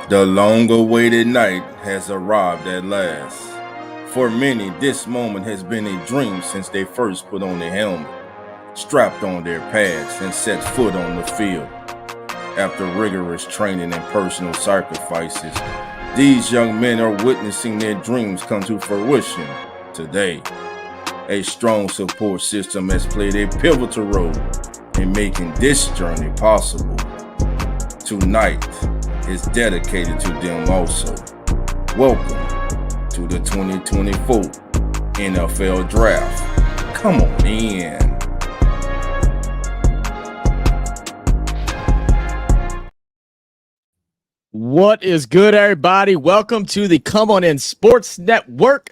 The long-awaited night has arrived at last. For many, this moment has been a dream since they first put on their helmet, strapped on their pads, and set foot on the field. After rigorous training and personal sacrifices, these young men are witnessing their dreams come to fruition today. A strong support system has played a pivotal role in making this journey possible. Tonight is dedicated to them also. Welcome to the 2024 NFL Draft. Come on in. What is good, everybody? Welcome to the Come On In Sports Network.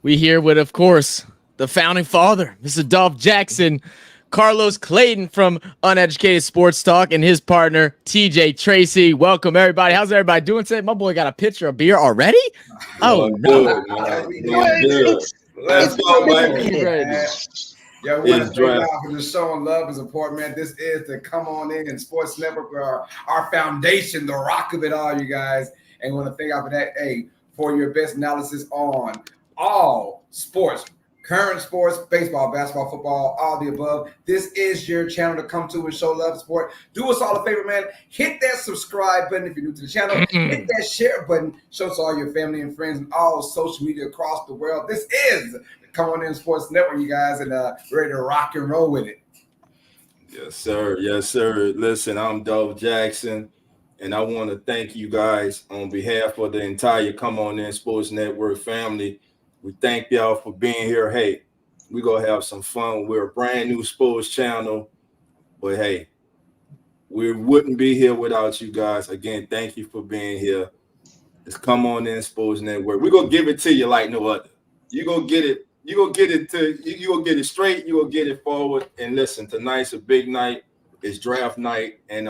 We here with, of course, the founding father, Mr. Dolph Jackson, Carlos Clayton from Uneducated Sports Talk, and his partner, TJ Tracy. Welcome, everybody. How's everybody doing today? My boy got a pitcher of beer already? Oh, no. Good. Let's go, baby. Yeah, we want to thank God for just showing love and support, man. This is the Come On In Sports Network, our foundation, the rock of it all, you guys. And we want to thank God for that, for your best analysis on all sports, current sports, baseball, basketball, football, all the above. This is your channel to come to and show love and support. Do us all a favor, man. Hit that subscribe button if you're new to the channel. Hit that share button. Show to all your family and friends and all social media across the world. This is Come On In Sports Network, you guys, and ready to rock and roll with it. Yes, sir. Yes, sir. Listen, I'm Dolph Jackson, and I want to thank you guys on behalf of the entire Come On In Sports Network family. We thank y'all for being here. Hey, we're going to have some fun. We're a brand new sports channel, but hey, we wouldn't be here without you guys. Again, thank you for being here. It's Come On In Sports Network. We're going to give it to you like no other. You're going to get it. You're going to get it you're going to get it straight. You're going to get it forward. And listen, tonight's a big night. It's draft night. And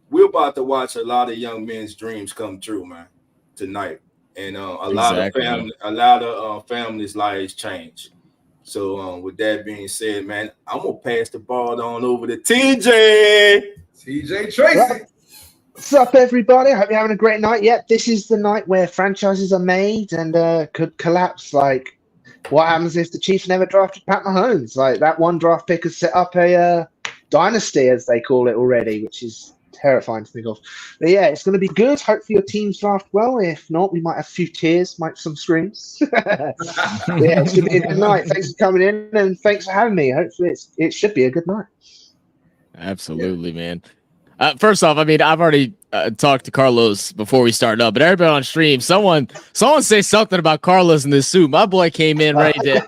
we're about to watch a lot of young men's dreams come true, man, tonight. And a lot of families' lives change. So with that being said, man, I'm gonna pass the ball on over to TJ. TJ Tracy. What's up, everybody? I hope you're having a great night. Yep, this is the night where franchises are made and could collapse. Like, what happens if the Chiefs never drafted Pat Mahomes? Like, that one draft pick has set up a dynasty, as they call it already, which is terrifying to think of. But yeah, it's going to be good. Hopefully your teams draft well. If not, we might have a few tears, might have some screams. Yeah, it's going to be a good night. Thanks for coming in and thanks for having me. Hopefully it should be a good night. Absolutely, man. First off, I mean, I've already talked to Carlos before we started up, but everybody on stream, someone say something about Carlos in this suit. My boy came in ready to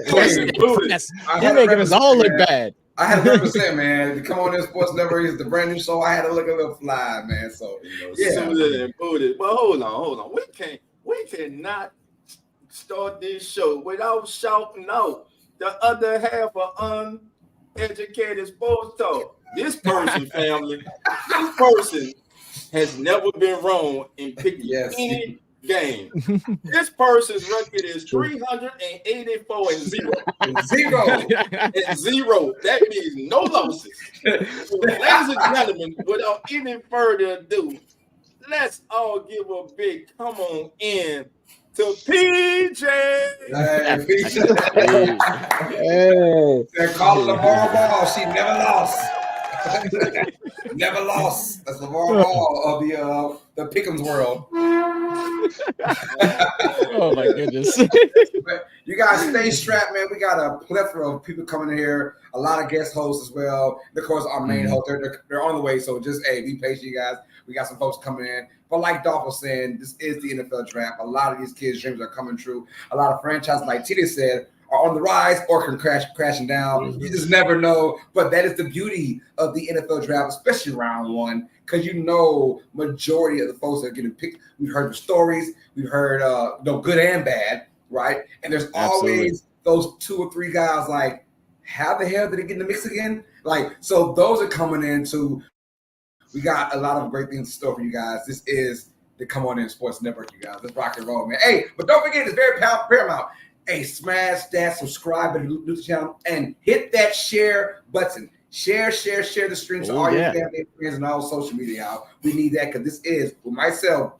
He's making us all look bad. I had to represent, man. To Come On In Sports Network is the brand new show. I had to look a little fly, man. So suited and booted. But hold on. We cannot start this show without shouting out the other half of Uneducated Sports Talk. This person, family, this person has never been wrong in picking any game. This person's record is 384 and 0. And zero. That means no losses. So, ladies and gentlemen, without any further ado, let's all give a big come on in to PJ. Hey, they're calling LeVar Ball. She never lost. Never lost. That's LeVar Ball of the Pick'ems world. Oh my goodness. You guys stay strapped, man. We got a plethora of people coming in here, a lot of guest hosts as well. Of course, our main host, they're on the way. So just be patient, you guys. We got some folks coming in. But like Dolph was saying, this is the NFL draft. A lot of these kids' dreams are coming true. A lot of franchises, like Tita said, are on the rise or can crashing down. You just never know. But that is the beauty of the NFL draft, especially round one, because majority of the folks that are getting picked. We've heard the stories. We've heard good and bad, right? And there's always those 2 or 3 guys like, how the hell did they get in the mix again? Like, so those are coming in too. We got a lot of great things in store for you guys. This is the Come On In Sports Network, you guys. Let's rock and roll, man. Hey, but don't forget, it's very paramount. Hey, smash that subscribe button to the channel and hit that share button. Share the stream to all your family and friends and all social media out. We need that because this is with myself,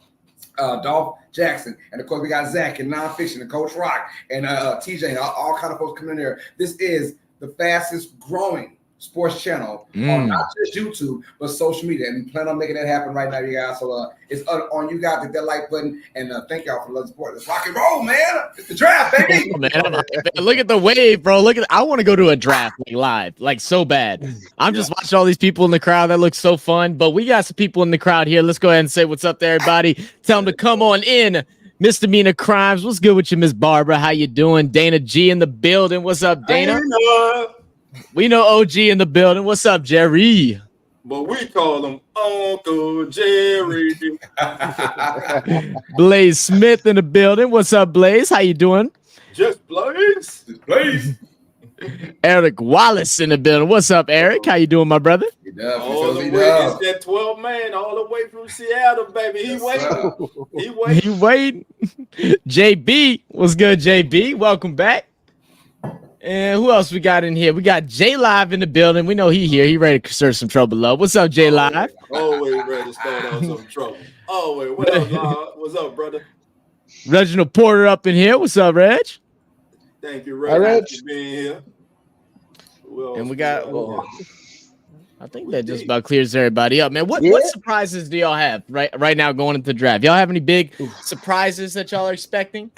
Dolph Jackson, and of course we got Zach and Nonfiction and Coach Rock and TJ and all kind of folks coming in there. This is the fastest growing sports channel on not just YouTube but social media, and we plan on making that happen right now, you guys. So it's on you guys to hit that like button, and thank y'all for the support. Let's rock and roll, man. It's the draft, baby. Man, look at the wave, bro. I want to go to a draft live, so bad. I'm just watching all these people in the crowd. That looks so fun. But we got some people in the crowd here. Let's go ahead and say what's up to everybody. Tell them to come on in. Misdemeanor Crimes, what's good with you, Miss Barbara? How you doing? Dana G in the building. What's up, Dana? We know OG in the building. What's up, Jerry? But we call him Uncle Jerry. Blaze Smith in the building. What's up, Blaze? How you doing? Just Blaze. Eric Wallace in the building. What's up, Eric? How you doing, my brother? All the way, it's that 12 man all the way from Seattle, baby. He waiting. JB, what's good, JB? Welcome back. And who else we got in here? We got J Live in the building. We know he here. He ready to stir some trouble up. What's up, J Live? Always ready to start out some trouble. Always. What up, Live? What's up, brother? Reginald Porter up in here. What's up, Reg? Thank you, Reg, for being here. And we got. I think that just about clears everybody up, man. What surprises do y'all have right now going into the draft? Y'all have any big surprises that y'all are expecting?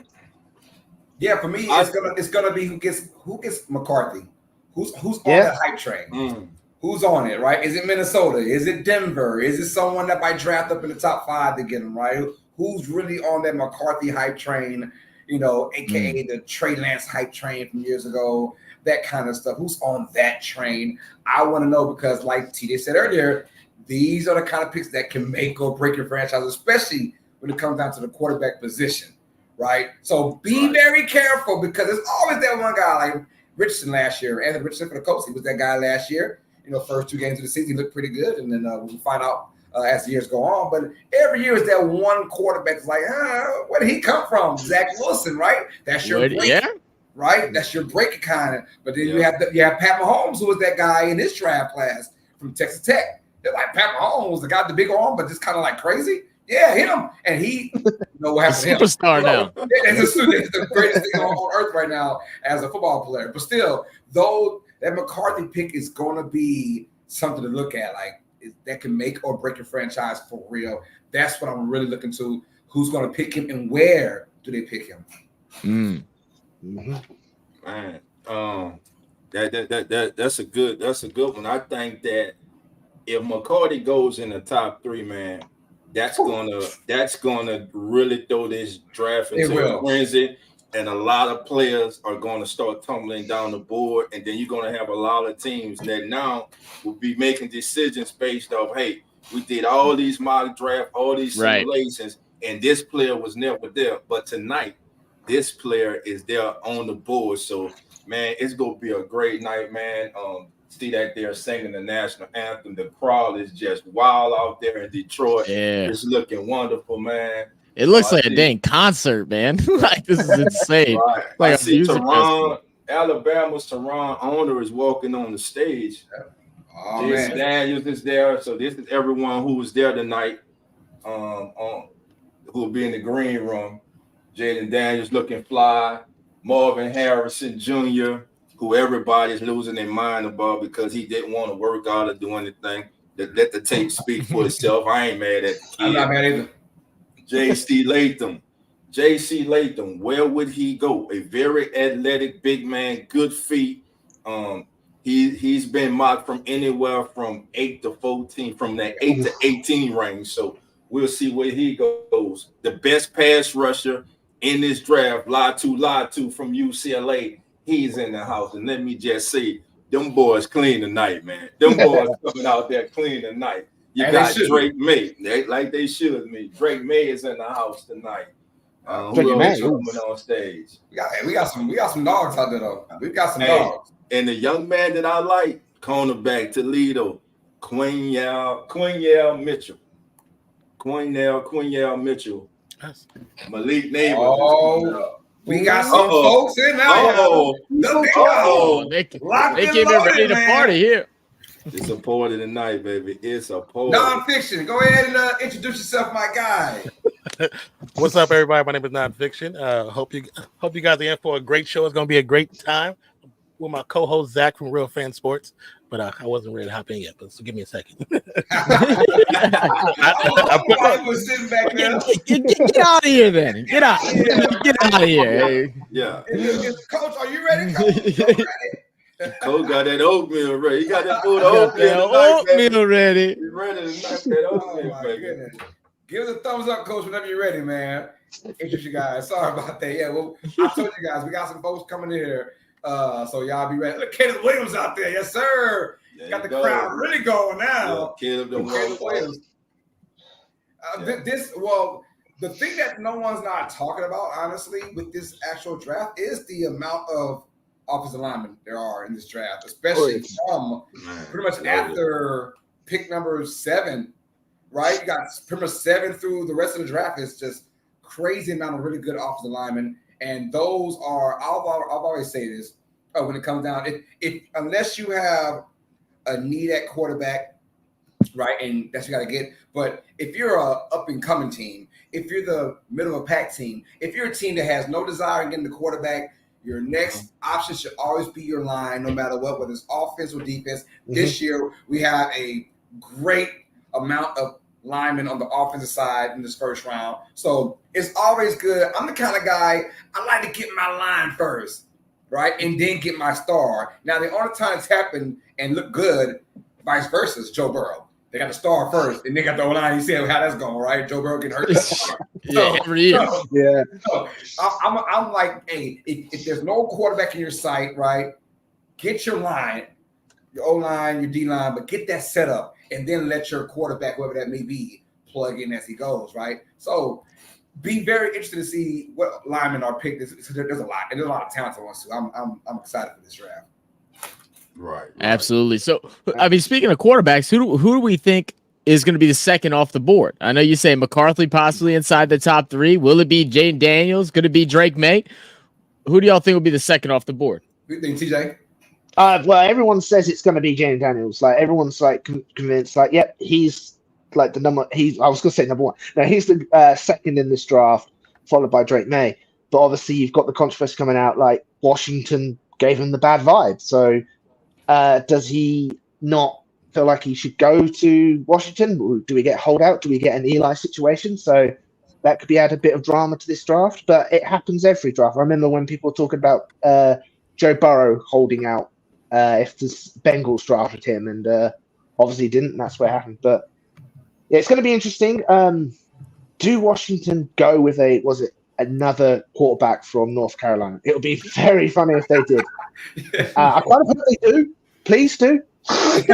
Yeah, for me, it's gonna be who gets McCarthy, who's on that hype train, who's on it, right? Is it Minnesota? Is it Denver? Is it someone that might draft up in the top 5 to get him, right? Who's really on that McCarthy hype train? AKA the Trey Lance hype train from years ago, that kind of stuff. Who's on that train? I want to know because, like TJ said earlier, these are the kind of picks that can make or break your franchise, especially when it comes down to the quarterback position. Right, so be very careful because there's always that one guy like Richardson last year. Anthony Richardson for the Colts, he was that guy last year. First 2 games of the season, he looked pretty good, and then we'll find out as the years go on. But every year is that one quarterback that's like, where did he come from? Zach Wilson, right? That's your break, right? That's your break kind of. But then you have Pat Mahomes, who was that guy in this draft class from Texas Tech. They're like Pat Mahomes, the guy with the big arm, but just kind of like crazy. Yeah, him. And he, what happened to him? Superstar now. It's the greatest thing on earth right now as a football player. But still, though, that McCarthy pick is going to be something to look at. That can make or break your franchise for real. That's what I'm really looking to. Who's going to pick him and where do they pick him? Man, that's a good one. I think that if McCarthy goes in the top 3, man, that's gonna really throw this draft into a frenzy, and a lot of players are going to start tumbling down the board, and then you're going to have a lot of teams that now will be making decisions based off, hey, we did all these mock draft, all these simulations, and this player was never there, but tonight this player is there on the board. So, man, it's gonna be a great night, man. See that they're singing the national anthem. The crowd is just wild out there in Detroit. Yeah. It's looking wonderful, man. It looks like a dang concert, man. This is insane. Right. Like I see Alabama's Teron owner is walking on the stage. Oh, Jason Daniels is there. So this is everyone who was there tonight who will be in the green room. Jaden Daniels looking fly. Marvin Harrison Jr., who everybody's losing their mind about because he didn't want to work out or do anything. Let the tape speak for itself. I ain't mad at the kid. I'm not mad either. J.C. Latham, where would he go? A very athletic big man, good feet. He's been mocked from anywhere from 8 to 14, from that 8 to 18 range. So we'll see where he goes. The best pass rusher in this draft, Latu from UCLA. He's in the house, and let me just say, them boys clean tonight, man. Them boys coming out there clean tonight. You and got Drake May, like they should me. Drake May is in the house tonight. Who else coming on stage? We got some dogs out there though. We got some dogs. And the young man that I like, cornerback Toledo, Quinyell Mitchell. Quinyell Mitchell. Malik Neighbor. We got some folks in there. They came in ready to party here. It's a party tonight, baby. it's a party. Nonfiction. Go ahead and introduce yourself, my guy. What's up, everybody? My name is Nonfiction. Hope you guys are in for a great show. It's going to be a great time with my co-host Zach from Real Fan Sports. But I wasn't ready to hop in yet. But so give me a second. I was sitting back there. Get out of here, then. Get out. Get out of here. Yeah. Coach, are you ready? Coach, Coach got that oatmeal ready. He got that food Oatmeal ready. He's ready to knock that Oh oatmeal, my baby. goodness. Give us a thumbs up, Coach, whenever you're ready, man. Introduce you guys. Sorry about that. Yeah, well, I told you guys, we got some folks coming in here. So y'all be ready. Look, Caleb Williams out there. Yes, sir. Got the crowd really going now. Yeah, Caleb Williams. The thing that no one's not talking about, honestly, with this actual draft is the amount of offensive linemen there are in this draft, especially from pretty much after pick number 7, right? You got pretty much 7 through the rest of the draft. It's just crazy amount of really good offensive linemen. And those are, I'll always say this, when it comes down, if unless you have a need at quarterback, right, and that's what you got to get. But if you're a up-and-coming team, if you're the middle-of-the-pack team, if you're a team that has no desire in getting the quarterback, your next option should always be your line, no matter what, whether it's offense or defense. This year, we have a great amount of linemen on the offensive side in this first round. So it's always good. I'm the kind of guy, I like to get my line first, right? And then get my star. Now, the only time it's happened and look good, vice versa, is Joe Burrow. They got the star first, and they got the O-line. You see how that's going, right? Joe Burrow getting hurt. Every year. So I'm like, hey, if there's no quarterback in your sight, right, get your line, your O-line, your D-line, but get that set up, and then let your quarterback, whoever that may be, plug in as he goes, right? So be very interested to see what linemen are picked. There's a lot, and there's a lot of talented ones too. I'm excited for this draft. Right. Absolutely. So, I mean, speaking of quarterbacks, who do we think is going to be the second off the board? I know you say McCarthy possibly inside the top 3. Will it be Jaden Daniels? Could it be Drake May? Who do y'all think will be the second off the board? You think TJ? Well, everyone says it's going to be Jaden Daniels. Like everyone's like convinced. Like, yep, he's like the number. I was going to say number 1. No, he's the second in this draft, followed by Drake May. But obviously, you've got the controversy coming out. Like Washington gave him the bad vibe. So, does he not feel like he should go to Washington? Do we get holdout? Do we get an Eli situation? So that could add a bit of drama to this draft. But it happens every draft. I remember when people were talking about Joe Burrow holding out if the Bengals drafted him, and obviously didn't. And that's what happened. But yeah, it's going to be interesting. Do Washington go with another quarterback from North Carolina? It would be very funny if they did. I quite hope they do. Please do. I'm with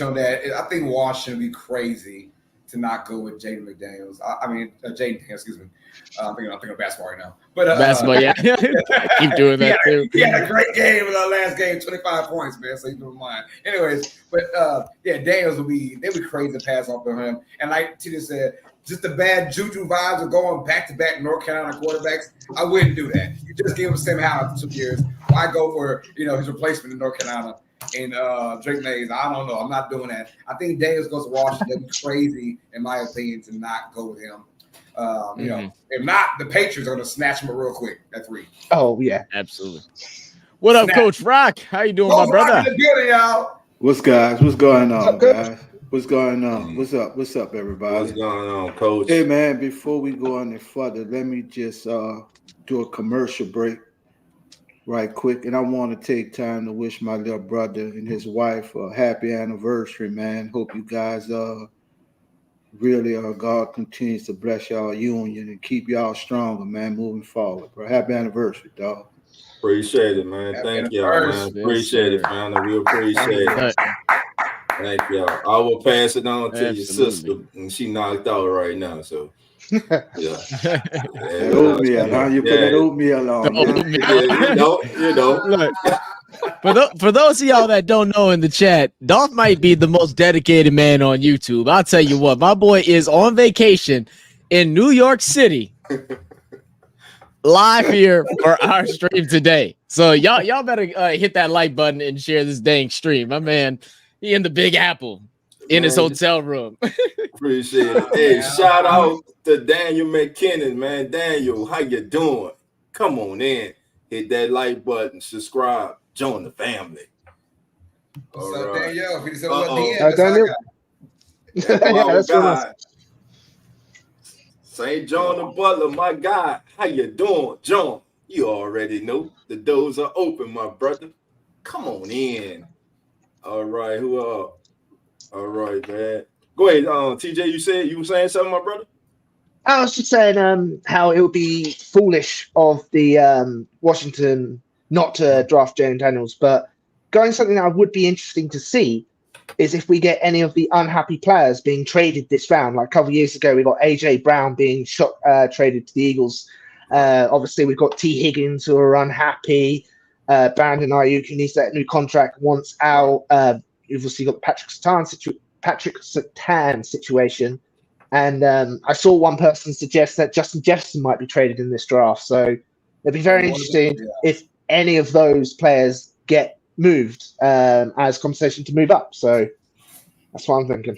you on that. I think Washington would be crazy to not go with Jaden McDaniels. Jaden, excuse me. I'm thinking of basketball right now. But basketball, yeah. Keep doing that too. He had a great game in the last game, 25 points, man. So you don't mind. Anyways, but Daniels they'd be crazy to pass off of him. And like Tina said, just the bad juju vibes of going back-to-back North Carolina quarterbacks, I wouldn't do that. You just give him Sam Howell for 2 years. Why go for his replacement in North Carolina and Drake Mays? I don't know. I'm not doing that. I think Daniels goes to Washington. That'd be crazy, in my opinion, to not go with him. If not, the Patriots are going to snatch him real quick at 3. Oh, yeah. Absolutely. What up, Coach Rock? How you doing, my brother? Rock in the building, y'all. What's going on, guys? What's going on? What's up, everybody? What's going on, Coach? Hey, man, before we go any further, let me just do a commercial break right quick. And I want to take time to wish my little brother and his wife a happy anniversary, man. Hope you guys really God continues to bless y'all union and keep y'all stronger, man, moving forward. Bro, happy anniversary, dog. Appreciate it, man. Thank y'all, man. Appreciate it, man. We appreciate it. Thank y'all. I will pass it on to your sister, and she knocked out right now. So, yeah. Oatmeal, huh? You put that oatmeal on. You know. Look, for those of y'all that don't know in the chat, Dolph might be the most dedicated man on YouTube. I'll tell you what, my boy is on vacation in New York City, live here for our stream today. So y'all better hit that like button and share this dang stream. My man, he in the Big Apple in his hotel room. Appreciate it. Hey, shout out to Daniel McKinnon, man. Daniel, how you doing? Come on in. Hit that like button, subscribe, join the family. What's up, Daniel? He said, Daniel. Oh, God. St. John the Butler, my guy. How you doing, John? You already know the doors are open, my brother. Come on in. All right, who are? All right, man. Go ahead, TJ. You were saying something, my brother? I was just saying how it would be foolish of the Washington not to draft Jalen Daniels, but going something that would be interesting to see is if we get any of the unhappy players being traded this round. Like a couple of years ago, we got AJ Brown being traded to the Eagles. Obviously, we've got T. Higgins who are unhappy. Brandon Ayuk, who needs that new contract, wants out. You've obviously got the Patrick Surtain situation. And I saw one person suggest that Justin Jefferson might be traded in this draft. So it'd be very interesting if any of those players get moved as conversation to move up. So that's what I'm thinking.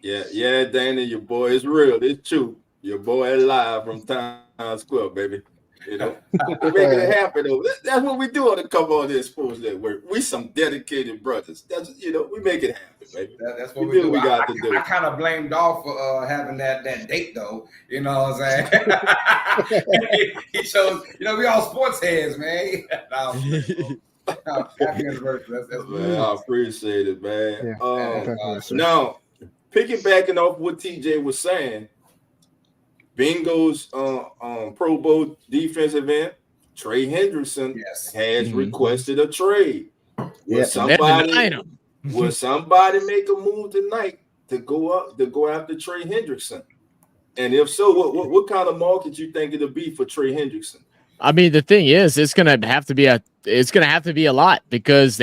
Yeah, Danny, your boy is real. It's true. Your boy is live from Times Square, baby. You know, we're making it happen though. That's what we do on the Come On This Sports Network. We some dedicated brothers. That's we make it happen, baby. That's what we do. We got to do. I kind of blame Dolph for having that date though. You know what I'm saying? he shows. We all sports heads, man. Happy anniversary. That's man, I appreciate it, man. Yeah, now, piggybacking off what TJ was saying. Bengals Pro Bowl defensive end Trey Hendrickson has requested a trade. Will somebody make a move tonight to go after Trey Hendrickson? And if so, what kind of market you think it'll be for Trey Hendrickson? I mean, the thing is, it's gonna have to be a lot because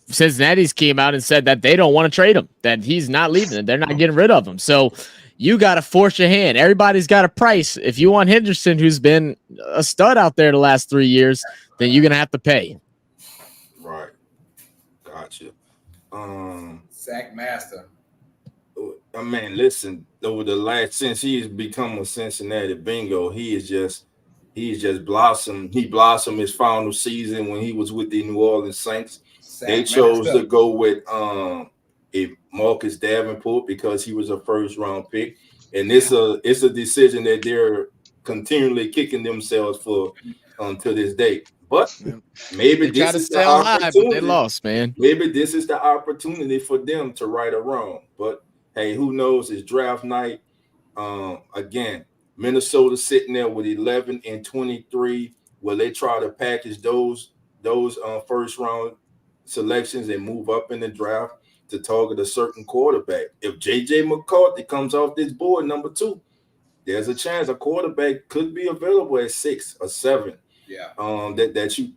Cincinnati's came out and said that they don't want to trade him, that he's not leaving, and they're not getting rid of him. So you got to force your hand. Everybody's got a price. If you want Henderson, who's been a stud out there the last 3 years, then you're going to have to pay. Right. Gotcha. Sack master. I mean, listen, since he's become a Cincinnati Bengal, he's just blossomed. He blossomed his final season when he was with the New Orleans Saints. They chose to go with Marcus Davenport because he was a first-round pick, and it's a decision that they're continually kicking themselves for to this day. But maybe this is the opportunity. They lost, man. Maybe this is the opportunity for them to right a wrong. But hey, who knows? It's draft night. Again, Minnesota sitting there with 11 and 23. Will they try to package those first-round selections and move up in the draft to target a certain quarterback? If J.J. McCarthy comes off this board, number 2, there's a chance a quarterback could be available at 6 or 7. Yeah. That you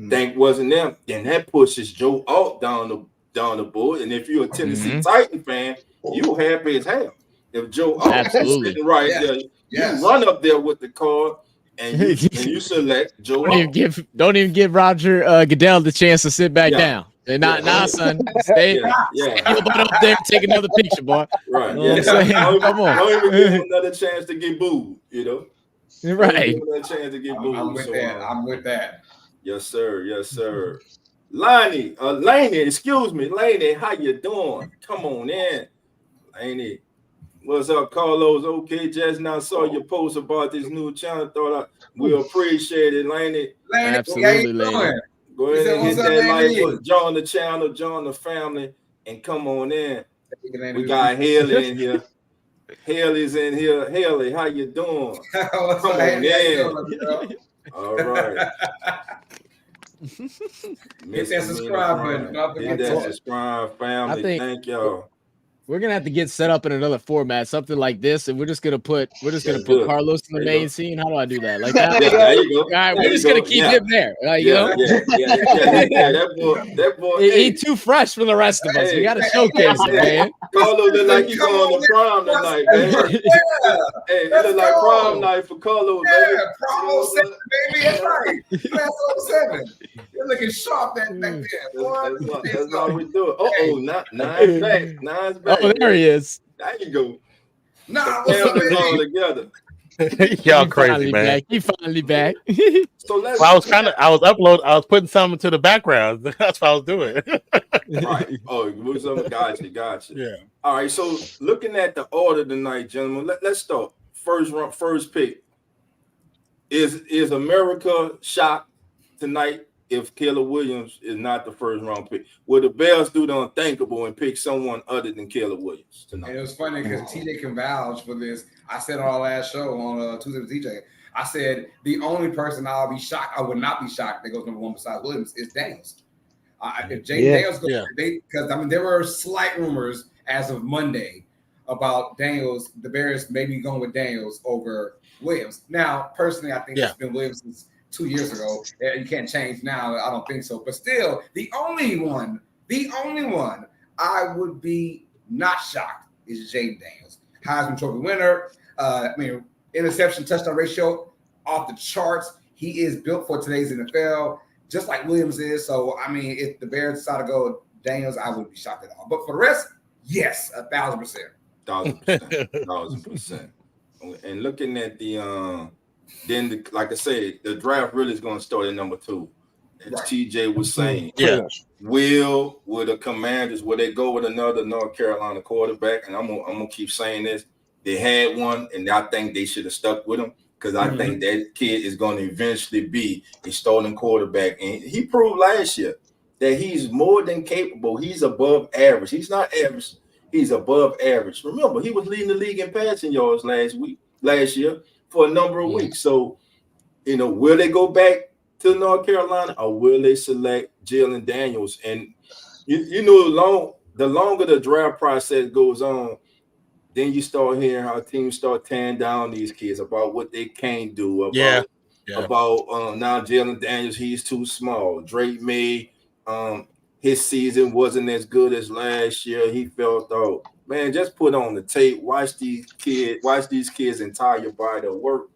think wasn't them, then that pushes Joe Alt down the board. And if you're a Tennessee Titan fan, you happy as hell. If Joe Alt is sitting right there, you run up there with the card and you select Joe Alt. Don't even give Roger Goodell the chance to sit back down. They're not, son. Stay your butt up there and take another picture, boy. Right. Come on. Don't even give him another chance to get booed, Right. Another chance to get booed. I'm with that. Yes, sir. Laney, Laney, how you doing? Come on in. Laney. What's up, Carlos? Okay, just now saw your post about this new channel. Thought we appreciate it, Laney. Absolutely, Laney. Go ahead and hit that like, join the channel, join the family, and come on in. We got Haley in here. Haley's in here. Haley, how you doing? Come on in. All right. Hit that subscribe button. Hit that subscribe, family. Thank y'all. We're gonna have to get set up in another format, something like this, and we're just gonna put Carlos in the main scene. How do I do that? Like that? There you go. All right, we're just gonna keep him there. That boy. He's too fresh for the rest of us. We gotta showcase it, man. Carlo look like he's going to prom tonight, man. Hey, it look like prom night for Carlo, baby. Yeah, prom 07, baby. That's right. Class 07. You're looking sharp back then. That's all we do. Nine's back. Nine's back. Oh, there he is. There you go. Nah, what's up, Family all baby? together. Y'all He crazy, finally man. back. He finally back. So let's. Well, I was putting something to the background. That's what I was doing. Right. Oh, move something. Gotcha. Yeah. All right. So looking at the order tonight, gentlemen, let's start. First pick. Is America shocked tonight if Caleb Williams is not the first round pick? Will the Bears do the unthinkable and pick someone other than Caleb Williams tonight? And it was funny because TJ can vouch for this. I said on our last show on Tuesday with TJ, I said the only person I would not be shocked that goes number one besides Williams is Daniels. If Daniels goes, because there were slight rumors as of Monday about Daniels, the Bears maybe going with Daniels over Williams. Now, personally, I think it's been Williams since 2 years ago. You can't change now. I don't think so. But still, the only one I would be not shocked is Jaden Daniels. Heisman Trophy winner. Interception touchdown ratio off the charts. He is built for today's NFL, just like Williams is. So, if the Bears decide to go Daniels, I wouldn't be shocked at all. But for the rest, yes, 1,000%. 1,000%. And looking at like I said, the draft really is going to start at number 2. As TJ was saying, will the Commanders, will they go with another North Carolina quarterback? And I'm gonna keep saying this. They had one, and I think they should have stuck with him because I think that kid is going to eventually be a starting quarterback. And he proved last year that he's more than capable. He's above average. He's not average. He's above average. Remember, he was leading the league in passing yards last year for a number of weeks. So, will they go back to North Carolina or will they select Jalen Daniels? And the longer the draft process goes on, then you start hearing how teams start tearing down these kids about what they can't do. About now Jalen Daniels, he's too small. Drake May, his season wasn't as good as last year. He felt, man, just put on the tape, watch these kids' entire body of work,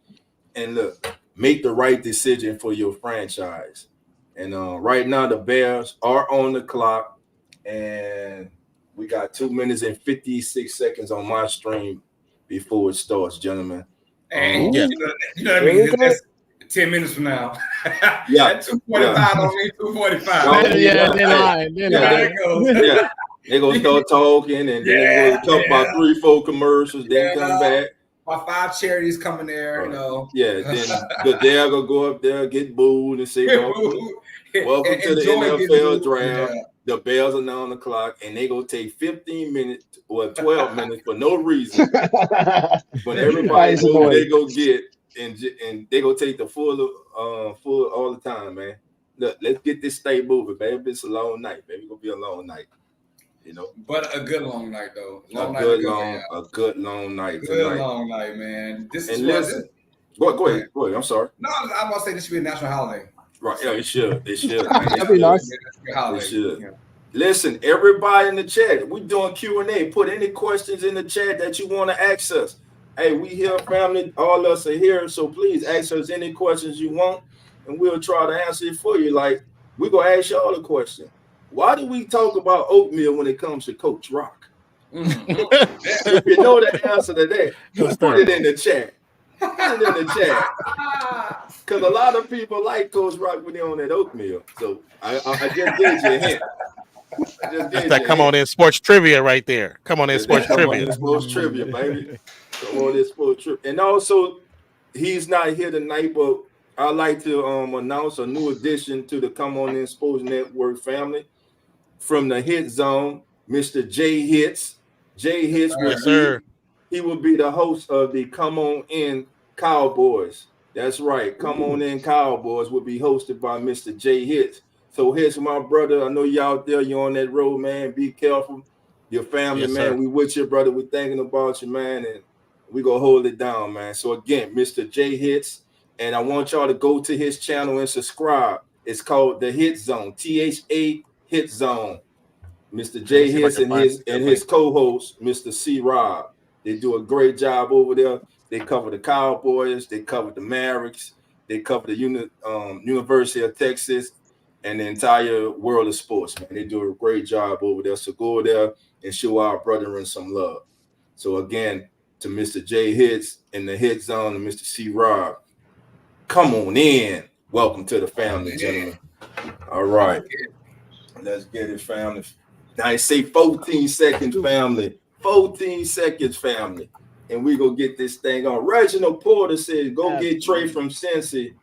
and look, make the right decision for your franchise. And right now, the Bears are on the clock, and we got 2 minutes and 56 seconds on my stream before it starts, gentlemen. And you know what I mean? That's 10 minutes from now. That 2:45 don't mean 2:45. They're going to start talking, and then we'll talk about 3-4 commercials, then come back. My 5 charities coming there, Yeah, then Goodell will go up there, get booed, and say, welcome to the NFL draft. Yeah. The Bears are now on the clock, and they go take 15 minutes or 12 minutes for no reason. But everybody knows they go get, and they go take the full all the time, man. Look, let's get this state moving, baby. It's a long night, baby. It's gonna be a long night. But a good long night, though. A good long night. Good long night, man. Go ahead. I'm sorry. No, I'm about to say this should be a national holiday. Right. Yeah, it should. That'd be nice. It should. Yeah. Listen, everybody in the chat, we're doing Q&A. Put any questions in the chat that you want to ask us. Hey, we here, family. All of us are here, so please ask us any questions you want, and we'll try to answer it for you. Like, we're going to ask y'all a question. Why do we talk about oatmeal when it comes to Coach Rock? If you know the answer to that, put it in the chat. Because a lot of people like Coach Rock when they're on that oatmeal. So I just gave you a hint. That's that come on in sports trivia right there. Come on in sports trivia. Sports trivia, baby. Come on in sports trivia. And also, he's not here tonight, but I'd like to announce a new addition to the Come On In Sports Network family. From the Hit Zone, Mr. Jay Hits. Jay Hits will be the host of the Come On In Cowboys. That's right. Come On In Cowboys will be hosted by Mr. Jay Hits. So here's my brother. I know you out there. You're on that road, man. Be careful. Your family, man. Sir. We with you, brother. We thinking about you, man. And we going to hold it down, man. So again, Mr. Jay Hits. And I want y'all to go to his channel and subscribe. It's called The Hit Zone. THA Hit Zone. Mr. Jay Hitz and his co-host, Mr. C. Rob. They do a great job over there. They cover the Cowboys, they cover the Mavericks, they cover the University of Texas, and the entire world of sports, man. They do a great job over there. So go there and show our brethren some love. So again, to Mr. Jay Hitz and the Hit Zone and Mr. C. Rob, come on in. Welcome to the family, gentlemen. All right. Let's get it, family. I say 14 seconds, family. 14 seconds, family. And we go get this thing on. Reginald Porter says, go get Trey from Cincy.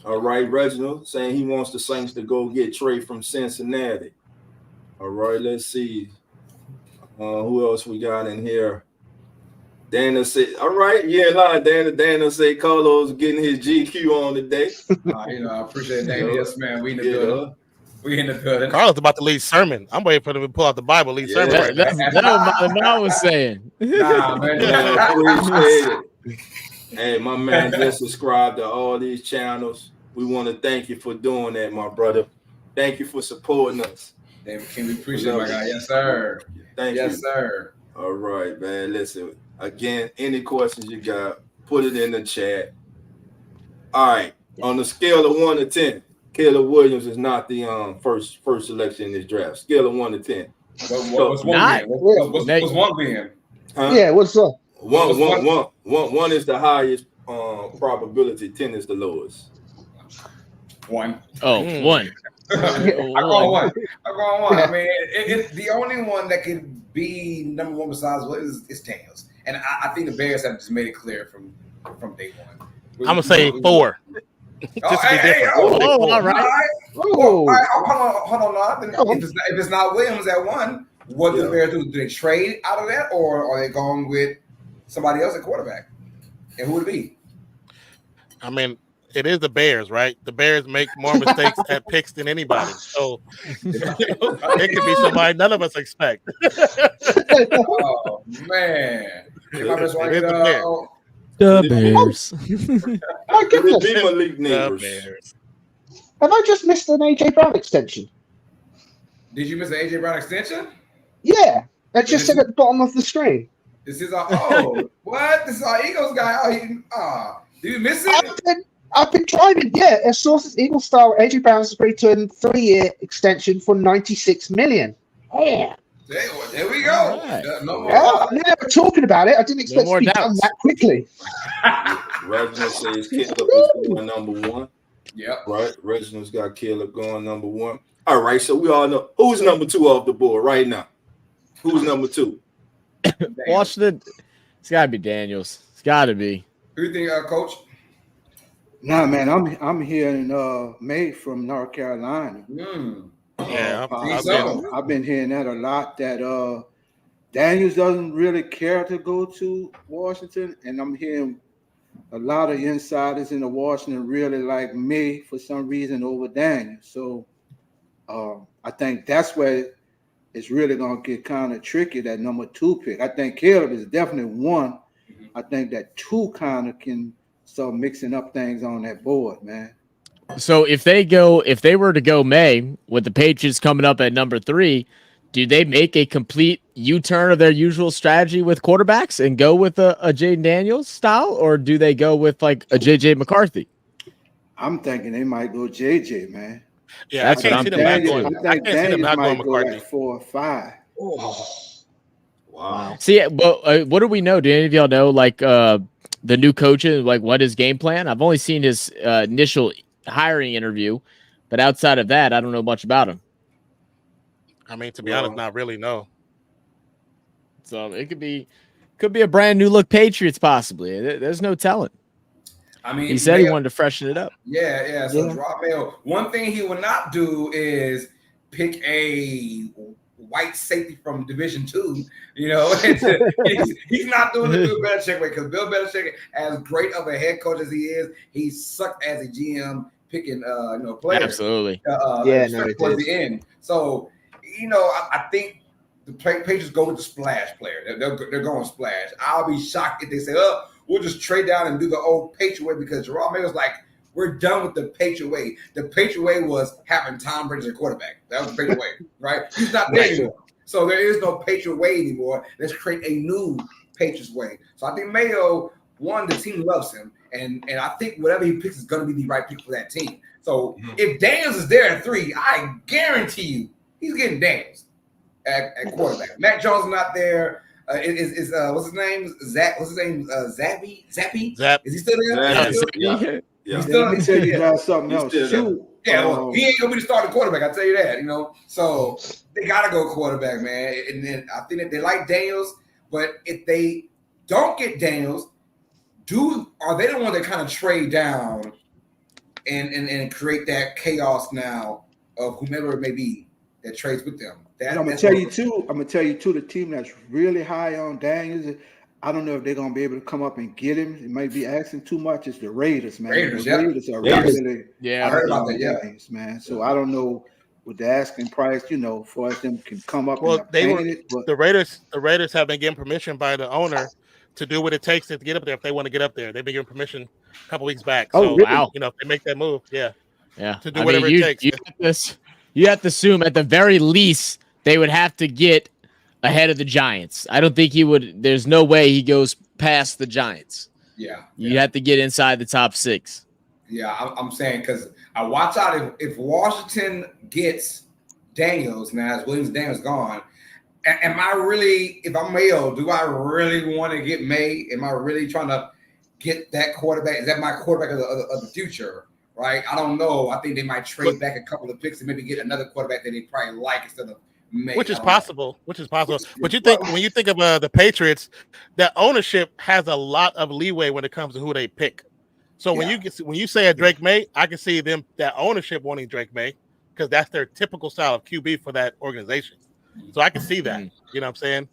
All right, Reginald saying he wants the Saints to go get Trey from Cincinnati. All right, let's see. Who else we got in here? Dana said, all right, Dana said Carlos getting his GQ on today. I appreciate that. Yes, man. We in the building. We in the building. Carlos about to lead sermon. I'm waiting for them to pull out the Bible, lead sermon. Right that's what my mom was saying. Nah, man. Appreciate it. Hey, my man just subscribed to all these channels. We want to thank you for doing that, my brother. Thank you for supporting us. David King, we appreciate it, my guy. Yes, sir. Thank you. Yes, sir. All right, man. Listen, again, any questions you got, put it in the chat. All right. On the scale of 1 to 10, Caleb Williams is not the first selection in this draft. Scale of 1 to 10. What's one being? Huh? Yeah, what's up? One is the highest probability. 10 is the lowest. 1. Oh, 1. I'm going 1. I mean, it's the only one that could be number 1 besides Williams is Daniels, and I think the Bears have just made it clear from day one. I'm gonna say 4. Just to be different. All right. Hold on. If it's not Williams at 1, what do the Bears do? Do they trade out of that, or are they going with somebody else at quarterback? And who would it be? I mean, it is the Bears, right? The Bears make more mistakes at picks than anybody. So it could be somebody none of us expect. Oh, man. The Bears. My goodness. Malik The Neighbors. Bears. Have I just missed an AJ Brown extension? Did you miss the AJ Brown extension? Yeah. That just said at the bottom of the screen. This is our what? This is our Eagles guy. Did you miss it? I've been driving. Yeah, a sources Eagle star AJ Brown has agreed to a 3-year extension for $96 million. Yeah. There we go. Right. No more. Yeah, now we're talking about it. I didn't expect more to be done doubts. that quickly. Reginald says Caleb is going number 1. Yep. Right. Reginald's got Caleb going number 1. All right. So we all know who's number 2 off the board right now. Who's number 2? Washington. It's got to be Daniels. It's got to be. Who do you think, Coach? Nah, man, I'm hearing May from North Carolina. Yeah, I've been hearing that a lot. That Daniels doesn't really care to go to Washington, and I'm hearing a lot of insiders in the Washington really like May for some reason over Daniels. So I think that's where it's really gonna get kind of tricky. That number 2 pick. I think Caleb is definitely 1. I think that 2 kind of can start mixing up things on that board, man. So if they were to go May with the Patriots coming up at number 3, do they make a complete U-turn of their usual strategy with quarterbacks and go with a Jaden Daniels style, or do they go with like a JJ McCarthy? I'm thinking they might go JJ, man. Yeah, That's what I'm thinking. I can't see them not going McCarthy. Like 4 or 5. Wow. See, but what do we know? Do any of y'all know like the new coach, like what his game plan? I've only seen his initial hiring interview, but outside of that, I don't know much about him. I mean, to be honest, not really. No. So it could be a brand new look Patriots possibly. There's no telling. I mean, he said he wanted to freshen it up. Yeah. So Rob Mayo, one thing he would not do is pick a white safety from Division II. You know, he's not doing the Bill Belichick way, because Bill Belichick, as great of a head coach as he is, he sucked as a GM picking players. Absolutely. Towards the end. So I think the Patriots go with the splash player. They're going splash. I'll be shocked if they say, we'll just trade down and do the old Patriot way, because Gerard Mayo's like, we're done with the Patriot way. The Patriot way was having Tom Brady as a quarterback. That was the Patriot way, right? He's not there anymore. So there is no Patriot way anymore. Let's create a new Patriots way. So I think Mayo, one, the team loves him, and I think whatever he picks is going to be the right pick for that team. So if Daniels is there at 3, I guarantee you he's getting Daniels at quarterback. Matt Jones is not there. Is what's his name? Zach. What's his name? Zappy. Zap. Is he still there? Yeah. He's still Let me tell you guys something else. Shoot. Yeah, well, he ain't gonna be the starting quarterback. I'll tell you that. So they gotta go quarterback, man. And then I think that they like Daniels, but if they don't get Daniels, are they the one that kind of trade down and create that chaos now of whomever it may be that trades with them? And I'm gonna tell you too. The team that's really high on Daniels. I don't know if they're gonna be able to come up and get him. It might be asking too much. It's the Raiders, man. Raiders are really I heard about that. Yeah, Daniels, man. So I don't know with the asking price. For us them can come up. Well, but the Raiders have been given permission by the owner to do what it takes to get up there if they want to get up there. They've been given permission a couple weeks back. Oh, so, wow! If they make that move, to do I whatever mean, it takes. You have to assume at the very least they would have to get ahead of the Giants. I don't think he would. There's no way he goes past the Giants. Yeah. You have to get inside the top 6. Yeah, I'm saying because I watch out if Washington gets Daniels now, as Williams Daniels gone. Am I really, if I'm Mayo, do I really want to get May? Am I really trying to get that quarterback? Is that my quarterback of the future? Right? I don't know. I think they might trade back a couple of picks and maybe get another quarterback that they probably like instead of May. Which is possible. But you think when you think of the Patriots, that ownership has a lot of leeway when it comes to who they pick. So when you say a Drake May, I can see that ownership wanting Drake May because that's their typical style of QB for that organization. So I can see that. You know what I'm saying?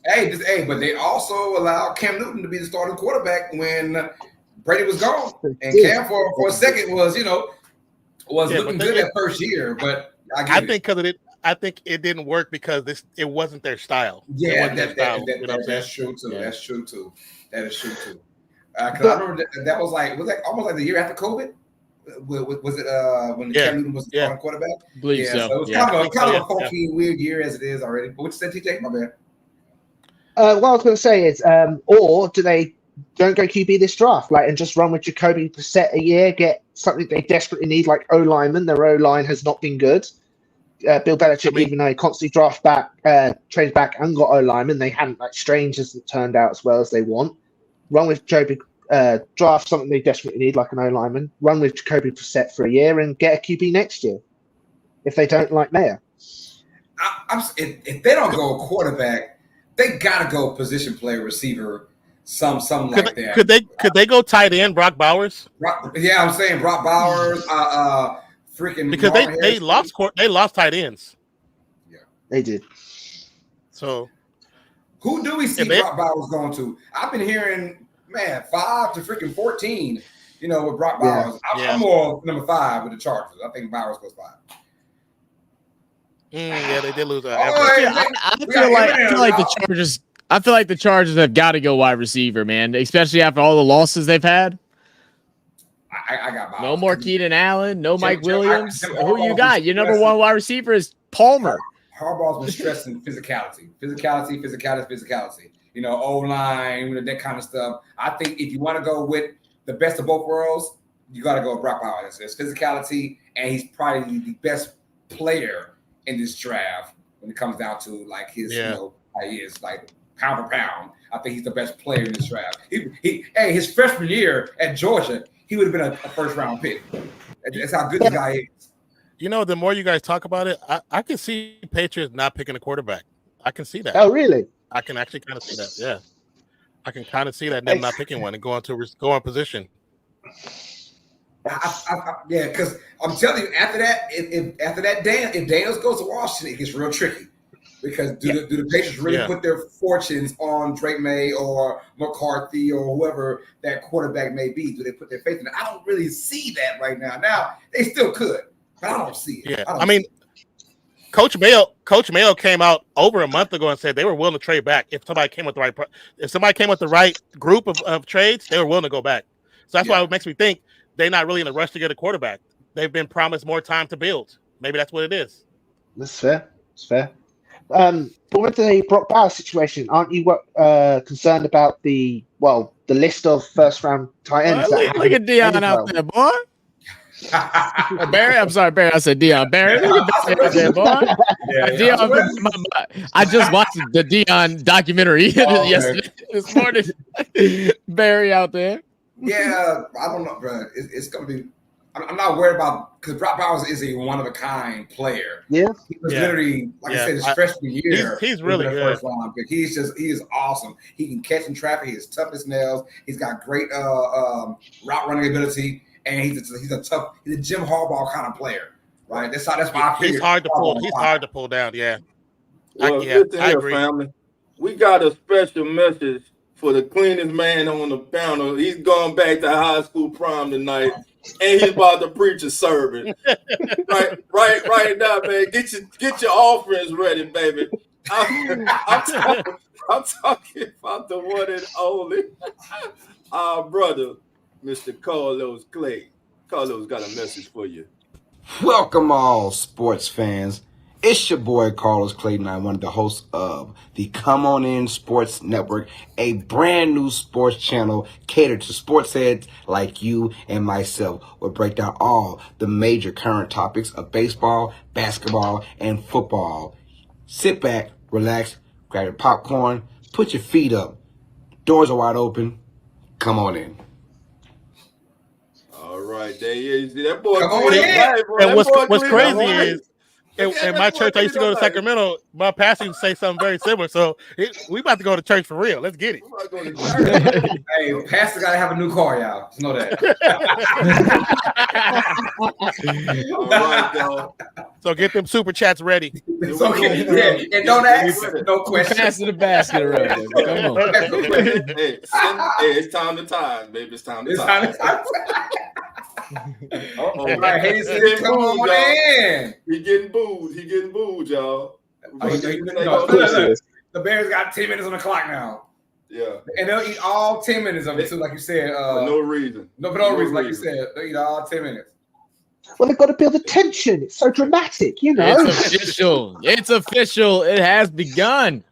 Hey, but they also allowed Cam Newton to be the starting quarterback when Brady was gone, and Cam for a second was looking good that first year. But I think it didn't work because it wasn't their style. Yeah, that's true too. Yeah. That's true too. That is true too. Because I remember that was almost like the year after COVID. Was it when Cam Newton was the starting quarterback? I believe so. So it was kind of a funky, weird year as it is already. But what you said, TJ? My bad. What I was going to say is, or do they don't go QB this draft, and just run with Jacoby Brissett a year, get something they desperately need, like O-lineman. Their O-line has not been good. Bill Belichick, even though he constantly trades back and got O-lineman, they hadn't, Strange hasn't turned out as well as they want. Run with Jacoby, draft something they desperately need, like an O-lineman. Run with Jacoby Brissett for a year and get a QB next year. If they don't like Mayer. If they don't go quarterback, they gotta go position player, receiver, something like that. Could they go tight end, Brock Bowers? Yeah, I'm saying Brock Bowers, freaking because they lost tight ends. Yeah, they did. So who do we see Brock Bowers going to? I've been hearing 5 to freaking 14. With Brock Bowers, I'm more number 5 with the Chargers. I think Bowers goes 5. Yeah, they did lose. I feel like the Chargers have got to go wide receiver, man. Especially after all the losses they've had. I got Bowers. No more Keenan Allen. No Mike Williams. Who you got? Your number 1 wide receiver is Palmer. Harbaugh's been stressing physicality. O-line, that kind of stuff. I think if you want to go with the best of both worlds, you got to go with Brock Bowers. There's physicality, and he's probably the best player in this draft when it comes down to his, how he is pound for pound. I think he's the best player in this draft. His freshman year at Georgia, he would have been a first round pick. That's how good the guy is. The more you guys talk about it, I can see Patriots not picking a quarterback. I can see that. Oh, really? I can actually kind of see that. Yeah, I can kind of see that them not picking one and going in position. Because I'm telling you, after that, if Daniels goes to Washington, it gets real tricky. Because do the Patriots really put their fortunes on Drake May or McCarthy or whoever that quarterback may be? Do they put their faith in it? I don't really see that right now. Now they still could, but I don't see it. Yeah, I mean, Coach Mayo came out over a month ago and said they were willing to trade back if somebody came with the right group of trades. They were willing to go back. So that's why it makes me think they're not really in a rush to get a quarterback. They've been promised more time to build. Maybe that's what it is. That's fair. It's fair. But with the Brock Bowers situation, aren't you concerned about the list of first round tight ends that Look at Dion ended out well? there, boy. Oh, Barry, I'm sorry, Barry. I said Dion. Barry, look at Barry out there, boy. I just watched the Dion documentary yesterday, this morning. Barry out there. Yeah, I don't know, bro. It's gonna be. I'm not worried about because Brock Bowers is a one of a kind player. Yeah, he was literally like I said, his freshman year. He's really good. First round pick. He is awesome. He can catch in traffic. He's tough as nails. He's got great route running ability, and he's a Jim Harbaugh kind of player, right? That's why I figured. He's hard to pull. He's hard to pull down. Yeah. Well, listen here, family. We got a special message for the cleanest man on the panel. He's going back to high school prom tonight, and he's about to preach a sermon. right now, man. Get your offerings ready, baby. I'm talking about the one and only our brother, Mr. Carlos Clay. Carlos got a message for you. Welcome all sports fans. It's your boy Carlos Clayton. I'm one of the hosts of the Come On In Sports Network, a brand new sports channel catered to sports heads like you and myself. We'll break down all the major current topics of baseball, basketball, and football. Sit back, relax, grab your popcorn, put your feet up. Doors are wide open. Come on in. All right, there he is. That boy. Come on in. And what's crazy is, in my church, I used to go to Sacramento. My pastor used to say something very similar. So we about to go to church for real. Let's get it. Hey, pastor got to have a new car, y'all. Just know that. All right, y'all. So get them super chats ready. It's okay. And don't ask no questions. Pass the basket around. Come on. Hey, it's time to time, baby. It's time to time. Right, Hayes, come on in. He getting booed, y'all. The Bears got 10 minutes on the clock now. Yeah. And they'll eat all 10 minutes of it, too, like you said. For no reason. No reason, like you said. They'll eat all 10 minutes. well, they've got to build the tension. It's so dramatic, you know. It's official. It's official. It has begun.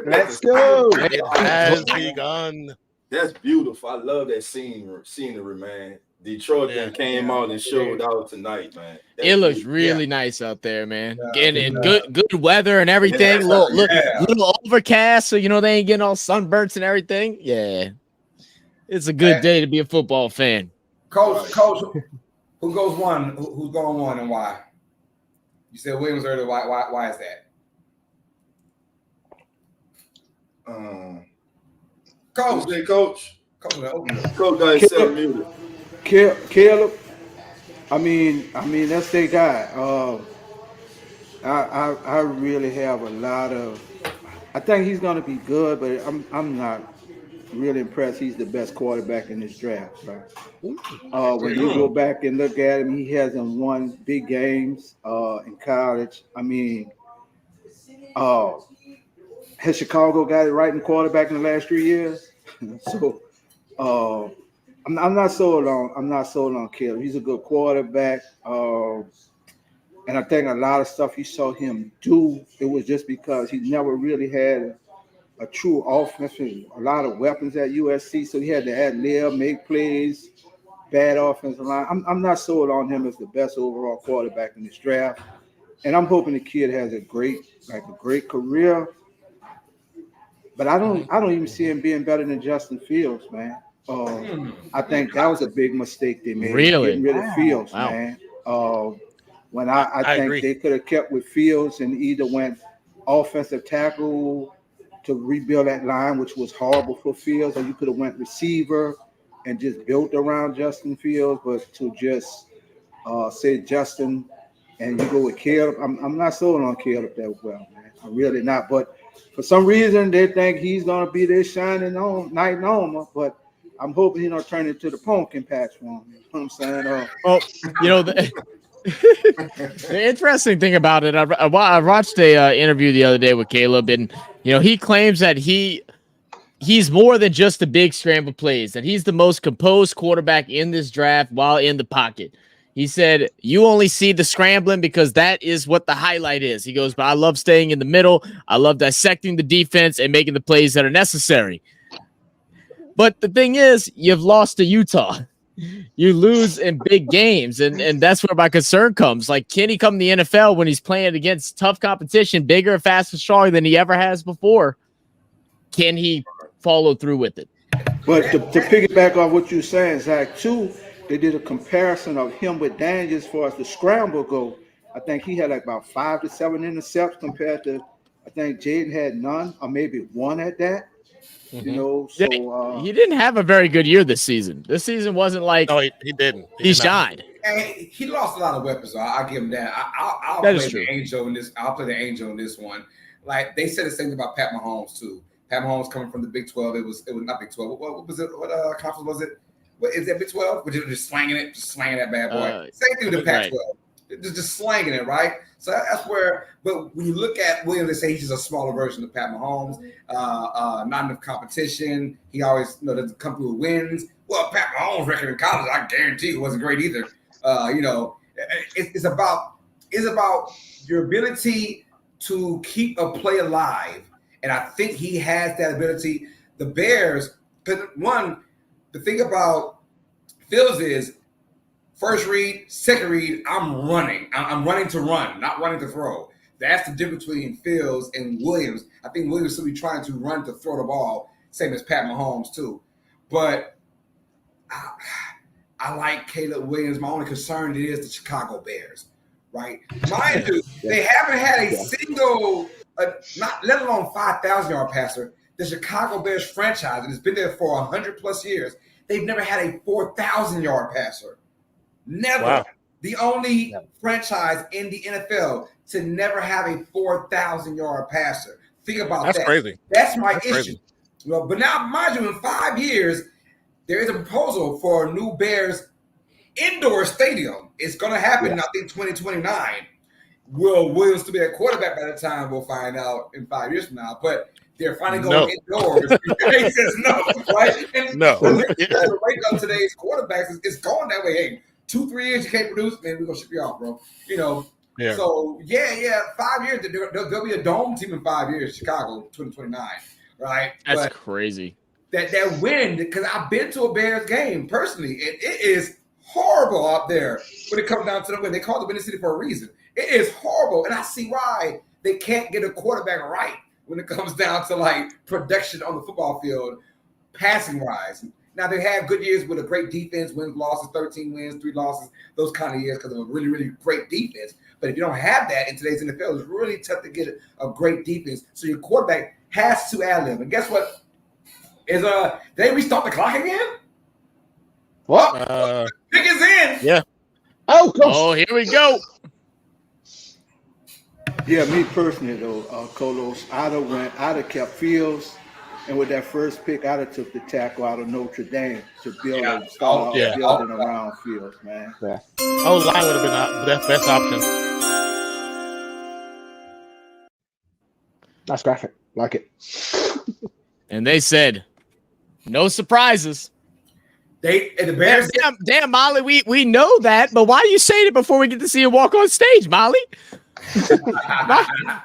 Let's go. It has begun. That's beautiful. I love that scenery, man. Detroit came out and showed out tonight, man. It looks really nice out there, man. And good weather and everything. Little overcast, so they ain't getting all sunburns and everything. Yeah, it's a good day to be a football fan. Coach, who goes one? Who's going one and why? You said Williams earlier. Why is that? Coach. Coach got himself muted. Caleb, I mean that's their guy. I really have a lot of. I think he's going to be good, but I'm not really impressed. He's the best quarterback in this draft. Right? When you go back and look at him, he hasn't won big games in college. I mean, has Chicago got it right in quarterback in the last 3 years? So. I'm not sold on Caleb. He's a good quarterback, and I think a lot of stuff you saw him do, it was just because he never really had a true offense, a lot of weapons at USC, so he had to ad lib, make plays, bad offensive line. I'm not sold on him as the best overall quarterback in this draft, and I'm hoping the kid has a great career. But I don't even see him being better than Justin Fields, man. I think that was a big mistake they made. Really? Getting rid of Fields, man. When I think agree. they could have kept with Fields and either went offensive tackle to rebuild that line, which was horrible for Fields, or you could have went receiver and just built around Justin Fields. But to just say Justin and you go with Caleb, I'm not sold on Caleb that well, man. I'm really not. But for some reason, they think he's going to be this shining knight in armor, but I'm hoping he don't turn into the pumpkin patch for him. You know what I'm saying? The interesting thing about it, I watched a interview the other day with Caleb, and he claims that he's more than just the big scramble plays, that he's the most composed quarterback in this draft while in the pocket. He said, you only see the scrambling because that is what the highlight is. He goes, but I love staying in the middle. I love dissecting the defense and making the plays that are necessary. But the thing is, you've lost to Utah. You lose in big games, and that's where my concern comes. Like, can he come to the NFL when he's playing against tough competition, bigger, faster, stronger than he ever has before? Can he follow through with it? But to piggyback off what you're saying, Zach, too, they did a comparison of him with Daniel as far as the scramble go. I think he had like about 5 to 7 intercepts compared to, I think Jaden had none or maybe one at that. You know, so he didn't have a very good year this season. This season wasn't like no, he didn't. He shined. And he lost a lot of weapons. So I'll give him that. I'll That play is true. the angel in this. I'll play the angel in this one. Like they said the same thing about Pat Mahomes too. Pat Mahomes coming from the Big 12. It was not Big 12. What was it? What conference was it? What is that Big 12? Which was just slanging that bad boy. Same thing with the Pac 12. Just slanging it, right? So that's where. But when you look at Williams, they say he's just a smaller version of Pat Mahomes. Not enough competition. He always doesn't come through with wins. Well, Pat Mahomes' record in college, I guarantee it wasn't great either. It's about your ability to keep a play alive, and I think he has that ability. The Bears, because the thing about Fields is first read, second read, I'm running. I'm running to run, not running to throw. That's the difference between Fields and Williams. I think Williams will be trying to run to throw the ball, same as Pat Mahomes too. But I like Caleb Williams. My only concern is the Chicago Bears, right? Mind you, they haven't had a single, not let alone 5,000-yard passer. The Chicago Bears franchise, and it's been there for 100+ years, they've never had a 4,000-yard passer. Never. Wow. The only franchise in the NFL to never have a 4,000-yard passer. Think about that. That's crazy. That's my issue. Well, but now, mind you, in 5 years, there is a proposal for a new Bears indoor stadium. It's going to happen, I think, 2029. Will Williams to be a quarterback by the time? We'll find out in 5 years from now. But they're finally going indoors. He says no, right? And no. The rate of today's quarterbacks is going that way. Hey, 2-3 years you can't produce, man, we're going to ship you off, bro. Yeah. So, 5 years. There'll be a dome team in 5 years, Chicago, 2029, right? That's crazy. That win, because I've been to a Bears game personally, and it is horrible out there when it comes down to the win. They call it the winning city for a reason. It is horrible, and I see why they can't get a quarterback right when it comes down to like production on the football field, passing wise. Now they had good years with a great defense, wins, losses, 13 wins, 3 losses, those kind of years because of a really, really great defense. But if you don't have that in today's NFL, it's really tough to get a great defense. So your quarterback has to ad-lib. And guess what? Did they restart the clock again? What? Pick is in. Yeah. Oh, gosh. Oh, here we go. Yeah, me personally though, Colos, I'd have kept Fields, and with that first pick, I'd have took the tackle out of Notre Dame to building around Fields, man. Yeah. Oh, line would have been the best option. That's graphic. Like it. And they said, no surprises. The Bears. Damn, Molly, we know that, but why are you saying it before we get to see him walk on stage, Molly?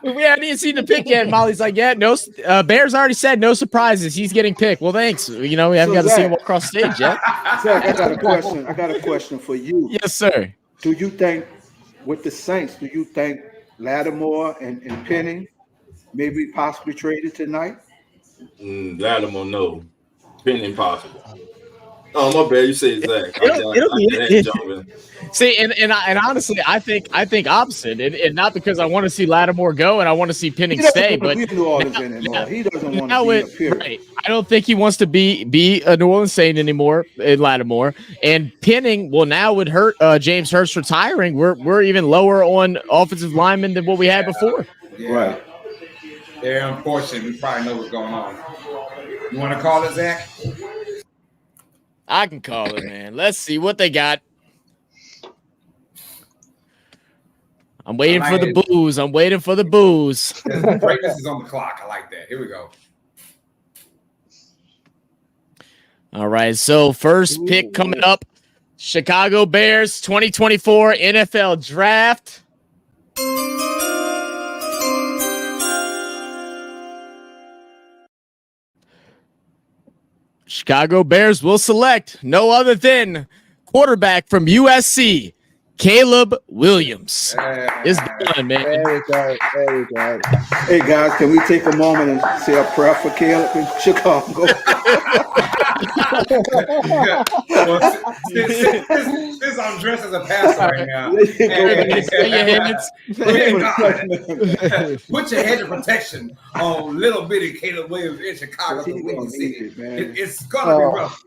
We hadn't even seen the pick yet. Molly's like, yeah, no. Bears already said no surprises. He's getting picked. Well, thanks. We haven't got to see him walk across stage yet. Zach, I got a question for you. Yes, sir. Do you think with the Saints, Lattimore and Penny maybe possibly traded tonight? Lattimore, no. Penny impossible. Oh, my bad. You say Zach. See, and honestly, I think opposite, and not because I want to see Lattimore go and I want to see Penning stay, but he doesn't want to be up here. Right. I don't think he wants to be a New Orleans Saint anymore in Lattimore, and Penning would hurt James Hurst retiring. We're even lower on offensive linemen than what we had before. Yeah. Right. Yeah, unfortunately, we probably know what's going on. You want to call it, Zach? I can call it, man. Let's see what they got. I'm waiting for the booze. Greatness is on the clock. I like that. Here we go. All right. So first pick coming up, Chicago Bears 2024 NFL Draft. Chicago Bears will select no other than quarterback from USC, Caleb Williams. Is done, man. There we go. There we go. Hey guys, can we take a moment and say a prayer for Caleb in Chicago? Well, since I'm dressed as a pastor right now, put your head of protection on little bitty Caleb Williams in Chicago. It's gonna be rough.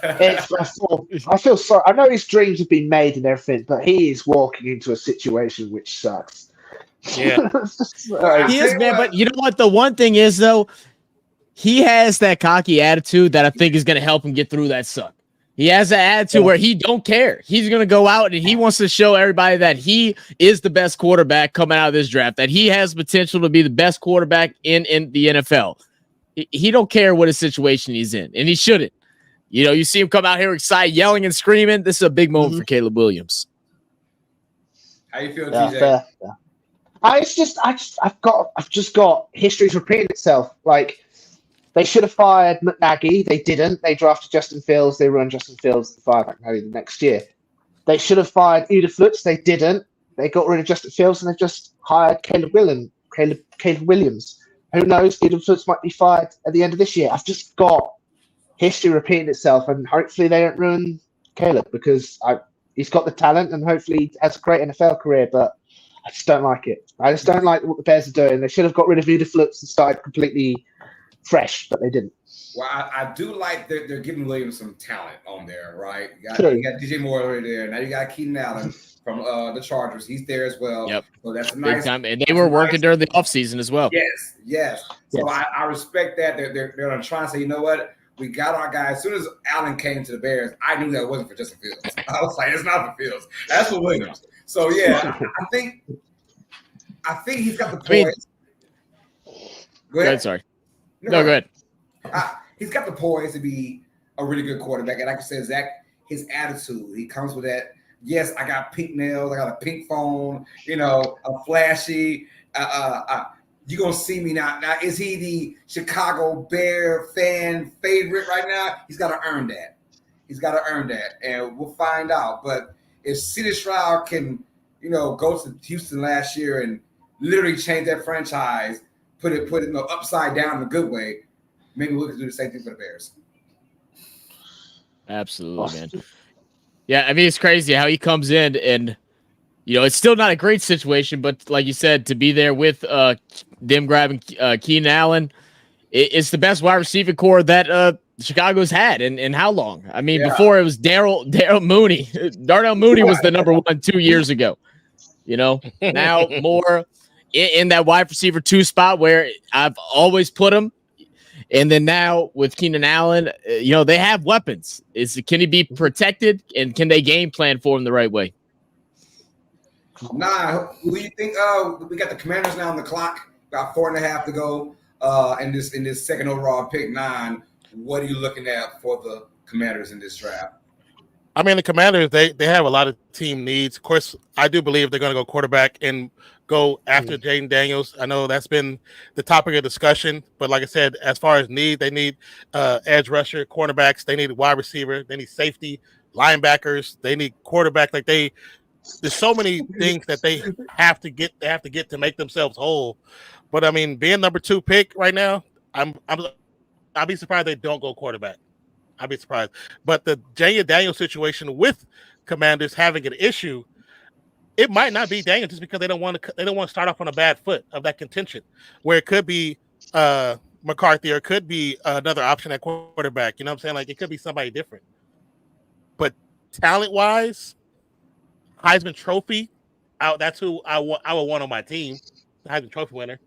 I feel sorry. I know his dreams have been made and everything, but he is walking into a situation which sucks. Yeah, he is, man. But you know what? The one thing is, though, he has that cocky attitude that I think is going to help him get through that suck. He has that attitude where he don't care. He's going to go out and he wants to show everybody that he is the best quarterback coming out of this draft, that he has potential to be the best quarterback in the NFL. He don't care what his situation he's in, and he shouldn't. You know, you see him come out here excited, yelling and screaming. This is a big moment for Caleb Williams. How you feel, Yeah, TJ? fair. I've just got history's repeating itself. Like, they should have fired McNaghy. They didn't. They drafted Justin Fields. They run Justin Fields and fired McNaghy the next year. They should have fired Udaflutz. They didn't. They got rid of Justin Fields and they just hired Caleb Williams. Who knows? Udaflutz might be fired at the end of this year. I've just got history repeating itself, and hopefully they don't ruin Caleb because he's got the talent and hopefully he has a great NFL career, but I just don't like it. I just don't like what the Bears are doing. They should have got rid of Udaflutz and started completely fresh, but they didn't. Well, I do like that they're giving Williams some talent on there, right? You got DJ Moore over there. Now you got Keenan Allen from the Chargers. He's there as well. Yep. So that's a nice time. And they were working during the offseason as well. Yes. So I respect that. They're going to try and say, you know what? We got our guy. As soon as Allen came to the Bears, I knew that wasn't for Justin Fields. I was like, it's not for Fields. That's for Williams. So yeah, I think he's got the poise. Go ahead. Sorry. No, go ahead. He's got the poise to be a really good quarterback. And like I said, Zach, his attitude, he comes with that. Yes, I got pink nails. I got a pink phone. You know, I'm flashy. You're going to see me now. Now, is he the Chicago Bear fan favorite right now? He's got to earn that. And we'll find out. But if City Stroud can, go to Houston last year and literally change that franchise, put it upside down in a good way, maybe we can do the same thing for the Bears. Absolutely, man. Yeah, I mean, it's crazy how he comes in and, it's still not a great situation, but like you said, to be there with them grabbing Keenan Allen, it's the best wide receiver core that Chicago's had in how long? I mean, before it was Darnell Mooney. Darnell Mooney was the number one 2 years ago. Now more in that wide receiver 2 spot where I've always put him. And then now with Keenan Allen, they have weapons. Can he be protected, and can they game plan for him the right way? Nah, who do you think? We got the Commanders now on the clock. About 4.5 to go. In this second overall pick 9. What are you looking at for the Commanders in this draft? I mean, the Commanders, they have a lot of team needs. Of course, I do believe they're going to go quarterback and go after Jaden Daniels. I know that's been the topic of discussion, but like I said, as far as need, they need edge rusher, cornerbacks, they need wide receiver, they need safety, linebackers, they need quarterback. There's so many things that they have to get to make themselves whole. But I mean, being number 2 pick right now, I'd be surprised they don't go quarterback. I'd be surprised. But the Jaden Daniels situation with Commanders having an issue, it might not be Daniels just because they don't want to start off on a bad foot of that contention, where it could be McCarthy or it could be another option at quarterback. You know what I'm saying? Like, it could be somebody different. But talent-wise, Heisman Trophy, that's who I would want on my team. The Heisman Trophy winner,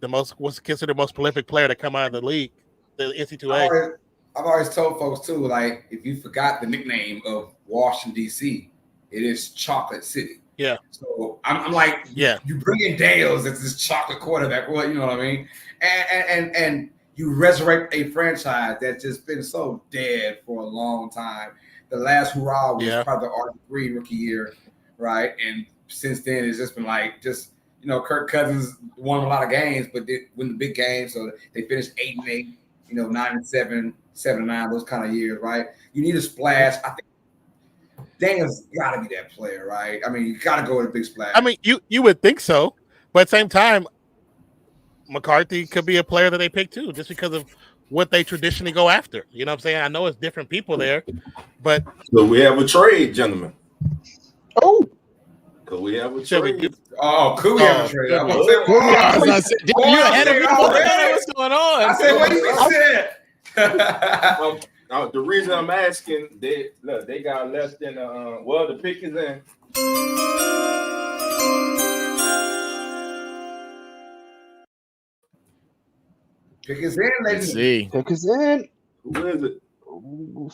what's considered the most prolific player to come out of the league, the NC2A. I've always told folks too, like, if you forgot the nickname of Washington D.C., it is Chocolate City. Yeah. So I'm like, you bring in Daniels as this chocolate quarterback. Well, you know what I mean? And you resurrect a franchise that's just been so dead for a long time. the last hurrah was Yeah. probably the RG3 rookie year, right? And since then, it's just been like Kirk Cousins won a lot of games, but they win the big games, so they finished 8-8, 9-7, 7-9, those kind of years, right? You need a splash. I think Daniel's got to be that player, right? I mean, you got to go with a big splash. I mean, you would think so, but at the same time, McCarthy could be a player that they pick too, just because of what they traditionally go after. You know what I'm saying? I know it's different people there, but So we have a trade, gentlemen. Oh, Could we have a Should we trade? Could we have a trade? I'm gonna say, I was gonna say, dude, you ahead of me? What's going on? I said, what do you said? The reason I'm asking, they got less than the pick is in. Pick us in, Let's ladies. see. pick us in. Who is it? All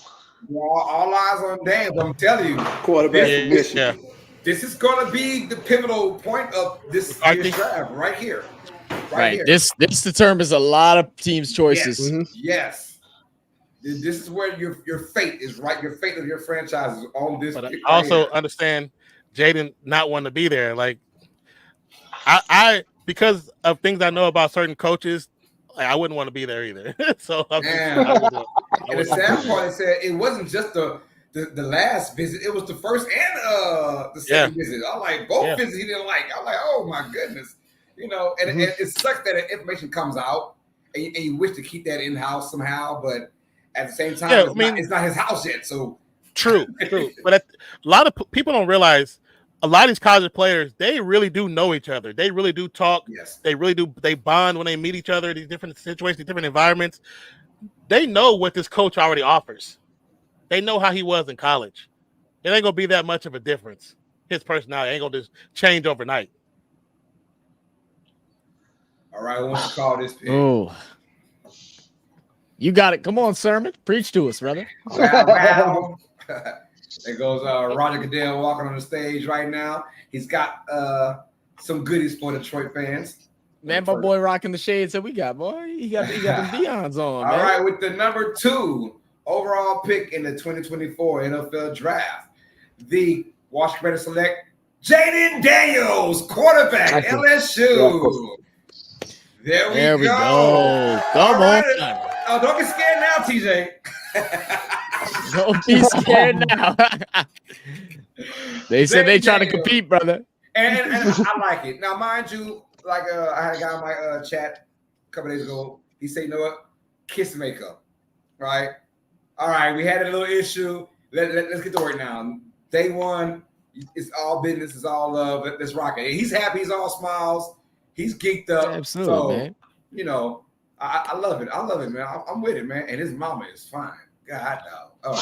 eyes on Daniels. I'm telling you, Quarterback from Michigan. this is going to be the pivotal point of this year's draft right here. Right. Here. This determines a lot of teams' choices. Yes. Mhm. Yes. This is where your fate is, right? Your fate of your franchise is on this. But I pick also right here. understand Jaden not wanting to be there. Like, I because of things I know about certain coaches, like, I wouldn't want to be there either. So Man. And the sad part is that it wasn't just the last visit; it was the first and the second visit. I'm like, both visits he didn't like. I'm like, oh my goodness, and it sucks that information comes out, and you wish to keep that in house somehow, but at the same time, it's not his house yet. So true. But a lot of people don't realize a lot of these college players, they really do know each other. They really do talk. Yes, they really do. They bond when they meet each other. These different situations, these different environments. They know what this coach already offers. They know how he was in college. It ain't gonna be that much of a difference. His personality ain't gonna just change overnight. all right. Who wants to call this pick? Oh, you got it. Come on, Sermon. Preach to us, brother. Wow. There goes Roger Goodell walking on the stage right now. He's got some goodies for Detroit fans. Man, my boy rocking the shades that we got, boy. He got the Deions on, All man. right, with the number 2 overall pick in the 2024 NFL Draft, the Washington Redskins select Jaden Daniels, quarterback, LSU. There we go. Come on. Oh, don't get scared now, TJ. Don't be scared now. They said they trying to compete, brother. And I like it. Now, mind you, like I had a guy in my chat a couple days ago. He said, "You know what? Kiss makeup, right? All right, we had a little issue. Let's get to work now. Day one, it's all business, it's all love. Let's rock it. He's happy. He's all smiles. He's geeked up. Absolutely, man. I love it. I love it, man. I'm with it, man. And his mama is fine. God, no. Oh.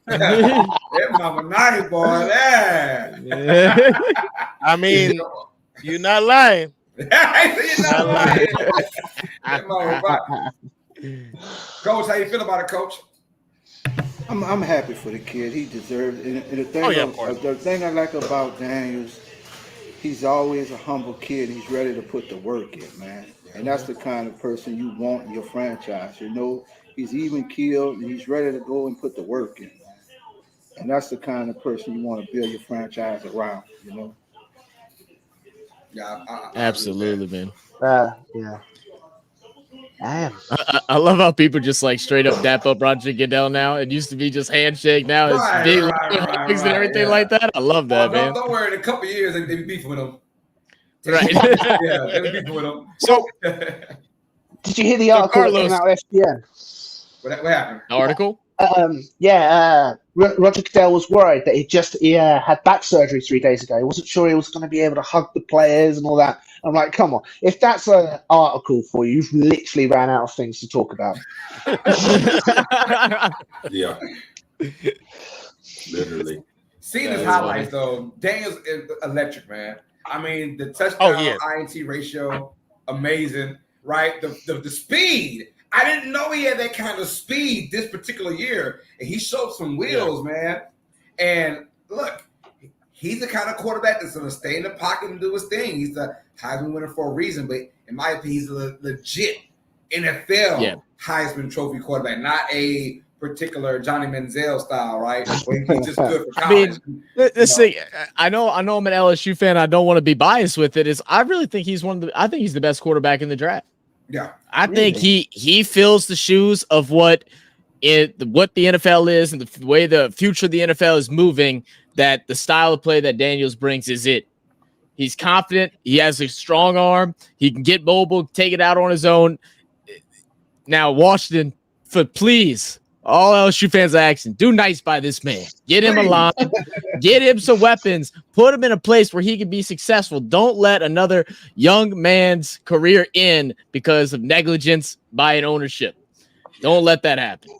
That mama nice, boy. Yeah. I mean, you're not lying. You're not lying. That mama fine. Coach, how you feel about it, Coach? I'm happy for the kid. He deserves it. And the thing I like about Daniels, he's always a humble kid. He's ready to put the work in, man. And that's the kind of person you want in your franchise. He's even keeled and he's ready to go and put the work in. And that's the kind of person you want to build your franchise around, Yeah, Absolutely, man. Yeah. Damn. I love how people just like straight up dap up Roger Goodell now. It used to be just handshake. Now it's big hugs and everything like that. I love that, man. Don't worry. In a couple of years, they be beefing with him. Right. Yeah, they be beefing with him. So, did you hear the article that came out of FBN? What happened? the article? Roger Goodell was worried that he had back surgery 3 days ago. He wasn't sure he was going to be able to hug the players and all that. I'm like, come on. If that's an article for you, you've literally ran out of things to talk about. Yeah. Literally. Seeing his highlights, though, Daniels is electric, man. I mean, the touchdown INT ratio, amazing, right? The speed. I didn't know he had that kind of speed this particular year. And he showed some wheels, man. And look, he's the kind of quarterback that's going to stay in the pocket and do his thing. He's the Heisman winner for a reason. But in my opinion, he's a legit NFL Heisman Trophy quarterback, not a particular Johnny Manziel style, right? Where he's just good for I mean, college. this thing, I know I'm an LSU fan. I don't want to be biased with it. I really think he's I think he's the best quarterback in the draft. Yeah, I think he fills the shoes of what the NFL is and the way the future of the NFL is moving. That the style of play that Daniels brings is it. He's confident. He has a strong arm. He can get mobile, take it out on his own. Now, Washington, please, all LSU fans are asking, do nice by this man. Get him a line, get him some weapons, put him in a place where he can be successful. Don't let another young man's career end because of negligence by an ownership. Don't let that happen.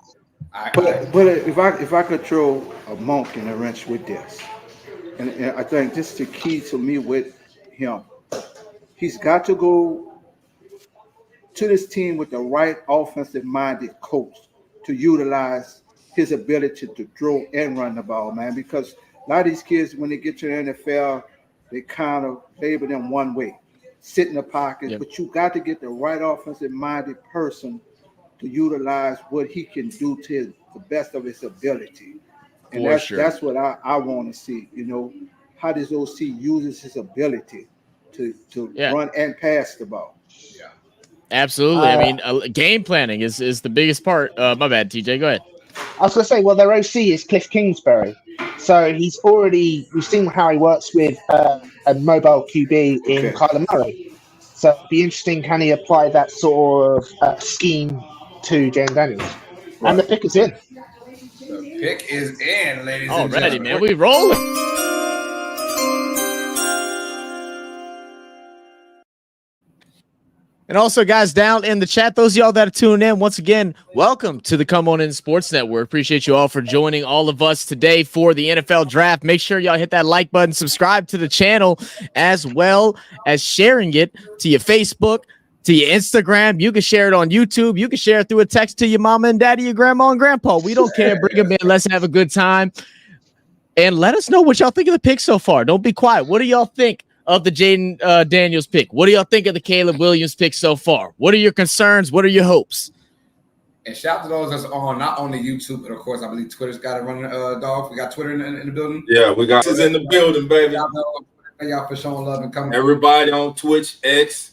But if I could throw a monk in a wrench with this, and I think this is the key to me with him. He's got to go to this team with the right offensive-minded coach to utilize his ability to throw and run the ball, man. Because a lot of these kids, when they get to the NFL, they kind of label them one way, sit in the pocket. Yep. But you got to get the right offensive-minded person to utilize what he can do to the best of his ability. And that's what I want to see. You know, how this OC uses his ability to run and pass the ball. Yeah. Absolutely. I mean, game planning is the biggest part. My bad, TJ. Go ahead. I was going to say, well, their OC is Cliff Kingsbury. So we've seen how he works with a mobile QB in Kyler Murray. So it'd be interesting, can he apply that sort of scheme to Jalen Daniels? Right. And the pick is in. The pick is in, ladies and gentlemen. Already, man. We rolling. And also, guys, down in the chat, those of y'all that are tuning in, once again, welcome to the Come On In Sports Network. Appreciate you all for joining all of us today for the NFL Draft. Make sure y'all hit that like button, subscribe to the channel, as well as sharing it to your Facebook, to your Instagram. You can share it on YouTube. You can share it through a text to your mama and daddy, your grandma and grandpa. We don't care. Bring them in. Let's have a good time. And let us know what y'all think of the pick so far. Don't be quiet. What do y'all think of the Jaden Daniels pick? What do y'all think of the Caleb Williams pick so far? What are your concerns? What are your hopes? And shout out to those that's on not only YouTube, but of course, I believe Twitter's got it running. Dolph, we got Twitter in the building. Yeah, we got this in the building, baby. Thank y'all for showing love and coming. Everybody on Twitch, X,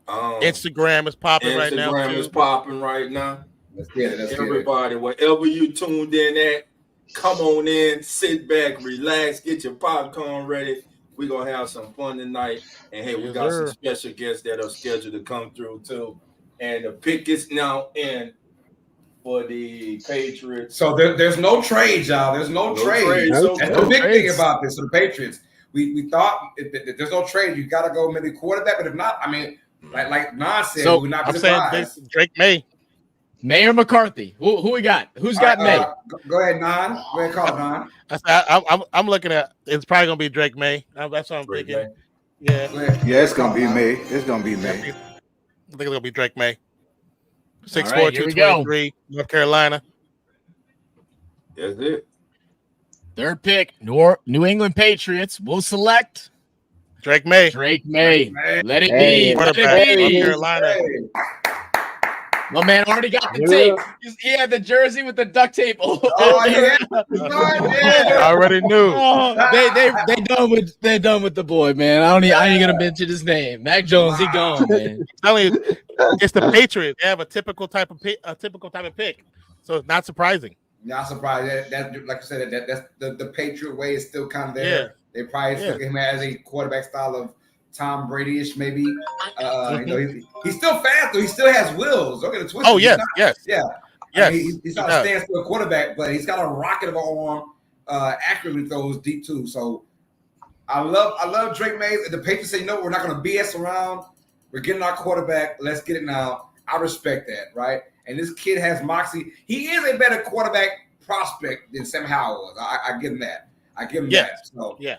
Instagram is popping right now. Instagram is popping right now. Let's get it. Everybody, wherever you tuned in at, come on in, sit back, relax, get your popcorn ready. We're going to have some fun tonight. And, hey, we got some special guests that are scheduled to come through, too. And the pick is now in for the Patriots. So there's no trade, y'all. There's no trade. So that's the big thing about this. So the Patriots, we thought if there's no trade, you got to go maybe quarterback. But if not, I mean, like Nan said, so we're not I'm saying Drake May. May or McCarthy? Who we got? Who's got May? Go ahead, Nan. Go ahead, call it Nan. I'm looking at. It's probably gonna be Drake May. That's what I'm thinking. May. Yeah, it's gonna be May. It's gonna be May. I think it's gonna be Drake May. 6'4", right, 223, North Carolina. That's it. Third pick, New England Patriots will select Drake May. Drake May. Let it Hey. be. Let Quarterback, it North be. Carolina. My man already got the tape. He had the jersey with the duct tape. Oh yeah, I already knew. Oh, they done with the boy, man. I ain't gonna mention his name. Mac Jones, he gone, man. I'm telling you, it's the Patriots. They have a typical type of pick, so it's not surprising. Not surprised. That like I said, that's the Patriot way is still kind of there. Yeah. They probably look at him as a quarterback style of Tom Brady-ish, maybe. You know, he's still fast though. He still has wheels. Don't get it twisted. Oh yes, yeah. Yes. I mean, he's not a standstill quarterback, but he's got a rocket of an arm. Accurately throws deep too. So I love Drake May. The Patriots say, no, we're not going to BS around. We're getting our quarterback. Let's get it now. I respect that, right? And this kid has moxie. He is a better quarterback prospect than Sam Howell was. I give him that. that. So yeah,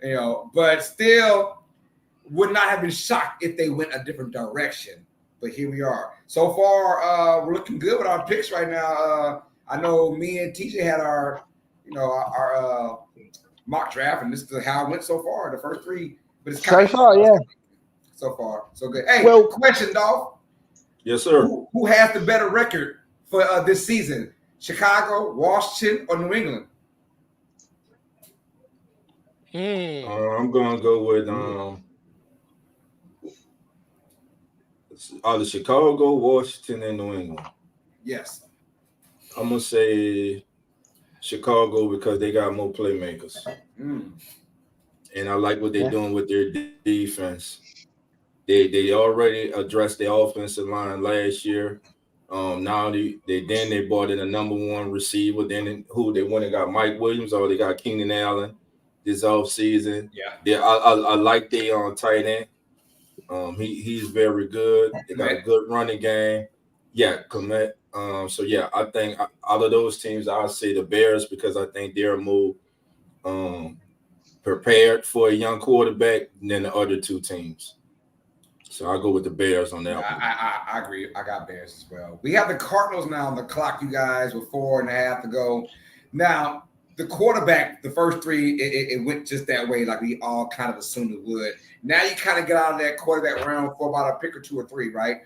you know, but still would not have been shocked if they went a different direction. But here we are. So far, we're looking good with our picks right now. I know me and TJ had our mock draft, and this is how it went so far. The first three, but it's kind so far, yeah. So far, so good. Hey, question, Dolph. Yes, sir. Who has the better record for this season? Chicago, Washington, or New England? I'm gonna go with either Chicago, Washington, and New England. Yes. I'm gonna say Chicago because they got more playmakers, and I like what they're doing with their defense. They already addressed the offensive line last year. Now they brought in a number one receiver. Then who they went and got Mike Williams, or they got Keenan Allen this offseason. Yeah. I like they on tight end. He's very good. They got a good running game. Yeah, Komet. So yeah, I think out of those teams, I'll say the Bears because I think they're more prepared for a young quarterback than the other two teams. So I'll go with the Bears on that one. I agree. I got Bears as well. We have the Cardinals now on the clock, you guys, with 4.5 to go. Now, the quarterback, the first three, it went just that way, like we all kind of assumed it would. Now you kind of get out of that quarterback round for about a pick or two or three, right?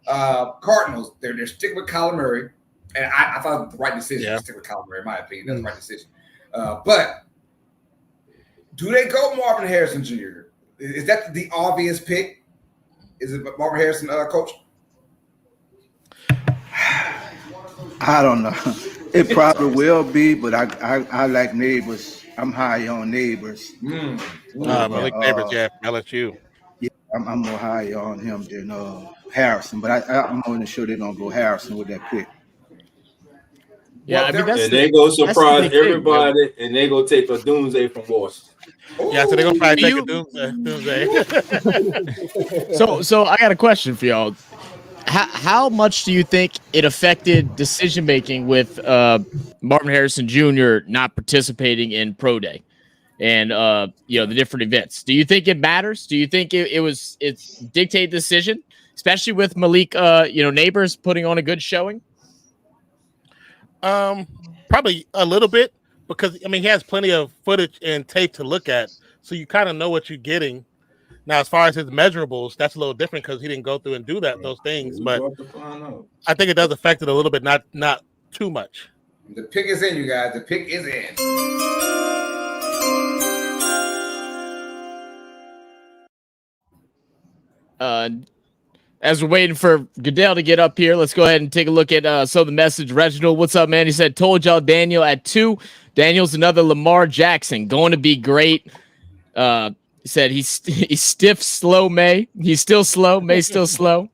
Cardinals, they're sticking with Kyler Murray, and I thought it was the right decision to stick with Kyler Murray, in my opinion. That's the right decision. But do they go Marvin Harrison Jr.? Is that the obvious pick? Is it Marvin Harrison, coach? I don't know. It probably will be, but I like Neighbors. I'm high on Neighbors. Malik Neighbors, LSU. Yeah, I'm more high on him than Harrison, but I'm more than sure they're gonna go Harrison with that pick. Yeah, I mean they go surprise everybody, and they go take a doomsday from Washington. Yeah, so they're gonna probably take a doomsday. So I got a question for y'all. How much do you think it affected decision making with Marvin Harrison Jr. not participating in Pro Day and the different events? Do you think it matters? Do you think it's dictated decision, especially with Malik Neighbors putting on a good showing? Probably a little bit because he has plenty of footage and tape to look at, so you kind of know what you're getting. Now, as far as his measurables, that's a little different because he didn't go through and do those things. But I think it does affect it a little bit, not too much. The pick is in, you guys. The pick is in. As we're waiting for Goodell to get up here, let's go ahead and take a look at some of the message. Reginald, what's up, man? He said, told y'all Daniel at 2. Daniel's another Lamar Jackson. Going to be great. He said he's stiff, slow, May. He's still slow. May still slow.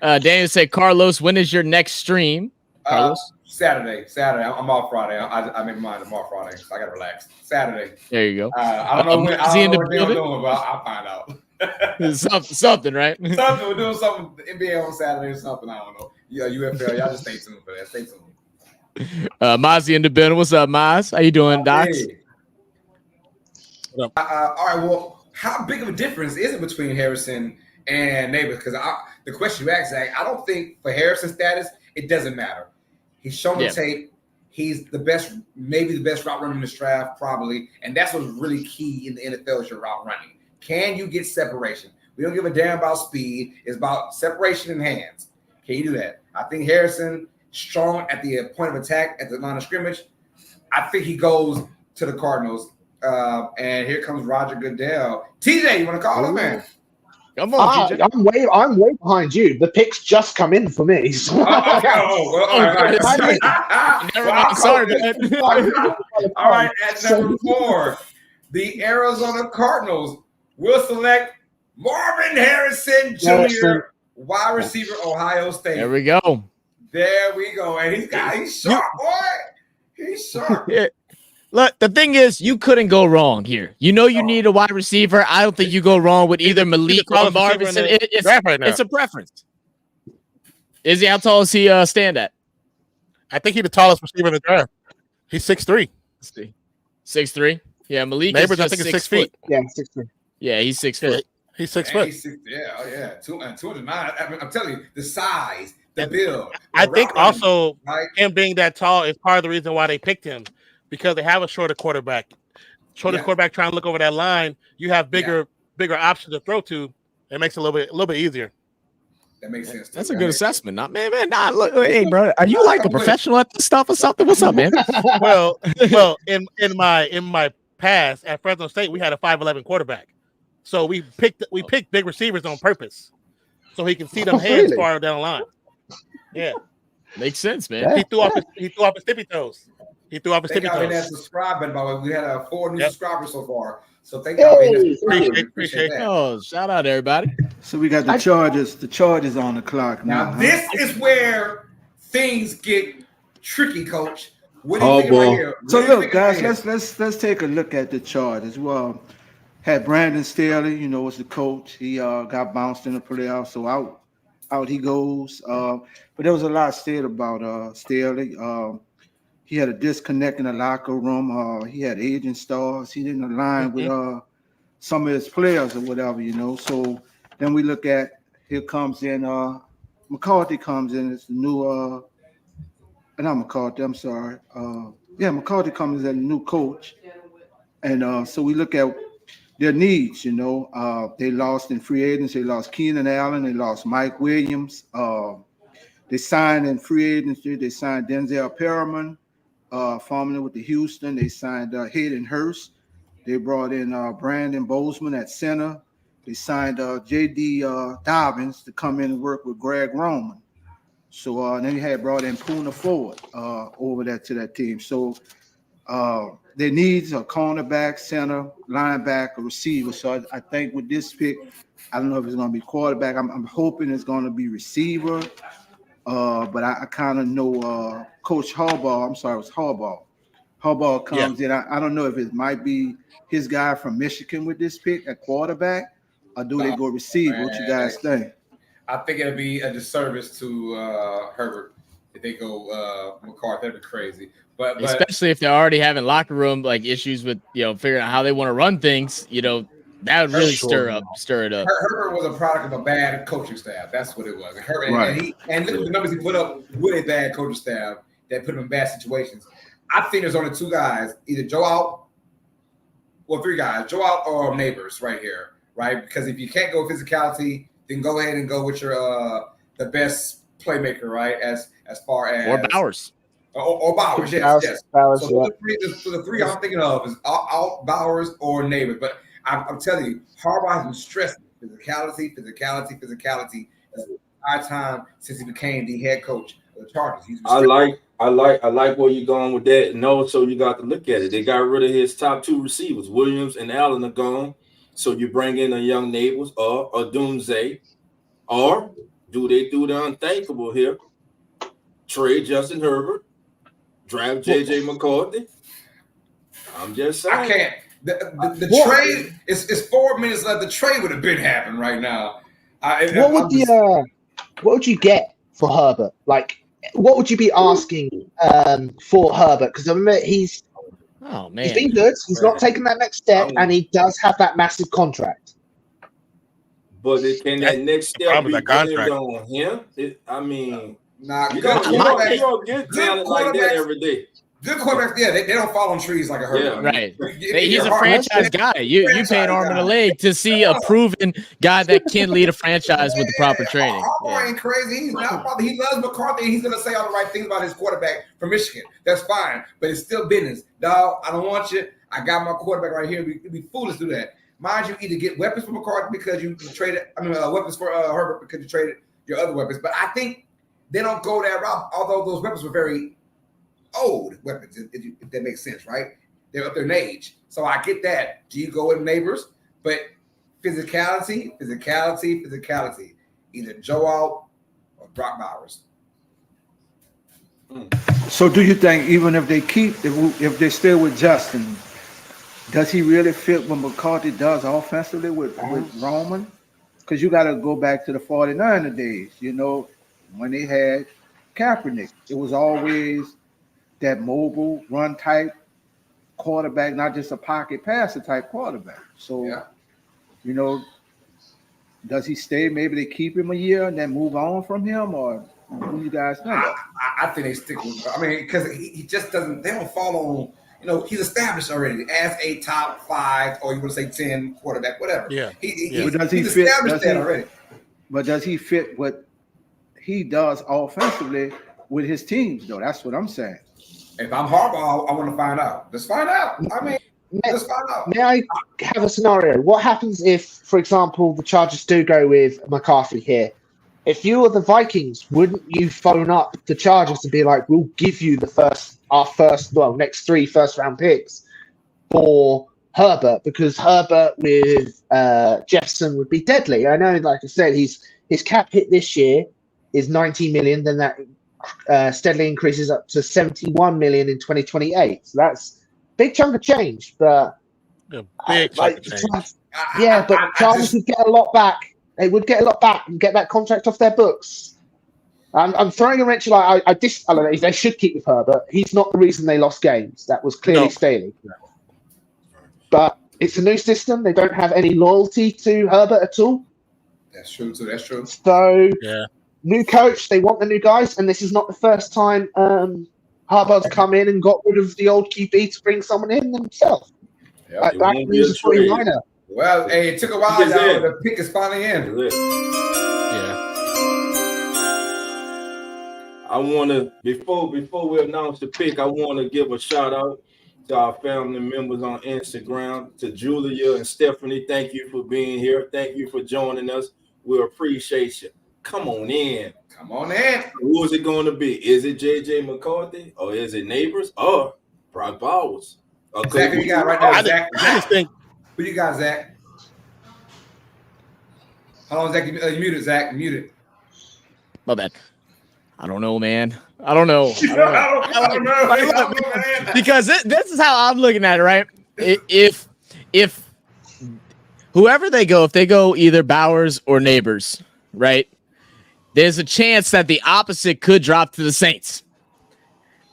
Daniel said, Carlos, when is your next stream? Carlos? Saturday. I'm off Friday. I make mine tomorrow Friday, so I got to relax. Saturday. There you go. I don't know when they're doing, but I'll find out. something, right? Something. We're doing something NBA on Saturday or something. I don't know. Yeah, UFL. Y'all just stay tuned for that. Stay tuned. Mozzie in the building. What's up, Moz? How you doing, Docs? Hey. All right. Well, how big of a difference is it between Harrison and Neighbors? Because the question you asked, Zach, I don't think for Harrison's status, it doesn't matter. He's shown the tape. He's the best, maybe the best route runner in this draft, probably. And that's what's really key in the NFL is your route running. Can you get separation? We don't give a damn about speed. It's about separation in hands. Can you do that? I think Harrison, strong at the point of attack at the line of scrimmage. I think he goes to the Cardinals. And here comes Roger Goodell. TJ, you want to call him, man? Come on, TJ. I'm way behind you. The picks just come in for me. So. All right. Sorry, man. All right, at number 4, the Arizona Cardinals will select Marvin Harrison Jr., wide receiver, Ohio State. There we go. And he's sharp, boy. He's sharp. Yeah. Look, the thing is, you couldn't go wrong here. You need a wide receiver. I don't think you go wrong with either Malik or Marvin. It's a preference. Izzy, how tall does he stand at? I think he's the tallest receiver in the draft. He's 6'3". 6'3". Yeah, Malik Neighbors, is I think, is 6 feet. foot. Yeah, 6'3". Yeah, he's 6 foot. He's 6 foot. 209. I'm telling you, the size, the build. I think also him being that tall is part of the reason why they picked him, because they have a shorter quarterback. Quarterback trying to look over that line, you have bigger options to throw to. It makes it a little bit easier. That makes sense. That's a good assessment. Not man. Look, hey, bro, are you like a professional at this stuff or something? What's up, man? Well, in my past at Fresno State, we had a 5'11" quarterback, so we picked big receivers on purpose, so he can see them hands really? far down the line. Yeah, Makes sense, man. Yeah. he threw off his tippy toes. He threw off his Thank tippy y'all in that toes. subscribe button, by the way. We had 4 new Yep. subscribers so far. So thank y'all for hitting that subscribe button. Appreciate that. Oh, shout out everybody. So we got the Chargers. The Chargers on the clock now. Now, this is where things get tricky, Coach. What do Oh, you think right boy. here? So What do you look, think guys, right here? let's take a look at the Chargers. Well, had Brandon Staley, was the coach. He got bounced in the playoffs, so out he goes. But there was a lot said about Staley. He had a disconnect in the locker room. He had aging stars. He didn't align with some of his players or whatever, So then we look at, here comes in McCarthy comes in. It's the new not McCarthy, I'm sorry. McCarthy comes as a new coach. And so we look at their needs, They lost in free agency. They lost Keenan Allen. They lost Mike Williams. They signed in free agency. They signed Denzel Perriman, formerly with the Houston. They signed Hayden Hurst. They brought in Brandon Bozeman at center. They signed J.D. Dobbins to come in and work with Greg Roman. So then you had brought in Poona Ford over there to that team. So their needs are cornerback, center, linebacker, receiver. So I think with this pick, I don't know if it's going to be quarterback. I'm hoping it's going to be receiver. But I kind of know Coach Harbaugh. I'm sorry, it was Harbaugh. Harbaugh comes in. I don't know if it might be his guy from Michigan with this pick at quarterback, or do they go receiver? What you guys think? I think it'll be a disservice to Herbert if they go McCarthy. That'd be crazy. But Especially if they're already having locker room like issues with figuring out how they want to run things. That would really stir it up. Herbert was a product of a bad coaching staff. That's what it was. Herbert, Right. and look at the numbers he put up with a bad coaching staff that put him in bad situations. I think there's only 2 guys, either three guys, Joe Out or Neighbors right here, right? Because if you can't go physicality, then go ahead and go with your the best playmaker, right? As far as Or Bowers. Or Bowers, yes. Bowers, So the three I'm thinking of is out Bowers or Neighbors. But I'm telling you, Harbaugh has been stressing physicality the entire time since he became the head coach of the Chargers. I like where you're going with that. And also, you got to look at it. They got rid of his top 2 receivers. Williams and Allen are gone. So you bring in a young Neighbors or a Doomsday. Or do they do the unthinkable here? Trade Justin Herbert. Draft J.J. McCarthy. I'm just saying. I can't. The trade is 4 minutes left. The trade would have been happening right now. What would you get for Herbert? Like, what would you be asking for Herbert? Because I remember he's been good. He's not taken that next step, and he does have that massive contract. But can that next step be contract on him? You don't get talent like that every day. Good quarterbacks, they don't fall on trees like a Herbert. Yeah. Right. He's a franchise guy. You pay an arm and a leg to see a proven guy that can lead a franchise with the proper training. Harbaugh ain't crazy. He's not probably. He loves McCarthy, and he's going to say all the right things about his quarterback from Michigan. That's fine, but it's still business. Dog, I don't want you. I got my quarterback right here. It'd be foolish to do that. Mind you, either get weapons for McCarthy because you traded. Weapons for Herbert because you traded your other weapons. But I think they don't go that route. Although those weapons were very old weapons, if that makes sense, right? They're up there in age. So I get that. Do you go with Neighbors? But physicality. Either Joe Out or Brock Bowers. So do you think even if if they stay with Justin, does he really fit what McCarthy does offensively with Roman? Because you got to go back to the 49er days, when they had Kaepernick. It was always that mobile run type quarterback, not just a pocket passer type quarterback. So, does he stay? Maybe they keep him a year and then move on from him, or what do you guys think? I think they stick with. Because he just doesn't. They don't fall on. He's established already as a top 5, or you want to say 10 quarterback, whatever. Yeah. He's established that already. But does he fit what he does offensively with his teams, though. That's what I'm saying. If I'm Harbaugh, I want to find out. Let's find out. I mean, let's find out. May I have a scenario? What happens if, for example, the Chargers do go with McCarthy here? If you were the Vikings, wouldn't you phone up the Chargers and be like, "We'll give you next 3 first-round picks for Herbert, because Herbert with Jefferson would be deadly." I know, like I said, his cap hit this year is $90 million. Then that steadily increases up to $71 million in 2028. So that's a big chunk of change. But big chunk of change. Yeah, but Chargers would get a lot back. They would get a lot back and get that contract off their books. I'm throwing a wrench. I don't know. They should keep with Herbert. He's not the reason they lost games. That was clearly Staley. But it's a new system. They don't have any loyalty to Herbert at all. That's true too. That's true. So, Yeah. New coach. They want the new guys, and this is not the first time Harbaugh's come in and got rid of the old QB to bring someone in himself. Yeah, Back when he was a 49er. Well, hey, it took a while. The pick is finally in. Yeah. I want to, before we announce the pick, I want to give a shout out to our family members on Instagram, to Julia and Stephanie. Thank you for being here. Thank you for joining us. We appreciate you. Come on in. Come on in. Who is it going to be? Is it J.J. McCarthy, or is it Neighbors, or Brock Bowers? Zach, who you got right now? Zach. I just think. Who you got, Zach? Hold on, Zach. You muted, Zach. Muted. My bad. I don't know, man. I don't know. I don't know. Because this is how I'm looking at it, right? If whoever they go, if they go either Bowers or Neighbors, right? There's a chance that the opposite could drop to the Saints.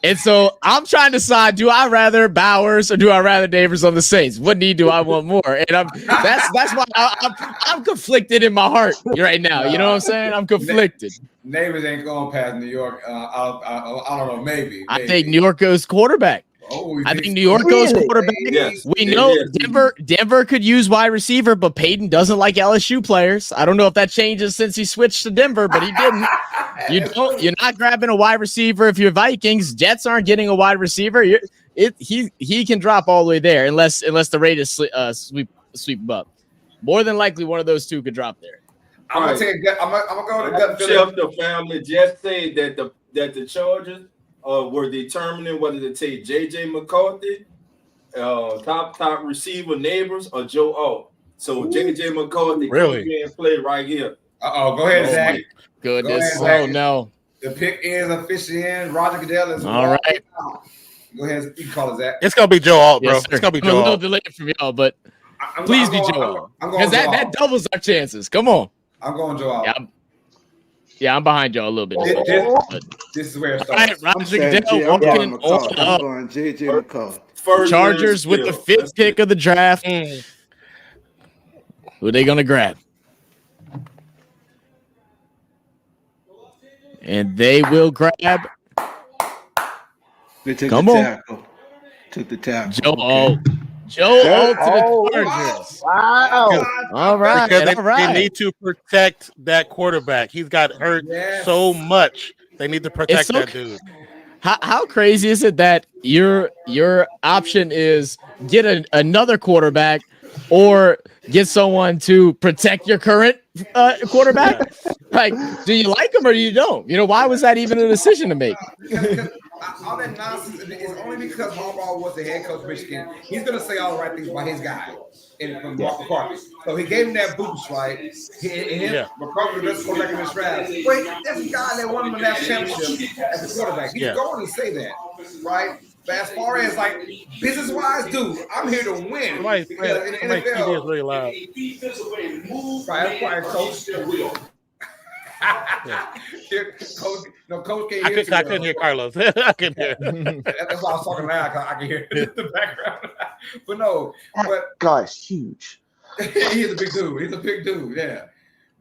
And so I'm trying to decide, do I rather Bowers or do I rather Neighbors on the Saints? What need do I want more? And that's why I'm conflicted in my heart right now. You know what I'm saying? I'm conflicted. Neighbors ain't going past New York. I don't know. Maybe. I think New York goes quarterback. I think New York goes quarterback. Yes. We know Denver could use wide receiver, but Peyton doesn't like LSU players. I don't know if that changes since he switched to Denver, but he didn't. You're not grabbing a wide receiver if you're Vikings. Jets aren't getting a wide receiver. He can drop all the way there unless the Raiders sweep him up. More than likely, one of those two could drop there. I'm gonna go to gut feeling. The family just said that the Chargers were determining whether to take J.J. McCarthy, top receiver, Neighbors, or Joe O. So J.J. McCarthy Really being played right here. Go ahead, Zach. Goodness. Go ahead, Oh no. The pick is officially in. Roger Goodell is all right. Go ahead. You can call it Zach. It's gonna be Joe Alt, bro. Yes, it's gonna be I'm a Joe little Alt. delayed from y'all, but please be Joe. Because that doubles our chances. Come on. I'm going Joe Alt. Yeah, I'm behind y'all a little bit. This is where it All right, starts. Roger Goodell walking on up. going J.J. McCarthy. Chargers with the 5th pick of the draft. Who are they going to grab? And they will grab They took Come the on. tackle. Took the tackle. Joe Okay. O. Joe O to the Chargers. Wow. All right. Because All right. they need to protect that quarterback. He's got hurt so much. They need to protect that dude. How crazy is it that your option is get another quarterback or get someone to protect your current quarterback? Like, do you like him or you don't? Why was that even a decision to make? All that nonsense is only because Harbaugh was the head coach of Michigan. He's going to say all the right things about his guy from Mark McCarthy. So he gave him that boost, right? McCarthy doesn't go back in his draft. Wait, that's the guy that won the national championship as a quarterback. He's going to say that, right? But as far as like business-wise, dude, I'm here to win. Because in the NFL, is really loud. right? That's Coach. Coach can't hear. I couldn't hear Carlos. I couldn't hear. That's why I was talking loud, because I can hear it in the background. But no, That guy's huge. he's a big dude. He's a big dude, yeah.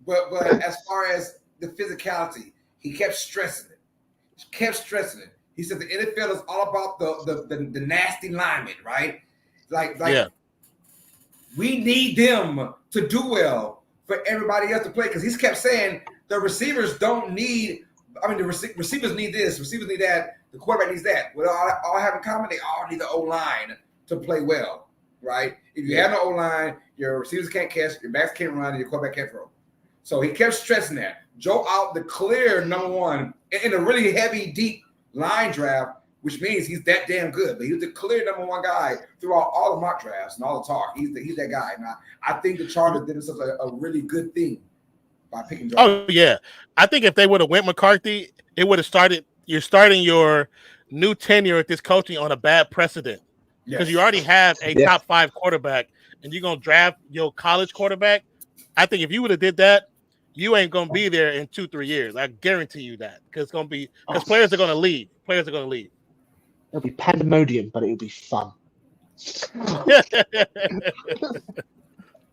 But as far as the physicality, he kept stressing it. He said the NFL is all about the nasty linemen, right? Like we need them to do well for everybody else to play, because he's kept saying the receivers don't need. I mean, the receivers need this. Receivers need that. The quarterback needs that. What all have in common? They all need the O-line to play well, right? If you have no O-line, your receivers can't catch, your backs can't run, and your quarterback can't throw. So he kept stressing that. Joe out the clear number one in a really heavy, deep line draft, which means he's that damn good. But he was the clear number one guy throughout all the mock drafts and all the talk. He's that guy. Now, I think the Chargers did themselves a really good thing by picking Joe. Oh, yeah. I think if they would have went McCarthy, it would have started. You're starting your new tenure at this coaching on a bad precedent because you already have a top 5 quarterback and you're going to draft your college quarterback. I think if you would have did that, you ain't going to be there in 2-3 years. I guarantee you that because players are going to leave. Players are going to leave. It'll be pandemonium, but it'll be fun.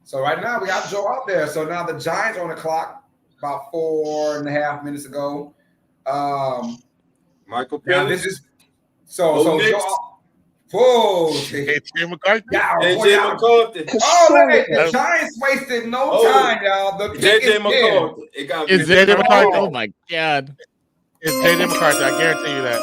So right now we got Joe out there. So now the Giants on the clock about 4.5 minutes ago. Michael Now Penix. this is so Mix. Joe. Whoa, AJ McCarthy. AJ McCarthy. Oh, the Giants wasted no time, y'all. The pick JJ is McCarthy. It got Is JJ JJ McCarthy? Oh my God. It's JJ McCarthy. I guarantee you that.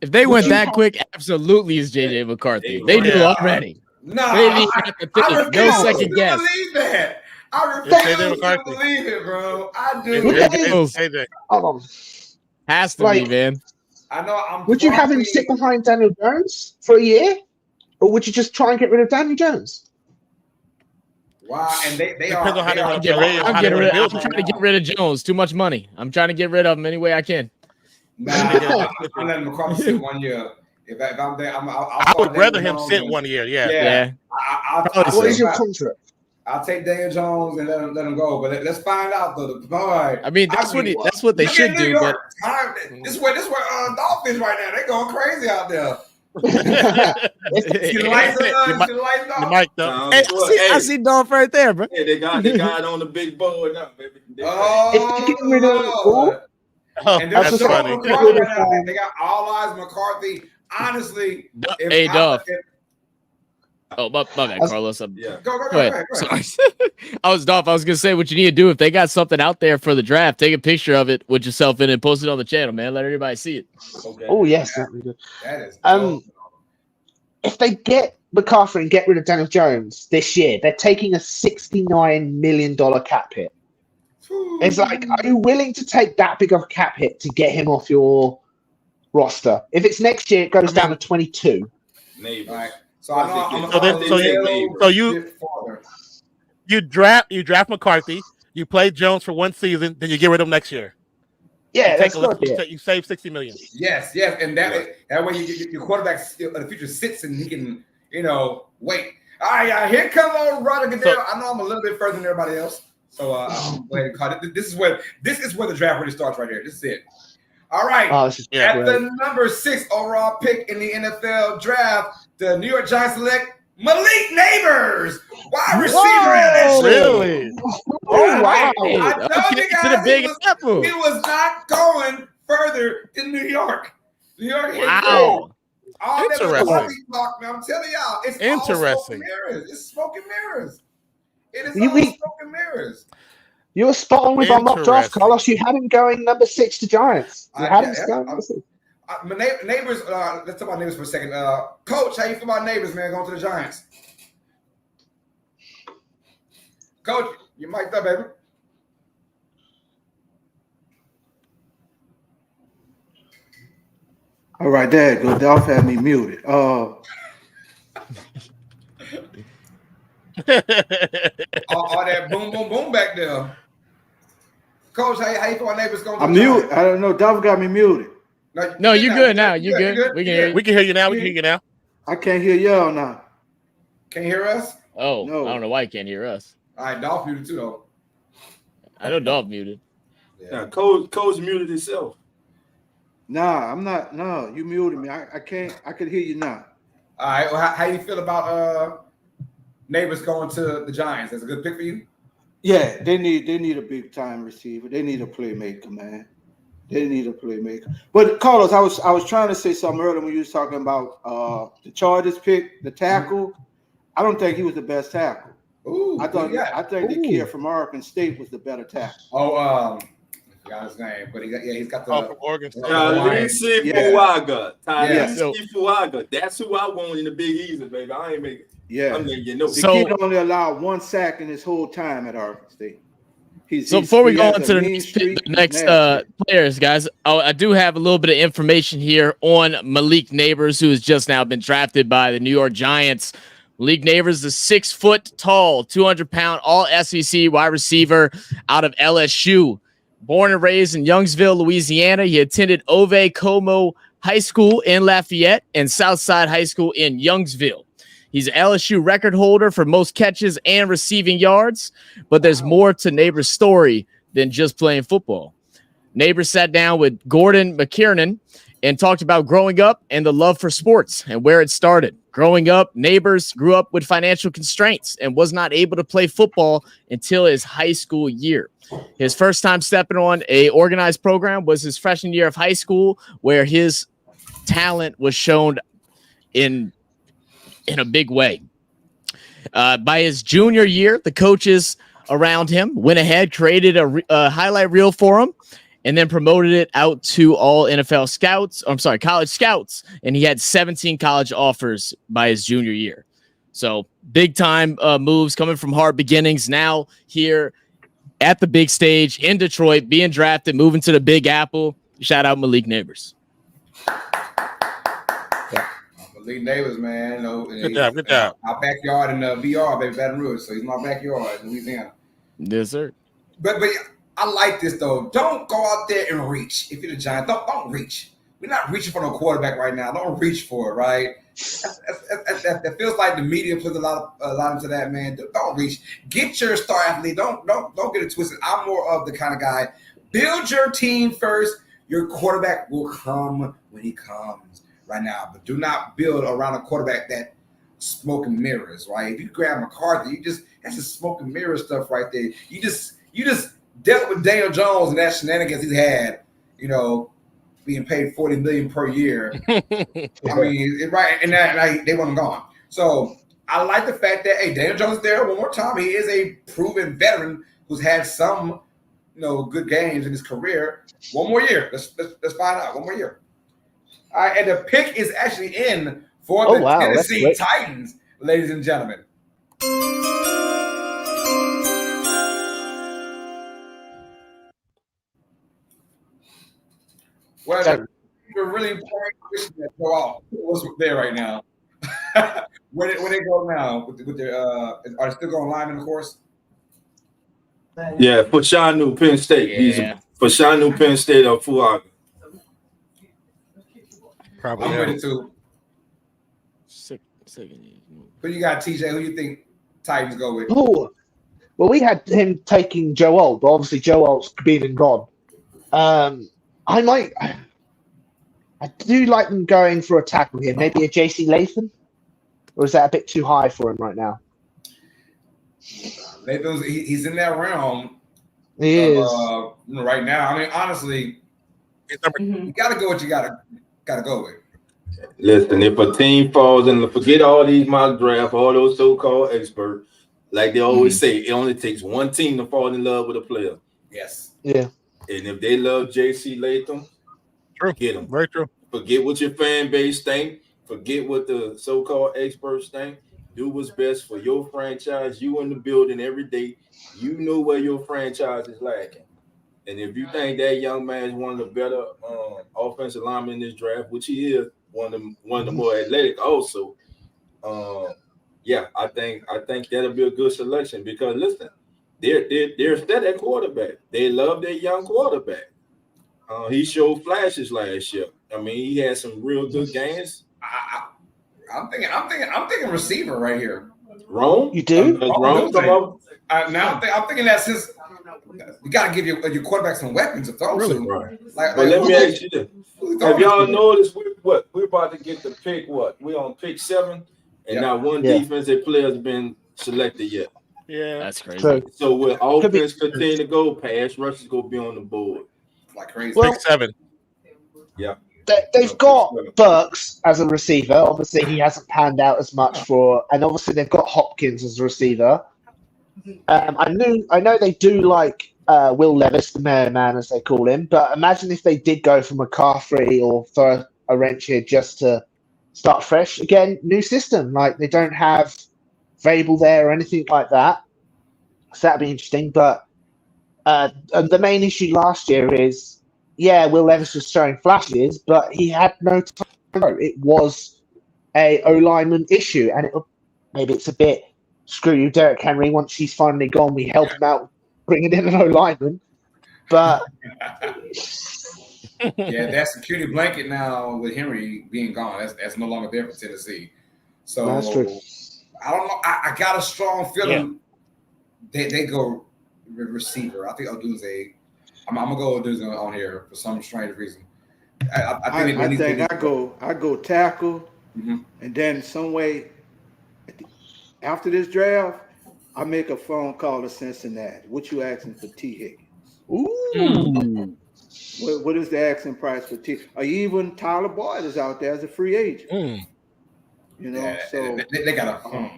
If they went that quick, absolutely is JJ McCarthy. They knew already. No, They didn't even have to think. No refuse second to guess. believe that. I It's JJ refuse to McCarthy. believe it, bro. I It's do. JJ. Hold on. Has to Like- be, man. I know. I'm. Would you have him sit behind Daniel Jones for a year? Or would you just try and get rid of Daniel Jones? Wow, and they Depends are. on how they are- want to get rid of. I'm trying to get rid of Jones. Too much money. I'm trying to get rid of him any way I can. Nah, I'm letting McCarthy sit 1 year. If I'm there, I'll I would start rather Daniel him Jones sit 1 year. Yeah. Yeah. What is your contract? I'll take Daniel Jones and let him go. But let's find out though. All right. I mean, that's what they Look should at New do. York. But This is where Dolphins right now. They're going crazy out there. See the lights on? See the lights on? You might though. Hey, I see Dolph right there, bro. Hey, they got it on the big board now, baby. Oh, If they get rid of Lord. Oh, And there's that's so funny. McCarthy right now. They got all eyes McCarthy. Honestly, Hey, Dolph. Oh, my bad, Carlos. Yeah. Go Go ahead. Sorry. I was Dolph. I was gonna say what you need to do if they got something out there for the draft. Take a picture of it with yourself in it and post it on the channel, man. Let everybody see it. Okay. Oh yes, that'd be good. That is If they get McCaffrey and get rid of Daniel Jones this year, they're taking a $69 million cap hit. It's like, are you willing to take that big of a cap hit to get him off your roster? If it's next year, it goes down to 22. Neighbors. Right. So I know you draft McCarthy, you play Jones for 1 season, then you get rid of him next year. Yeah, that's you save $60 million. Yes, and that way your quarterback in the future sits and he can, wait. All right, here comes old Roger Goodell. I know I'm a little bit further than everybody else, so I'm go ahead and call it. This is where the draft really starts right here. This is it. All right. Oh, this is At the number 6 overall pick in the NFL draft, the New York Giants select Malik Neighbors, wide receiver. Really? Oh, wow. I told you To the guys big apple. he was not going further than New York. New York. Wow. All that Interesting. Malik talk, man. I'm telling y'all, it's all smoke and mirrors. It's smoke and mirrors. It is all smoke and mirrors. You were spot on with our mock draft, Carlos. You had him going number 6 to Giants. You had him going number 6. Neighbors, let's talk about Neighbors for a second. Coach, how you feel about Neighbors, man, going to the Giants? Coach, you mic'd up, baby. All right, there you go. Dolph had me muted. All that boom, boom, boom back there. Coach, how you feel about Neighbors going to I'm the muted. Giants? I don't know. Dolph got me muted. No, you're good now. You're good. We can hear you. We can hear you now. We can hear you now. I can't hear y'all now. Can't hear us? Oh, No. I don't know why you can't hear us. All right, Dolph muted too, though. I know Dolph muted. Yeah, Coach muted himself. Nah, I'm not. No, you muted me. I can't. I could hear you now. All right, well, how you feel about Neighbors going to the Giants? That's a good pick for you? Yeah, they need a big time receiver. They need a playmaker, man. They need a playmaker. But Carlos, I was trying to say something earlier when you was talking about the Chargers pick, the tackle. I don't think he was the best tackle. Ooh, I think the kid from Oregon State was the better tackle. I forgot his name, but he's got the From Oregon State. Talisi Fuaga. So- Talisi Fuaga. That's who I want in the Big Easy, baby. I ain't making. Yeah. I'm letting you know. The So- kid only allowed 1 sack in his whole time at Oregon State. So before we he go has on a to the mean next, streak. the next He's nasty. players, guys, I do have a little bit of information here on Malik Neighbors, who has just now been drafted by the New York Giants. Malik Neighbors is 6 foot tall, 200-pound, all SEC wide receiver out of LSU. Born and raised in Youngsville, Louisiana, he attended Ove Como High School in Lafayette and Southside High School in Youngsville. He's an LSU record holder for most catches and receiving yards, but there's more to Neighbors' story than just playing football. Neighbors sat down with Gordon McKiernan and talked about growing up and the love for sports and where it started. Growing up, Neighbors grew up with financial constraints and was not able to play football until his high school year. His first time stepping on a organized program was his freshman year of high school, where his talent was shown in a big way. By his junior year, the coaches around him went ahead, created a highlight reel for him, and then promoted it out to all NFL scouts. College scouts. And he had 17 college offers by his junior year. So big time moves coming from hard beginnings. Now here at the big stage in Detroit, being drafted, moving to the Big Apple. Shout out Malik Neighbors. Malik Neighbors, man. You know, Good job. Our backyard in VR, baby, Baton Rouge. So he's my backyard in Louisiana. Yes, sir. But I like this though. Don't go out there and reach. If you're the Giants, don't reach. We're not reaching for no quarterback right now. Don't reach for it, right? That feels like the media puts a lot into that, man. Don't reach. Get your star athlete. Don't get it twisted. I'm more of the kind of guy. Build your team first. Your quarterback will come when he comes right now. But do not build around a quarterback that smoke and mirrors, right? If you grab McCarthy, that's just smoke and mirror stuff right there. You just dealt with Daniel Jones and that shenanigans he's had, being paid $40 million per year. I mean, right, and that they weren't gone. So I like the fact that Daniel Jones is there one more time. He is a proven veteran who's had some, good games in his career. One more year. Let's find out. One more year. All right, and the pick is actually in for the Tennessee Titans, ladies and gentlemen. Well, we're really important question that go off. What's there right now? Where they go now? With their are they still going lineman, of course? Yeah, Fashanu, Penn State. He's Fashanu, Penn State, or Fuaga. Probably. I'm ready to. Who you got, TJ? Who you think Titans go with? Oh, well, we had him taking Joe Alt, but obviously Joe Alt's been and gone. I do like them going for a tackle here. Maybe a JC Latham? Or is that a bit too high for him right now? Latham's he's in that realm. He is. Right now. I mean, honestly, you got to go what you got to go with. Listen, if a team falls in, forget all these mock drafts, all those so-called experts, like they always say, it only takes one team to fall in love with a player. Yes. Yeah. And if they love JC Latham, get him. Very true. Forget what your fan base think. Forget what the so-called experts think. Do what's best for your franchise. You in the building every day. You know where your franchise is lacking. And if you think that young man is one of the better offensive linemen in this draft, which he is, one of the more athletic also, I think that'll be a good selection because listen, they're set at quarterback. They love their young quarterback. He showed flashes last year. I mean, he had some real good games. I'm thinking receiver right here. Rome? You do? Rome come up? I'm thinking that since you got to give your quarterback some weapons to throw to. Right. But let me ask you this. Have y'all noticed we're about to get the pick what? We're on pick 7 and not one defensive player has been selected yet. Yeah. That's crazy. So when offense continue to go, pass rush is going to be on the board. Like crazy. Well, Pick 7. Yeah. They've got Burks as a receiver. Obviously, he hasn't panned out as much and obviously they've got Hopkins as a receiver. I know they do like Will Levis, the mayor man, as they call him. But imagine if they did go for McCaffrey or throw a wrench here just to start fresh. Again, new system. Like they don't have Vrabel there or anything like that. So that'd be interesting. But the main issue last year is, Will Levis was showing flashes, but he had no time. It was a O-lineman issue, and maybe it's a bit screw you, Derrick Henry. Once he's finally gone, we help him out, bringing in an O-lineman. But that security blanket now with Henry being gone, that's no longer there for Tennessee. So that's true. I don't know. I got a strong feeling they go receiver. I think Odunze. I'm gonna go Odunze on here for some strange reason. I think I go tackle, mm-hmm. and then some way after this draft, I make a phone call to Cincinnati. What you asking for T. Higgins? Ooh. What is the asking price for T? Or even Tyler Boyd is out there as a free agent. You know, so they got a.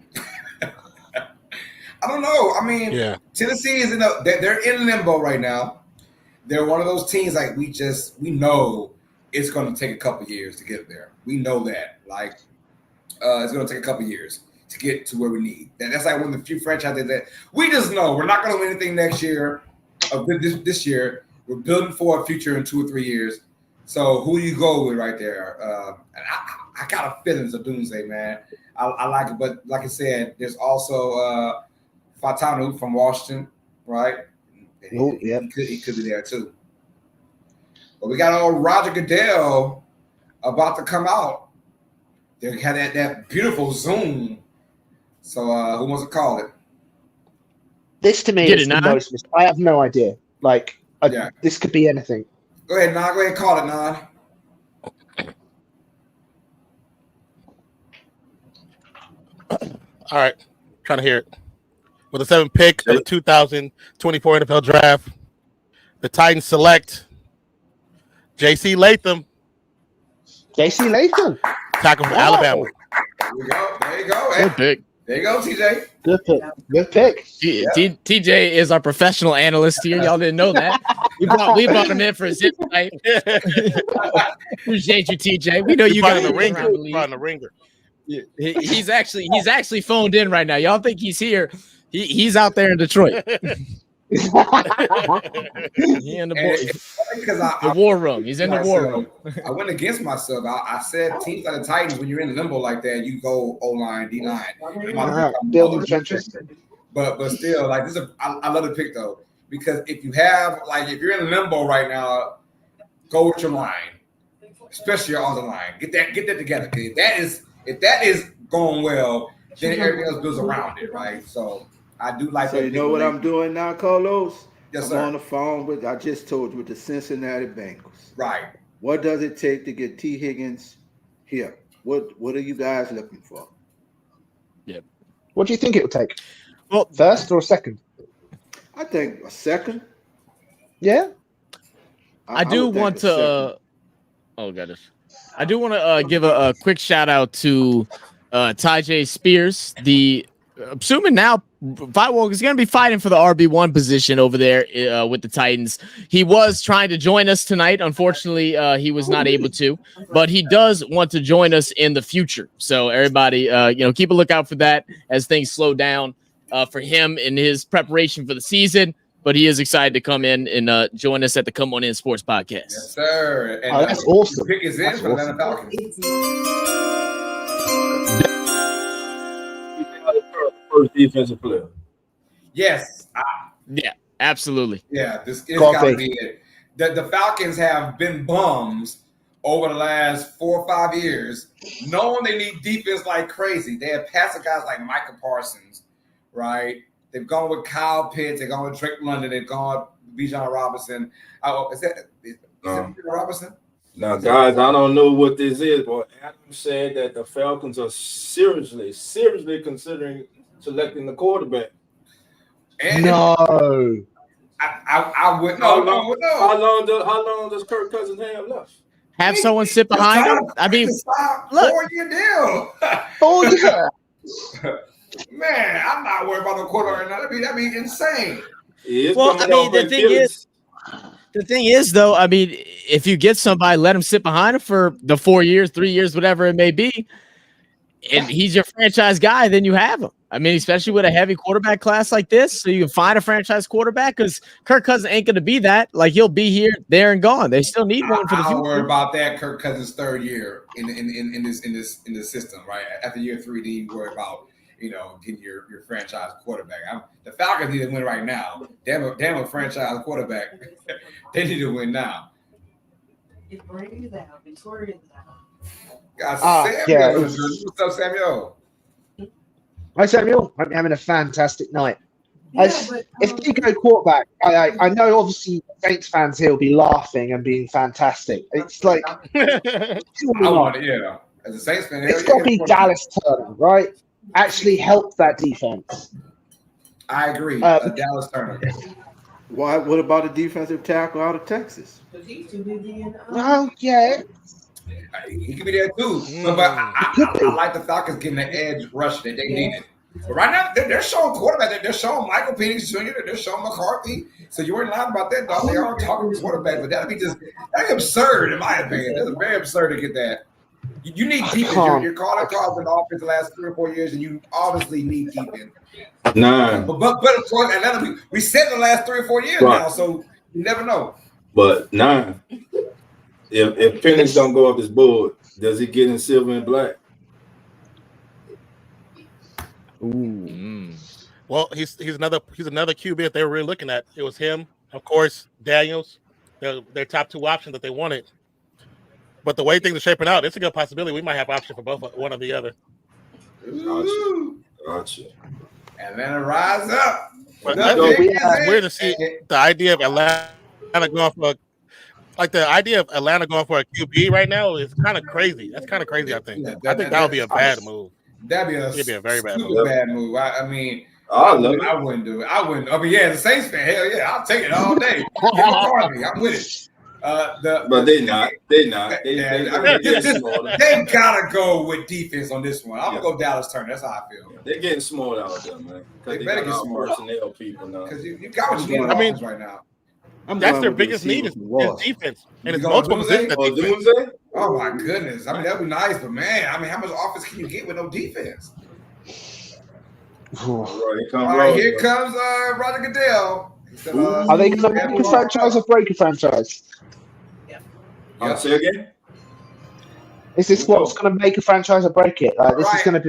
I don't know. I mean, Tennessee is they're in limbo right now. They're one of those teams like we know it's going to take a couple years to get there. We know that. Like it's going to take a couple years to get to where we need. That's like one of the few franchises that we just know we're not going to win anything next year. This year, we're building for a future in 2 or 3 years. So who do you go with right there? And I got a feeling it's a doomsday, man. I like it, but like I said, there's also Fatanu from Washington, right? Oh, yeah. He could be there too. But we got old Roger Goodell about to come out. They had that beautiful Zoom. So who wants to call it? This to me is the most. I have no idea. Like, this could be anything. Go ahead, Nan. Go ahead and call it, Nan. All right. Trying to hear it. With the 7th pick of the 2024 NFL Draft, the Titans select J.C. Latham. J.C. Latham. Tackle from Alabama. There you go. There you go. Good pick. There you go, TJ. Good pick. Good pick. TJ is our professional analyst here. Y'all didn't know that. We brought him in for his insight. Appreciate you, TJ. We know you got the ringer. On the ringer. He's actually phoned in right now. Y'all think he's here? He's out there in Detroit. He in the war room. He's in the war room. I went against myself. I said teams like the Titans, when you're in limbo like that, you go O-line, D-line. Building trenches. But still, like this, I love the pick though, because if you're in limbo right now, go with your line, especially your other line. Get that together. If that is going well, then everything else builds around it, right? So I do like. So you know what I'm doing now, Carlos? Yes, I'm sir. on the phone with. I just told you with the Cincinnati Bengals. Right. What does it take to get T. Higgins here? What are you guys looking for? Yeah. What do you think it would take? Well, first or second? I think a second. Yeah. I do want to. Oh goodness. I do want to give a quick shout out to Tyjae Spears, assuming now Firewalk is going to be fighting for the RB1 position over there with the Titans. He was trying to join us tonight. Unfortunately, he was not able to, but he does want to join us in the future. So everybody, keep a lookout for that as things slow down for him in his preparation for the season. But he is excited to come in and join us at the Come On In Sports Podcast. Yes, sir. And that's awesome. The pick is in for Atlanta Falcons. First defensive player. Yes. Yeah, absolutely. Yeah, this is got to be it. The Falcons have been bums over the last 4 or 5 years, knowing they need defense like crazy. They have passing guys like Micah Parsons, right? They've gone with Kyle Pitts. They've gone with Drake London. They've gone with Bijan Robinson. Is that Bijan Robinson? Now, guys, I don't know what this is, but Adam said that the Falcons are seriously considering selecting the quarterback. And no. I would no. No. How long does Kirk Cousins have left? Have someone sit behind him? I mean, look. 4-year deal. Oh, yeah. Man, I'm not worried about no quarterback right now. That'd be insane. Well, I mean, the thing is, though, I mean, if you get somebody, let him sit behind him for the 4 years, 3 years, whatever it may be, and he's your franchise guy, then you have him. I mean, especially with a heavy quarterback class like this, so you can find a franchise quarterback because Kirk Cousins ain't going to be that. Like, he'll be here, there, and gone. They still need one for the future. I don't worry about that. Kirk Cousins' third year in this system, right? After year 3, then you worry about getting your franchise quarterback. The Falcons need to win right now. Damn a franchise quarterback. They need to win now. Got Samuel. yeah. What's up, Samuel? Hi, Samuel. Hope you're having a fantastic night. If they go quarterback, I know obviously Saints fans here will be laughing and being fantastic. It's like I want it, yeah. As a Saints fan, it's got to be Dallas Turner, right? Actually help that defense. I agree. Dallas Turner. Why? What about a defensive tackle out of Texas? Well, yeah. He could be there too. But I like the Falcons getting the edge rush that they needed. But right now, they're showing quarterback. They're showing Michael Penix Jr. They're showing McCarthy. So you weren't lying about that, dog. They are talking quarterback, but that'd be absurd in my opinion. That's very absurd to get that. You need defense. You're calling calls in the offense the last 3 or 4 years, and you obviously need defense. Nah. But of course, Atlanta, we said in the last 3 or 4 years now, so you never know. But nah. If Penix don't go off his board, does he get in silver and black? Ooh. Well, he's another QB if they were really looking at. It was him, of course, Daniels, their top 2 options that they wanted. But the way things are shaping out, it's a good possibility we might have option for both, one or the other. Gotcha. Atlanta rise up. But it's weird to see the idea of Atlanta going for Atlanta going for a QB right now is kind of crazy. That's kind of crazy. I think that would be a bad move. It'd be a very bad move. I mean, I wouldn't do it. I wouldn't. I mean, yeah, as a Saints fan, hell yeah, I'll take it all day. I'm with it. But they're not. They gotta go with defense on this one. I'm gonna go Dallas Turner. That's how I feel. They're getting smart out there, man. They better get smart. Personnel people now. Because you got what you need right now. That's their biggest need is defense, and it's multiple positions. Oh my goodness! I mean, that'd be nice, but man, I mean, how much offense can you get with no defense? Here comes Roger Goodell. Are they going to make a franchise or break a franchise? Say again. Is this what's going to make a franchise or break it?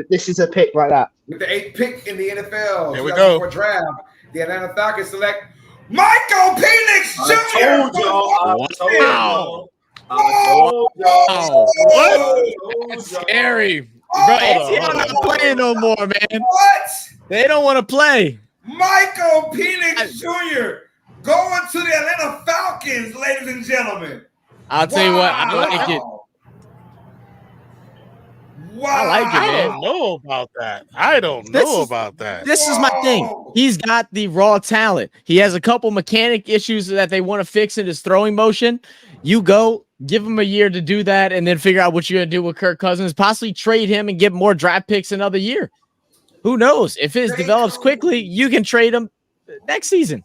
This is a pick like that. With the 8th pick in the NFL, here we go. For draft, the Atlanta Falcons select Michael Penix Jr. What? That's scary. Bro, ATL not playing no more, man. What? They don't want to play. Michael Penix Jr. going to the Atlanta Falcons, ladies and gentlemen. I'll tell you what, I like it. Wow. I like it, man. I don't know about that. This is my thing. He's got the raw talent. He has a couple mechanic issues that they want to fix in his throwing motion. You go, give him a year to do that, and then figure out what you're going to do with Kirk Cousins. Possibly trade him and get more draft picks another year. Who knows? If his develops quickly, you can trade him next season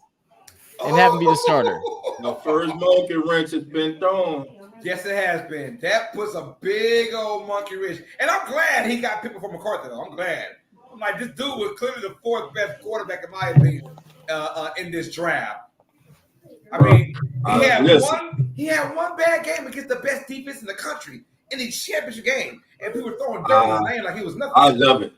and have him be the starter. The first monkey wrench has been thrown. Yes, it has been. That puts a big old monkey wrench. And I'm glad he got people from McCarthy, though. I'm glad. I'm like, this dude was clearly the 4th best quarterback, in my opinion, in this draft. I mean, he had one bad game against the best defense in the country in the championship game. And people were throwing dirt on his name like he was nothing. I love it.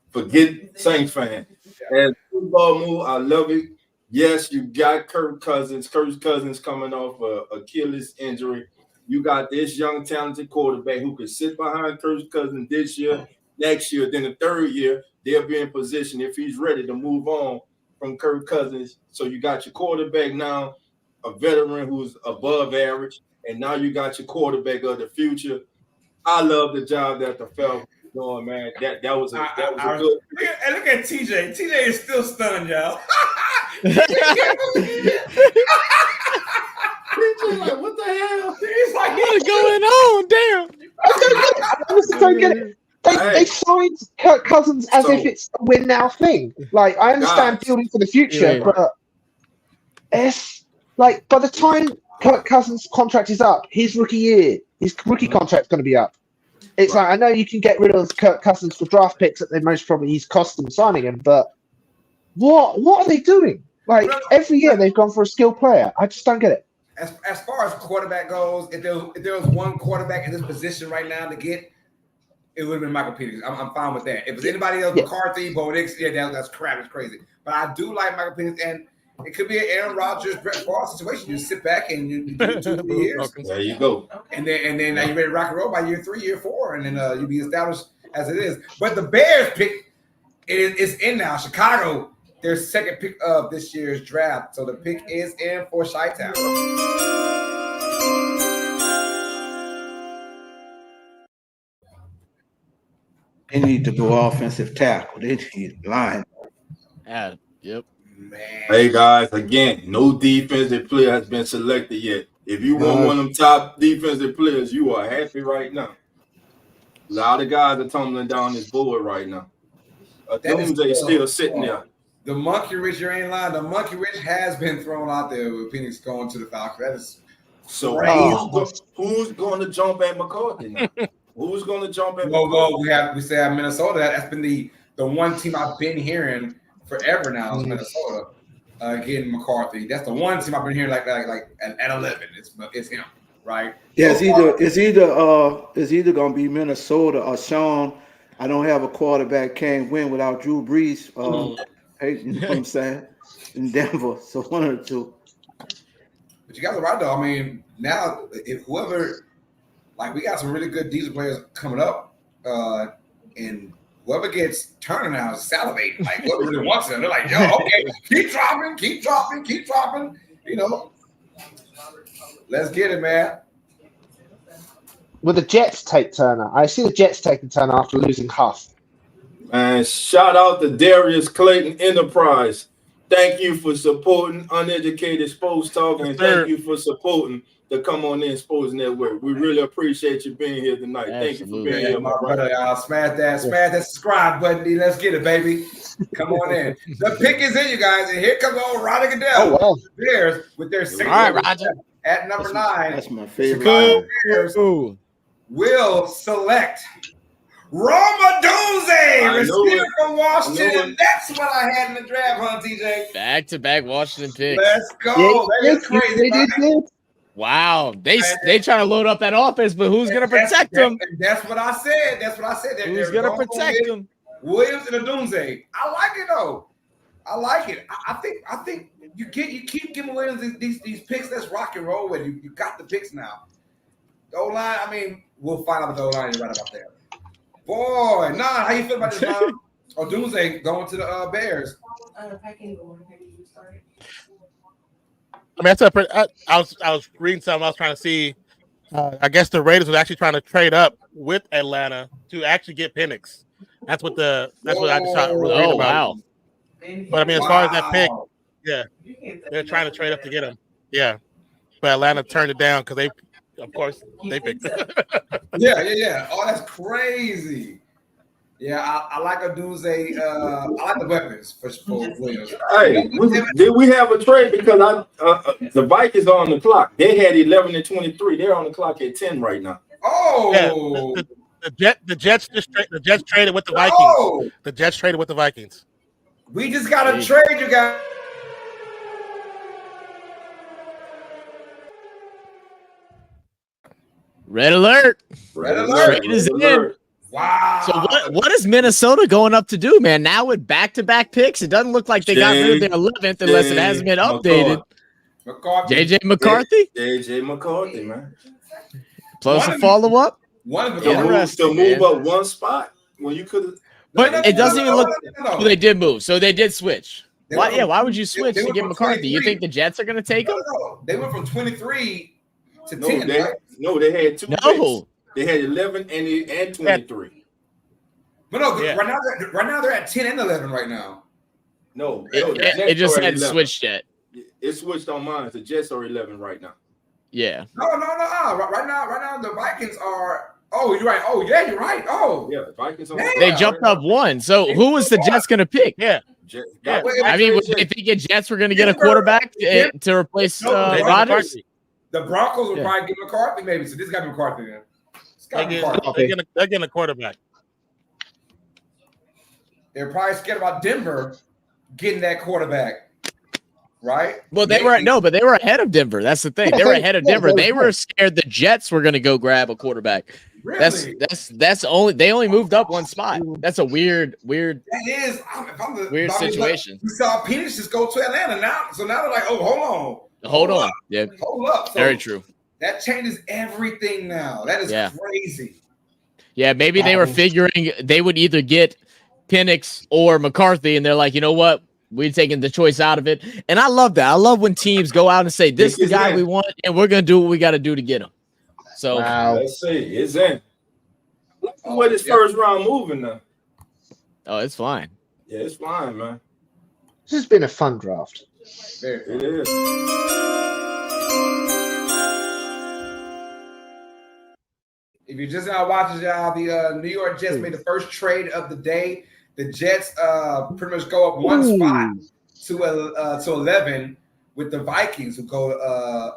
Forget Saints fan. And football move, I love it. Yes, you got Kirk Cousins. Kirk Cousins coming off an Achilles injury. You got this young, talented quarterback who can sit behind Kirk Cousins this year, next year. Then the 3rd year, they'll be in position if he's ready to move on from Kirk Cousins. So you got your quarterback now, a veteran who's above average, and now you got your quarterback of the future. I love the job that the Falcons doing, man. That was a good. And look at TJ. TJ is still stunned, y'all. TJ, like, what the hell? He's like, what's going on? Damn. I don't get it. They signed Kirk Cousins as if it's a win now thing. Like, I understand building for the future, but it's like by the time Kirk Cousins' contract is up, his rookie contract's going to be up. It's like, I know you can get rid of Kirk Cousins for draft picks that they most probably he's cost them signing him, but what are they doing? Like, every year they've gone for a skilled player. I just don't get it. As far as quarterback goes, if there was one quarterback in this position right now to get, it would have been Michael Penix. I'm fine with that. If it's anybody else, McCarthy, Bo Nix, that's crap. It's crazy. But I do like Michael Penix, and it could be an Aaron Rodgers, Brett Favre situation. You sit back and you do 2 years. There you go. And then now you're ready to rock and roll by year 3, year 4, and then you'll be established as it is. But the Bears pick is in now. Chicago, their second pick of this year's draft. So the pick is in for Chi-Town. They need to go offensive tackle. They need line. Yep. Man. Hey guys, again, no defensive player has been selected yet. If you want one of them top defensive players, you are happy right now. A lot of guys are tumbling down this board right now. Doomsday still sitting there. The monkey wrench, you ain't lying. The monkey wrench has been thrown out there with Penix going to the Falcons. That is so who's going to jump at McCarthy now? Who's going to jump at McCarthy? Well, we say Minnesota. That's been the one team I've been hearing forever now is Minnesota getting McCarthy. That's the one team I've been hearing like at 11. It's him, right? Yeah, it's either gonna be Minnesota or Sean. I don't have a quarterback can't win without Drew Brees. Hey, you know what I'm saying? In Denver, so one of the two. But you guys are right though. I mean, now if whoever, like, we got some really good diesel players coming up, and whoever gets Turner now is salivating. Like, whoever really wants them, they're like, yo, okay, keep dropping. You know, let's get it, man. Will the Jets take Turner? I see the Jets taking Turner after losing Huff. And shout out to Darius Clayton Enterprise. Thank you for supporting Uneducated Sports Talk, and thank you for supporting the Come On In Sports Network. We really appreciate you being here tonight. Thank you for being here, my brother. Smash that subscribe button, D. Let's get it, baby. Come on in. The pick is in, you guys, and here comes old Roger Goodell. Oh, wow. Bears with their single at number 9. That's my favorite. Chicago Bears will select Roma Dunze, receiver from Washington. That's what I had in the draft, huh, TJ? Back-to-back Washington picks. Let's go. That is crazy. Wow, they trying to load up that offense, but who's going to protect them? That's what I said. Who's going to protect them? Williams and Dunze. I like it though. I like it. I think you keep giving Williams these picks. Let's rock and roll with you. You got the picks now. The O-line, I mean, we'll find out the O-line is right about there. Boy, how you feel about this, man? Dunze going to the Bears. I mean, I was reading something. I was trying to see. I guess the Raiders was actually trying to trade up with Atlanta to actually get Penix. That's what I just thought. Read about. Wow. But I mean, as far as that pick, yeah, they're trying to trade up to get him. Yeah, but Atlanta turned it down because they picked it. Yeah. Oh, that's crazy. Yeah, I like a Dunze. I like the weapons for Williams. Hey, did we have a trade? Because the Vikings are on the clock. They had 11 and 23. They're on the clock at 10 right now. Oh, yeah, the Jets traded with the Vikings. Oh. The Jets traded with the Vikings. We just got to trade, you guys. Red alert. Trade is in. Wow. So what is Minnesota going up to do, man? Now with back-to-back picks, it doesn't look like they got rid of their 11th unless it hasn't been updated. JJ McCarthy? JJ McCarthy, man. Plus a follow-up? To move up one spot when you could have. But it doesn't even look well, they did move, so they did switch. Why would you switch to get McCarthy? You think the Jets are going to take him? No. They went from 23 to 10, right? No, they had 2 picks. They had 11 and 23. But no, right now they're at 10 and 11 right now. No, it just hadn't switched yet. It switched on mine. The Jets are 11 right now. Yeah. No. Right now, the Vikings are Oh, you're right. Oh, yeah, you're right. Oh, Yeah, Vikings. They jumped up one. So who was the Jets going to pick? Yeah. Yeah. I mean, were they thinking Jets were going to get a quarterback to replace Rodgers? The Broncos will probably get McCarthy, maybe. So this got McCarthy then. They're getting a quarterback. They're probably scared about Denver getting that quarterback, right? Well, they were ahead of Denver. That's the thing. They were ahead of Denver. They were scared the Jets were going to go grab a quarterback. Really? That's only they only moved up one spot. That's a weird. That is weird situation. We saw Penix just go to Atlanta now, so now they're like, oh, hold on. Yeah, hold up. So very true. That changes everything now. That is crazy. Yeah, maybe they were figuring they would either get Penix or McCarthy, and they're like, you know what? We're taking the choice out of it. And I love that. I love when teams go out and say, this is the guy we want, and we're going to do what we got to do to get him. So let's see. It's in. What is first round moving now? Oh, it's fine. Yeah, it's fine, man. This has been a fun draft. It is. If you're just now watching, y'all, the New York Jets made the first trade of the day. The Jets pretty much go up one spot to 11, with the Vikings who go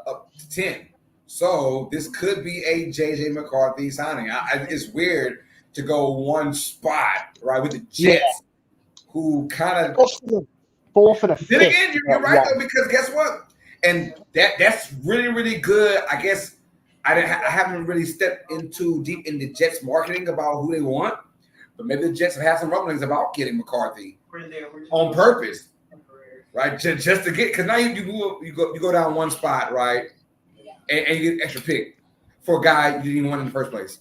up to 10. So this could be a JJ McCarthy signing. It's weird to go one spot, right, with the Jets, who kind of fourth and a fifth. Then again, you're right though, because guess what? And that's really, really good. I guess I haven't really stepped into deep in the Jets marketing about who they want, but maybe the Jets have had some rumblings about getting McCarthy on purpose, right? Just to get, because now you go down one spot, right? And you get an extra pick for a guy you didn't want in the first place.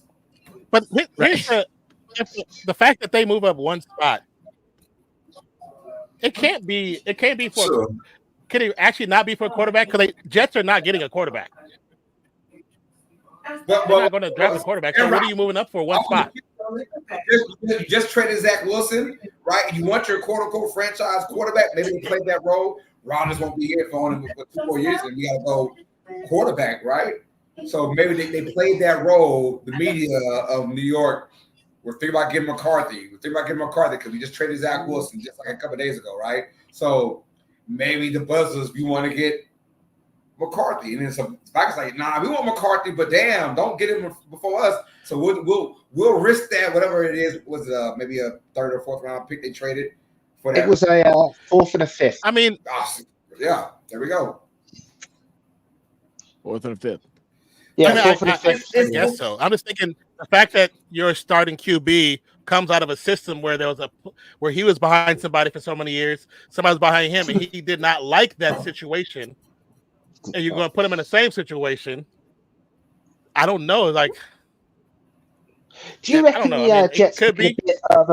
But here's the fact that they move up one spot. It can't be for. Sure. Can it actually not be for a quarterback? Because Jets are not getting a quarterback. They're not going to draft a quarterback. So what are you moving up for? One spot. You just traded Zach Wilson, right? You want your quote-unquote franchise quarterback. Maybe they played that role. Rodgers won't be here for only 2 more years, and we got to go quarterback, right? So maybe they played that role. The media of New York were thinking about getting McCarthy. We're thinking about getting McCarthy because we just traded Zach Wilson just like a couple of days ago, right? So maybe the buzzers, you want to get McCarthy, and then some Vikings like, nah, we want McCarthy, but damn, don't get him before us. So we'll risk that, whatever it is. Was maybe a third or fourth round pick they traded for that? It was a fourth and a fifth. I mean, yeah, there we go. Fourth and a fifth. Yeah, I guess so. I'm just thinking the fact that your starting QB comes out of a system where where he was behind somebody for so many years, somebody was behind him, and he did not like that situation, and you're going to put him in the same situation. I don't know. Like, do you reckon the Jets could be a bit of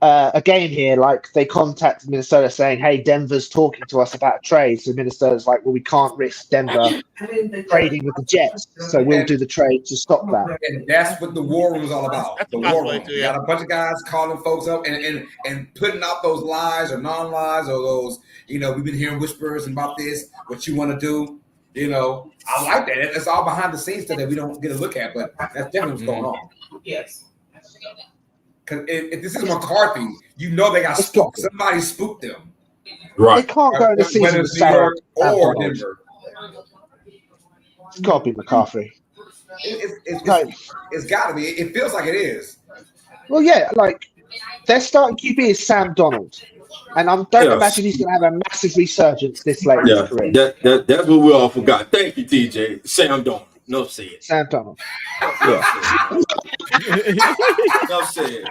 a game here? Like they contacted Minnesota saying, "Hey, Denver's talking to us about a trade." So Minnesota's like, "Well, we can't risk Denver trading with the Jets, so we'll do the trade to stop that." And that's what the war room is all about. The war room. You got a bunch of guys calling folks up and putting out those lies or non-lies or those, we've been hearing whispers about this. What you want to do? I like that. It's all behind the scenes stuff that we don't get a look at, but that's definitely what's going on. Yes. Because if this is McCarthy, they got spooked. Somebody spooked them. Right. They can't go to the season whether it's New York or Denver. It's got to be McCaffrey. It's got to be. It feels like it is. Well, yeah, like their starting QB is Sam Donald. And I don't imagine he's going to have a massive resurgence this late in his career. That's what we all forgot. Thank you, TJ. Sam Donald. No say it. Sam Donald. No say it.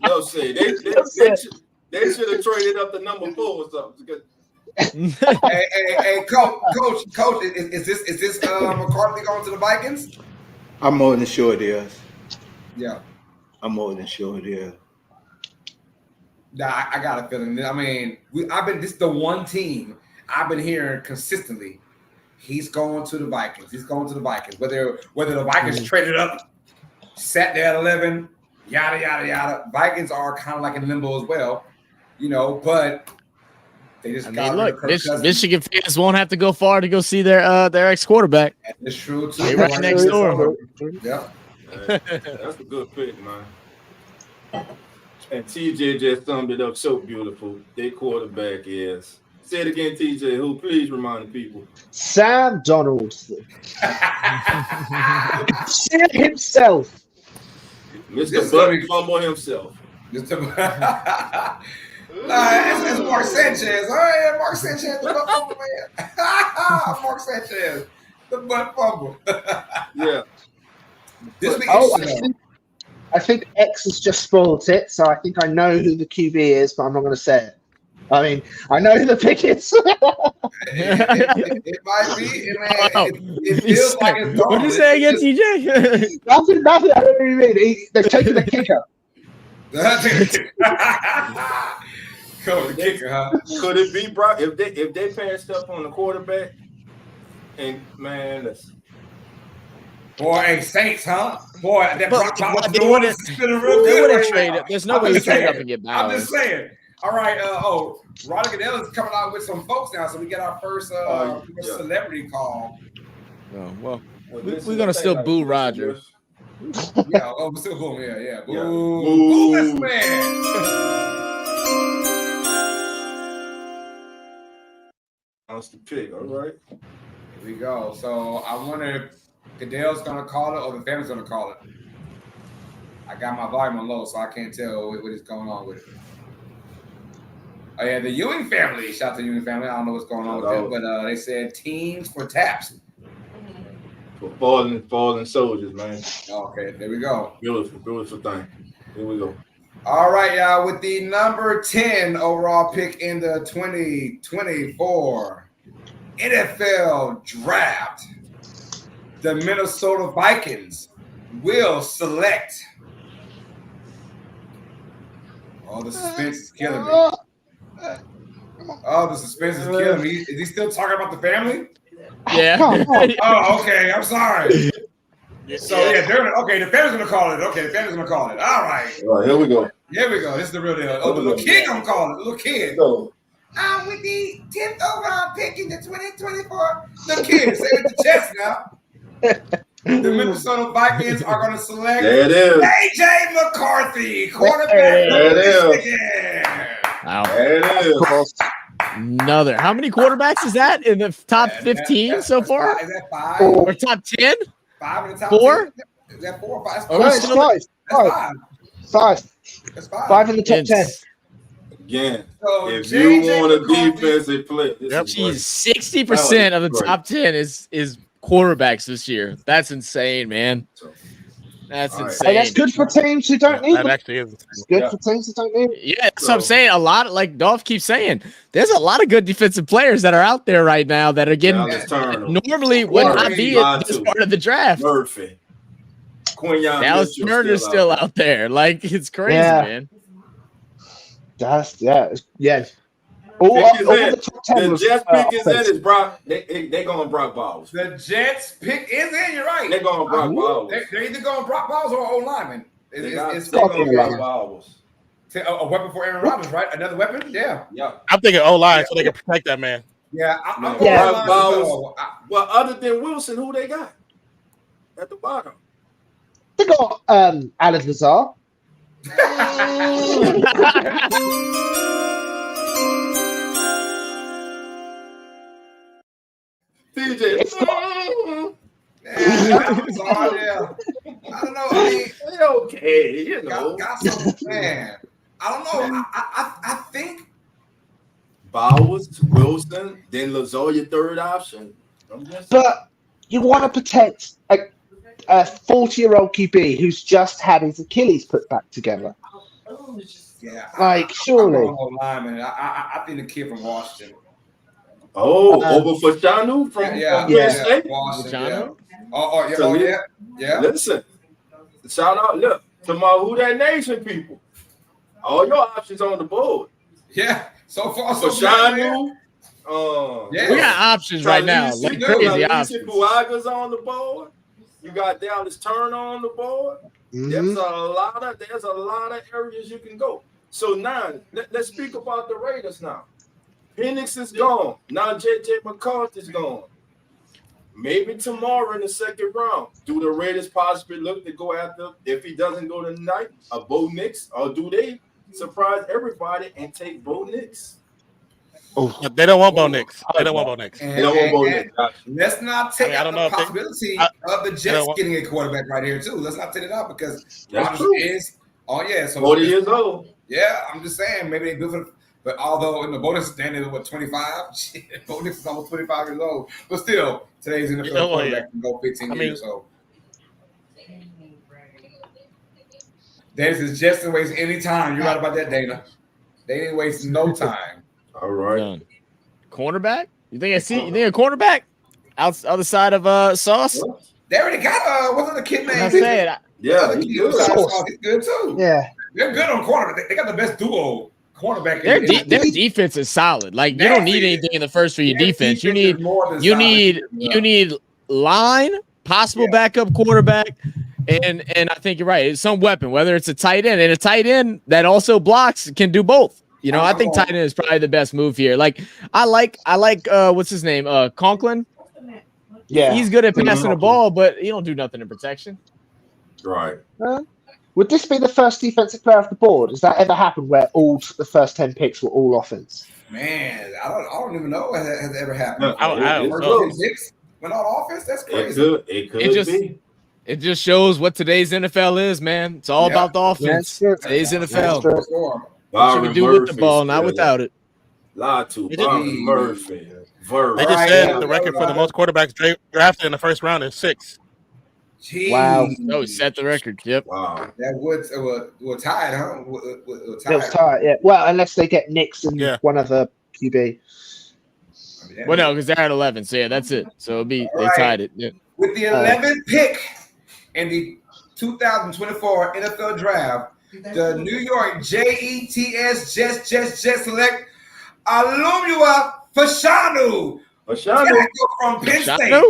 No say it. They should have traded up to number 4 or something. hey, coach, is this McCarthy going to the Vikings? I'm more than sure it is. Yeah. I'm more than sure it is. Nah, I got a feeling. I mean, this is the one team I've been hearing consistently. He's going to the Vikings. He's going to the Vikings. Whether the Vikings traded up, sat there at 11, yada yada yada. Vikings are kind of like in limbo as well, but they just look. Michigan fans won't have to go far to go see their ex quarterback. It's true too. They're right next door. Yeah. That's a good pick, man. And TJ just summed it up so beautiful. Their quarterback is. Say it again, TJ. Who? Please remind the people. Sam Donaldson. Shit himself. Mr. Butt Fumble himself. It's Mark Sanchez. All right, Mark Sanchez, the butt fumble man. Mark Sanchez, the butt fumble. Yeah. I think X has just spoiled it, so I think I know who the QB is, but I'm not going to say it. I mean, I know who the pick is. It might be. It feels like it's What did you say again, TJ? Nothing. I don't know what you mean. They've taken the kicker. Cover the kicker, huh? Could it be Brock if they passed up on the quarterback? And man, listen. Boy, hey, Saints, huh? Boy, that Brock They wouldn't trade up. There's no way you trade up and get Bowers. I'm just saying. All right. Ronnie Goodell is coming out with some folks now, so we get our first celebrity call. Oh, well, we're gonna still boo Roger. Yeah. Oh, we're still booing. Yeah. Boo this man. That's the pick. All right. Here we go. So I wonder if Goodell's gonna call it or the family's gonna call it. I got my volume on low, so I can't tell what is going on with it. Oh yeah, the Ewing family. Shout out to the Ewing family. I don't know what's going on with them, but they said teams for taps. For fallen soldiers, man. Okay, there we go. Beautiful thing. Here we go. All right, y'all. With the number 10 overall pick in the 2024 NFL Draft, the Minnesota Vikings will select. Oh, the suspense is killing me. Oh, the suspense is killing me. Is he still talking about the family? Yeah. Oh, okay. I'm sorry. So the family's gonna call it. Okay, the family's gonna call it. All right. All right, here we go. Here we go. This is the real deal. Oh, the little kid gonna call it. The little kid. So, with the 10th overall pick in the 2024. The kid, say it with the chest now. The Minnesota Vikings are going to select AJ McCarthy, quarterback. There it is. Wow. There it is. Another. How many quarterbacks is that in the top 15 so far? Is that 5? Or top 10? 5 in the top 4? 10? Is that 4 or 5? Oh, No, it's 5. That's 5. 5 in the top 10. Again, So if you want a McCarthy, defensive play, Geez, 60% of the top 10 is quarterbacks this year. That's insane, man. That's insane. Hey, that's good for teams who don't need That them. actually is. It's good for teams who don't need them. Yeah, that's what I'm saying. A lot, like Dolph keeps saying, there's a lot of good defensive players that are out there right now that are getting normally would not be at this part of the draft. Murphy. Dallas Turner's still out there. Like, it's crazy, man. The Jets pick is in. Brock. They going Brock Bowers. The Jets pick is in. You're right. They're going Brock Bowers. They're either going Brock Bowers or O lineman. It's going Brock Bowers. A weapon for Aaron Rodgers, right? Another weapon? Yeah. I'm thinking O-line so they can protect that man. Yeah. Brock Bowers. Well, other than Wilson, who they got at the bottom? They got Alan Lazar. TJ. Yeah. I don't know. I mean, okay, you know. Got some, man. I don't know. I think Bowers, Wilson, then Lazar, your third option. But you want to protect a 40-year-old QB who's just had his Achilles put back together. Yeah. Like, surely. I think the kid from Washington. Over for Shanu from Washington. Yeah. Listen, shout out, look, to my Who That Nation people. All your options on the board. Yeah. So far, for Shanu. We got options right now. Like crazy options. Buaga's on the board. You got Dallas Turner on the board. Mm-hmm. There's a lot of areas you can go. So now let's speak about the Raiders now. Penix is gone. Now JJ McCarthy's gone. maybe tomorrow in the second round. Do the Raiders possibly look to go after, if he doesn't go tonight, a Bo Nix, or do they surprise everybody and take Bo Nix? They don't want Bo Nix. They don't want Bo Nix. They don't want Bo Nix. Let's not take I out don't the know if they- possibility of the Jets getting a quarterback right here too. Let's not take it out because Rodgers is 40 years old. Yeah, I'm just saying maybe they built it. But although in the bonus standing at 25, Bo Nix is almost 25 years old. But still, today's NFL quarterback can go 15 years old. Dennis is just to waste any time. You're right about that, Dana. They didn't waste no time. All right. Done. Cornerback? You think a cornerback other side of Sauce? They already got what's the kid name? I said, yeah, he's good. He's good too. Yeah, they're good on cornerback. They got the best duo cornerback. their defense is solid. Like you don't need anything in the first for your defense. You need line, possible backup quarterback, and I think you're right. It's some weapon, whether it's a tight end and a tight end that also blocks can do both. You know, I think tight end is probably the best move here. Like I like what's his name? Conklin. Yeah, he's good at passing the ball, but he don't do nothing in protection. Right. Would this be the first defensive player off the board? Has that ever happened where all the first 10 picks were all offense? Man, I don't even know has that ever happened. Went on offense? That's crazy. It could be. It just shows what today's NFL is, man. It's all about the offense. Today's NFL. What should we do with the ball, not without it? Lied to Byron Murphy. They just said the record for the most quarterbacks drafted in the first round is 6. Jeez. Wow. Oh, he set the record. Yep. Wow. That would tied, huh? It was tied, yeah. Well, unless they get Knicks and one other QB. Well, no, because they're at 11. So, yeah, that's it. So, they tied it. Yeah. With the 11th pick in the 2024 NFL Draft, the New York Jets select Alumua Fashanu. From Penn State.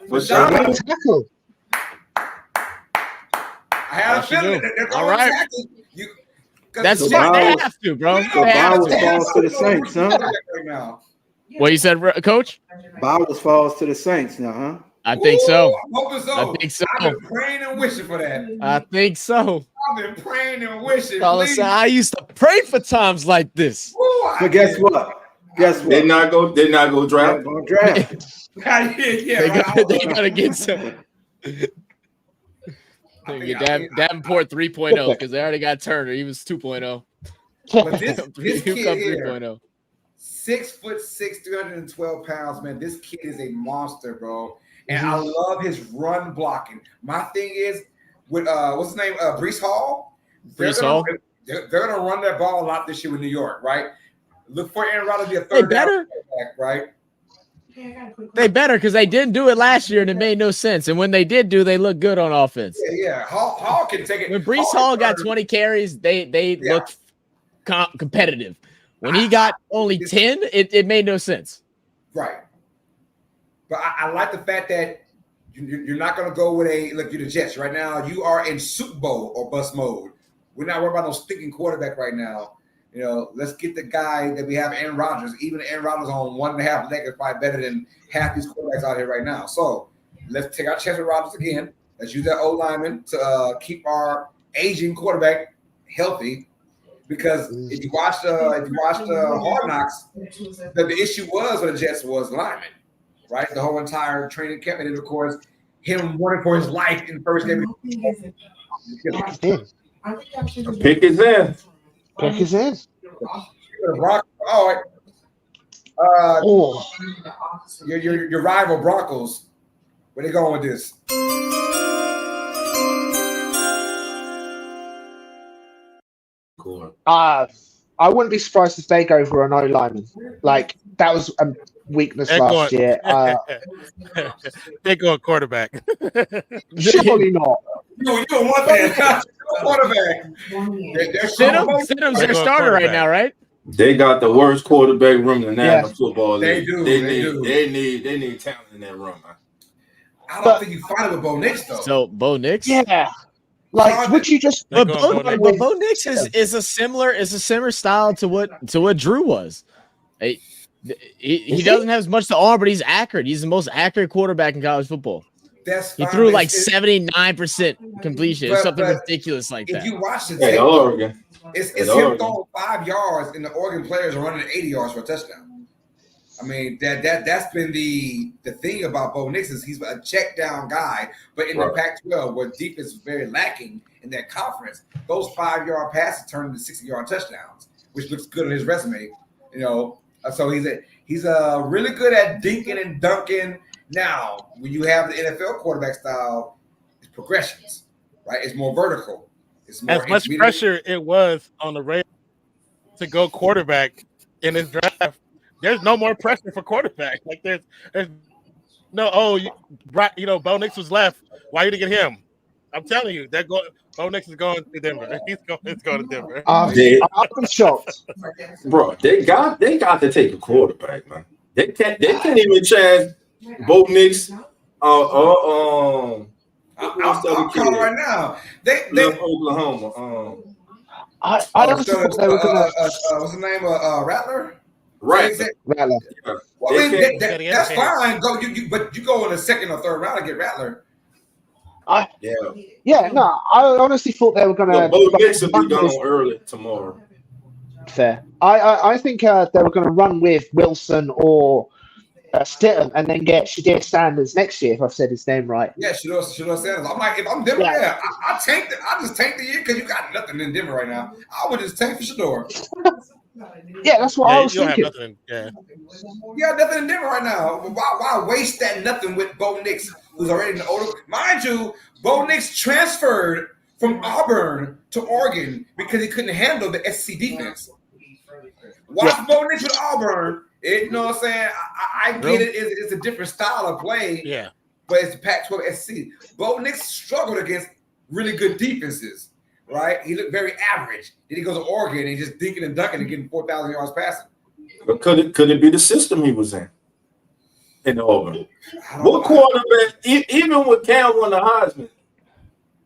Fashanu? I had a feeling that they're all right. That's smart. They have to, bro. So Bowers falls to the Saints, huh? What you said, Coach? Bowers falls to the Saints now, huh? I think so. I think so. I've been praying and wishing for that. I think so. I've been praying and wishing. I used to pray for times like this. But guess what? They not go draft. They gotta get some. Davenport 3.0 because they already got Turner. He was 2.0. But this kid here, 3.0. 6'6", 312 pounds, man. This kid is a monster, bro. And I love his run blocking. My thing is with what's his name? Breece Hall. They're gonna run that ball a lot this year with New York, right? Look for Aaron Rodgers to be a third down quarterback, right? They better because they didn't do it last year and it made no sense. And when they did they looked good on offense. Yeah. Hall can take it. When Breece Hall got 20 carries, they looked competitive. When he got only 10, it made no sense. Right. But I like the fact that you're not going to go with you're the Jets right now. You are in Super Bowl or bust mode. We're not worried about no stinking quarterback right now. You know, let's get the guy that we have, Aaron Rodgers. Even Aaron Rodgers on 1.5 leg is probably better than half these quarterbacks out here right now. So let's take our chance with Rodgers again. Let's use that O-lineman to keep our aging quarterback healthy. Because if you watch Hard Knocks, the issue was with the Jets was linemen, right? The whole entire training camp, and then of course him running for his life in the first game. Pick is in. Pick is in. Your rival Broncos. Where they going with this? Cool. I wouldn't be surprised if they go for an O-lineman. Like that was a weakness last year. They go quarterback. Surely not. You don't want that quarterback. Sidham's their starter right now, right? They got the worst quarterback room in the National Football League. They need talent in that room. Man. I don't think you find it with Bo Nix though. So Bo Nix, yeah. Like, would you just? But Bo Nix is a similar style to what Drew was. He doesn't have as much to arm, but he's accurate. He's the most accurate quarterback in college football. That's He fine. threw like 79% completion. It's something but ridiculous like that. If you watch the Hey, tape, Oregon. it's Hey, him Oregon. throwing 5 yards, and the Oregon players are running 80 yards for a touchdown. I mean, that's been the thing about Bo Nix is he's a check down guy, but in the Pac-12 where defense is very lacking in that conference, those 5-yard passes turn into 60-yard touchdowns, which looks good on his resume. You know, so he's really good at dinking and dunking. Now, when you have the NFL quarterback style, it's progressions, right? It's more vertical. It's more as much pressure it was on the Raiders to go quarterback in this draft. There's no more pressure for quarterback. Like there's no Bo Nix was left. Why you didn't get him? I'm telling you, Bo Nix is going to Denver. He's going to Denver. I'm shocked, Bro, they got to take a quarterback, man. They can't even chance Bo Nix. I'm calling right now. They Oklahoma. I honestly thought they were gonna. What's the name? Rattler. Right. Rattler. Yeah. Well, I mean, that's fine. Go, but you go in the second or third round to get Rattler. No, I honestly thought they were gonna. Bo Nix will be gone early tomorrow. Fair. I think they were gonna run with Wilson or Stidham and then get Shadir Sanders next year, if I've said his name right. Yeah, Shadir Sanders. I'm like, if I'm Denver, I just tank the year because you got nothing in Denver right now. I would just tank for Shadir. Yeah, that's what I was thinking. Nothing, nothing in Denver right now. Why waste that nothing with Bo Nix, who's already in the older? Mind you, Bo Nix transferred from Auburn to Oregon because he couldn't handle the SEC defense. Watch Bo Nix with Auburn. You know what I'm saying? I get it. It's a different style of play. Yeah. But it's Pac-12 SEC. Bo Nix struggled against really good defenses. Right, he looked very average. Then he goes to Oregon and he's just dinking and dunking and getting 4,000 yards passing. But could it be the system he was in Auburn? What quarterback, even with Cam won the Heisman,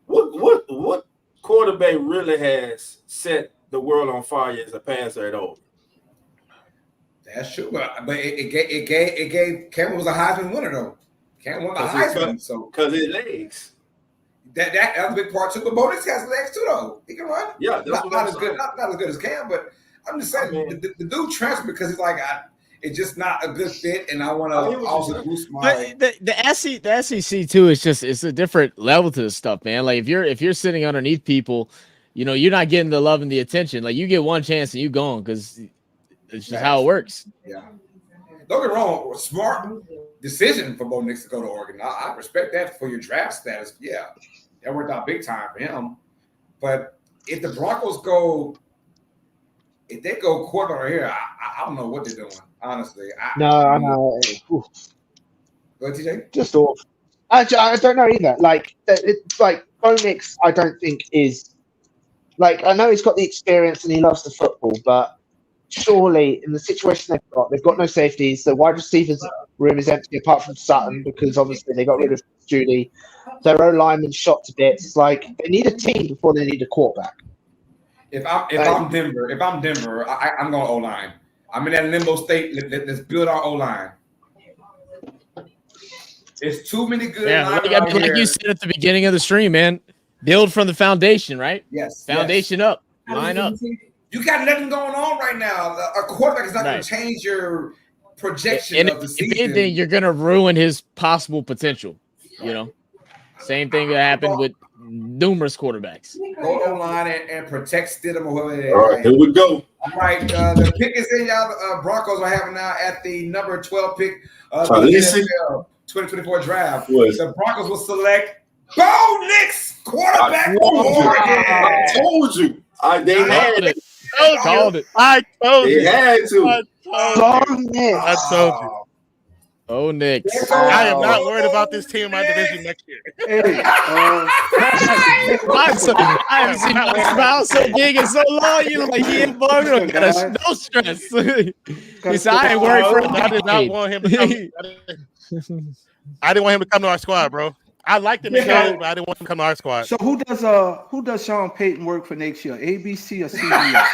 what quarterback really has set the world on fire as a passer at Auburn? That's true, but it gave Cam was a Heisman winner though. Cam won the Heisman, so because his legs. That's a big part too. But Bo Nix has legs too, though. He can run. Yeah, that's not as good, not as good as Cam, but I'm just saying the dude transferred because he's like, it's just not a good fit, and I want to also boost my. But the SEC too is it's a different level to this stuff, man. Like if you're sitting underneath people, you know, you're not getting the love and the attention. Like you get one chance and you gone because it's just how it works. Yeah. Don't get me wrong, smart decision for Bo Nix to go to Oregon. I respect that for your draft status. Yeah. That worked out big time for him. But if the Broncos go quarterback here, I don't know what they're doing, honestly. I know. Go ahead, TJ. Just off. I don't know either. Like, it's like Bo Nix, I don't think is like, I know he's got the experience and he loves the football, but surely in the situation they've got no safeties. The wide receivers room is empty apart from Sutton because obviously they got rid of Judy. Their O-lineman shot to bits. It's like they need a team before they need a quarterback. If I'm Denver, I'm going O-line. I'm in that limbo state. Let's build our O-line. It's too many good. Like you said at the beginning of the stream, man. Build from the foundation, right? Yes. Foundation up. Line up. You got nothing going on right now. A quarterback is not going to change your projection of the season. If anything, you're going to ruin his possible potential. You know, same thing that happened with numerous quarterbacks. Go online and protect Stidham or whoever it is. All right, here we go. All right, the pick is in. Y'all, Broncos are having now at the number 12 pick of the NFL 2024 draft. The Broncos will select Bo Nix, quarterback from Oregon. I told you. They had it. Called it. I told you. They had to. I told you. Oh, Nick. I am not worried about this team in my division next year. I haven't seen my smile so big and so long. You know, like he ain't bugging. No stress. He said, I ain't worried for him. I did not want him to come. I didn't want him to come to our squad, bro. I liked him in college, but I didn't want him to come to our squad. So who does Sean Payton work for next year? ABC or CBS?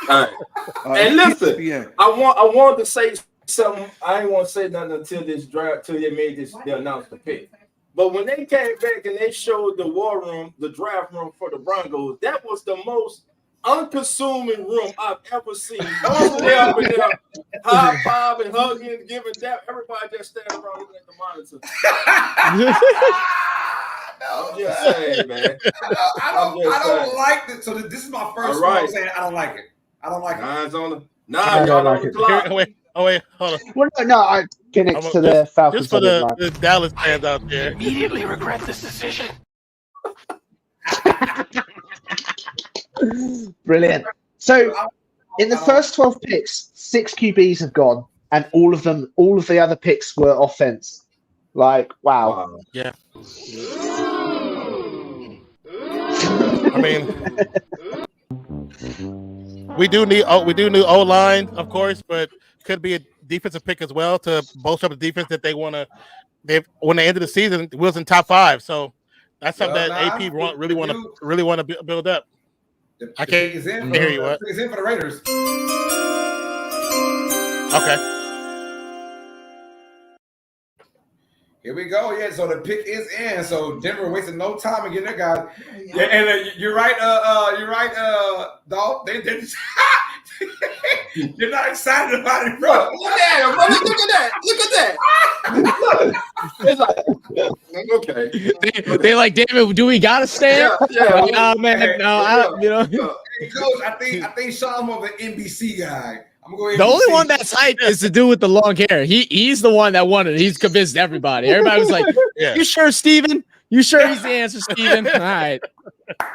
All right. And listen, I wanted to say something. I didn't want to say nothing until this draft, till they made this, they announced the pick. But when they came back and they showed the war room, the draft room for the Broncos, that was the most unconsuming room I've ever seen. Mostly up in there, high five and hugging, giving that. Everybody just standing around looking at the monitor. I'm just saying, man. I don't like it. So this is my first one. I'm saying I don't like it. I don't like it. Nine's on the clock. Wait, hold on. Well, no, I connect to the Falcons. Just for the Dallas fans out there. Immediately regret this decision. Brilliant. So, in the first 12 picks, 6 QBs have gone, and all of the other picks were offense. Like, wow. Yeah. I mean, we do need O-line, of course, but could be a defensive pick as well to bolster up the defense that they want to. When they ended the season, it was in top 5, so that's something that AP really want to build up. I can't hear you. What? It's in for the Raiders. Okay. Here we go. Yeah, so the pick is in. So Denver wasted no time in getting their guys. Yeah, and you're right. You're right, Dolph. You're not excited about it, bro. Look at him, bro. Look at that. It's like, okay. They like, damn it, do we gotta stand? Yeah. Oh man, no, Hey, Coach, I think Sean's more of an NBC guy. I'm going. The only one that's hyped is the dude with the long hair. He's the one that won it. He's convinced everybody. Everybody was like, "You sure, Steven? You sure he's the answer, Steven?" All right.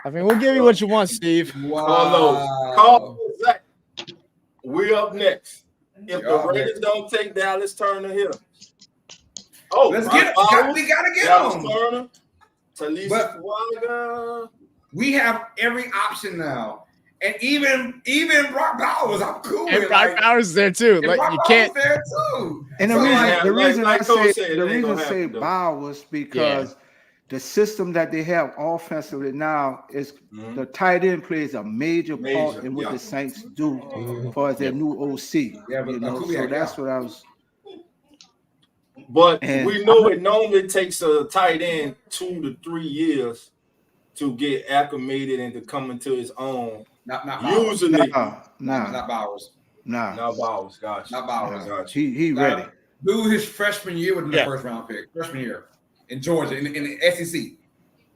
I mean, we'll give you what you want, Steve. Wow. Call Zach. We up next. If the Raiders don't take Dallas Turner here. Oh, let's get it. We gotta get him. Turner, Talisa Fuaga. We have every option now. And even Brock Bowers, I'm cool with. And Brock Bowers is there too. Like you can't. There too. And the reason I say Bowers because the system that they have offensively now is the tight end plays a major part in what the Saints do as far as their new OC. Yeah, so that's what I was. But we know it normally takes a tight end 2 to 3 years to get acclimated and to come into his own. Not usually not Bowers. Not Bowers. Gotcha. Not Bowers. Gotcha. He ready. Dude, his freshman year would have been the first round pick. Freshman year in Georgia in the SEC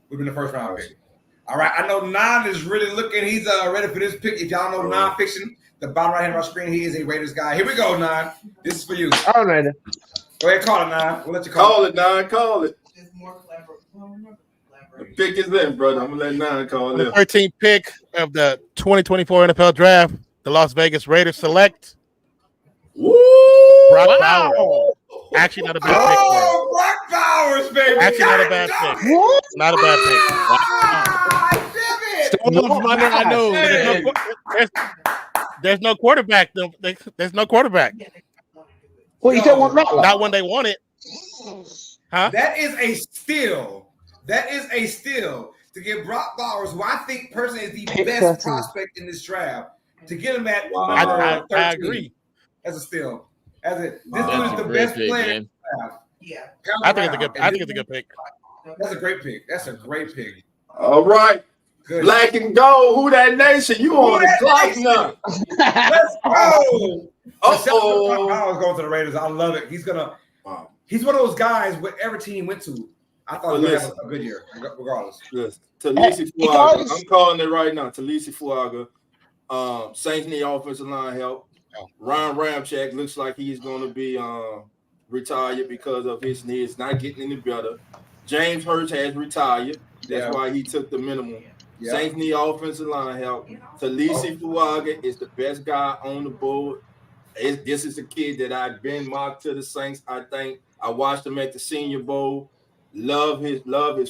would have been the first round pick. All right, I know Nine is really looking. He's ready for this pick. If y'all know non-fiction, the bottom right hand of our screen, he is a Raiders guy. Here we go, Nine. This is for you. All right. Go ahead, call it, Nine. We'll let you call it. Nine. Call it. The pick is in, brother. I'm gonna let Nine call it. The 13th pick of the 2024 NFL Draft, the Las Vegas Raiders select Brock Bowers. Actually, not a bad pick. Oh, Brock Bowers, baby. Actually, not a bad pick. What? Not a bad pick. Damn it. There's no quarterback. There's no quarterback. Well, you don't want that one. Not when they want it. Huh? That is a steal. That is a steal to get Brock Bowers, who I think personally is the best prospect in this draft. To get him at number 13. I agree. That's a steal. This dude is the best player in the draft. Yeah. I think it's a good pick. That's a great pick. That's a great pick. All right. Good. Black and gold. Who that nation? You on the clock now. Let's go. Uh-oh. I was going to the Raiders. I love it. He's one of those guys, whatever team he went to, I thought he would have a good year, regardless. Yes. Talisa Fuaga. I'm calling it right now. Talisa Fuaga. Saints need offensive line help. Ryan Ramczyk looks like he's going to be retired because of his knee. It's not getting any better. James Hurts has retired. That's why he took the minimum. Yeah. Saints need offensive line help. Talisa Fuaga is the best guy on the board. This is a kid that I've been mocked to the Saints. I think I watched him at the Senior Bowl. Love his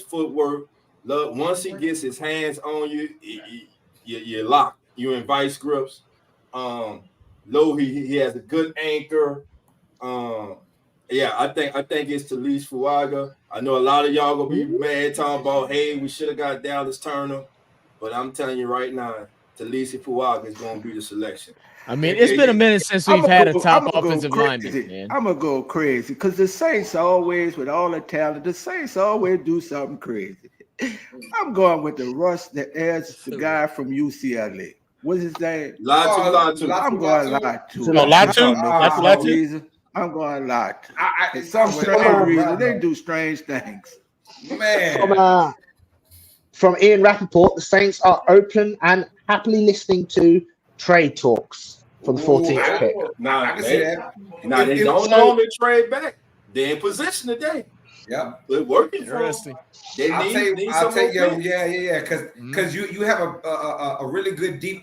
footwork. Once he gets his hands on you, you're locked. You in vice grips. He has a good anchor. I think it's Talisa Fuaga. I know a lot of y'all gonna be mad talking about, hey, we should have got Dallas Turner. but I'm telling you right now, Talisi Fuaga is going to be the selection. I mean, it's been a minute since we've had a top offensive lineman, man. I'm gonna go crazy because the Saints always, with all the talent, the Saints always do something crazy. I'm going with the the guy from UCLA. What's his name? Latu. I'm going Latu. Latu? I'm going Latu. For some strange reason, they do strange things. Man. From Ian Rappaport, the Saints are open and happily listening to trade talks for the 14th pick. I can see that. Now, they don't normally trade back. They're in position today. Yeah. They're working for them. They I'll take yeah. Because you have a really good deep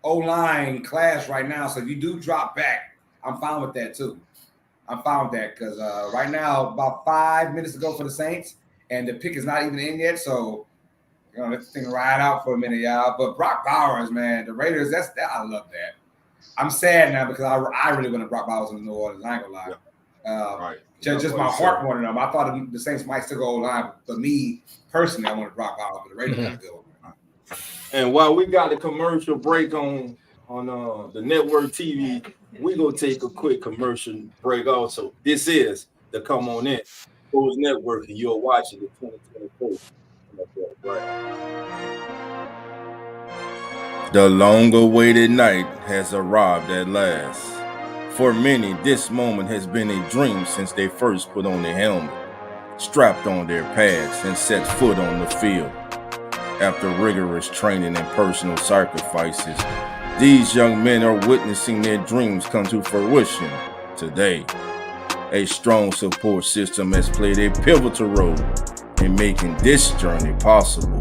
O-line class right now. So if you do drop back, I'm fine with that too. I'm fine with that because right now, about 5 minutes to go for the Saints, and the pick is not even in yet. So let this thing ride out for a minute, y'all. But Brock Bowers, man, the Raiders, I love that. I'm sad now because I really wanted Brock Bowers in New Orleans. I ain't gonna lie. Right. Just my heart wanted them. I thought the Saints might still go O-line, but me personally, I wanted Brock Bowers, but the Raiders got to go. And while we got a commercial break on the network TV, we gonna take a quick commercial break also. This is the Come On In Sports Network, and you're watching the 2024. The long-awaited night has arrived at last. For many, this moment has been a dream since they first put on their helmet, strapped on their pads, and set foot on the field. After rigorous training and personal sacrifices, these young men are witnessing their dreams come to fruition today. A strong support system has played a pivotal role in making this journey possible.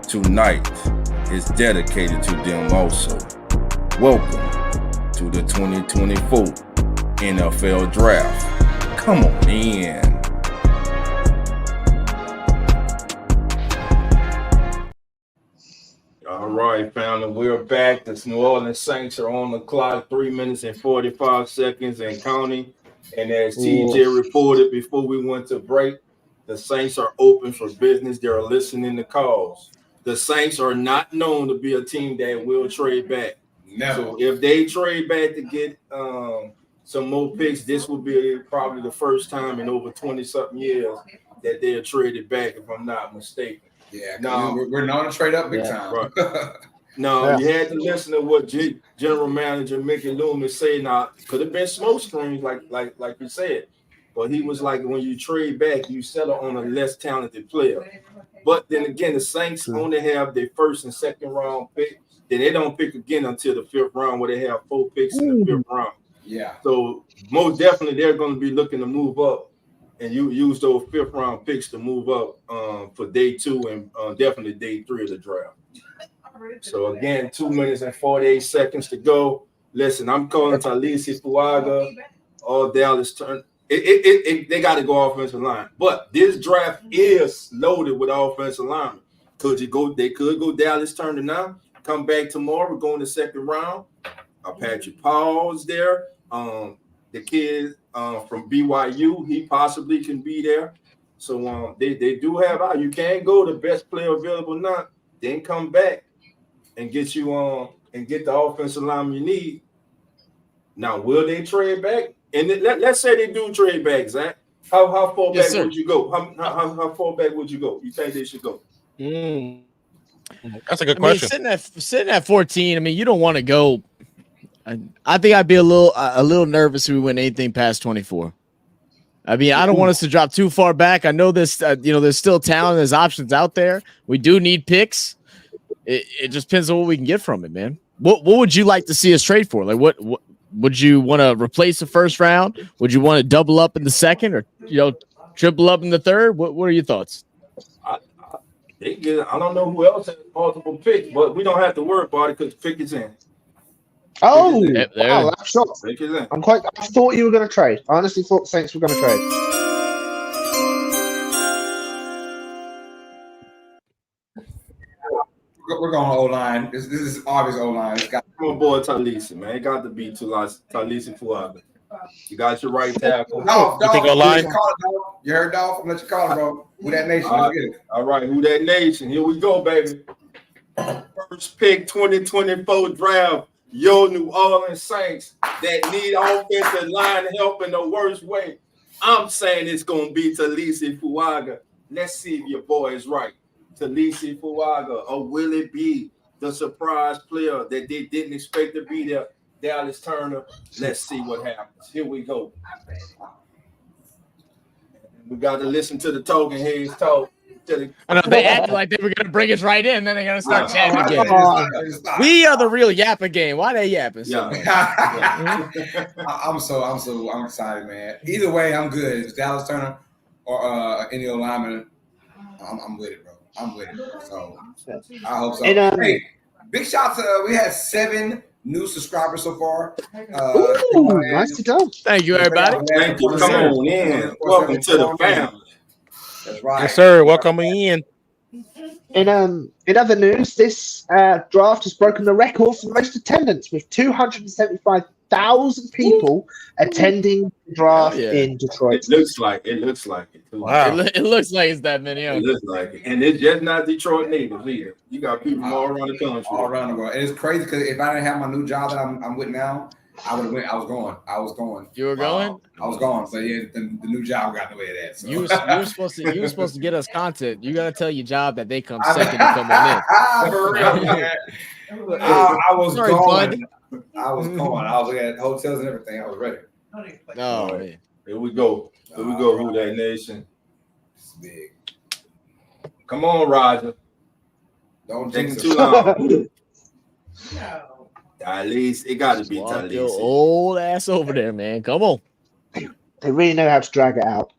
Tonight is dedicated to them also. Welcome to the 2024 NFL Draft. Come on in. All right, family, we're back. The New Orleans Saints are on the clock, 3 minutes and 45 seconds and counting. And as TJ reported before we went to break, the Saints are open for business. They're listening to calls. The Saints are not known to be a team that will trade back. Never. So if they trade back to get some more picks, this will be probably the first time in over 20-something years that they're traded back, if I'm not mistaken. Yeah, no, we're known to trade up big time. Right. No, you had to listen to what General Manager Mickey Loomis said. Now, could have been smoke screens, like you said, but he was like, when you trade back, you settle on a less talented player. But then again, the Saints only have their first and second round pick. Then they don't pick again until the fifth round, where they have 4 picks in the fifth round. Yeah. So most definitely they're going to be looking to move up, and you use those fifth round picks to move up for day 2 and definitely day 3 of the draft. So again, 2 minutes and 48 seconds to go. Listen, I'm calling Talisi Fuaga or Dallas Turner. They got to go offensive line, but this draft is loaded with offensive linemen. They could go Dallas Turner now. Come back tomorrow, go in the second round. Patrick Paul's there. The kid from BYU, he possibly can be there. So they do have out. You can't go the best player available now, then come back and get you on and get the offensive lineman you need. Now, will they trade back? And let's say they do trade back, Zach. How far back would you go? How far back would you go? You think they should go? That's a good question. Sitting at 14, I mean, you don't want to go. I think I'd be a little nervous if we went anything past 24. I mean, I don't want us to drop too far back. I know this, there's still talent, there's options out there. We do need picks. It just depends on what we can get from it, man. What would you like to see us trade for? Like, what would you want to replace the first round? Would you want to double up in the second, or triple up in the third? What are your thoughts? I don't know who else has multiple picks, but we don't have to worry about it because the pick is in. Oh, wow, that's shocked. Pick is in. I thought you were going to trade. I honestly thought the Saints were going to trade. We're going O-line. This is obvious O-line. My boy Talisi, man. It got to be Talisi Fuaga. You got your right tackle. Dolph, you think O-line? You heard Dolph? I'm going to let you call it, bro. Who that nation? Let's get it. All right, who that nation? Here we go, baby. First pick 2024 draft, your New Orleans Saints that need offensive line help in the worst way. I'm saying it's going to be Talisi Fuaga. Let's see if your boy is right. Talisi Fuaga, or will it be the surprise player that they didn't expect to be there, Dallas Turner? Let's see what happens. Here we go. We got to listen to the talking heads talk. I know they acted like they were gonna bring us right in, then they're gonna start chatting again. Stop. We are the real yapper game. Why they yapping so much? I'm excited, man. Either way, I'm good. If it's Dallas Turner or any old lineman, I'm with it, bro. I'm with it. So I hope so. And, hey, big shout to we had 7 new subscribers so far. Ooh, nice to go. Thank you, everybody. Thank you. Come on in. Welcome to the family. That's right. Yes, sir. Welcome in. In other news, this draft has broken the record for most attendance with 275,000 people attending the draft in Detroit. It looks like it too. Wow. It looks like it's that many. It looks like it. And it's just not Detroit natives either. You got people from all around the country. All around the world. And it's crazy because if I didn't have my new job that I'm with now, I would have went. I was going. You were going? I was going. So yeah, the new job got in the way of that. So. You were supposed to get us content. You gotta tell your job that they come second to come on in. For real, man. I was Sorry, going. bud. I was going. I was at hotels and everything. I was ready. Oh man. Here we go. Who that nation? It's big. Come on, Roger. Don't Taking jinx too it. long. At least it got to be Walk your Talisi. old ass over there, man. Come on. They really know how to drag it out.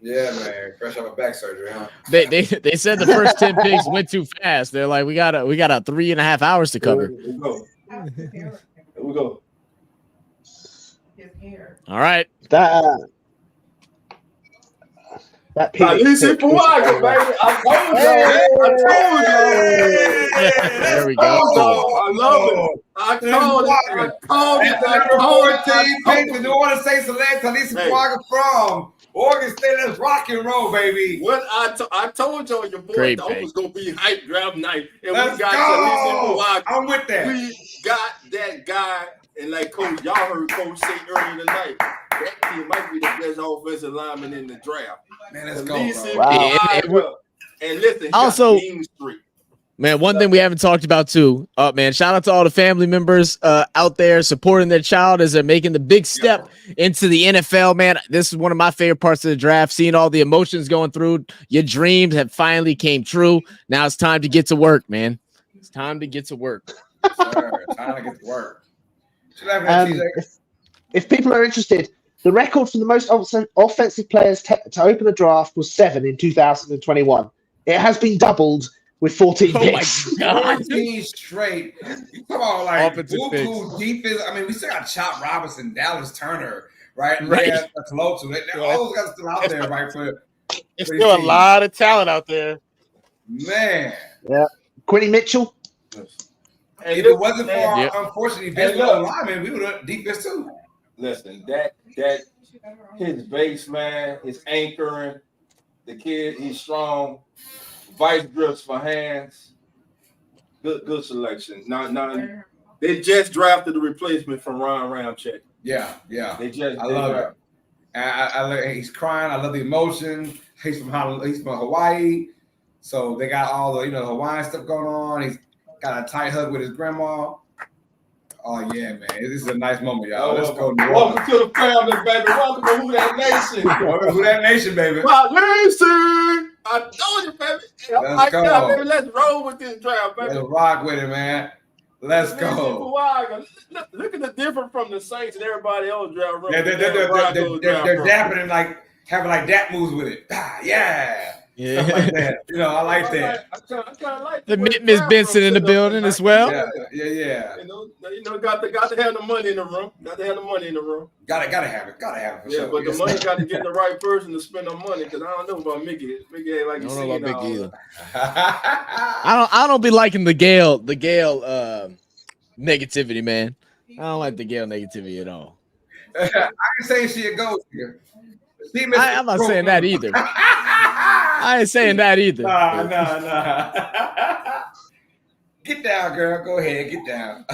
Yeah, man. Fresh off a back surgery, huh? They said the first 10 picks went too fast. They're like, we got 3.5 hours to cover. Here we go. All right. That pick. Talisi Fuaga, baby. I told you. There we go. I love it. I called it. You want to say select Talisi Fuaga from Oregon State? Let's rock and roll, baby. What I told y'all, your boy Great Dolph pick. was gonna be hype draft night, and Let's we got go. Talisi Fuaga. I'm with that. We got that guy, and like Coach, y'all heard Coach say earlier tonight, that team might be the best offensive lineman in the draft. Man, let's go, Talisi bro. Wow. Fuaga. And listen, he Also- got mean streak. Man, one thing we haven't talked about too. Man, shout out to all the family members out there supporting their child as they're making the big step into the NFL. Man, this is one of my favorite parts of the draft. Seeing all the emotions going through. Your dreams have finally came true. Now it's time to get to work, man. It's time to get to work. Sir, time to get to work. Should have been TJ. If people are interested, the record for the most offensive players to open a draft was 7 in 2021. It has been doubled with 14 Oh my picks. God. 14 straight. You come on, like Offensive Buku defense. I mean, we still got Chop Robinson, Dallas Turner, right? And Right. yeah, All those guys still out there, right? It's still a lot of talent out there. Man. Quinny Mitchell. And If it wasn't for Yeah. our unfortunately best lineman, we would have defense too. Listen, that his base, man, his anchoring, the kid, he's strong. Vice grips for hands. Good selection. They just drafted the replacement from Ron Ramczyk. Yeah. They just I love it. He's crying. I love the emotion. He's from Hawaii, so they got all the Hawaiian stuff going on. He's got a tight hug with his grandma. Oh yeah, man! This is a nice moment, y'all. Let's go. Welcome to the family, baby. Welcome to Who That Nation. Who That Nation, baby? My nation. I told you, baby. Let's go. Baby, let's roll with this draft, baby. Let's rock with it, man. Let's go. Look at the difference from the Saints and everybody else draft. Yeah, they're dapping and like having like dap moves with it. Yeah. Stuff like that. I like that. I kind of like The Miss Benson in the building as well. Yeah. Got to have the money in the room. Gotta have it. For Yeah, sure. but the money got to get the right person to spend the money because I don't know about Mickey. Mickey ain't like you I don't know see about Mickey either. I I don't be liking the Gale negativity, man. I don't like the Gale negativity at all. ain't saying she a ghost here. I'm not saying that either. I ain't saying that either. Nah. Get down, girl. Go ahead. Get down.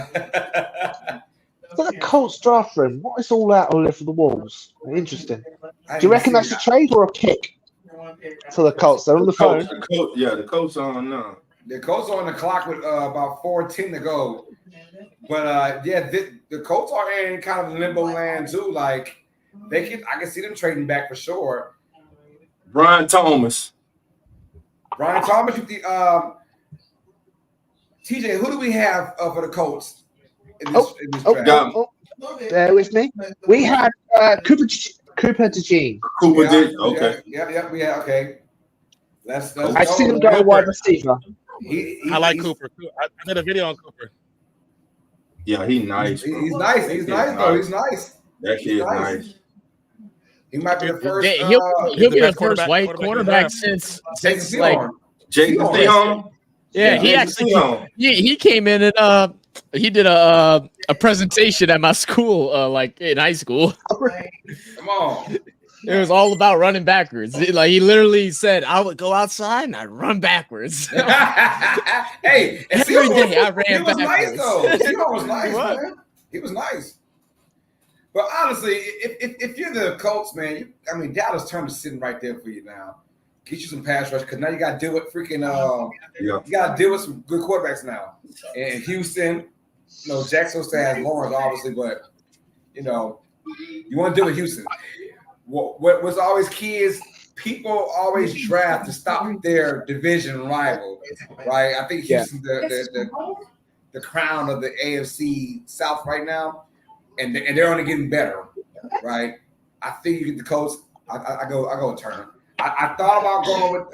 So the Colts draft room, what is all that all over the walls? Interesting. I Do you didn't reckon see that's a that. trade or a kick for the Colts? They're on the phone. The coach on now. The Colts are on the clock with about 14 to go. But the Colts are in kind of limbo land too. Like I can see them trading back for sure. Brian Thomas. Brian Thomas, TJ, who do we have for the Colts in this draft? Bear with me. We had Cooper DeJean. Cooper did. Okay. Yep. We have okay. Let's I see him go wide receiver. I like Cooper. I did a video on Cooper. Yeah, he's nice. He's nice. He's nice, though. He's nice. That kid's nice. He might be the first. He'll be the first white quarterback since like Jason Theon. Yeah, he actually he came in and he did a presentation at my school, like in high school. Come on. It was all about running backwards. Like he literally said, I would go outside and I'd run backwards. Hey, every day I ran backwards. Nice though. Theon was nice, man. He was nice. But honestly, if you're the Colts, man, Dallas Turner's sitting right there for you now. Get you some pass rush because now you got to deal with freaking. You got to deal with some good quarterbacks now. And Houston, Jacksonville still has Lawrence, obviously, but you want to deal with Houston. What's always key is people always draft to stop their division rival, right? I think Houston's the crown of the AFC South right now, and they're only getting better, right? I think you get the Colts. I go with Turner. I thought about going with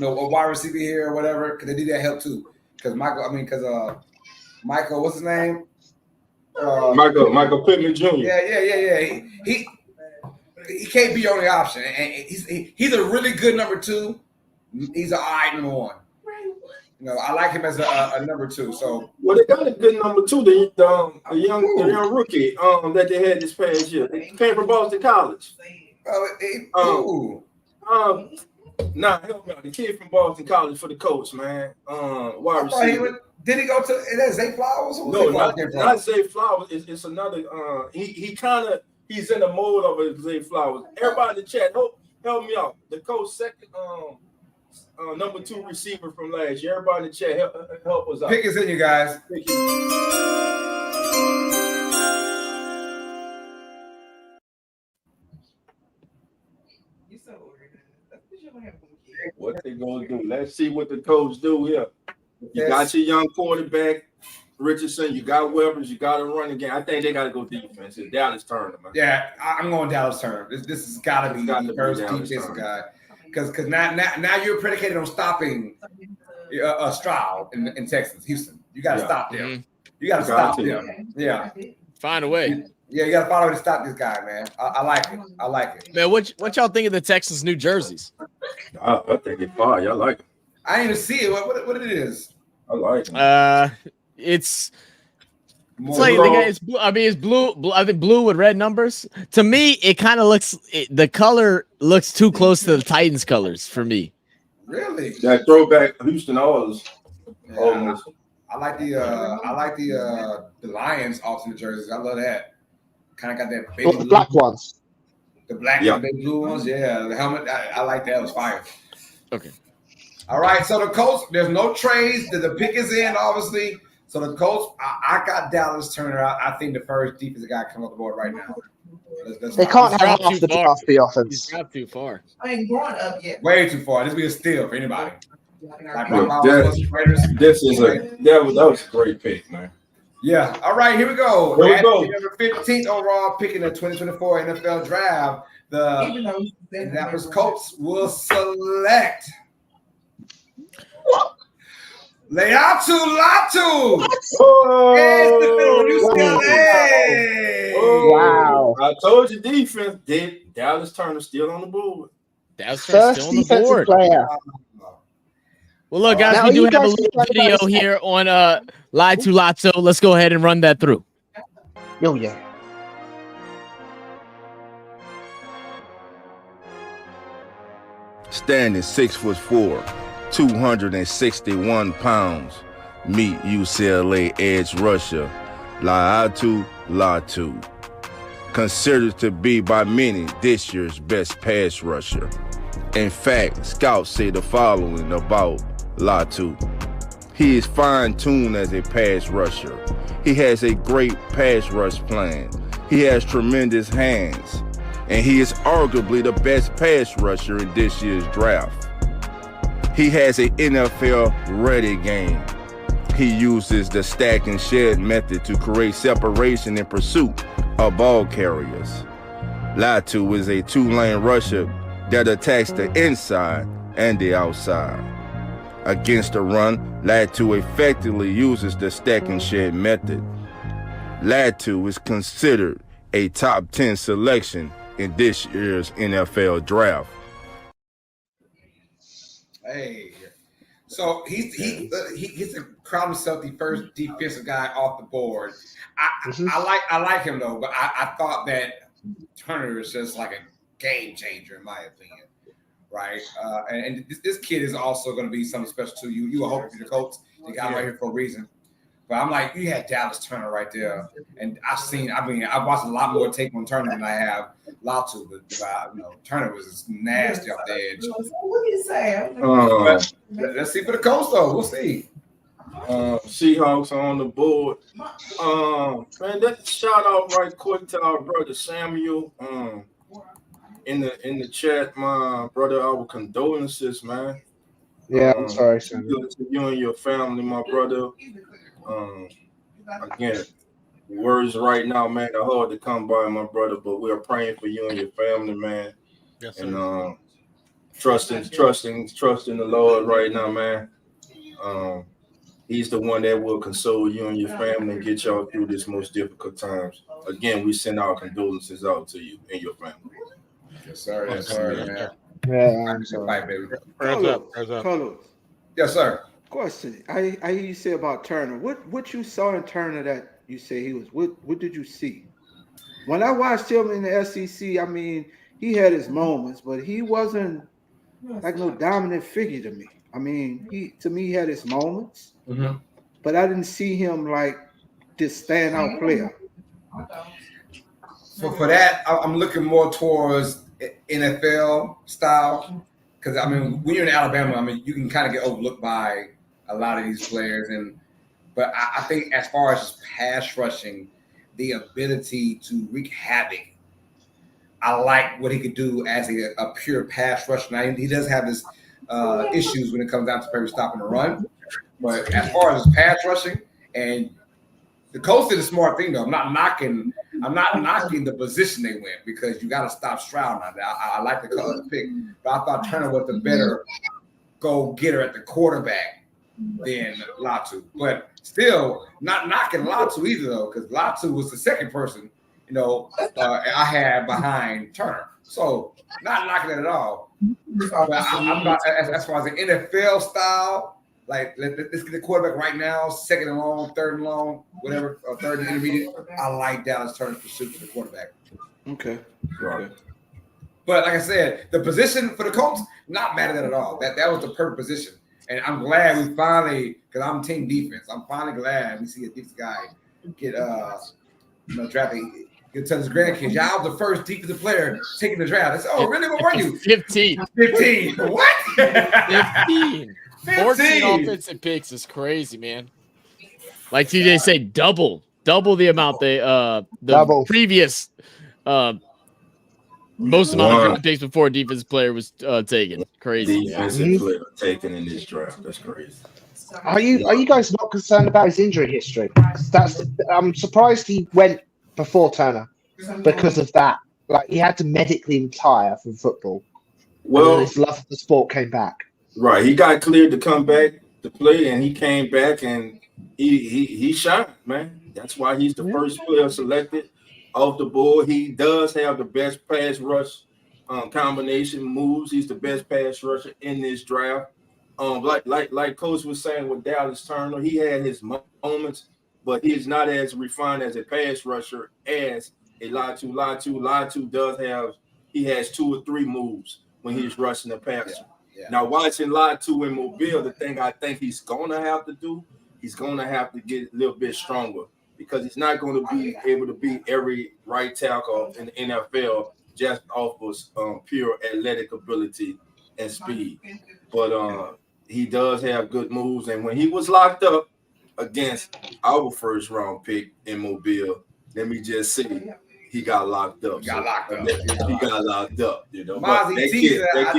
a wide receiver here or whatever because they need that help too. Because Michael, what's his name? Michael Pittman Jr. Yeah. He can't be your only option, and he's a really good number two. He's an all right number one. I like him as a number two. So they got a good number two. The young rookie that they had this past year. He came from Boston College. Help me out. The kid from Boston College for the Colts, man. Wide receiver. Did he go to? Is that Zay Flowers? No, not Zay Flowers. It's another. He's in the mode of a Zay Flowers. Everybody in the chat, help me out. The Colts' second number two receiver from last year. Everybody in the chat, help us out. Pick us in, you guys. What they gonna do? Let's see what the Colts do here. You got your young quarterback, Richardson. You got Webbers. You got a running game. I think they got to go defense. It's Dallas Turner, man. Yeah, I'm going Dallas Turner. This has got to be the first defensive guy because now you're predicated on stopping Stroud in Texas, Houston. You got to stop them. Mm-hmm. You got to stop them. Yeah, find a way. Yeah, you got to find a way to stop this guy, man. I like it. I like it. Man, what y'all think of the Texans' new jerseys? I think it's fire. I like it. I didn't even see it. What it is? I like it. It's like it's blue. It's blue. I think blue with red numbers. To me, it kind of looks. The color looks too close to the Titans' colors for me. Really? That throwback Houston Oilers. Almost. I like the Lions alternate jerseys. I love that. Kind of got that baby blue. Black ones. The black and baby blue ones. Yeah, the helmet. I like that. It was fire. Okay. All right. So the Colts. There's no trades. The pick is in, obviously. So the Colts. I got Dallas Turner. I think the first defensive guy coming on the board right now. They can't have half the draft the offense. He's dropped too far. I ain't going up yet. Way too far. This will be a steal for anybody. That was a great pick, man. Yeah. All right, here we go. Here we go. Number 15th overall pick in the 2024 NFL Draft. The Indianapolis Colts will select Leatu Latu. Wow. I told you defense. Dallas Turner still on the board. Dallas Turner still on the board. Player. Well, look, guys, we do have a little video here on Leatu Latu. Let's go ahead and run that through. Oh, yeah. Standing 6'4", 261 pounds, Meet UCLA edge rusher Laiatu Latu, considered to be by many this year's best pass rusher. In fact, scouts say the following about Latu. He is fine-tuned as a pass rusher. He has a great pass rush plan. He has tremendous hands. And he is arguably the best pass rusher in this year's draft. He has an NFL-ready game. He uses the stack and shed method to create separation in pursuit of ball carriers. Latu is a two-lane rusher that attacks the inside and the outside. Against the run, Latu effectively uses the stack and shed method. Latu is considered a top 10 selection in this year's NFL draft. Hey, so he's crowned himself the first defensive guy off the board. I like him though, but I thought that Turner is just like a game changer in my opinion, right? And this kid is also going to be something special too. You were hoping for the Colts. They got him right here for a reason. But I'm like, you had Dallas Turner right there, and I've watched a lot more tape on Turner than I have Latu, but Turner was just nasty off the edge. What do you say? Let's see for the Colts though. We'll see. Seahawks on the board. Man, let's shout out right quick to our brother Samuel. In the chat, my brother, our condolences, man. Yeah, I'm sorry, Samuel. To you and your family, my brother. Again, words right now, man, are hard to come by, my brother, but we are praying for you and your family, man. Yes, sir. And trusting the Lord right now, man. He's the one that will console you and your family and get y'all through this most difficult times. Again, we send our condolences out to you and your family. Yes, sir. Yes, sir, man. Yeah, I'm sorry. Bye, baby. Prayers up. Prayers up. Carlos, Yes, sir. question. I hear you say about Turner. What you saw in Turner that you say he was? What did you see? When I watched him in the SEC, I mean, he had his moments, but he wasn't like no dominant figure to me. I mean, he had his moments, but I didn't see him like this standout player. So for that, I'm looking more towards NFL style because I mean, when you're in Alabama, I mean, you can kind of get overlooked by a lot of these players, but I think as far as just pass rushing, the ability to wreak havoc, I like what he could do as a pure pass rusher. Now he does have his issues when it comes down to maybe stopping the run, but as far as pass rushing, and the Colts did a smart thing though. I'm not knocking the position they went because you got to stop Stroud now. I like the pick, but I thought Turner was the better go-getter at the quarterback than Latu. But still, not knocking Latu either though, because Latu was the second person, I had behind Turner. So not knocking it at all. But I'm not as far as the NFL style. Like, let's get the quarterback right now, second and long, third and long, whatever, or third and intermediate. I like Dallas Turner's pursuit for the quarterback. Okay. Right. But like I said, the position for the Colts, not mad at that at all. That was the perfect position. And I'm glad we finally, because I'm team defense, I'm finally glad we see a defensive guy get drafted. Get to his grandkids. Y'all the first defensive player taking the draft. They said, oh, really? What were you? 15. 15. What? 15. 14 offensive picks is crazy, man. Like TJ said, double the amount the previous most amount of draft picks before a defensive player was taken. Crazy. Defensive player taken in this draft. That's crazy. Are you guys not concerned about his injury history? I'm surprised he went before Turner because of that. Like he had to medically retire from football. Well, his love for the sport came back. Right, he got cleared to come back to play, and he came back and he shined, man. That's why he's the first player selected off the board. He does have the best pass rush combination moves. He's the best pass rusher in this draft. Like Coach was saying with Dallas Turner, he had his moments, but he's not as refined as a pass rusher as a Latu. Latu has 2 or 3 moves when he's rushing the passer. Yeah. Now, watching Latu in Mobile, the thing I think he's going to have to do he's going to have to get a little bit stronger because he's not going to be able to beat every right tackle in the NFL just off of pure athletic ability and speed. But he does have good moves. And when he was locked up against our first round pick in Mobile, let me just say he got locked up. He got locked up. He got locked up, you know. Mozzie They teaser, get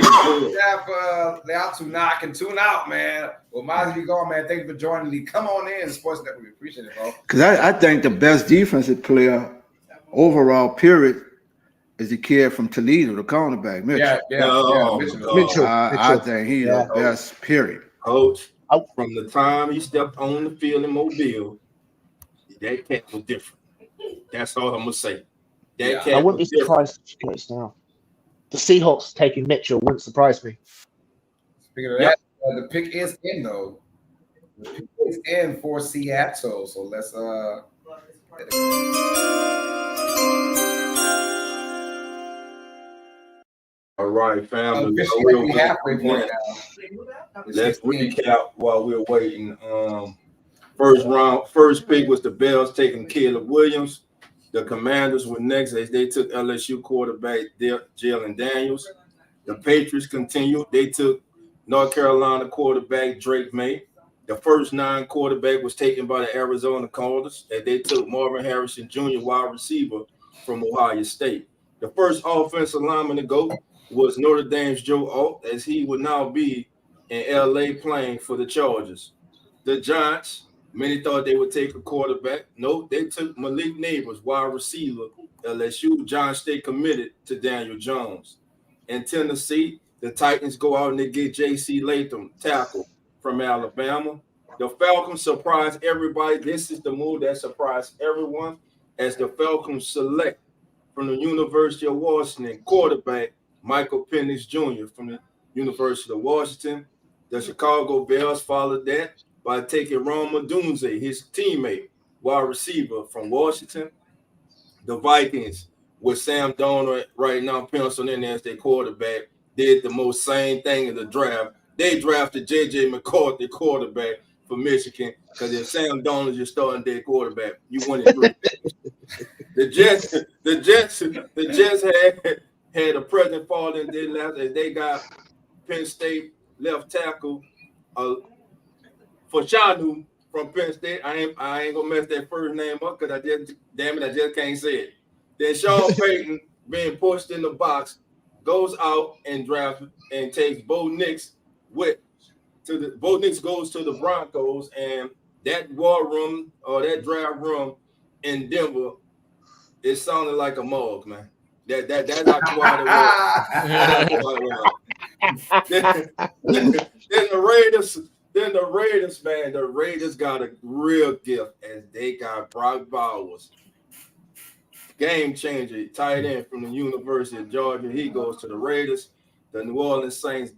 they out to knock and tune out, man. Well, Mozzie, be going, man. Thank you for joining the Come On In Sports Network. We appreciate it, bro. Because I think the best defensive player overall, period, is the kid from Toledo, the cornerback, Mitchell. Mitchell. I think he's the best, period. Coach, from the time he stepped on the field in Mobile, that cat was different. That's all I'm going to say. I wouldn't be surprised if he goes now. The Seahawks taking Mitchell wouldn't surprise me. Speaking of that, the pick is in, though. The pick is in for Seattle. So let's all right, family. Let's recap while we're waiting. First pick was the Bears taking Caleb Williams. The Commanders were next as they took LSU quarterback Jalen Daniels. The Patriots continued. They took North Carolina quarterback Drake May. The first 9 quarterback was taken by the Arizona Cardinals as they took Marvin Harrison Jr., wide receiver from Ohio State. The first offensive lineman to go was Notre Dame's Joe Alt, as he would now be in LA playing for the Chargers. The Giants, many thought they would take a quarterback. No, they took Malik Neighbors, wide receiver, LSU. Giants stay committed to Daniel Jones. In Tennessee, the Titans go out and they get J.C. Latham, tackle from Alabama. The Falcons surprise everybody. This is the move that surprised everyone as the Falcons select from the University of Washington quarterback Michael Penix Jr. from the University of Washington. The Chicago Bears followed that by taking Rome Odunze, his teammate, wide receiver from Washington. The Vikings, with Sam Darnold right now penciled in as their quarterback, did the most same thing in the draft. They drafted J.J. McCarthy, quarterback for Michigan, because if Sam Darnold is your starting their quarterback, you win it 3 picks. The Jets had a present fall in their left as they got Penn State left tackle for Shanu from Penn State. I ain't gonna mess that first name up because I just can't say it. Then Sean Payton, being pushed in the box, goes out and drafts and takes Bo Nix Bo Nix goes to the Broncos, and that war room or that draft room in Denver, it sounded like a morgue, man. That's how quiet it was. Then the Raiders, man, the Raiders got a real gift as they got Brock Bowers, game changer, tight end from the University of Georgia. He goes to the Raiders. The New Orleans Saints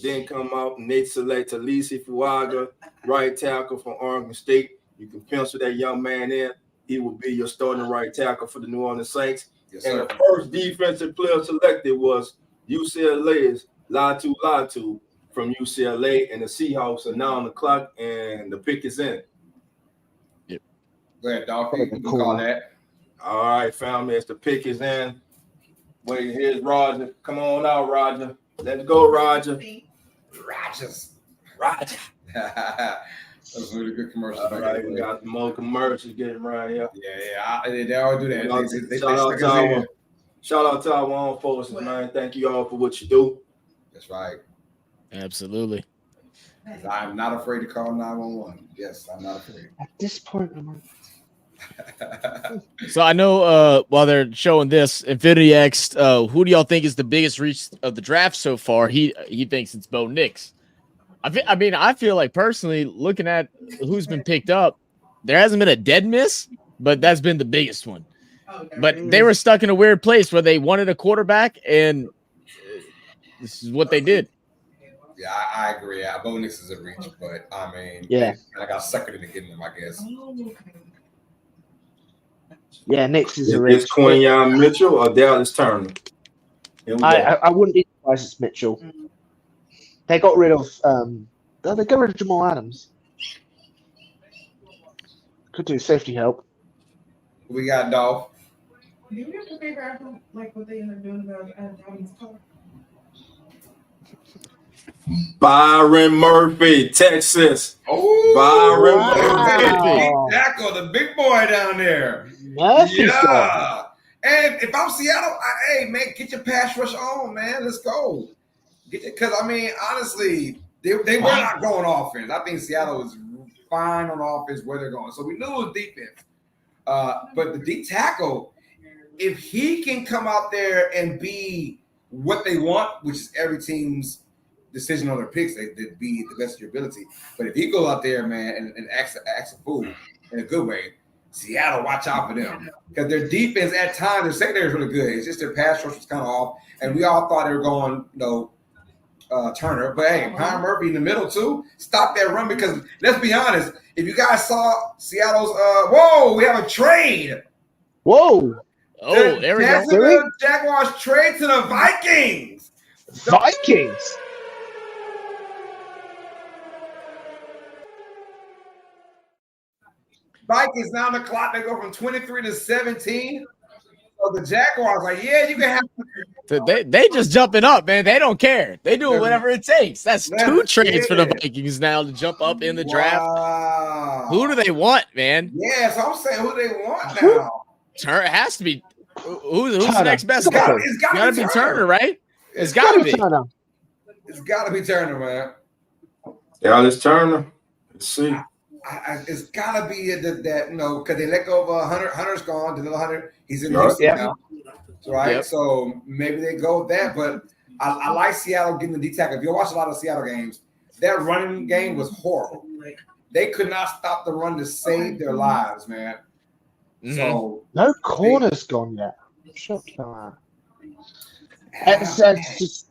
then come out and they select Talisi Fuaga, right tackle from Oregon State. You can pencil that young man in. He will be your starting right tackle for the New Orleans Saints. Yes, and the first defensive player selected was UCLA's Latu from UCLA, and the Seahawks are now on the clock, and the pick is in. Yep. Go ahead, Dolph. You can call that. All right, family, as the pick is in. Wait, here's Roger. Come on out, Roger. Let's go, Roger. Roger. That's a really good commercial. All right, we got more commercials getting right here. Yeah. They all do that. Shout out to our own forces, man. Thank you all for what you do. That's right. Absolutely. I'm not afraid to call 911. Yes, I'm not afraid. At this point, So I know while they're showing this, Infinity X, who do y'all think is the biggest reach of the draft so far? He thinks it's Bo Nix. I feel like personally, looking at who's been picked up, there hasn't been a dead miss, but that's been the biggest one. But they were stuck in a weird place where they wanted a quarterback, and this is what they did. Yeah, I agree. Bo Nix is a reach, but I mean, I got suckered into getting him, I guess. Yeah, Nix is a reach. It's Quinyon Mitchell or Dallas Turner? I wouldn't be surprised it's Mitchell. They got rid of Jamal Adams. Could do safety help. We got Dolph. Do you have to figure out like what they end up doing about Dolphins' color? Byron Murphy, Texas. Oh, Byron Murphy. Wow. Tackle, the big boy down there. Murphy's gone. Yeah. And if I'm Seattle, hey, man, get your pass rush on, man. Let's go. Because, I mean, honestly, they were not going offense. I think Seattle was fine on offense where they're going. So we knew it was defense. But the D tackle, if he can come out there and be what they want, which is every team's decision on their picks, they be the best of your ability. But if he goes out there, man, and acts a fool in a good way, Seattle, watch out for them. Because their defense at times, their secondary is really good. It's just their pass rush was kind of off. And we all thought they were going, Turner. But hey, Byron Murphy in the middle too. Stop that run because let's be honest. If you guys saw Seattle's, we have a trade. Whoa. Oh, there we go. The Jaguars trade to the Vikings. Vikings. Vikings now on the clock. They go from 23 to 17. So the Jaguars like, yeah, you can have. They just jumping up, man. They don't care. They doing whatever it takes. That's two trades for the Vikings now to jump up in the draft. Wow. Who do they want, man? Yeah, so I'm saying who they want now. Turner has to be. Who's the Turner. next best guy? It's gotta Gotta be be Turner, Turner. right? It's gotta be. Turner. It's got to be Turner, man. Dallas Turner. Let's see. It's got to be that because they let go of Hunter. Hunter's gone. The little Hunter, he's in Right. Houston Yeah. now, right? Yep. So maybe they go with that. But I like Seattle getting the D tackle. If you watch a lot of Seattle games, that running game was horrible. They could not stop the run to save their lives, man. Mhm. So No corner's gone yet. I'm shocked about that. It's just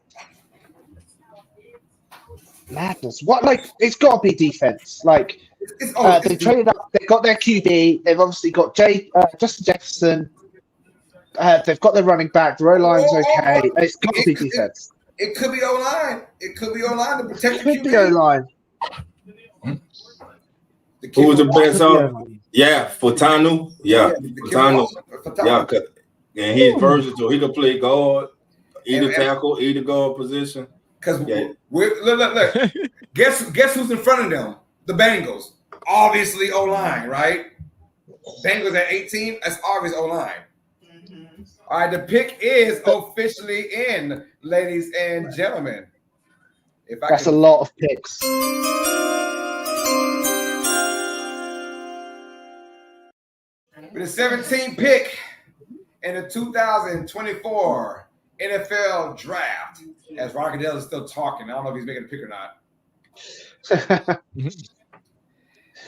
madness. What, it's got to be defense. They traded up. They've got their QB. They've obviously got Justin Jefferson. They've got their running back. The O-line's okay. It's got to be defense. it could be O-line. It could be O-line to protect the Could be QB. O-line. Who was the best? O-line. Yeah, Fortanu. Yeah, Fortanu. Yeah, and he's versatile. He can play guard, either tackle, either guard position. Because look. Guess who's in front of them? The Bengals. Obviously O-line, right? Bengals at 18. That's obvious O-line. Mm-hmm. All right, the pick is officially in, ladies and gentlemen. That's a lot of picks. With the 17th pick in the 2024 NFL Draft, as Ron Goodell is still talking. I don't know if he's making a pick or not.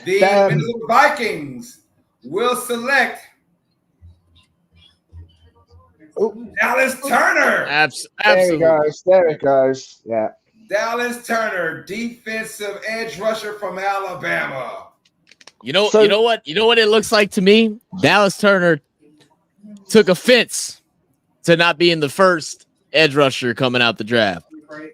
The Minnesota Vikings will select Dallas Turner. Absolutely. There it goes. Yeah. Dallas Turner, defensive edge rusher from Alabama. You know what it looks like to me? Dallas Turner took offense to not being the first edge rusher coming out the draft.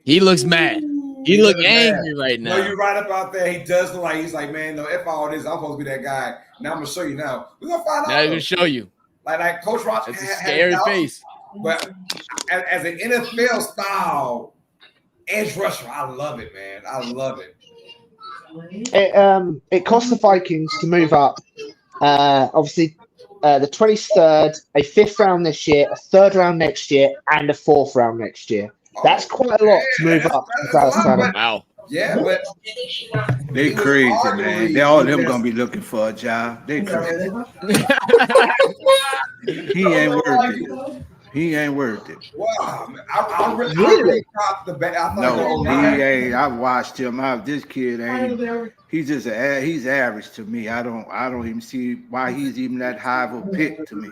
He looks mad. He looks angry right now. No, you're right about that. He does look like he's like, man, no, F all this. I'm supposed to be that guy. Now I'm gonna show you now. We're gonna find out. Now he's gonna show you. Like Coach Ross It's a had scary doubts, face. But as an NFL style edge rusher, I love it, man. I love it. It cost the Vikings to move up. Obviously, the 23rd, a 5th round this year, a 3rd round next year, and a 4th round next year. That's quite a lot to move up. Wow. Yeah, but they crazy, man. They all them gonna be looking for a job. They crazy. He ain't worth it. He ain't worth it. Wow, I really thought the bad. No, he ain't. I watched him. This kid ain't. He's just he's average to me. I don't even see why he's even that high of a pick to me.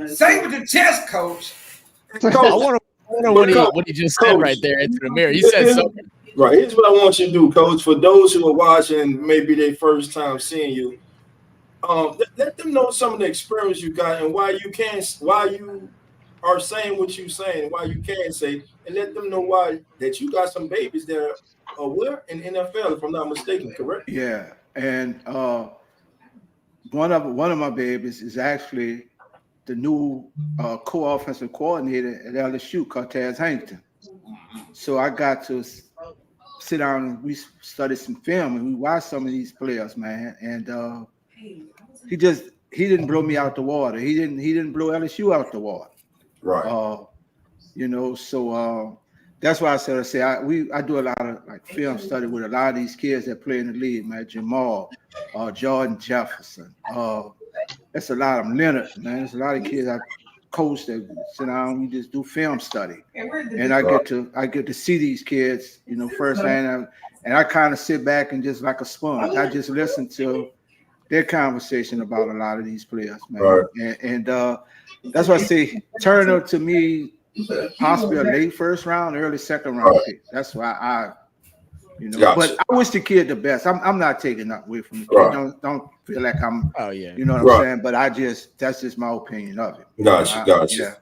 Say with your chest, Coach. I wonder what he just said right there into the mirror. He said something. Right. Here's what I want you to do, Coach. For those who are watching, maybe their first time seeing you, let them know some of the experience you got and why you are saying what you're saying, why you can say, and let them know why that you got some babies that are where in NFL, if I'm not mistaken, correct? Yeah. And one of my babies is actually the new co-offensive coordinator at LSU, Cortez Hankton. So I got to sit down and we studied some film and we watched some of these players, man. And he didn't blow me out the water. He didn't blow LSU out the water. Right. So that's why I do a lot of like film study with a lot of these kids that play in the league, man. Jamal, Jordan Jefferson. That's a lot of them. Leonard, man. There's a lot of kids I coach that sit down. We just do film study, and I get to see these kids, firsthand. And I kind of sit back and just like a sponge. I just listen to their conversation about a lot of these players, man. Right. And that's why I say Turner to me possibly a late first round, early second round pick. That's why Gotcha. But I wish the kid the best. I'm not taking that away from the kid. Right. Don't feel like I'm. Oh yeah. You know what I'm saying? But that's just my opinion of it. Gotcha. Yeah.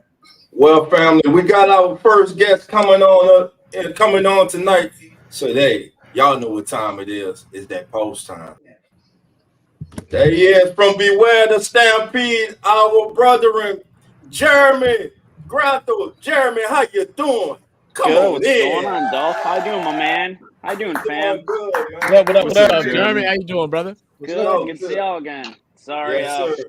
Well, family, we got our first guest coming on tonight. So y'all know what time it is. It's that post time. There he is from Beware the Stampede, our brethren, Jeremy Grotto. Jeremy, how you doing? Come on what's in. going on, Dolph? How you doing, my man? How you doing, fam? Good, What up, Jeremy? How you doing, brother? Good to see y'all again. Sorry, Yes,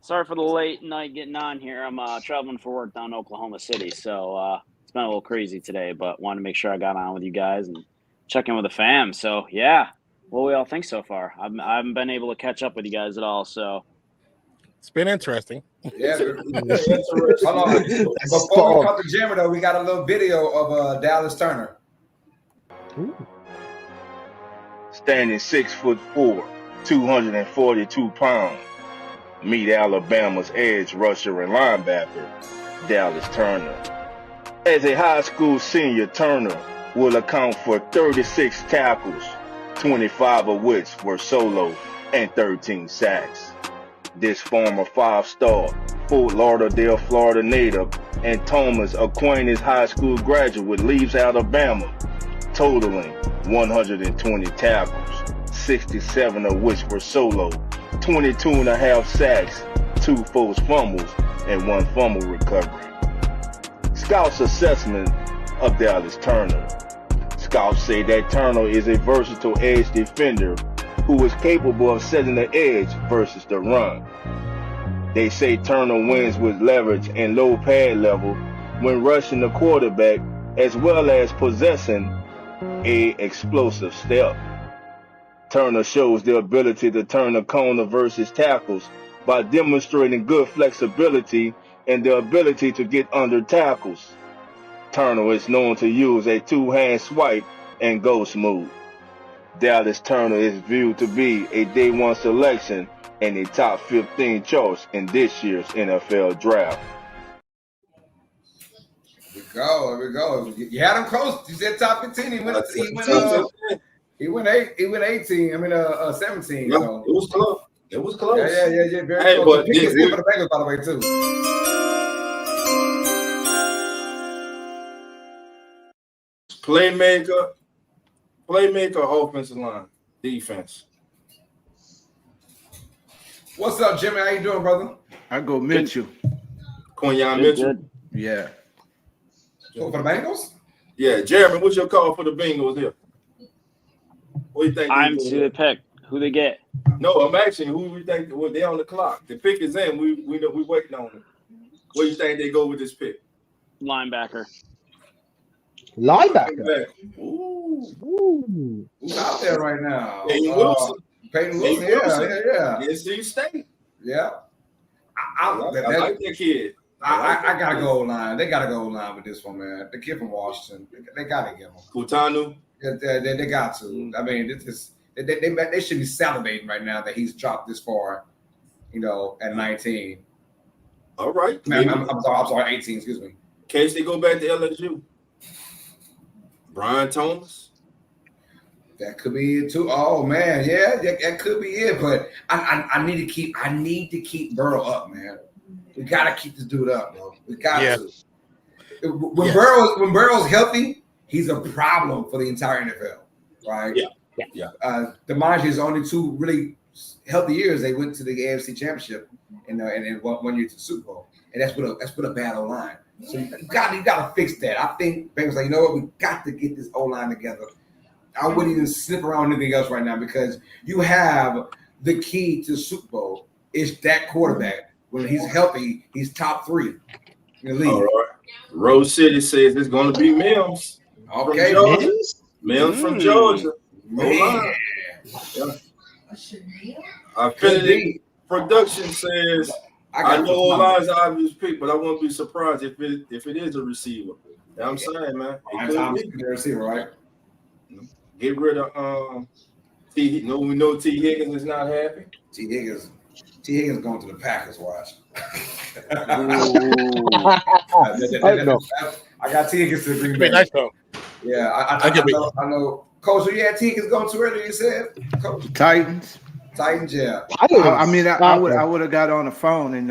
sorry for the late night getting on here. I'm traveling for work down in Oklahoma City, so it's been a little crazy today, but wanted to make sure I got on with you guys and check in with the fam. So yeah, what do we all think so far? I haven't been able to catch up with you guys at all, so It's been interesting. Yeah. Hold on. Before we come to Jimmy, though, we got a little video of Dallas Turner. Standing 6'4", 242 pounds. Meet Alabama's edge rusher and linebacker, Dallas Turner. As a high school senior, Turner will account for 36 tackles, 25 of which were solo, and 13 sacks. This former five-star Fort Lauderdale, Florida native and Thomas Aquinas High School graduate leaves Alabama, totaling 120 tackles, 67 of which were solo, 22 and a half sacks, 2 forced fumbles, and 1 fumble recovery. Scouts' assessment of Dallas Turner. Scouts say that Turner is a versatile edge defender who is capable of setting the edge versus the run. They say Turner wins with leverage and low pad level when rushing the quarterback, as well as possessing a explosive step. Turner shows the ability to turn the corner versus tackles by demonstrating good flexibility and the ability to get under tackles. Turner is known to use a two-hand swipe and go smooth. Dallas Turner is viewed to be a day one selection and a top 15 choice in this year's NFL draft. Here we go. You had him close. You said top 15. He went 18. I mean 17. Yeah, So. it was close. It was close. Yeah. Very close. The pick is in for the Bengals, by the way, too. Playmaker, offensive line, defense. What's up, Jimmy? How you doing, brother? I go Mitchell. Quinyon Mitchell. Good. Yeah. So for the Bengals? Yeah, Jeremy, what's your call for the Bengals here? What do you think? I'm to the pick. Who they get? No, I'm asking who we think. Well, they're on the clock. The pick is in. We waiting on it. What do you think they go with this pick? Linebacker. Linebacker. Ooh. Who's out there right now? Peyton Wilson. Peyton Wilson. Yeah. NC State. Yeah. I like that kid. I gotta go line. They gotta go line with this one, man. The kid from Washington. They gotta get him. Kutanu. They got to. I mean, they should be salivating right now that he's dropped this far. At 19. All right. Man, I'm sorry, 18. Excuse me. In case they go back to LSU. Brian Thomas. That could be it too. Oh man, yeah, that could be it. But I need to keep Burrow up, man. We gotta keep this dude up, bro. We got to. When Burrow's healthy, he's a problem for the entire NFL, right? Yeah. The Monsters only 2 really healthy years they went to the AFC Championship and then one year to the Super Bowl, and that's with a bad O-line. So you got to fix that. I think Bengals like, you know what, we got to get this O-line together. I wouldn't even slip around anything else right now because you have the key to the Super Bowl is that quarterback. When he's healthy, he's top 3 in the league. All right. Rose City says it's going to be Mims. Okay, from Georgia. Mims from Georgia. Man. Yeah. Affinity Production says I know all lines are obvious pick, but I won't be surprised if it is a receiver. You know what I'm saying, man. It could be a receiver, right? Get rid of T. No, we know T. Higgins is not happy. T. Higgins going to the Packers. Watch. I got T. Higgins to the Green Bay. Nice though. Yeah, I know. Coach, you had T. Higgins going too early. You said, Coach. Titans, yeah. I would have got on the phone and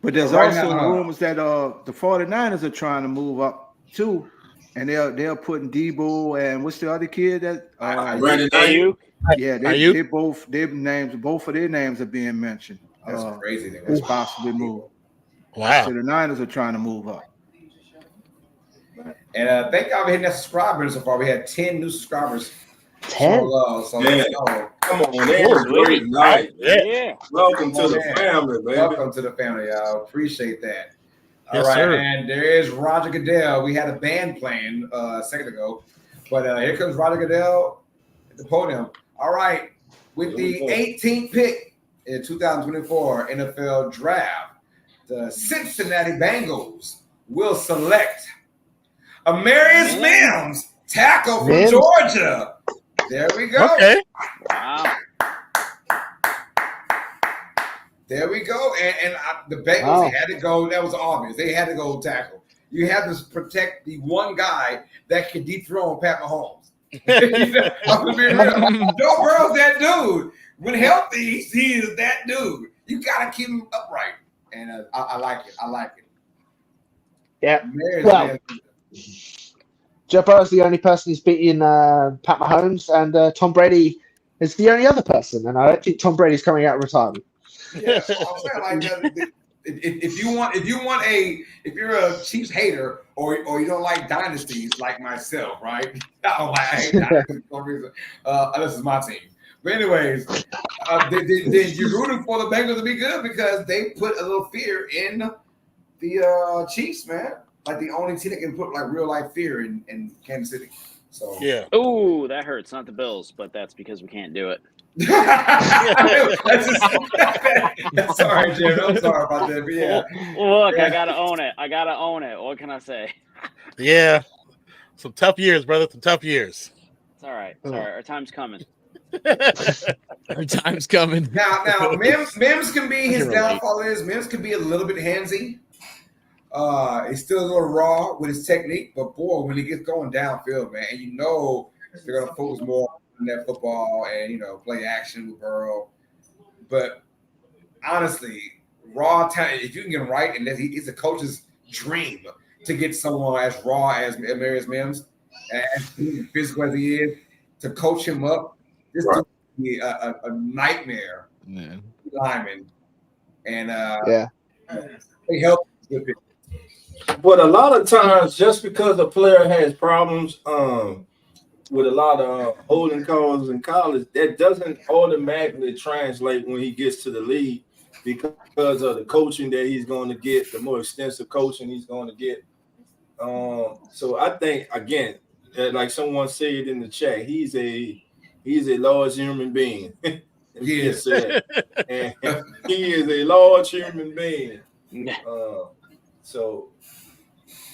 but there's also rumors that the 49ers are trying to move up too, and they're putting Debo and what's the other kid that Brandon Ayuk. Yeah, they both their names are being mentioned. That's crazy. That's possibly move. Wow. So the Niners are trying to move up. And thank God we're hitting that subscribers so far. We had 10 new subscribers. 10? Come on, that's a great night. Yeah. Welcome to the family, baby. Welcome to the family, y'all. Appreciate that. All Yes, right, sir. and there is Roger Goodell. We had a band playing a second ago, but here comes Roger Goodell at the podium. All right, with the 18th pick in 2024 NFL Draft, the Cincinnati Bengals will select Amarius Mims, tackle from Georgia. There we go. Okay. Wow. There we go. And the Bengals had to go. That was obvious. They had to go tackle. You have to protect the one guy that can dethrone Pat Mahomes. I'm gonna be real. Joe Burrow's that dude. When healthy, he is that dude. You gotta keep him upright. And I like it. Yeah. Well, Joe Burrow's the only person who's beaten Pat Mahomes, and Tom Brady is the only other person. And I don't think Tom Brady's coming out of retirement. Yeah, so I'm saying like if you're a Chiefs hater or you don't like dynasties like myself, right? I hate dynasties for some reason. This is my team. But anyways, then you're rooting for the Bengals to be good because they put a little fear in the Chiefs, man. Like the only team that can put like real life fear in Kansas City. So yeah. Ooh, that hurts. Not the Bills, but that's because we can't do it. Sorry, Jim. I'm sorry about that. But yeah. Look, I gotta own it. What can I say? Yeah. Some tough years, brother. Some tough years. It's all right. Our time's coming. Our time's coming. Now, Mims can be his downfall is Mims can be a little bit handsy. He's still a little raw with his technique, but boy, when he gets going downfield, man, and you know they're gonna focus more on that football and play action with Burrow. But honestly, raw talent, if you can get him right, and it's a coach's dream to get someone as raw as Amarius Mims, as physical as he is, to coach him up. This would be a nightmare lineman, and they help with it. But a lot of times, just because a player has problems with a lot of holding calls in college, that doesn't automatically translate when he gets to the league because of the coaching that he's going to get, the more extensive coaching he's going to get. So I think, again, like someone said in the chat, he's a large human being. Yes. And he is a large human being. So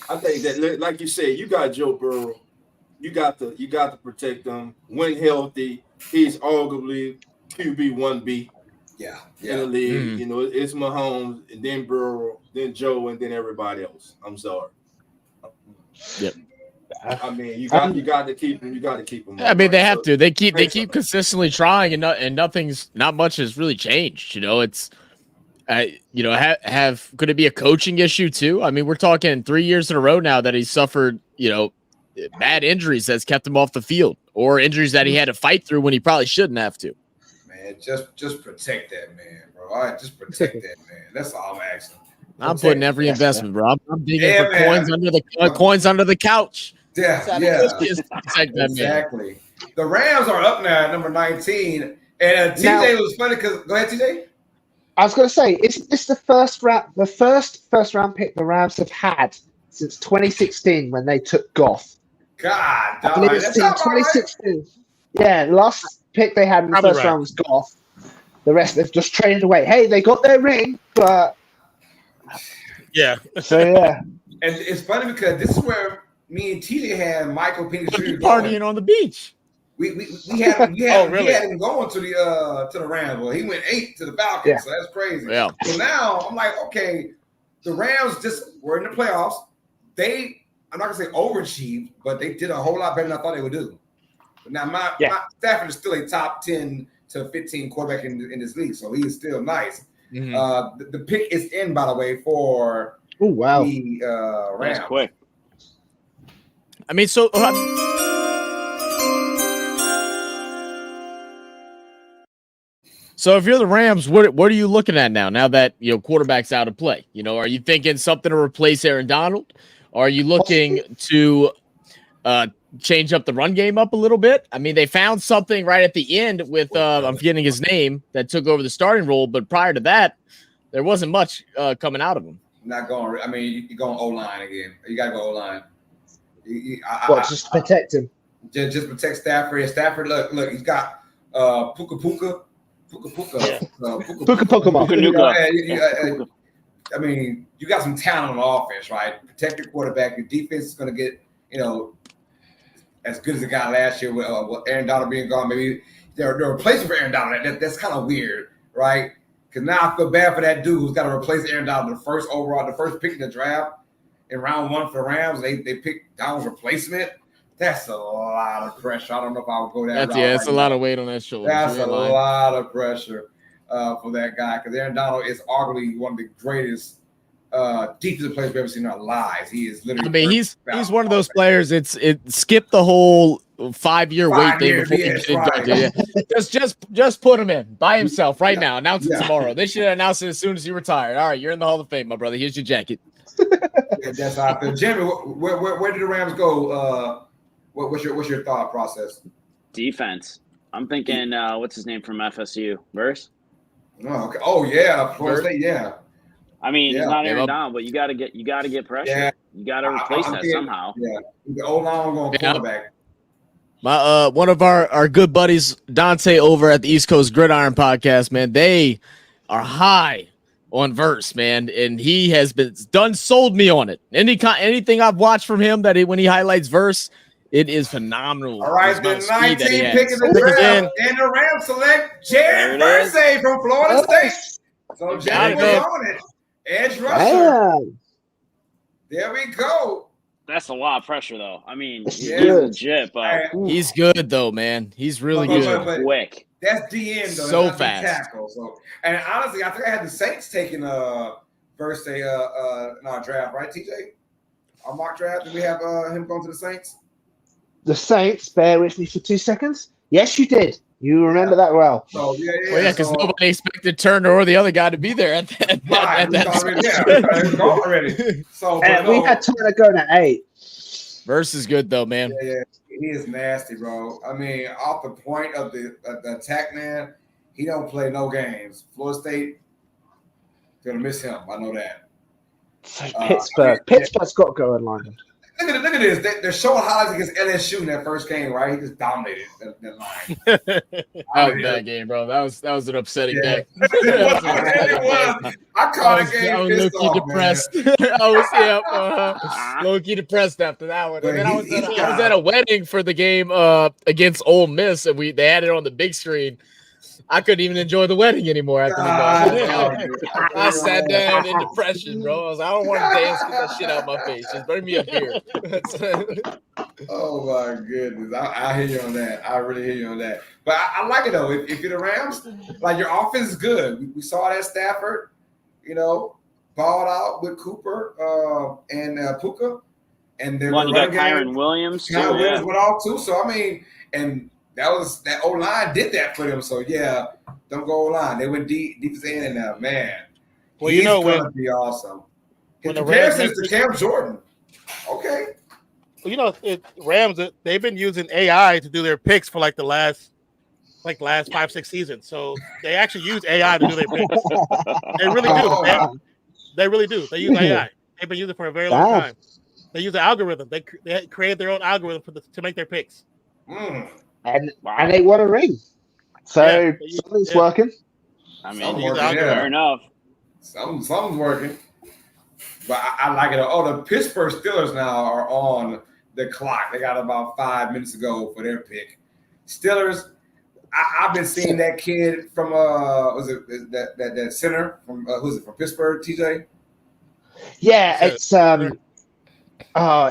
I think that, like you said, you got Joe Burrow. You got to protect him. When healthy, he's arguably QB 1B. Yeah. In the league. It's Mahomes, and then Burrow, then Joe, and then everybody else. I'm sorry. Yep. I mean, you got to keep him. You got to keep him. I mean, they have to. They keep consistently trying, and not much has really changed. It's. Could it be a coaching issue too? I mean, we're talking 3 years in a row now that he's suffered, bad injuries has kept him off the field, or injuries that he had to fight through when he probably shouldn't have to. Man, just protect that man, bro. All right, just protect that man. That's all I'm asking. I'm putting every investment, bro. I'm digging for man. coins under the couch. Yeah. Protect that Exactly. man. The Rams are up now at number 19. And TJ was funny because go ahead, TJ. I was going to say, it's the first round pick the Rams have had since 2016 when they took Goff. God, I believe it's in 2016. Right? Yeah, the last pick they had in the first round was Goff. The rest they've just traded away. Hey, they got their ring, but yeah. So yeah. And it's funny because this is where me and TJ had Michael Penix Jr. partying on the beach. We had him going to the Rams. Well, he went 8 to the Falcons, so that's crazy. Yeah. So now I'm like, okay, the Rams just were in the playoffs. I'm not gonna say overachieved, but they did a whole lot better than I thought they would do. But now my Stafford is still a top 10 to 15 quarterback in this league, so he is still nice. Mm-hmm. The pick is in, by the way, for the Rams. That's quick. I mean, so if you're the Rams, what are you looking at now that quarterback's out of play? Are you thinking something to replace Aaron Donald? Are you looking to change up the run game up a little bit? I mean, they found something right at the end with I'm forgetting his name that took over the starting role, but prior to that, there wasn't much coming out of him. Not going. I mean, you're going O-line again. You got to go O-line. Just to protect him. Just protect Stafford. And Stafford, look, he's got Puka. I mean, you got some talent on offense, right? Protect your quarterback. Your defense is going to get, as good as it got last year with Aaron Donald being gone. Maybe they're replacing for Aaron Donald. That's kind of weird, right? Because now I feel bad for that dude who's got to replace Aaron Donald, the first pick in the draft in round 1 for the Rams. They picked Donald's replacement. That's a lot of pressure. I don't know if I would go that route. That's a lot of weight on that shoulder. That's a lot of pressure for that guy because Aaron Donald is arguably one of the greatest defensive players we've ever seen in our lives. He is literally. I mean, he's one of those players. It skipped the whole 5-year wait thing before he did it. Just put him in by himself right now. Announce it tomorrow. They should announce it as soon as he retired. All right, you're in the Hall of Fame, my brother. Here's your jacket. That's how I feel. Jimmy, where did the Rams go? What's your thought process? Defense. I'm thinking, what's his name from FSU? Verse? Oh, okay. Oh yeah, Florida State. Yeah. I mean, he's not Aaron Donald, but you got to get pressure. Yeah. You got to replace that somehow. Yeah. The O-line going quarterback. My one of our good buddies, Dante, over at the East Coast Gridiron podcast, man, they are high on Verse, man, and he has sold me on it. Anything I've watched from him when he highlights Verse, it is phenomenal. All right, the 19 pick in the draft, and the Rams select Jared Verse from Florida State. So Jared was on it. Edge rusher. There we go. That's a lot of pressure, though. I mean, he's legit, but he's good though, man. He's really good. Quick. That's the end, though. So fast. Tackle. So, and honestly, I think I had the Saints taking Verse in our draft, right, TJ? Our mock draft. Did we have him going to the Saints? The Saints. Bear with me for 2 seconds. Yes, you did. You remember that well. So, because nobody expected Turner or the other guy to be there at that already. So we had Turner going at 8. Verse is good though, man. Yeah, he is nasty, bro. I mean, off the point of the attack, man, he don't play no games. Florida State gonna miss him. I know that. So Pittsburgh's got to go in London. Look at this. They're showing highlights against LSU in that first game, right? He just dominated that line. That was a bad game, bro. That was an upsetting game. It was. I caught a game. I was low-key depressed. I was low-key depressed after that one. And then I was at a wedding for the game against Ole Miss, and they had it on the big screen. I couldn't even enjoy the wedding anymore after the game. I sat down in depression, bro. I don't want to dance, get that shit out of my face. Just bring me up here. Oh my goodness. I hear you on that. I really hear you on that. But I like it though. If you're the Rams, like your offense is good. We saw that Stafford, balled out with Cooper and Puka. And then you got Kyron Williams too. Kyron Williams went off too. So I mean, and that O-line did that for them. So yeah, don't go O-line. They went defense end, and man, well, he's gonna be awesome. His comparisons to Cam Jordan. Okay. Well, Rams, they've been using AI to do their picks for like the last 5-6 seasons. So they actually use AI to do their picks. They really do. They really do. They use AI. They've been using it for a very long time. They use the algorithm. They created their own algorithm to make their picks. And they won a ring. So something's working. I mean, fair enough. Something's working. But I like it. Oh, the Pittsburgh Steelers now are on the clock. They got about 5 minutes ago for their pick. Steelers, I've been seeing that kid from that center from who's it from Pittsburgh, TJ? Yeah,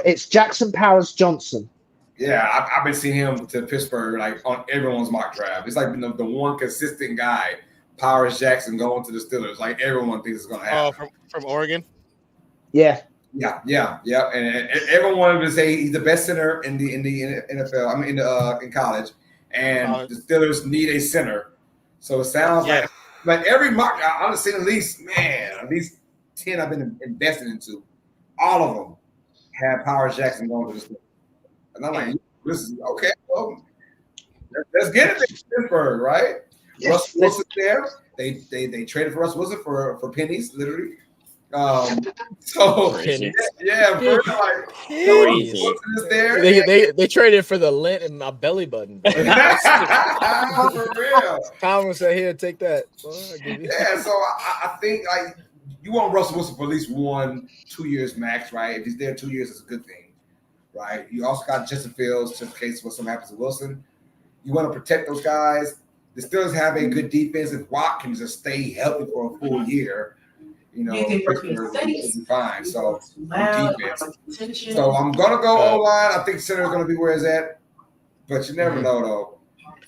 it's Jackson Powers Johnson. Yeah, I've been seeing him to Pittsburgh like on everyone's mock draft. It's like the one consistent guy, Powers Jackson, going to the Steelers. Like everyone thinks it's going to happen. Oh, from Oregon. Yeah. And everyone wanted to say he's the best center in the NFL. I mean, in college, and the Steelers need a center. So it sounds like every mock I've seen at least 10 I've been investing into. All of them have Powers Jackson going to the Steelers, and I'm like, this is okay. Well, let's get it in Pittsburgh, right? Yes. Russell Wilson there. They traded for Russell Wilson for pennies, literally. So crazy. They traded for the lint in my belly button. For real. Tom said, "Here, take that." So I think like you want Russell Wilson for at least 1-2 years max, right? If he's there 2 years, it's a good thing, right? You also got Justin Fields just in case what something happens to Wilson. You want to protect those guys. The Steelers have a good defense. If Watt can just stay healthy for a full year, Pittsburgh will be fine. So defense. So I'm gonna go O-line. I think center is gonna be where it's at, but you never know though.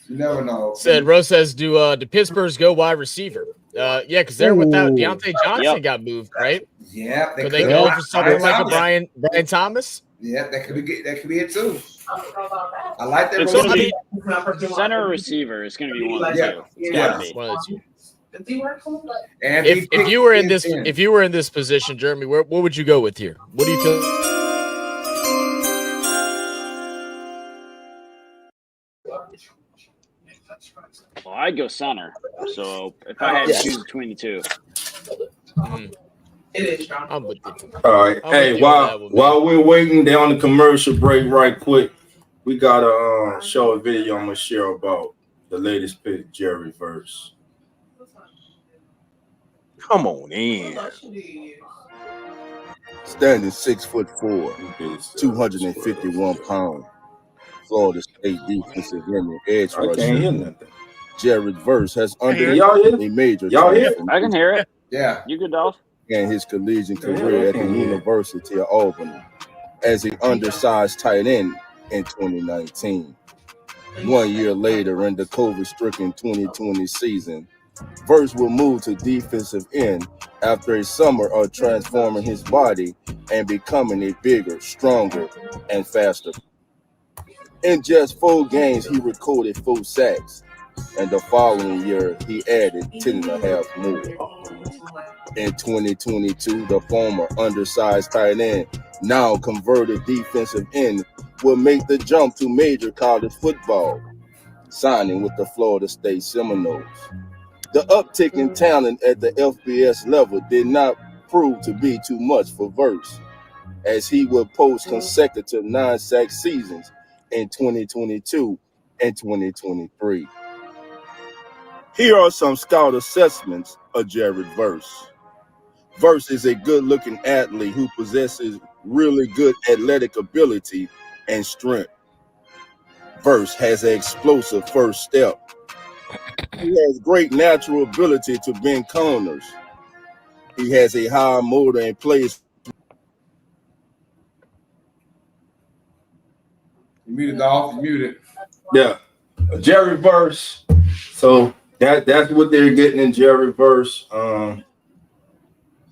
You never know. Rose says, do Pittsburgh's go wide receiver? Because they're without Deontay Johnson got moved, right? Yeah, could they go for something like a Brian Thomas? Yeah, that could be it too. I like that. It's gonna be center or receiver. It's gonna be one of the two. It's gotta be. One of the two. And if you were in this position, Jeremy, what would you go with here? What do you feel? Well, I'd go center. So if I had to choose between the two, it is John. I'm with you. All right. Hey, while we're waiting down the commercial break, right quick, we got to show a video I'm gonna share about the latest pick, Jerry Verse. Come on in. Standing 6'4", 251 pounds, Florida State defensive end edge rusher. Jared Verse has undergone a major transformation. I can hear it. Yeah. You good, Dolph? And his collegiate career at the University of Albany as an undersized tight end in 2019. 1 year later, in the COVID-stricken 2020 season, Verse will move to defensive end after a summer of transforming his body and becoming a bigger, stronger, and faster. In just 4 games, he recorded 4 sacks, and the following year, he added 10.5 more. In 2022, the former undersized tight end, now converted defensive end, will make the jump to major college football, signing with the Florida State Seminoles. The uptick in talent at the FBS level did not prove to be too much for Verse, as he would post consecutive 9-sack seasons in 2022 and 2023. Here are some scout assessments of Jared Verse. Verse is a good-looking athlete who possesses really good athletic ability and strength. Verse has an explosive first step. He has great natural ability to bend corners. He has a high motor and plays. You muted, Dolph. You muted. Yeah, Jerry Verse. So that's what they're getting in Jerry Verse.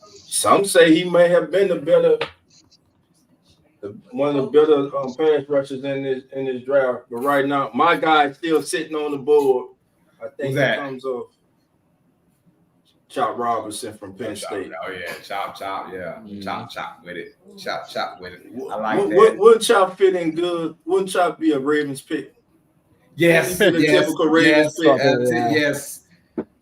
Some say he may have been a better one of the better pass rushers in this draft. But right now, my guy is still sitting on the board. I think it comes off Chop Robinson from Penn State. Oh yeah, chop, yeah. Mhm. Chop with it. Chop with it. I like Would, that. would Chop fit in good? Wouldn't Chop be a Ravens pick? Yes, The typical Ravens pick.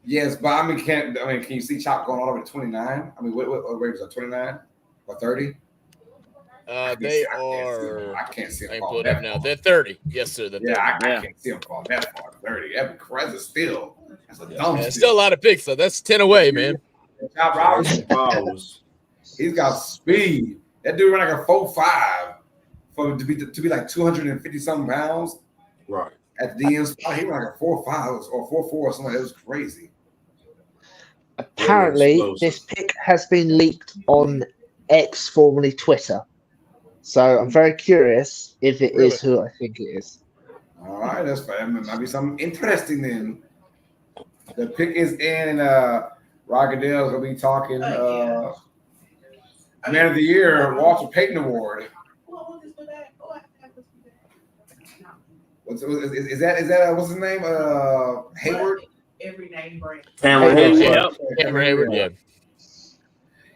Yes, but can you see Chop going all the way to 29? I mean, what Ravens are 29 or 30? They are. I can't see I them pull fall it up that now. far. They're 30. Yes, sir. They're 30. I can't see them fall that far. 30. That'd be crazy. Still, that's a dumb. Yeah, still a lot of picks though. That's 10 away, man. Chop Robinson, he's got speed. That dude ran like a 4.5 to be like 250 something pounds. Right. At the end spot, he ran like a 4.5 or 4.4 or something. It was crazy. Apparently, this pick has been leaked on X, formerly Twitter. So I'm very curious if it is who I think it is. All right, that's fine. Might be something interesting then. The pick is in, and Rockadale's gonna be talking Man of the Year, Walter Payton Award. Is that what's his name? Hayward? Every name brand. Cameron Hayward. Cameron Hayward, yeah.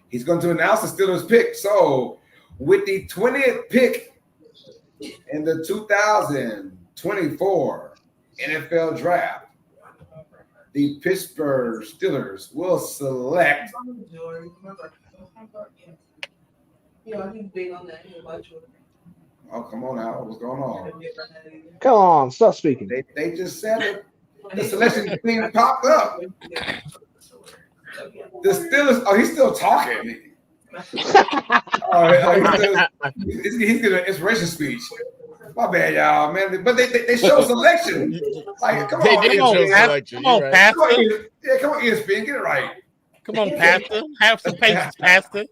He's going to announce the Steelers pick. So, with the 20th pick in the 2024 NFL Draft, the Pittsburgh Steelers will select. Oh, come on now. What's going on? Come on, stop speaking. They just said it. The selection thing popped up. The Steelers. Oh, he's still talking. He's gonna inspiration speech. My bad, y'all, man. But they show selection. Like, come They on, did show selection. Come on, Right. Pastor. Yeah, come on, ESPN, get it right. Come on, Pastor. Have some patience, Pastor.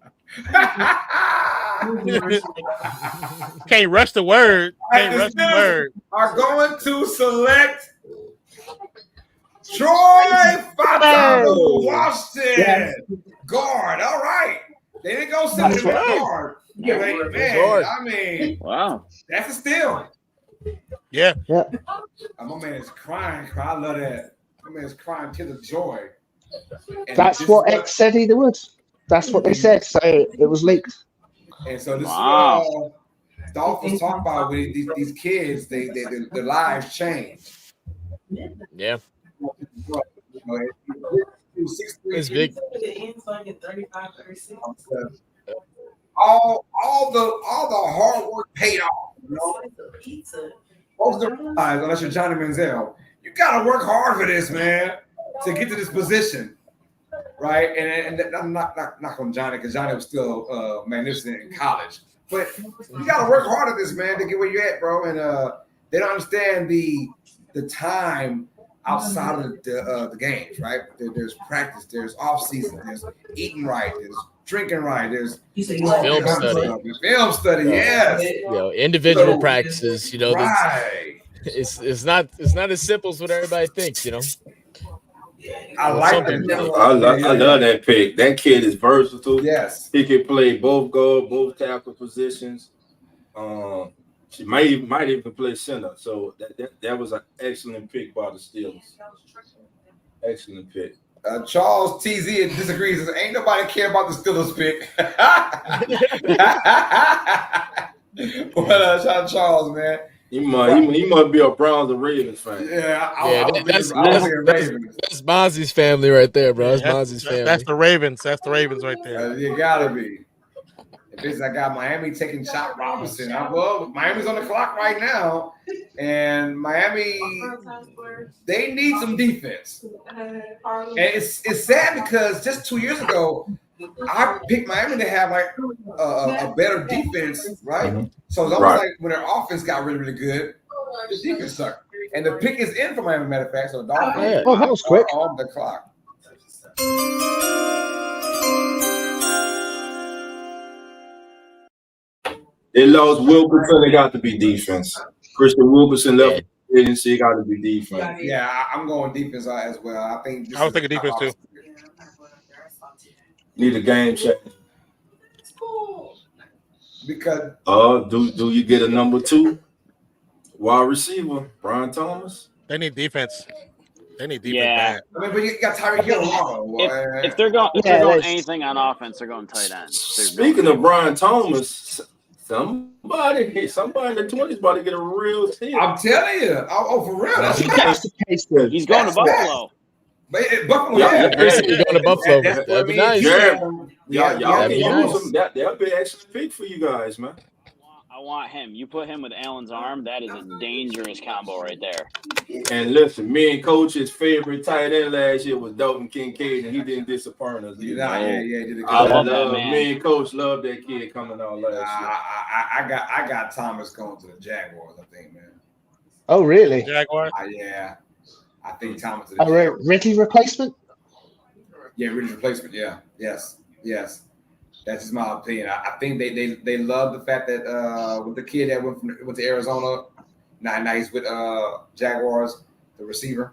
Can't rush the word. Can't rush the word. Are going to select Troy Fajardo, Washington guard. All right, they didn't go select guard. Man, I mean, Wow, that's a steal. Yeah. My man is crying. I love that. My man is crying tears of joy. And That's this what is X said he would. That's what they said. So it was leaked. And so this Wow. is what Dolph was talking about with these kids. Their lives change. Yeah. It's big. All the hard work paid off. You know? Most of the realize, unless you're Johnny Manziel, you gotta work hard for this, man, to get to this position. Right? And I'm not on Johnny, because Johnny was still magnificent in college. But you gotta work hard at this, man, to get where you're at, bro. And they don't understand the time outside of the games, right? There's practice, there's off season, there's eating right, there's drinking right, there's Film study. Film study, yes. You know, individual practices. You know, Right. it's not as simple as what everybody thinks. You know. I like that. I love that pick. That kid is versatile. Yes. He can play both guard, both tackle positions. She might even play center. So that was an excellent pick by the Steelers. Excellent pick. Charles TZ disagrees. Says, ain't nobody care about the Steelers pick. Shout out Charles, man. He must be a Browns and Ravens fan. Yeah, that's Mozzie's family right there, bro. That's Mozzie's family. That's the Ravens. That's the Ravens right there. You gotta be. I got Miami taking Chop Robinson. Well, Miami's on the clock right now, and Miami, they need some defense. And it's sad because just 2 years ago, I picked Miami to have like a better defense, right? So it's almost like when their offense got really, really good, the defense sucked. And the pick is in for Miami, matter of fact. So the Dolphins that was quick. are on the clock. They lost Wilkerson. It got to be defense. Christian Wilkerson left the agency. It got to be defense. Yeah, I'm going defense as well. I think I was thinking defense too. Need a game check. Because do you get a number 2 wide receiver, Brian Thomas? They need defense. They need defense Yeah. bad. I mean, but you got Tyreek Hill. If they're going anything on offense, they're going tight end. Speaking of Brian Thomas, somebody in the 20s about to get a real team. I'm telling you. Oh, for real. That's He's going to Buffalo. Buffalo, yeah. He's going to Buffalo. That'd be nice. Y'all can use him. That'll be an excellent pick for you guys, man. I want him. You put him with Allen's arm, that is a dangerous combo right there. And listen, me and Coach's favorite tight end last year was Dalton Kincaid, and he didn't disappoint us. He did a I good love job. me and Coach loved that kid coming out last year. I got Thomas going to the Jaguars, I think, man. Oh, really? Jaguars? Yeah. I think Thomas. A Ridley replacement? Yeah, Ridley replacement. Yeah. Yes. That's just my opinion. I think they love the fact that with the kid that went to Arizona, now he's with Jaguars, the receiver,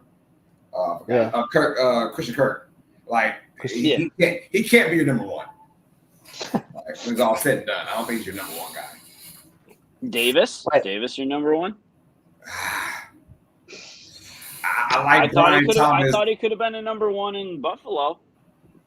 Christian Kirk. Like he can't be your number 1. Like, when it's all said and done, I don't think he's your number 1 guy. Davis, your number 1. I thought he could have been a number 1 in Buffalo,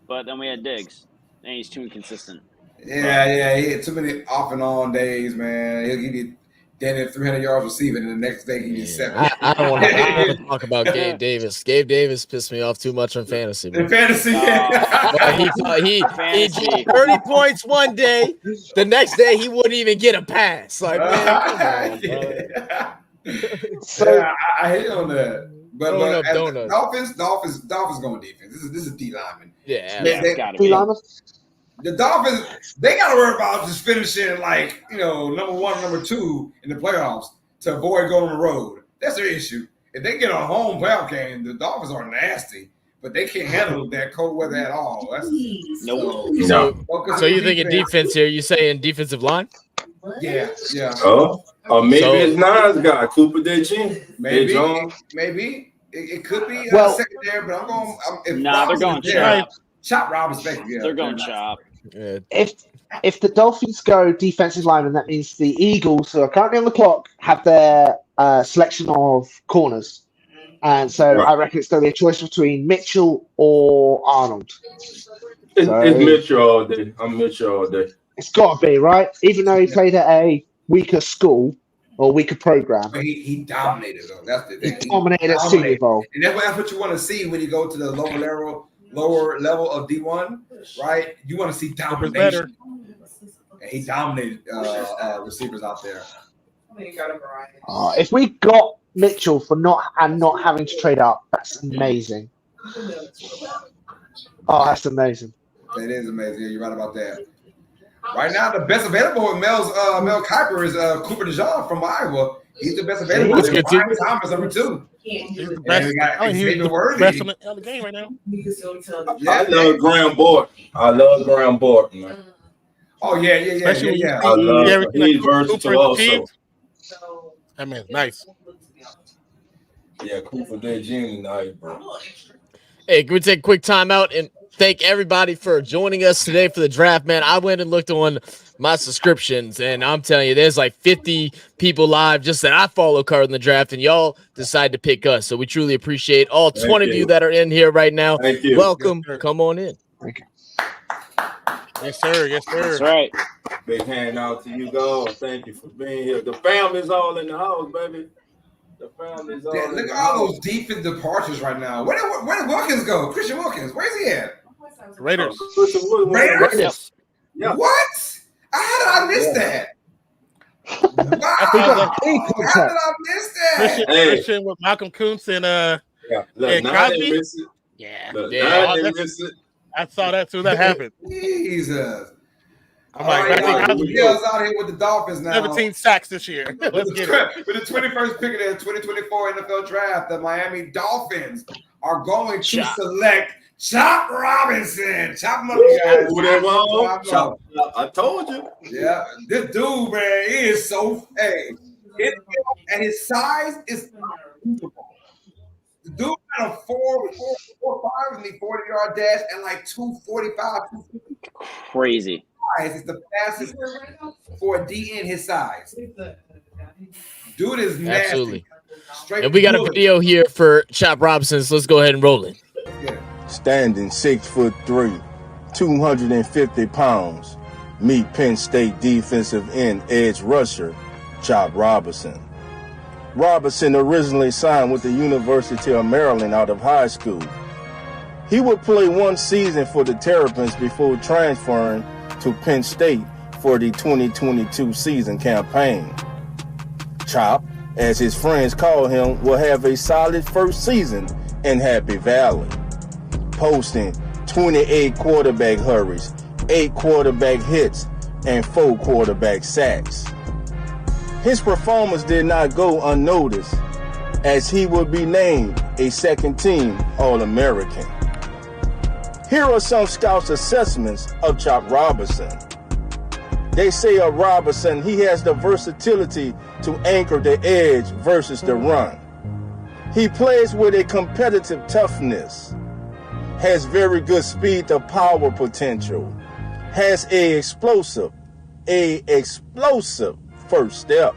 but then we had Diggs, and he's too inconsistent. Yeah, he had too many off and on days, man. He'll give you 300 yards receiving, and the next day he gets 7. I don't want to talk about Gabe Davis. Gabe Davis pissed me off too much on fantasy. In fantasy, he dropped 30 points one day. The next day he wouldn't even get a pass. Like, man, come on, so I hate on that. But Dolphins going defense. This is D lineman. Yeah, it's gotta be. The Dolphins, they got to worry about just finishing like, number 1, number 2 in the playoffs to avoid going on the road. That's their issue. If they get a home playoff game, the Dolphins are nasty, but they can't handle that cold weather at all. So you're thinking defense here? You saying defensive line? Yeah. Or maybe it's Nine's guy, Cooper DeJean. Maybe. It could be secondary, but I'm going. They're going chop. Chop Robinson. Yeah, they're going chop. Yeah. If the Dolphins go defensive lineman, that means the Eagles, who are currently on the clock, have their selection of corners. And so I reckon it's going to be a choice between Mitchell or Arnold. It's Mitchell all day. I'm Mitchell all day. It's got to be, right? Even though he played at a weaker school or weaker program. But he dominated, though. That's the thing. He dominated at Senior Bowl. And that's what you want to see when you go to the lower level of D1, right? You want to see domination. And he dominated receivers out there. If we got Mitchell for not having to trade up, that's amazing. That's amazing. That is amazing. Yeah, you're right about that. Right now, the best available with Mel Kiper is Cooper DeJean from Iowa. He's the best available. Brian Thomas, number 2. He's the best. He's the best in the game right now. I love Graham Borton. Man. Oh yeah. I love him. He's versatile also. That man's nice. Yeah, Cooper DeJean, nice, bro. Hey, can we take a quick time out and thank everybody for joining us today for the draft, man. I went and looked on my subscriptions, and I'm telling you, there's like 50 people live just that I follow covering the draft, and y'all decide to pick us. So we truly appreciate all 20 of you that are in here right now. Thank you. Welcome. Come on in. Thank you. Yes, sir. That's right. Big hand out to you, guys. Thank you for being here. The family's all in the house, baby. The family's all in look the at all house. those defensive departures right now. Where did Wilkins go? Christian Wilkins. Where's he at? Raiders. Raiders? Yeah. What? How did I miss that? Wow. How did I miss that? Christian with Malcolm Kuntz and Look, and now Crosby. they miss it. Yeah. Look, Yeah. now they miss it. I saw that too. That happened. Jesus. I'm like, Miguel's out here with the Dolphins now. 17 sacks this year. Let's get it. With the 21st pick of the 2024 NFL Draft, the Miami Dolphins are going to select Chop Robinson. Chop him up, you guys. Chop. I told you. Yeah, this dude, man, he is so and his size is unbelievable. The dude got a 4.5 in the 40-yard dash and like 245. Crazy. size is the fastest for a DN his size. Dude is nasty. Absolutely. Straight And we got a bullet. video here for Chop Robinson, so let's go ahead and roll it. Standing 6'3", 250 pounds. Meet Penn State defensive end edge rusher Chop Robinson. Robinson originally signed with the University of Maryland out of high school. He would play one season for the Terrapins before transferring to Penn State for the 2022 season campaign. Chop, as his friends call him, will have a solid first season in Happy Valley, posting 28 quarterback hurries, 8 quarterback hits, and 4 quarterback sacks. His performance did not go unnoticed, as he will be named a second-team All-American. Here are some scouts' assessments of Chop Robinson. They say of Robinson, he has the versatility to anchor the edge versus the run. He plays with a competitive toughness, has very good speed to power potential, has a explosive first step.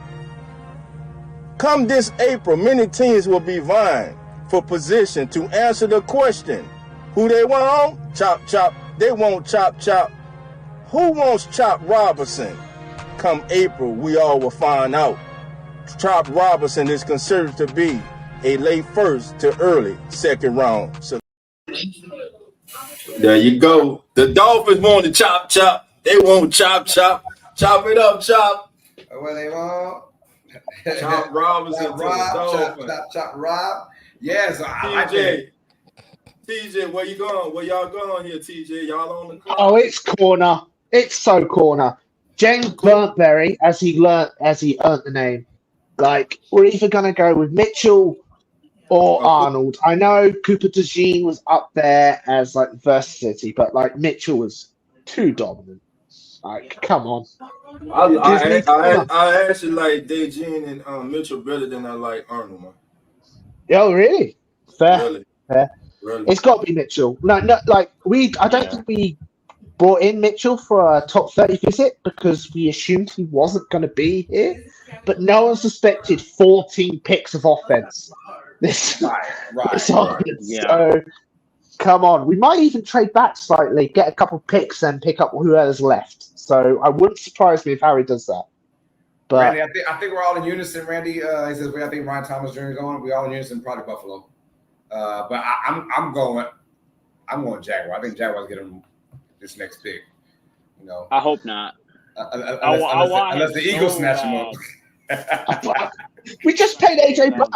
Come this April, many teams will be vying for position to answer the question, who they want? Chop, chop. They want Chop, chop. Who wants Chop Robinson? Come April, we all will find out. Chop Robinson is considered to be a late first to early second round. So there you go. The Dolphins want to chop, chop. They want chop, chop. Chop it up, chop. What they want? Chop Robinson Chop to Rob, the Dolphins. chop Rob. Yeah, so I like that. TJ, where you going? Where y'all going here, TJ? Y'all on the corner? Oh, it's corner. It's so corner. James Burntberry, as he earned the name. Like, we're either gonna go with Mitchell or Arnold. I know Cooper DeJean was up there as like versatility, but like Mitchell was too dominant. Like, come on. I actually like DeJean and Mitchell better than I like Arnold, man. Oh, really? Fair. Really? Fair. Really? It's got to be Mitchell. No, like I don't think we brought in Mitchell for a top 30 visit because we assumed he wasn't going to be here. But no one suspected 14 picks of offense. Right. So, come on. We might even trade back slightly, get a couple picks, and pick up whoever's left. So I wouldn't surprise me if Harry does that. But Randy, I think we're all in unison. Randy, he says, I think Ryan Thomas Jr. is going. We all in unison, probably Buffalo. But I'm going Jaguar. I think Jaguars get him this next pick. You know, I hope not. Unless the Eagles snatch him up. We just paid AJ Brown.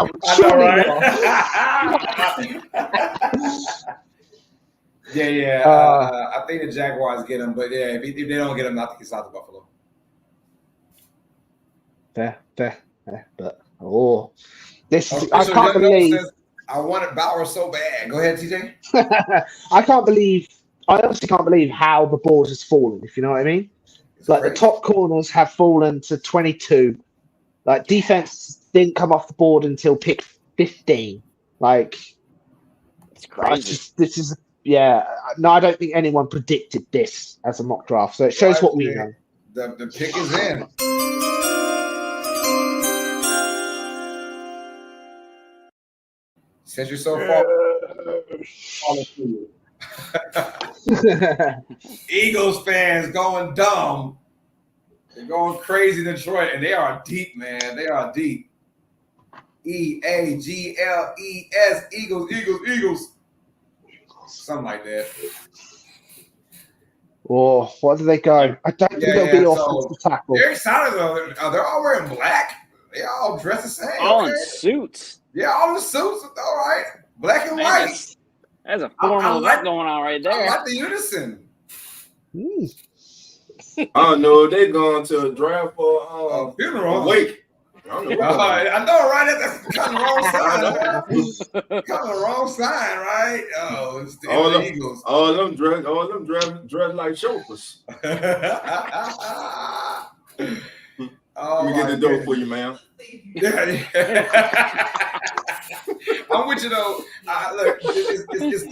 I think the Jaguars get him, but yeah, if they don't get him, I think he's out to Buffalo. Fair. But I can't believe. I wanted Bauer so bad. Go ahead, TJ. I honestly can't believe how the board has fallen, if you know what I mean. Like the top corners have fallen to 22. Like defense didn't come off the board until pick 15. Like it's crazy. No, I don't think anyone predicted this as a mock draft. So it shows what we know. The pick is in. Since you're so far, Eagles fans going dumb. They're going crazy in Detroit, and they are deep, man. They are deep. EAGLES, Eagles. Something like that. Oh, what do they go? I don't think they'll be offensive tackle. They're excited though. They're all wearing black. They all dressed the same. All in suits. Yeah, all in suits. All right. Black and white. That's a formal event going on right there. I like the unison. I don't know. They going to a draft for funeral. Wake. I know, right? That's kind of the wrong sign. Kind of the wrong sign, right? Oh, it's the Eagles. All them dressed like chauffeurs. Let me get the door for you, ma'am. I'm with you though. Look, this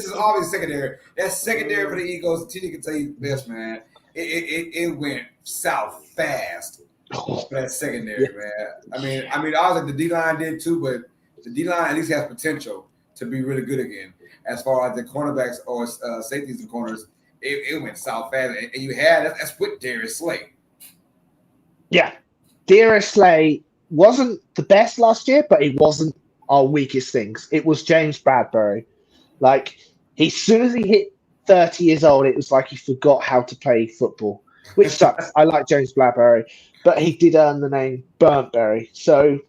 is always secondary. That's secondary for the Eagles. TJ can tell you this, man. it went south fast for that secondary, man. I mean, obviously the D-line did too, but the D-line at least has potential to be really good again. As far as the cornerbacks or safeties and corners, it went south fast, and you had that's with Darius Slay. Yeah, Darius Slay wasn't the best last year, but it wasn't our weakest things. It was James Bradbury. Like, as soon as he hit 30 years old, it was like he forgot how to play football, which sucks. I like James Bradbury, but he did earn the name Burntberry. So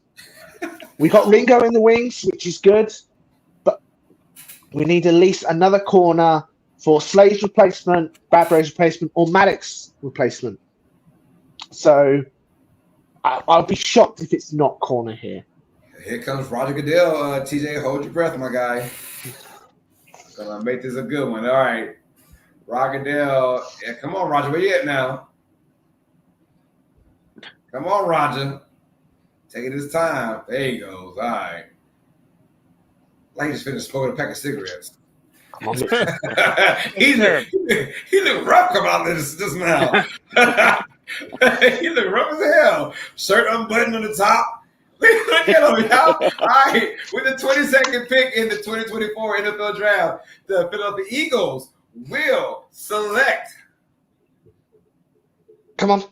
we got Ringo in the wings, which is good, but we need at least another corner for Slay's replacement, Bradbury's replacement, or Maddox's replacement. So I'll be shocked if it's not corner here. Here comes Roger Goodell. TJ, hold your breath, my guy. Gonna make this a good one. All right. Roger Goodell. Yeah, come on, Roger. Where you at now? Come on, Roger. Taking his time. There he goes. All right. Like he just finished smoking a pack of cigarettes. he looked rough coming out of this now. He looked rough as hell. Shirt unbuttoned on the top. Look at him, y'all. All right, with the 22nd pick in the 2024 NFL Draft, the Philadelphia Eagles will select. Come on,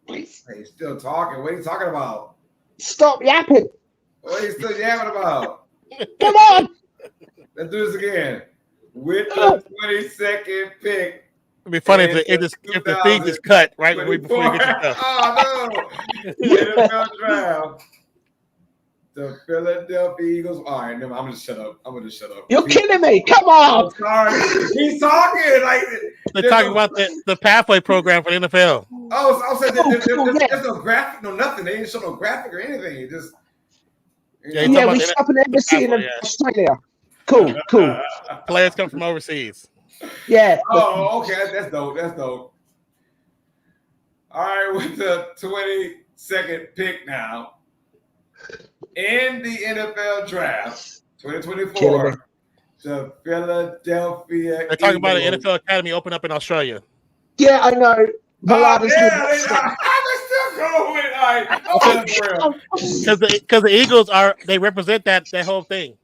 please. Hey, he's still talking. What are you talking about? Stop yapping. What are you still yapping about? Come on. Let's do this again. With the 22nd pick. It'd be funny if the feed is cut right before you get your stuff. Oh no! NFL Draft. The Philadelphia Eagles. All right, never. I'm gonna shut up. You're kidding me. Come on. I'm sorry. He's talking like they're talking about the pathway program for the NFL. Oh, I was saying there's no graphic, no nothing. They didn't show no graphic or anything. It just we set up an embassy in Australia. Cool. Players come from overseas. Yeah. Oh, okay. That's dope. All right, with the 22nd pick now in the NFL Draft 2024, the Philadelphia. They're talking about an NFL Academy open up in Australia. Yeah, I know. They're still going. All right. Because the Eagles they represent that whole thing.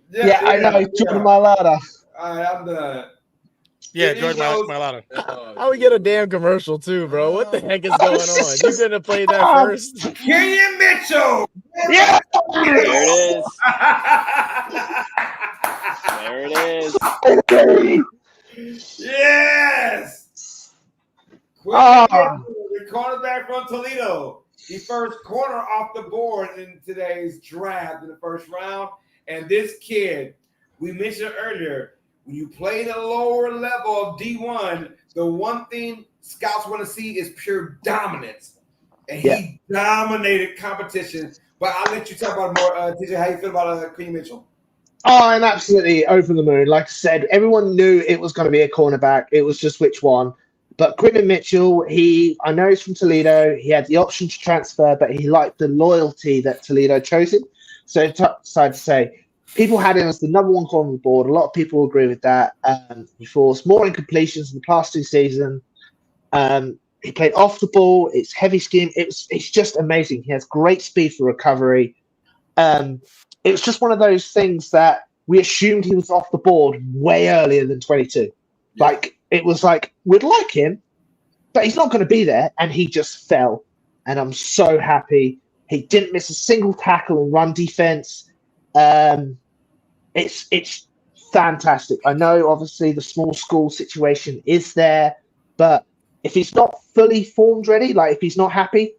Yeah, I know. Jordan Mailata. All right, I'm done. Yeah, Jordan Mailata. How we get a damn commercial too, bro? What the heck is going on? You could have played that first. Kenyon Mitchell. Yeah. There it is. Yes. Oh. The cornerback from Toledo. The first corner off the board in today's draft in the first round. And this kid, we mentioned earlier, when you play the lower level of D1, the one thing scouts want to see is pure dominance. And he dominated competition. But I'll let you talk about it more. TJ, how you feel about Kenyon Mitchell? Oh, I'm absolutely over the moon. Like I said, everyone knew it was going to be a cornerback. It was just which one. But Quinton Mitchell, I know he's from Toledo. He had the option to transfer, but he liked the loyalty that Toledo chose him. So he decided to say, people had him as the number one corner on the board. A lot of people agree with that. He forced more incompletions in the past two seasons. He played off the ball. It's heavy scheme. It's just amazing. He has great speed for recovery. It was just one of those things that we assumed he was off the board way earlier than 22. Yeah. Like, it was like, we'd like him, but he's not going to be there. And he just fell. And I'm so happy. He didn't miss a single tackle in run defense. It's fantastic. I know, obviously, the small school situation is there, but if he's not fully formed ready, like if he's not happy,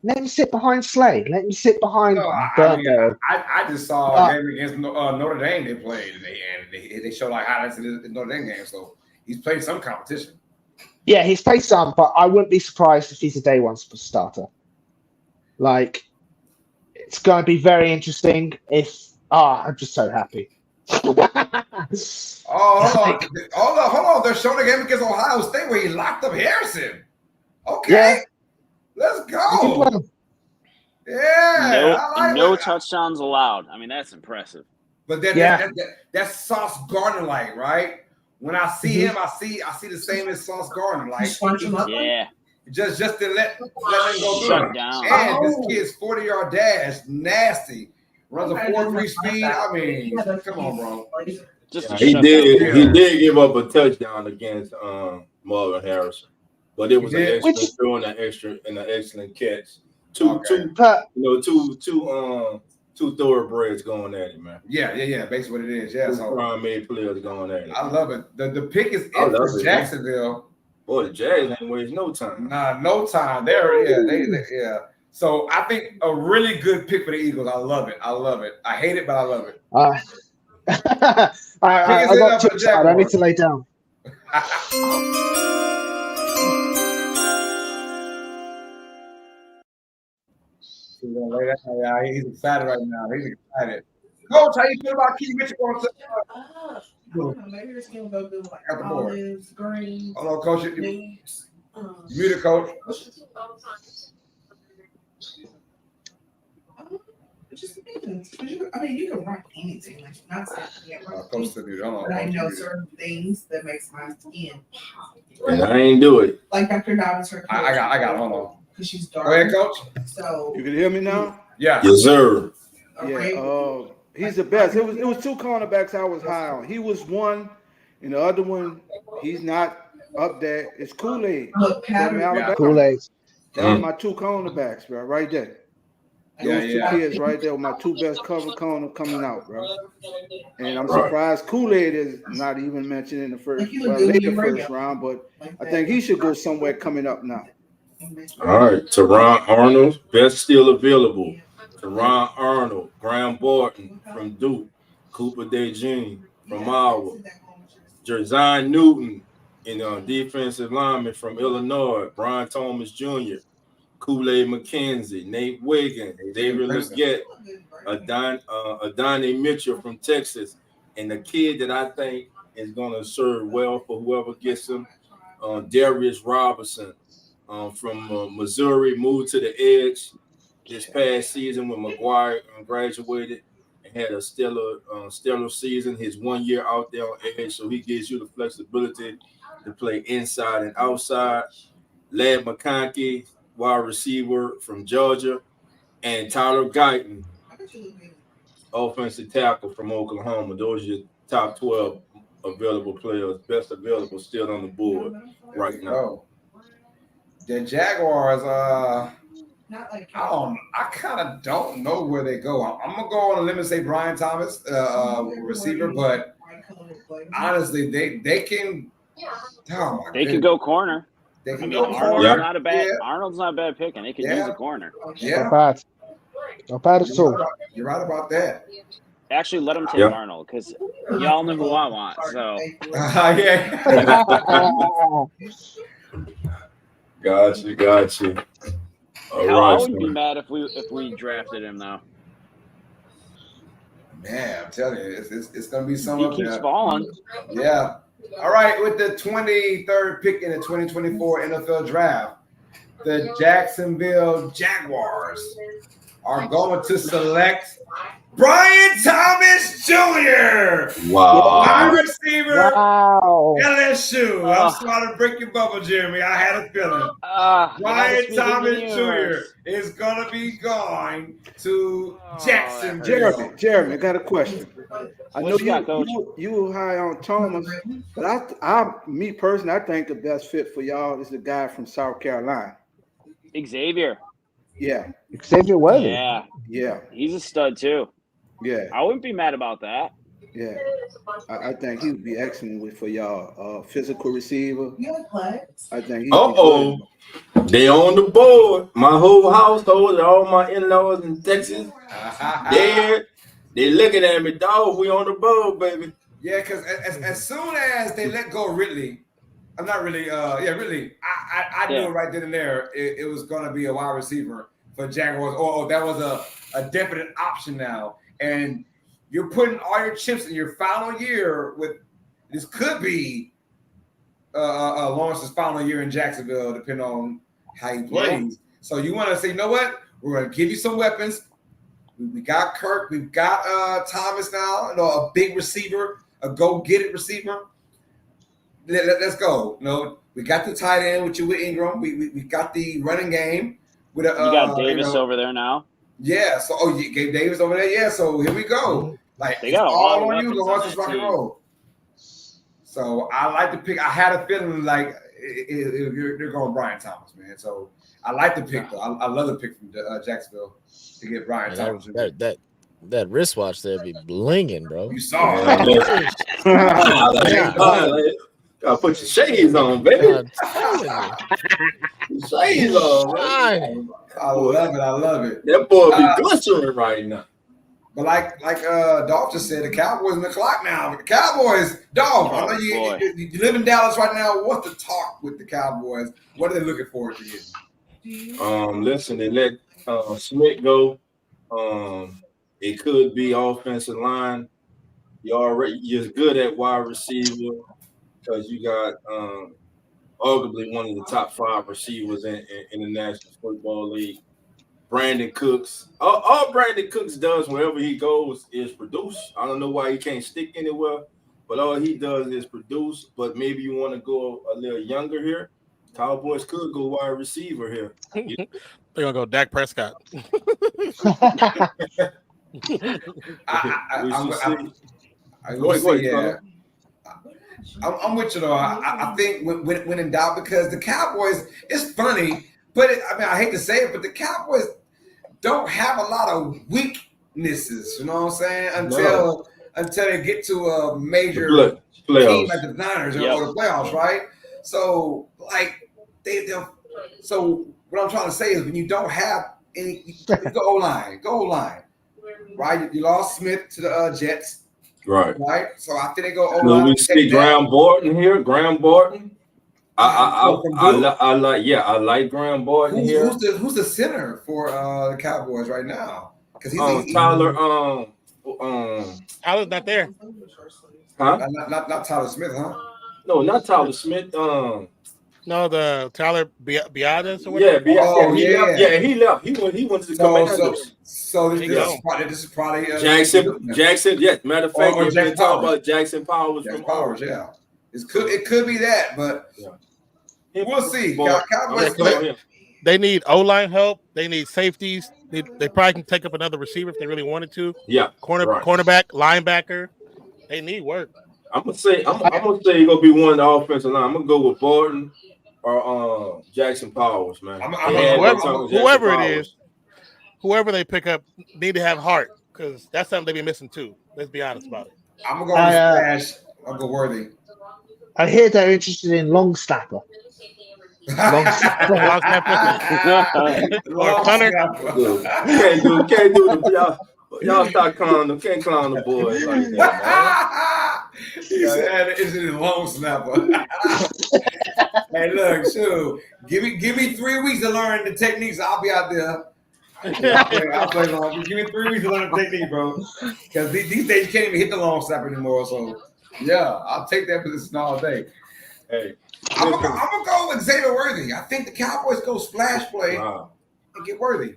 let him sit behind Slay. Let him sit behind Burntberry. I just saw a game against Notre Dame they played, and they showed like highlights of the Notre Dame game. So he's played some competition. Yeah, he's played some, but I wouldn't be surprised if he's a day one starter. Like, it's going to be very interesting. I'm just so happy. Hold on. They're showing the game against Ohio State where he locked up Harrison. Okay. Yeah. Let's go. Yeah. No touchdowns allowed. I mean, that's impressive. But that's Sauce Gardner-like, right? when I see him, I see the same as Sauce Gardner. Like, Yeah. just to let him go through. Shut down. And this kid's 40-yard dash, nasty. Runs a 4.3 speed. I mean, come on, bro. He did give up a touchdown against Marvin Harrison, but it was an excellent throw and an excellent catch. Two thoroughbreds going at it, man. Yeah. Basically what it is. Yeah. So prime-made players going at it. I love it. The pick is in for Jacksonville. Boy, the Jags ain't waste no time. Nah, no time. They. So I think a really good pick for the Eagles. I love it. I hate it, but I love it. I got too excited. I need to lay down. He's excited right now. He's excited. Coach, how you feel about Keith Mitchell going to? Maybe it's gonna go do like olives, green. Hold on, Coach. Muted, Coach. It just depends. You can rock anything. Like, not saying you can't rock anything, but I know certain things that makes my skin pop. And I ain't do it. Like Dr. Dobbins, her. I got it. Hold on. Because she's dark. Go ahead, Coach. So You can hear me now? Yeah. Yes, sir. Yeah. He's the best. It was two cornerbacks I was high on. He was one, and the other one, he's not up there. It's Kool-Aid. Kool-Aid. That was my two cornerbacks, bro, right there. Those two kids right there were my two best corner coming out, bro. And I'm surprised Kool-Aid is not even mentioned in the later first round, but I think he should go somewhere coming up now. All right, Teron Arnold, best still available. Teron Arnold, Graham Barton from Duke, Cooper DeJean from Iowa, Jerzion Newton, defensive lineman from Illinois, Brian Thomas Jr., Kool-Aid McKenzie, Nate Wiggins, David Leggett, Adonai Mitchell from Texas, and the kid that I think is going to serve well for whoever gets him, Darius Robinson from Missouri, moved to the edge this past season when McGuire graduated and had a stellar season. His 1 year out there on edge, so he gives you the flexibility to play inside and outside. Ladd McConkey, wide receiver from Georgia, and Tyler Guyton, offensive tackle from Oklahoma. Those are your top 12 available players, best available still on the board right now. The Jaguars, I kind of don't know where they go. I'm gonna go on a limb and say Brian Thomas, receiver, but honestly, they can. They could go corner. They can go corner. Arnold's not a bad pick, and they could use a corner. Yeah, not bad at all. You're right about that. Actually, let him take Arnold because y'all know who I want. So Got you. I wouldn't be mad if we drafted him though. Man, I'm telling you, it's gonna be something. He keeps falling. Yeah. All right, with the 23rd pick in the 2024 NFL Draft, the Jacksonville Jaguars are going to select Brian Thomas Jr. Wow. Wide receiver. Wow. LSU. I'm sorry to break your bubble, Jeremy. I had a feeling. Brian Thomas Jr. is going to be going to Jacksonville. Jeremy, I got a question. I know you were high on Thomas, but me personally, I think the best fit for y'all is the guy from South Carolina. Xavier. Yeah. Xavier Worthy. Yeah. He's a stud too. Yeah. I wouldn't be mad about that. Yeah. I think he would be excellent for y'all. Physical receiver. I think he'd be good. They on the board. My whole household, all my in-laws in Texas, they looking at me, dog. We on the board, baby. Yeah, because as soon as they let go of Ridley, I'm not really, Ridley. I knew right then and there it was going to be a wide receiver for Jaguars. Oh, that was a definite option now. And you're putting all your chips in your final year with this could be Lawrence's final year in Jacksonville, depending on how he plays. Yeah. So you want to say, you know what? We're going to give you some weapons. We got Kirk. We've got Thomas now, a big receiver, a go-get-it receiver. let's go. No, we got the tight end with you with Ingram. We got the running game with You got Davis over there now. Yeah. So you gave Davis over there. Yeah. So here we go. Like They it's got a lot all of on you, weapons on Lawrence. that Let's rock and team. roll. So I like to pick. I had a feeling like they're going Brian Thomas, man. So I like the pick though. I love the pick from Jacksonville to get Brian Thomas. That wristwatch there be blinging, bro. You saw it. Gotta put your shades on, baby. Shades on, man. I love it. That boy be glittering right now. But like Dolph just said, the Cowboys in the clock now. The Cowboys, Dolph, I know you live in Dallas right now. What's the talk with the Cowboys? What are they looking forward to getting? Listen, they let Smith go. It could be offensive line. You're good at wide receiver because you got arguably one of the top 5 receivers in the National Football League. Brandon Cooks. All Brandon Cooks does wherever he goes is produce. I don't know why he can't stick anywhere, but all he does is produce. But maybe you want to go a little younger here. Cowboys could go wide receiver here. They're gonna go Dak Prescott. I'm with you though. I think when in doubt, because the Cowboys, it's funny, but I hate to say it, but the Cowboys don't have a lot of weaknesses. You know what I'm saying? Until they get to a major team like the Niners or the playoffs, right? So like so what I'm trying to say is when you don't have any, go O-line, right? You lost Smith to the Jets. Right. So I think they go over. We see Graham Barton here. Graham Barton. I like Graham Barton here. Who's the center for the Cowboys right now? Because he's Tyler. Tyler's not there. Huh? Not Tyler Smith, huh? No, not Tyler Smith. No, the Tyler Biadasz or whatever. Yeah, he left. He went to the Commanders. So this is probably Jackson. Yes, matter of fact, we've been talking about Jackson Powers. Yeah. It could be that, but we'll see. Cowboys. They need O-line help. They need safeties. They probably can take up another receiver if they really wanted to. Yeah, cornerback, linebacker. They need work. I'm gonna say you're gonna be one of the offensive line. I'm gonna go with Barton or Jackson Powers, man. Whoever they pick up need to have heart, because that's something they be missing too. Let's be honest about it. I'm gonna go with Splash. I'll go Worthy. I hear they're interested in long snapper. Long snapper. Or punter. Can't do the y'all start clowning them. Can't clown the boys like that, man. He said, "Is it a long snapper?" Hey, look, shoot. Give me 3 weeks to learn the techniques. I'll be out there. I'll play long. Give me 3 weeks to learn the technique, bro. Because these days you can't even hit the long snapper anymore. So, yeah, I'll take that position all day. Hey, I'm gonna go with Xavier Worthy. I think the Cowboys go splash play and get Worthy.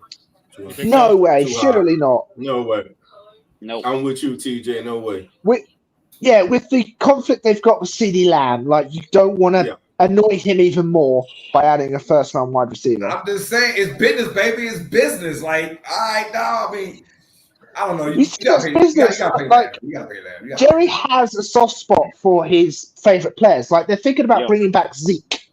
No way, surely not. No way. Nope. I'm with you, TJ. No way. With the conflict they've got with CeeDee Lamb, like you don't want to annoy him even more by adding a first-round wide receiver. I'm just saying, it's business, baby. It's business. Like, I don't know. You gotta pay that. Jerry has a soft spot for his favorite players. Like they're thinking about bringing back Zeke.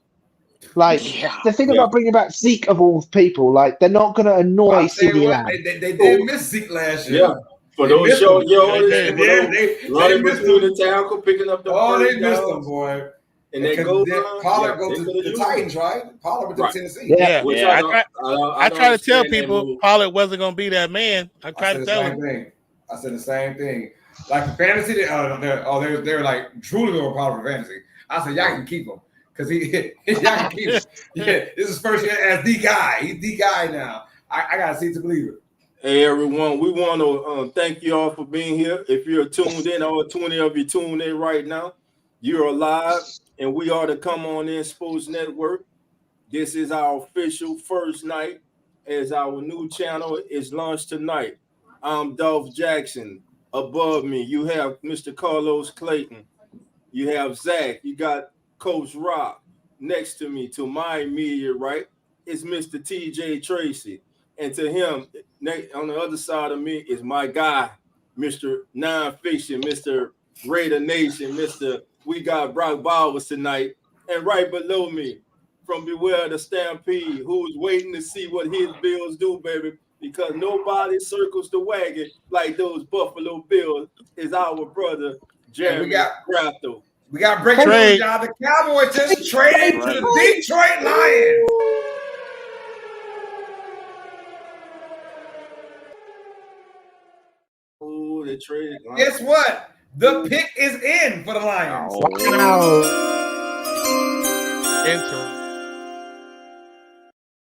Like they're thinking about bringing back Zeke of all people. Like they're not going to annoy CeeDee Lamb. They did miss Zeke last year. Yeah. For those short yards, running between the tackle, picking up the they missed them, boy. And they go Pollard go to the Titans, right? Pollard went to Tennessee. Yeah. I try to tell people Pollard wasn't going to be that man. I tried to tell him. I said the same thing. Like for fantasy, they're like truly going Pollard for fantasy. I said y'all can keep him because y'all can keep him. Yeah, this is first year as the guy. He's the guy now. I gotta see it to believe it. Hey everyone, we want to thank you all for being here. If you're tuned in, all 20 of you tuned in right now, you're alive, and we are the Come On In Sports Network. This is our official first night as our new channel is launched tonight. I'm Dolph Jackson. Above me, you have Mr. Carlos Clayton. You have Zach. You got Coach Rock. Next to me, to my immediate right, is Mr. TJ Tracy. And to him, on the other side of me, is my guy, Mr. Nonfiction, Mr. Raider Nation, Mr. We got Brock Bowers tonight. And right below me, from Beware the Stampede, who's waiting to see what his Bills do, baby, because nobody circles the wagon like those Buffalo Bills, is our brother, Jeremy Grathel. We got breaking news, y'all. The Cowboys just traded to the Detroit Lions. Oh, they traded. Guess what? The pick is in for the Lions.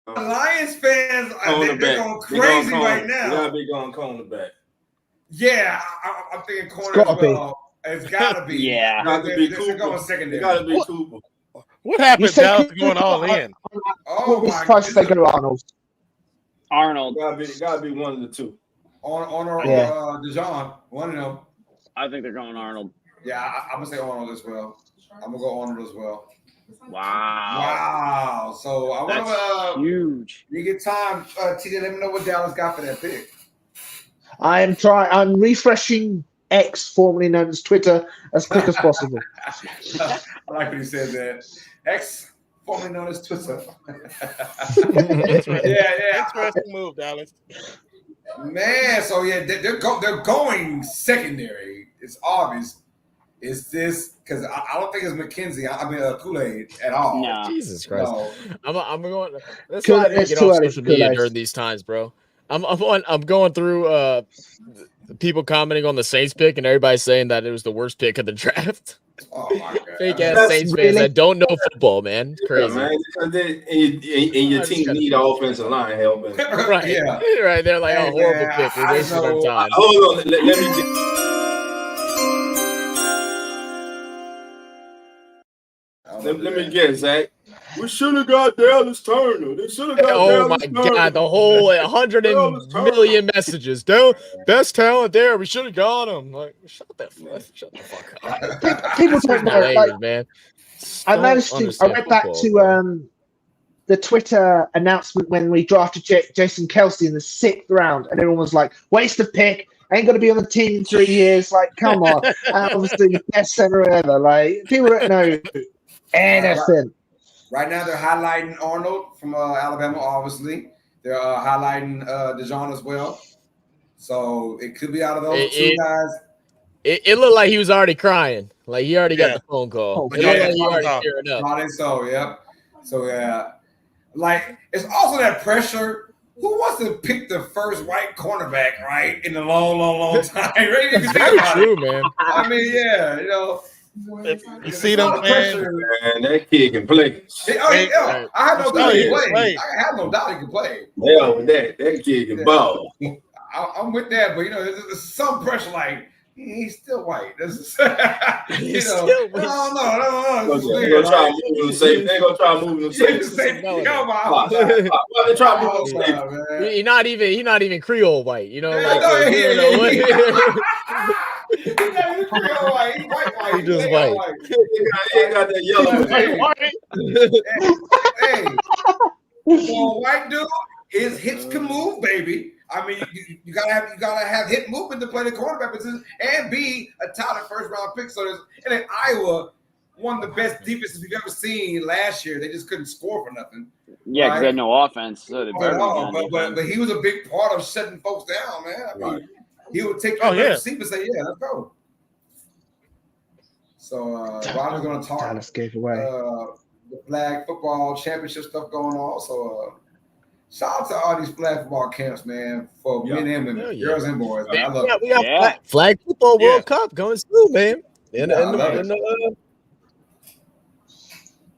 The Lions fans they're going crazy right now. We gotta be going cornerback. Yeah, I'm thinking corner as well. It's gotta be. Yeah. They're going secondary. It gotta be Cooper. What happened? Dallas going all in. Oh my goodness. They go Arnold. Arnold. Gotta be one of the two. On or DeJohn, one of them. I think they're going Arnold. Yeah, I'm gonna say Arnold as well. I'm gonna go Arnold as well. Wow. So I want to huge. You get time, TJ. Let me know what Dallas got for that pick. I'm refreshing X, formerly known as Twitter, as quick as possible. I like when he said that. X, formerly known as Twitter. Yeah. Interesting move, Dallas. Man, so yeah, they're going secondary. It's obvious. Is this because I don't think it's McKenzie? I mean Kool-Aid at all. No. Jesus Christ. No. I'm going. That's why I didn't get off social media during these times, bro. I'm going through people commenting on the Saints pick, and everybody's saying that it was the worst pick of the draft. Oh my God. Fake ass Saints fans that don't know football, man. It's crazy. Yeah, man. And your team need offensive line help. Right. Yeah. Right. They're like, Hey, oh, horrible man, pick. We're wasting our time. Hold on. Let me. Let me guess, Zach. We should have got Dallas Turner. They should have got Dallas Turner. Oh my God, the whole 100 million messages. Best talent there. We should have got him. Like, shut the fuck up. People don't know, hilarious, man. I managed to. I went back to the Twitter announcement when we drafted Jason Kelsey in the 6th round, and everyone was like, "Waste of pick. Ain't going to be on the team in 3 years." Like, come on. Obviously, the best center ever. Like, people don't know anything. Right now, they're highlighting Arnold from Alabama, obviously. They're highlighting DeJohn as well. So it could be out of those two guys. It looked like he was already crying. Like he already got the phone call. It looked like he already tearing up. I think so, yep. So, yeah. Like, it's also that pressure. Who wants to pick the first white cornerback, right, in a long time? Right? It's very true, man. I mean, yeah, you know. You see them, man, that kid can play. I have no doubt he can play. I have no doubt he can play. Yeah, with that kid can ball. I'm with that, but you know, there's some pressure. Like he's still white. He's still white. No. They're gonna try moving him safe. Come on. They try moving him safe. He's not even Creole white. You know, He's white. He just white. He ain't got that yellow. Hey, for a white dude, his hips can move, baby. I mean, you gotta have hip movement to play the cornerback position and be a touted first round pick. So and then Iowa, one of the best defenses we've ever seen last year. They just couldn't score for nothing. Yeah, because they had no offense. So they but he was a big part of shutting folks down, man. I mean, he would take the receiver and say, "Yeah, let's go." So Ronald's going to talk Dallas gave away the flag football championship stuff going on. So shout out to all these flag football camps, man, for men and women, girls and boys. Man, I love it. We got flag football World Cup going soon, man.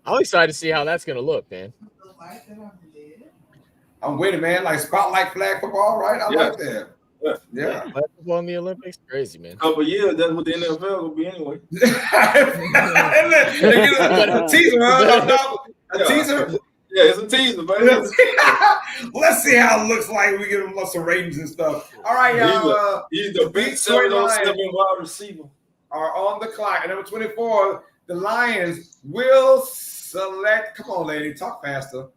I'm excited to see how that's going to look, man. I'm with it, man. Like spotlight flag football, right? I like that. Yeah. Flag football in the Olympics, crazy, man. Couple years, that's what the NFL will be anyway. A teaser, huh? A teaser. Yeah, it's a teaser, man. Let's see how it looks like. We give him some ratings and stuff. All right, y'all. He's the big 707 wide receiver. Are on the clock. At number 24, the Lions will select. Come on, lady, talk faster.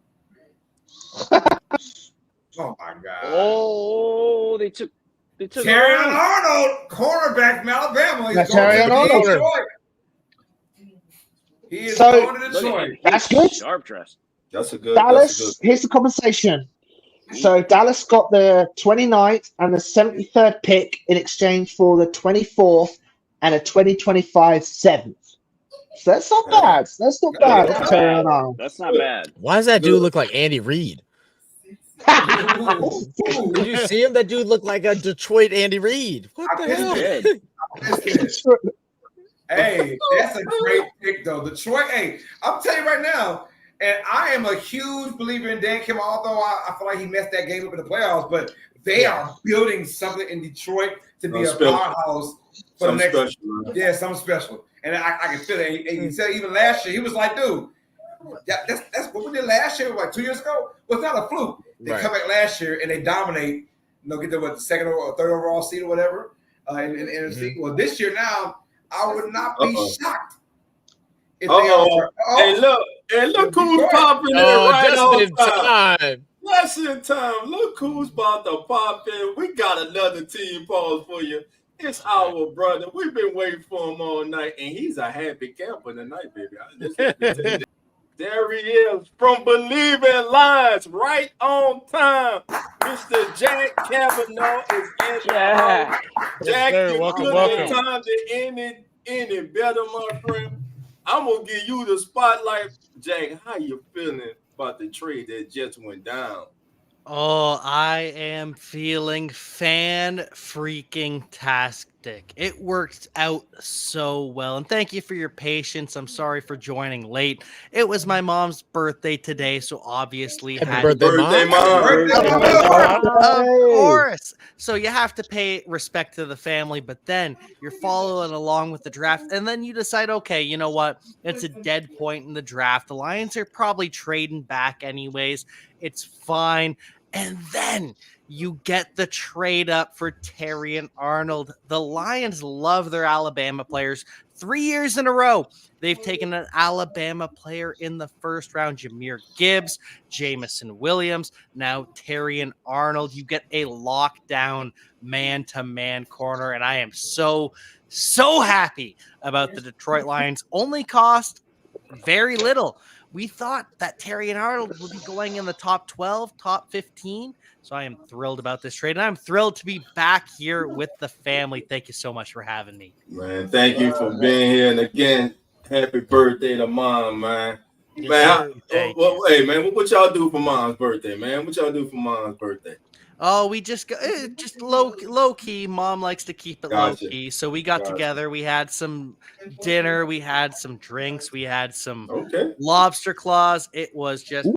Oh my God! Oh, they took Terrion Arnold, cornerback from Alabama. He's That's going Terrion to Arnold. Detroit. He is So- going to Detroit. That's good. Sharp dress. That's a good. Dallas, here's the compensation. So Dallas got the 29th and the 73rd pick in exchange for the 24th and a 2025 7th. So that's not bad. That's not bad. That's not Terrion bad. Arnold. That's not bad. Why does that dude look like Andy Reid? Did you see him? That dude looked like a Detroit Andy Reid. What the hell? Hey, that's a great pick, though. Detroit, hey, I'm telling you right now, and I am a huge believer in Dan Campbell, although I feel like he messed that game up in the playoffs, but they are building something in Detroit to be a powerhouse for the next something special. And I can feel it. And he said even last year, he was like, dude, that's what we did last year, like 2 years ago. Well, it's not a fluke. They come back last year and they dominate, get the second or third overall seed or whatever in the NFC. Well, this year now, I would not be shocked if they are. Hey, look who's popping in right on time. Just in time. Look who's about to pop in. We got another team pause for you. It's our brother. We've been waiting for him all night, and he's a happy camper tonight, baby. There he is from Believing Lions, right on time. Mr. Jack Kavanaugh is in the house. Jack, you couldn't have timed it any better, my friend. I'm gonna give you the spotlight. Jack, how you feeling about the trade that just went down? Oh, I am feeling fan-freaking-tastic. It worked out so well. And thank you for your patience. I'm sorry for joining late. It was my mom's birthday today, so obviously Happy birthday, Mom. Of course. So you have to pay respect to the family, but then you're following along with the draft, and then you decide, okay, you know what? It's a dead point in the draft. The Lions are probably trading back anyways. It's fine. And then you get the trade up for Terrion Arnold. The Lions love their Alabama players. 3 years in a row, they've taken an Alabama player in the first round. Jahmyr Gibbs, Jamison Williams, now Terrion Arnold. You get a lockdown man-to-man corner, and I am so happy about the Detroit Lions. Only cost very little. We thought that Terrion Arnold would be going in the top 12, top 15. So I am thrilled about this trade. And I'm thrilled to be back here with the family. Thank you so much for having me. Man, thank you for being here. And again, happy birthday to Mom, man. Man, hey, man, what y'all do for Mom's birthday, man? What y'all do for Mom's birthday? Oh, we just low key. Mom likes to keep it low key. So we got together. We had some dinner. We had some drinks. We had some lobster claws. It was just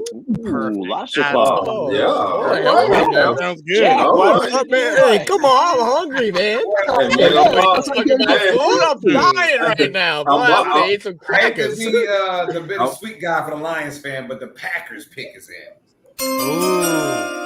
perfect. Lobster claw. That sounds good. Hey, come on, I'm hungry, man. I'm dying right now. I ate some crackers. I hate to be the bittersweet guy for the Lions fan, but the Packers pick is in. Ooh.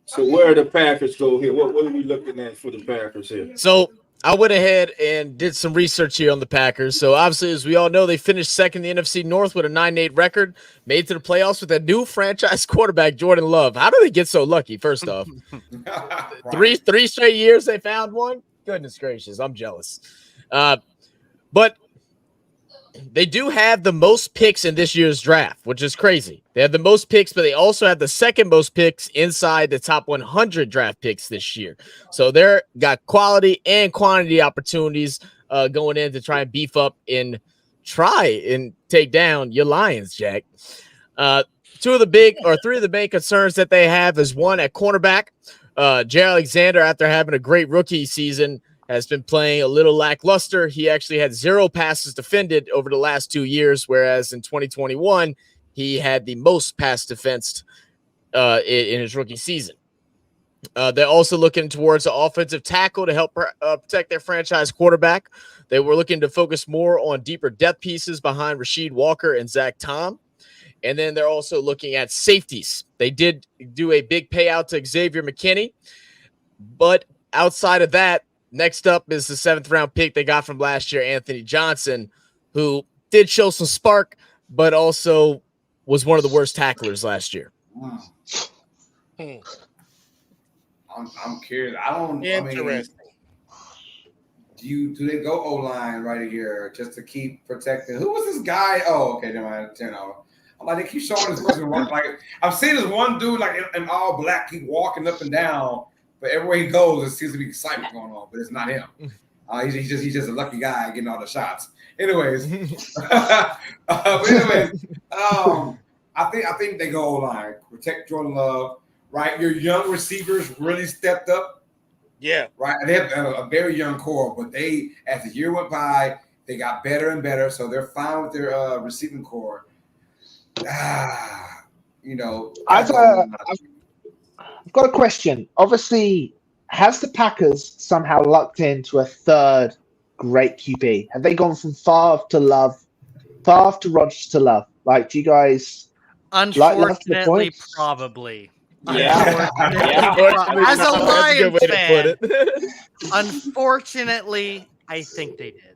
So where the Packers go here? What are we looking at for the Packers here? So I went ahead and did some research here on the Packers. So obviously, as we all know, they finished second in the NFC North with a 9-8 record, made to the playoffs with a new franchise quarterback, Jordan Love. How do they get so lucky, first off? Three straight years they found one? Goodness gracious, I'm jealous. But they do have the most picks in this year's draft, which is crazy. They have the most picks, but they also have the second most picks inside the top 100 draft picks this year. So they're got quality and quantity opportunities going in to try and beef up and try and take down your Lions, Jack. Three of the main concerns that they have is one at cornerback. Jay Alexander, after having a great rookie season, has been playing a little lackluster. He actually had 0 passes defended over the last 2 years, whereas in 2021, he had the most pass defensed in his rookie season. They're also looking towards an offensive tackle to help protect their franchise quarterback. They were looking to focus more on deeper depth pieces behind Rasheed Walker and Zach Tom. And then they're also looking at safeties. They did do a big payout to Xavier McKinney, but outside of that, Next up is the 7th-round pick they got from last year, Anthony Johnson, who did show some spark, but also was one of the worst tacklers last year. I'm curious. I mean, do they go O-line right here just to keep protecting? Who was this guy? Oh, okay, never mind. 10 hours. I'm like, they keep showing this person like I've seen this one dude like in all black keep walking up and down, but everywhere he goes, there seems to be excitement going on, but it's not him. He's just a lucky guy getting all the shots. Anyways, I think they go O-line, protect Jordan Love. Right, your young receivers really stepped up. Yeah, right. They have a very young core, but they, as the year went by, they got better and better. So they're fine with their receiving core. You know, I've got a question. Obviously, has the Packers somehow lucked into a third great QB? Have they gone from Favre to Rodgers to Love? Like, do you guys? Unfortunately, probably. Yeah. As a Lions fan, unfortunately, I think they did.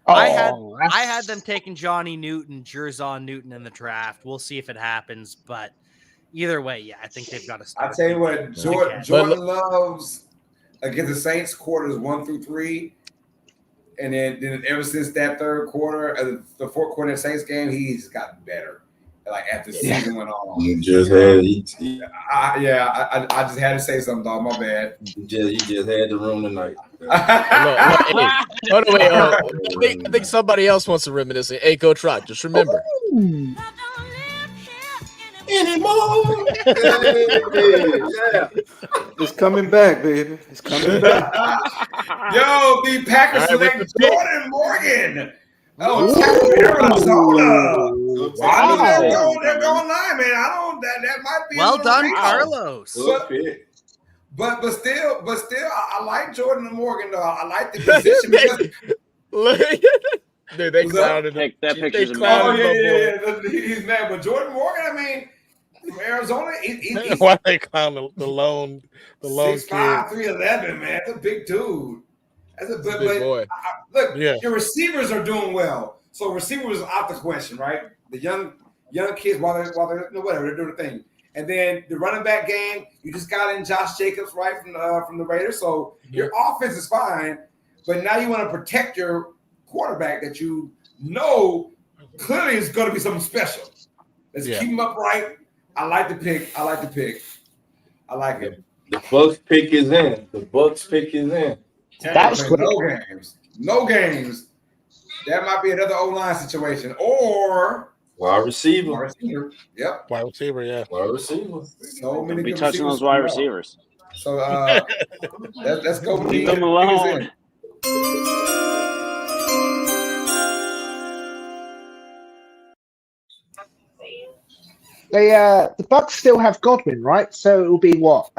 I had them taking Johnny Newton, Jerzon Newton in the draft. We'll see if it happens, but either way, yeah, I think they've got to start. I tell you what, Jordan Love's against the Saints quarters 1 through 3, and then ever since that third quarter, the fourth quarter of the Saints game, he's gotten better. Like after the season went on, I just had to say something, dog. My bad. You just had the room tonight. I think somebody else wants to reminisce. Hey, Coach Rock, just remember. Anymore. It's coming back, baby. It's coming back. Yo, the Packers select Jordan Morgan. Arizona. They're going line, man. That might be well done, Carlos. But still, I like Jordan and Morgan though. I like the position because dude, they clowned him. That picture's amazing. He's mad, but Jordan Morgan, I mean, from Arizona, he's why they clown the lone 6'5", 311, man. That's a big dude. That's a big boy. Your receivers are doing well. So receivers out the question, right? The young kids while they're whatever, they're doing the thing. And then the running back game, you just got in Josh Jacobs, right, from the Raiders. So your offense is fine, but now you want to protect your quarterback that you know clearly is going to be something special. Let's keep him upright. I like the pick. I like it. The Bucs pick is in. That's no games. That might be another O-line situation or wide receiver. Yep. Wide receiver, yeah. Wide receiver. So many be touching those wide receivers. So let's go with leave them alone. The Bucs still have Godwin, right? So it will be what?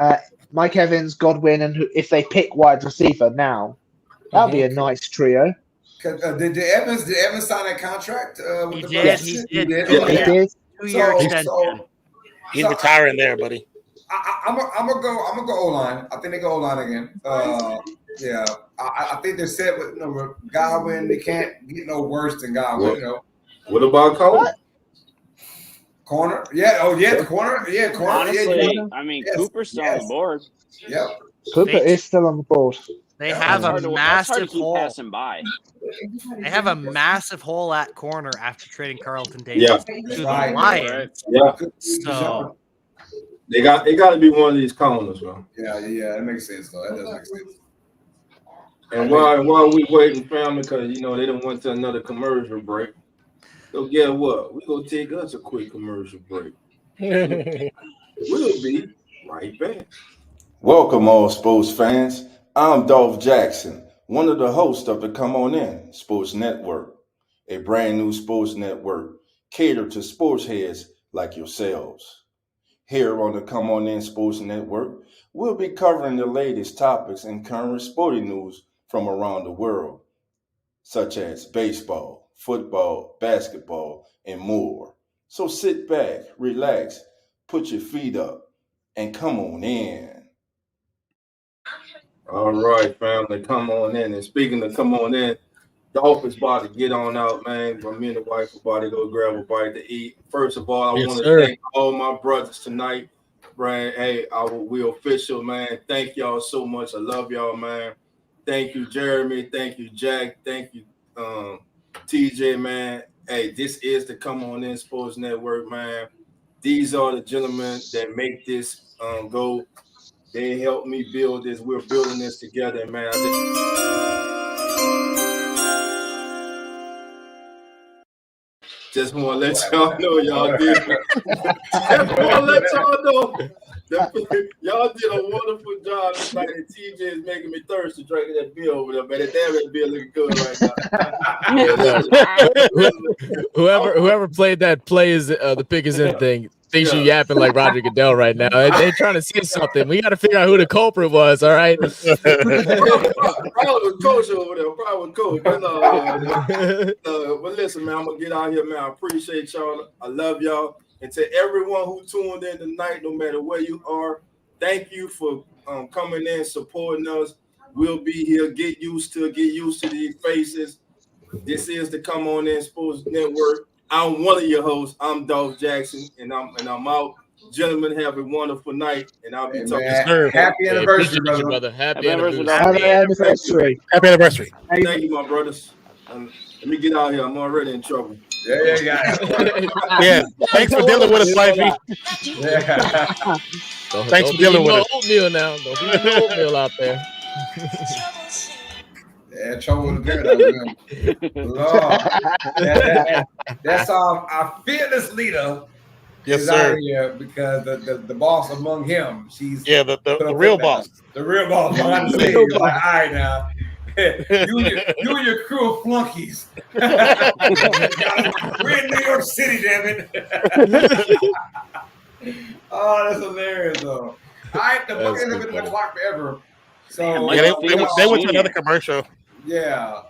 Mike Evans, Godwin, and if they pick wide receiver now, that'll be a nice trio. Did Evans sign that contract? He did. He did. 2-year extension. He's retiring there, buddy. I'm gonna go O-line. I think they go O-line again. I think they're set with Godwin. They can't get no worse than Godwin. What about Cole? Corner? Yeah. Oh, yeah. The corner? Yeah, corner. Honestly, I mean, Cooper's still on the board. Yep. Cooper is still on the board. They have a massive hole. Passing by. They have a massive hole at corner after trading Carlton Davis to the Lions. Yeah. So they got to be one of these corners, bro. Yeah. That makes sense, though. That does make sense. And while we waiting, family, because they don't went to another commercial break. So guess what? We're going to take us a quick commercial break. We'll be right back. Welcome, all sports fans. I'm Dolph Jackson, one of the hosts of the Come On In Sports Network, a brand new sports network catered to sports heads like yourselves. Here on the Come On In Sports Network, we'll be covering the latest topics and current sporting news from around the world, such as baseball, football, basketball, and more. So sit back, relax, put your feet up, and come on in. All right, family, come on in. And speaking of come on in, Dolph is about to get on out, man. But me and the wife are about to go grab a bite to eat. First of all, I Yes, want to sir. thank all my brothers tonight. Brian, hey, we official, man. Thank y'all so much. I love y'all, man. Thank you, Jeremy. Thank you, Jack. Thank you, TJ, man. Hey, this is the Come On In Sports Network, man. These are the gentlemen that make this go. They helped me build this. We're building this together, man. Just want to let y'all know y'all did. Just want to let y'all know. Y'all did a wonderful job tonight. And TJ is making me thirsty drinking that beer over there, man. That damn beer looking good right now. Whoever played that plays the pick is in thing thinks you yapping like Roger Goodell right now. They're trying to say something. We got to figure out who the culprit was. All right. Probably was coach over there. Probably was coach. But listen, man, I'm gonna get out here, man. I appreciate y'all. I love y'all. And to everyone who tuned in tonight, no matter where you are, thank you for coming in, supporting us. We'll be here. Get used to these faces. This is the Come On In Sports Network. I'm one of your hosts. I'm Dolph Jackson, and I'm out. Gentlemen, have a wonderful night, and I'll be talking. Happy anniversary, brother. Happy anniversary. Happy anniversary. Happy anniversary. Thank you, my brothers. Let me get out here. I'm already in trouble. Yeah. Yeah. Thanks for dealing with us, Wifey. Yeah. Thanks for dealing with us. Oatmeal now. Don't be eating oatmeal out there. Yeah, trouble with the beard. Lord. That's our fearless leader. Yes, is sir. out here because the boss among him, she's the real boss. The real boss behind the scenes. Like, all right now. you and your crew of flunkies. We're in New York City, damn it. Oh, that's hilarious, though. All right, the Buccaneers have been in the clock forever. So Yeah, they went to another commercial. Yeah.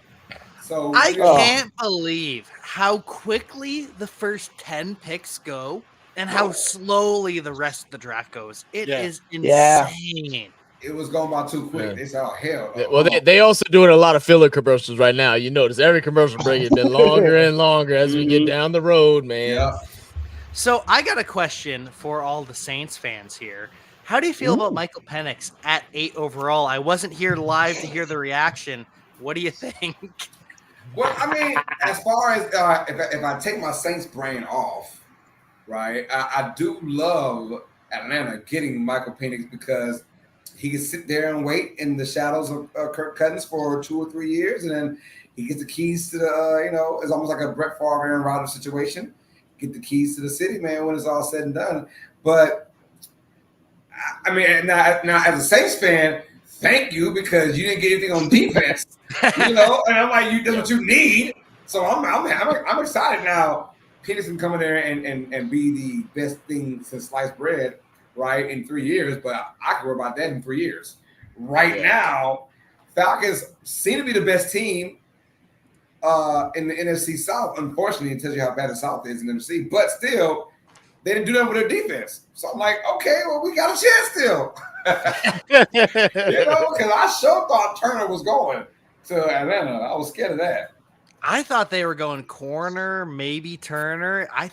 So I can't believe how quickly the first 10 picks go and how slowly the rest of the draft goes. It is insane. It was going by too quick. They said, oh, hell. Yeah, well, they also doing a lot of filler commercials right now. You notice every commercial break has been longer and longer as we get down the road, man. Yeah. So I got a question for all the Saints fans here. How do you feel about Michael Penix at 8 overall? I wasn't here live to hear the reaction. What do you think? Well, I mean, as far as if I take my Saints brain off, right, I do love Atlanta getting Michael Penix because he can sit there and wait in the shadows of Kirk Cousins for 2 or 3 years, and then he gets the keys to the, it's almost like a Brett Favre, Aaron Rodgers situation. Get the keys to the city, man, when it's all said and done. But, I mean, now as a Saints fan, thank you because you didn't get anything on defense, and I'm like, that's what you need. So I'm excited now. Penix can come in there and be the best thing since sliced bread, right, in 3 years. But I can worry about that in 3 years. Right now, Falcons seem to be the best team in the NFC South. Unfortunately, it tells you how bad the South is in the NFC. But still, they didn't do that with their defense. So I'm like, okay, well, we got a chance still. Because I sure thought Turner was going to Atlanta. I was scared of that. I thought they were going corner, maybe Turner. I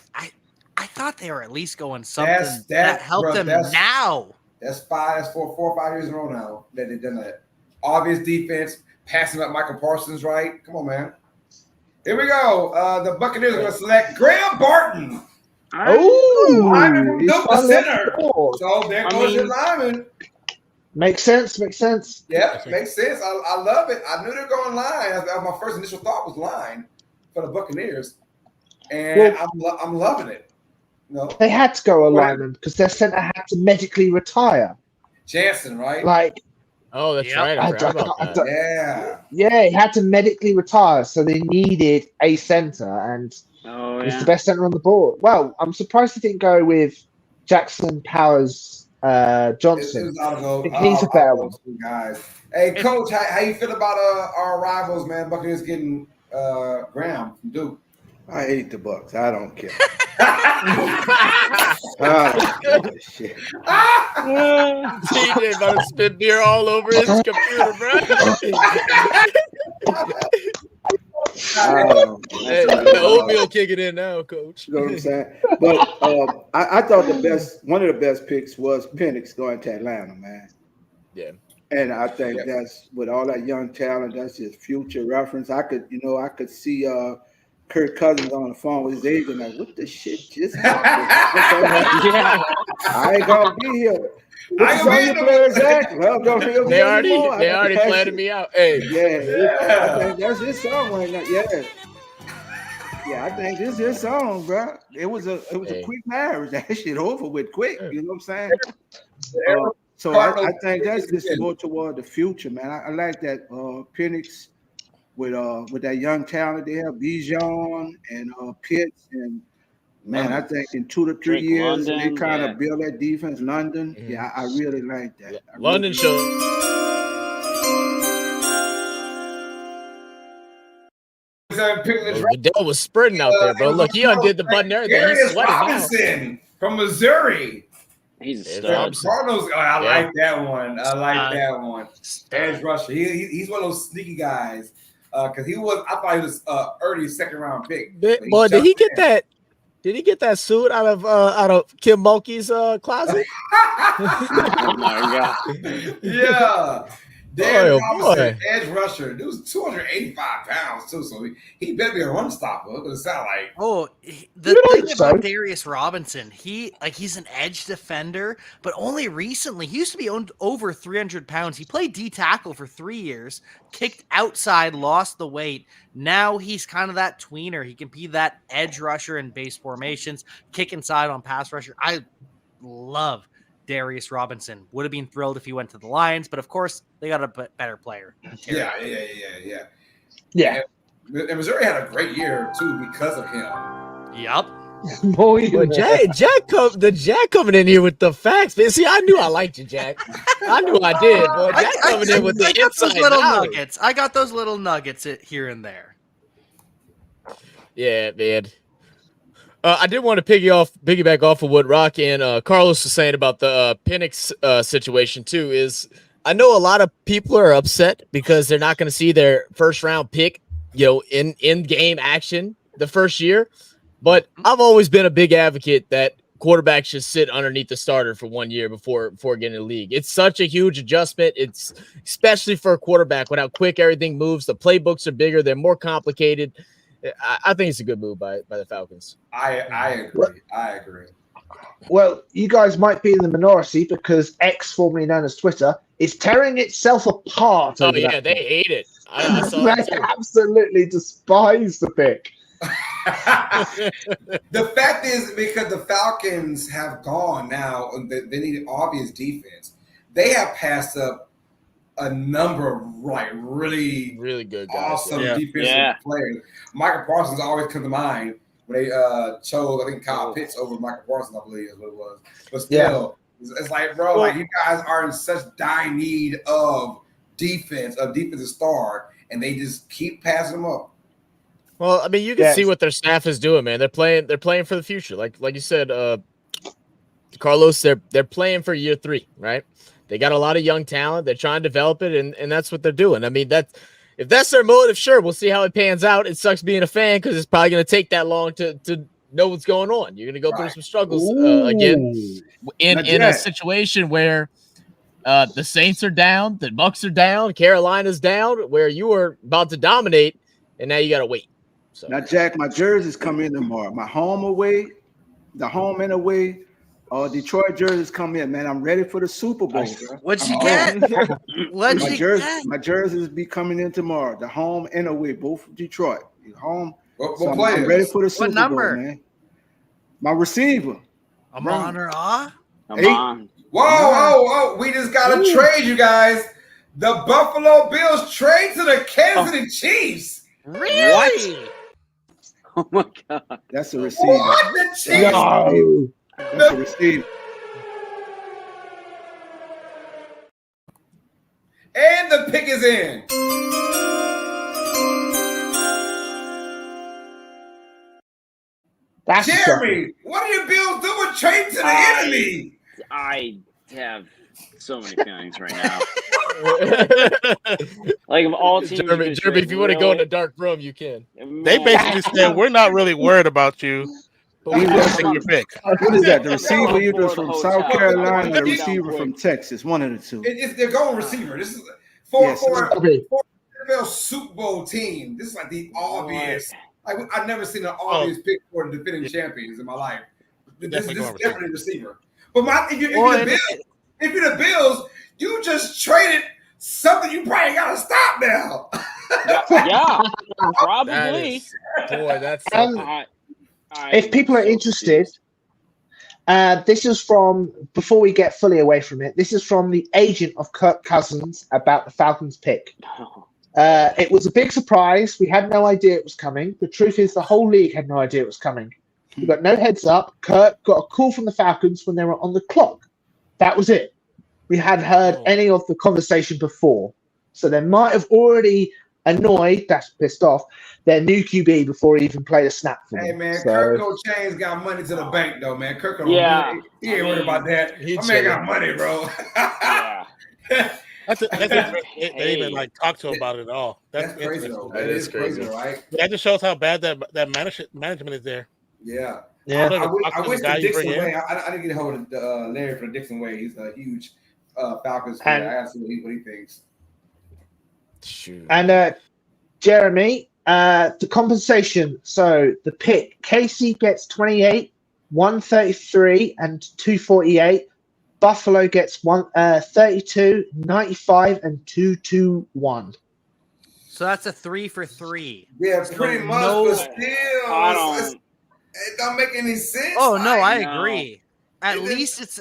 thought they were at least going something that helped them now. That's 4 or 5 years in a row now that they've done that. Obvious defense, passing up Michael Parsons, right? Come on, man. Here we go. The Buccaneers are going to select Graham Barton. Oh, lineman from Duke, the center. So there goes your lineman. Makes sense. Yeah, makes sense. I love it. I knew they were going line. That was my first initial thought was line for the Buccaneers, and I'm loving it. They had to go a lineman because their center had to medically retire. Jansen, right? Oh, that's right. I forgot about that. Yeah, he had to medically retire, so they needed a center, and he's the best center on the board. Well, I'm surprised they didn't go with Jackson Powers Johnson. He's a better one. Guys. Hey, Coach, how you feel about our rivals, man? Buccaneers getting Graham from Duke. I hate the Bucks. I don't care. I don't give a shit. TJ about to spit beer all over his computer, bro. Hey, the oatmeal kicking in now, coach. You know what I'm saying? But I thought one of the best picks was Penix going to Atlanta, man. Yeah. And I think that's with all that young talent, that's his future reference. I could see Kirk Cousins on the phone with his agent, like, what the shit just happened? I ain't gonna be here. What's on your players act? Well, they already planted me out. Hey, I think that's his song right now. Yeah, I think this is his song, bro. It was a quick marriage. That shit over with quick. You know what I'm saying? So I think that's just more toward the future, man. I like that Penix with that young talent they have, Bijan and Pitts, and man, I think in 2 to 3 Drake years London, they kind of build that defense. London, Mm-hmm. I really like that. Yeah. London shows. Goodell was sprinting out there, bro. Look, he undid the button and everything. He's sweating Robinson from Missouri. He's a stud. Cardinals. I like that one. I like that one. Edge rusher. He's one of those sneaky guys. Because I thought he was early second round pick. Boy, did he get that? Did he get that suit out of Kim Mulkey's closet? Oh my god! Yeah. Dan Robinson, boy. edge rusher. Dude was 285 pounds too, so he better be a run stopper. What does it sound like? The thing about Darius Robinson, he's an edge defender, but only recently. He used to be over 300 pounds. He played D tackle for 3 years, kicked outside, lost the weight. Now he's kind of that tweener. He can be that edge rusher in base formations, kick inside on pass rusher. I love Darius Robinson. Would have been thrilled if he went to the Lions, but of course they got a better player. Yeah. And Missouri had a great year too because of him. Yep. Boy, the Jack coming in here with the facts. Man, see, I knew I liked you, Jack. I knew I did. Boy, Jack coming in with the inside little knowledge. nuggets. I got those little nuggets here and there. Yeah, man. I did want to piggyback off of what Rock and Carlos was saying about the Penix situation too. Is I know a lot of people are upset because they're not going to see their first round pick, in game action the first year. But I've always been a big advocate that quarterbacks should sit underneath the starter for 1 year before getting in the league. It's such a huge adjustment. It's especially for a quarterback with how quick everything moves. The playbooks are bigger. They're more complicated. I think it's a good move by the Falcons. I agree. Well, you guys might be in the minority because X, formerly known as Twitter, is tearing itself apart. Oh, yeah, they hate it. I saw they that too. absolutely despise the pick. The fact is, because the Falcons have gone now, they need obvious defense. They have passed up a number of really good guys, awesome defensive players. Michael Parsons always come to mind when they chose, I think, Kyle Pitts over Michael Parsons, I believe is what it was. But still, it's like, bro, you guys are in such dire need of defensive star, and they just keep passing them up. Well, I mean, you can see what their staff is doing, man. They're playing for the future. Like you said, Carlos, they're playing for year 3, right? They got a lot of young talent. They're trying to develop it, and that's what they're doing. I mean, if that's their motive, sure, we'll see how it pans out. It sucks being a fan because it's probably going to take that long to know what's going on. You're going to go through some struggles again in a situation where the Saints are down, the Bucks are down, Carolina's down, where you were about to dominate, and now you got to wait. So. Now, Jack, my jerseys come in tomorrow. My home and away. Detroit jerseys come in, man. I'm ready for the Super Bowl. What'd you get? My jerseys be coming in tomorrow. The home and away, both Detroit. Home. What I'm ready for the Super Bowl, man. My receiver. Amon Ra? Amon. Whoa. We just got to trade, you guys. The Buffalo Bills trade to the Kansas City Chiefs. Really? What? Oh, my God. That's a receiver. What? The Chiefs? No. That's a receiver. And the pick is in. That's Jeremy, what are your Bills doing trading to the enemy? I have so many feelings right now. Like of all teams, Jeremy, if you want to go in a dark room, you can. They basically said we're not really worried about you, but we will take your pick. What is that? The receiver either from South Carolina or the receiver from Texas. One of the two. They're going receiver. This is for NFL Super Bowl team. This is like the obvious. Like I've never seen an obvious pick for the defending champions in my life. This is definitely receiver. But if you're the Bills, you just traded something you probably got to stop now. Yeah, probably. That's if people are interested, this is from, before we get fully away from it, this is from the agent of Kirk Cousins about the Falcons pick. It was a big surprise. We had no idea it was coming. The truth is the whole league had no idea it was coming. We got no heads up. Kirk got a call from the Falcons when they were on the clock. That was it. We hadn't heard any of the conversation before. So they might have already annoyed, that's pissed off, their new QB before he even played a snap for them. Hey, man, Kirk O'Chain's got money to the bank, though, man. Kirk he ain't worried about that. My man got money, bro. They even like talk to him about it at all. That's crazy, though. That is crazy, right? That just shows how bad that management is there. Yeah. I wish the Dixon way. I didn't get a hold of Larry for the Dixon way. He's a huge Falcons fan. I asked him what he thinks. Shoot. And Jeremy, the compensation. So the pick, KC gets 28, 133, and 248. Buffalo gets 32, 95, and 221. So that's a 3 for 3. Yeah, pretty much. But still, it don't make any sense. Oh no, I agree. At least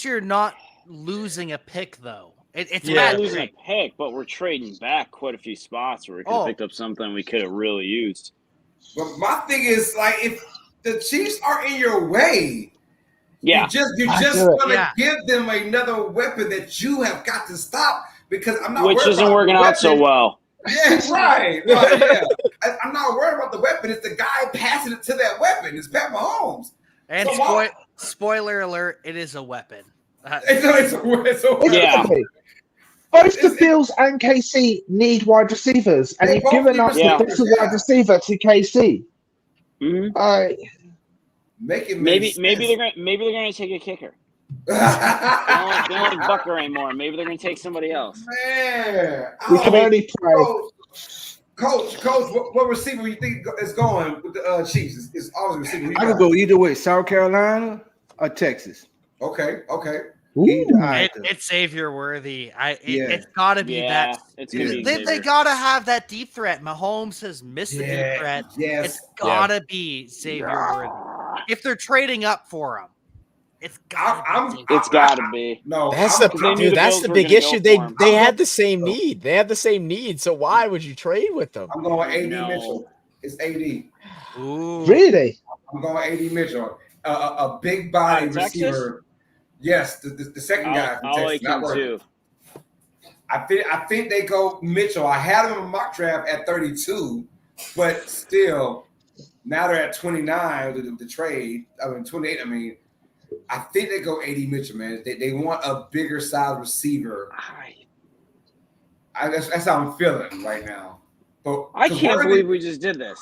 you're not losing a pick though. It's not losing a pick, but we're trading back quite a few spots where we could have picked up something we could have really used. But my thing is, like, if the Chiefs are in your way, you're just gonna give them another weapon that you have got to stop, because I'm not. Which isn't working out so well. Yeah, right. Yeah. I'm not worried about the weapon. It's the guy passing it to that weapon. It's Pat Mahomes. And spoiler alert, it is a weapon. It's a weapon. Yeah. Both the Bills and KC need wide receivers, and you've given us the best wide receiver to KC. Maybe they're gonna take a kicker. They don't like Bucker anymore. Maybe they're gonna take somebody else. Man, we can only pray. Coach, what receiver you think is going with the Chiefs? It's always receiver. I could go either way, South Carolina or Texas. Okay. It's Xavier Worthy. It's got to be that. It's gonna be they got to have that deep threat. Mahomes has missed the deep threat. Yes. It's got to be Xavier Worthy. If they're trading up for him, it's got to be. No, that's the big issue. They had the same need. They had the same need. So why would you trade with them? I'm going AD Mitchell. It's AD. Ooh. Really? I'm going AD Mitchell. A big body receiver. Yes, the second guy from Texas. Like him too. I think they go Mitchell. I had him in mock draft at 32, but still, now they're at 29. The trade. 28. I think they go AD Mitchell, man. They want a bigger size receiver. That's how I'm feeling right now. But I can't believe we just did this.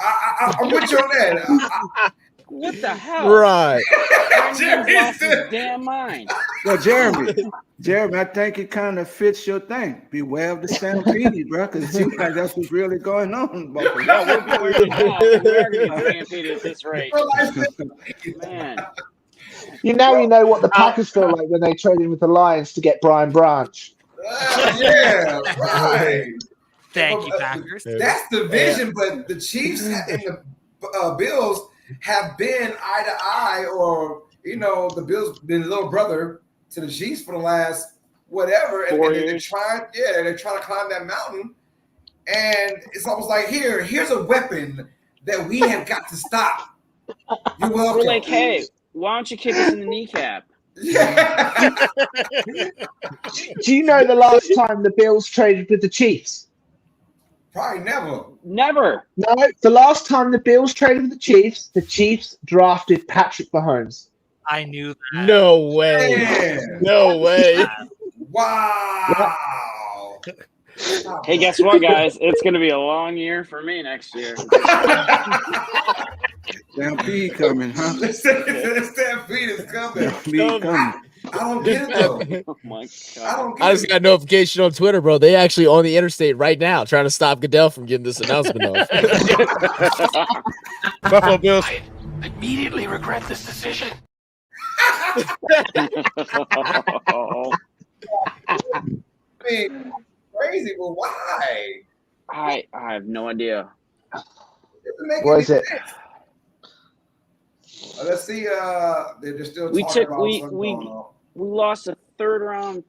I'm with you on that. What the hell? Right. Jeremy lost his damn mind. Well, Jeremy, I think it kind of fits your thing. Beware of the stampede, bro, because it seems like that's what's really going on. We're stampede at this rate. Man. You know what the Packers feel like when they traded with the Lions to get Brian Branch. Yeah, right. Thank you, Packers. That's the vision, but the Chiefs and the Bills have been eye to eye, or the Bills been little brother to the Chiefs for the last whatever, and they're trying to climb that mountain, and it's almost like here's a weapon that we have got to stop. You're welcome. We're like, hey, why don't you kick us in the kneecap? Yeah. Do you know the last time the Bills traded with the Chiefs? Probably never. Never. No, the last time the Bills traded with the Chiefs drafted Patrick Mahomes. I knew that. No way. Man. No way. Wow. Hey, guess what, guys? It's going to be a long year for me next year. Stampede coming, huh? Stampede is coming. Stampede coming. I don't get it though. Oh my I God. don't I get just it. got a notification on Twitter, bro. They actually on the interstate right now trying to stop Goodell from getting this announcement off. Buffalo Bills. I immediately regret this decision. I mean, crazy, but why? I have no idea. Doesn't make What any is it? sense. Let's see. They're still We talking took about we something we going on. we lost a third round.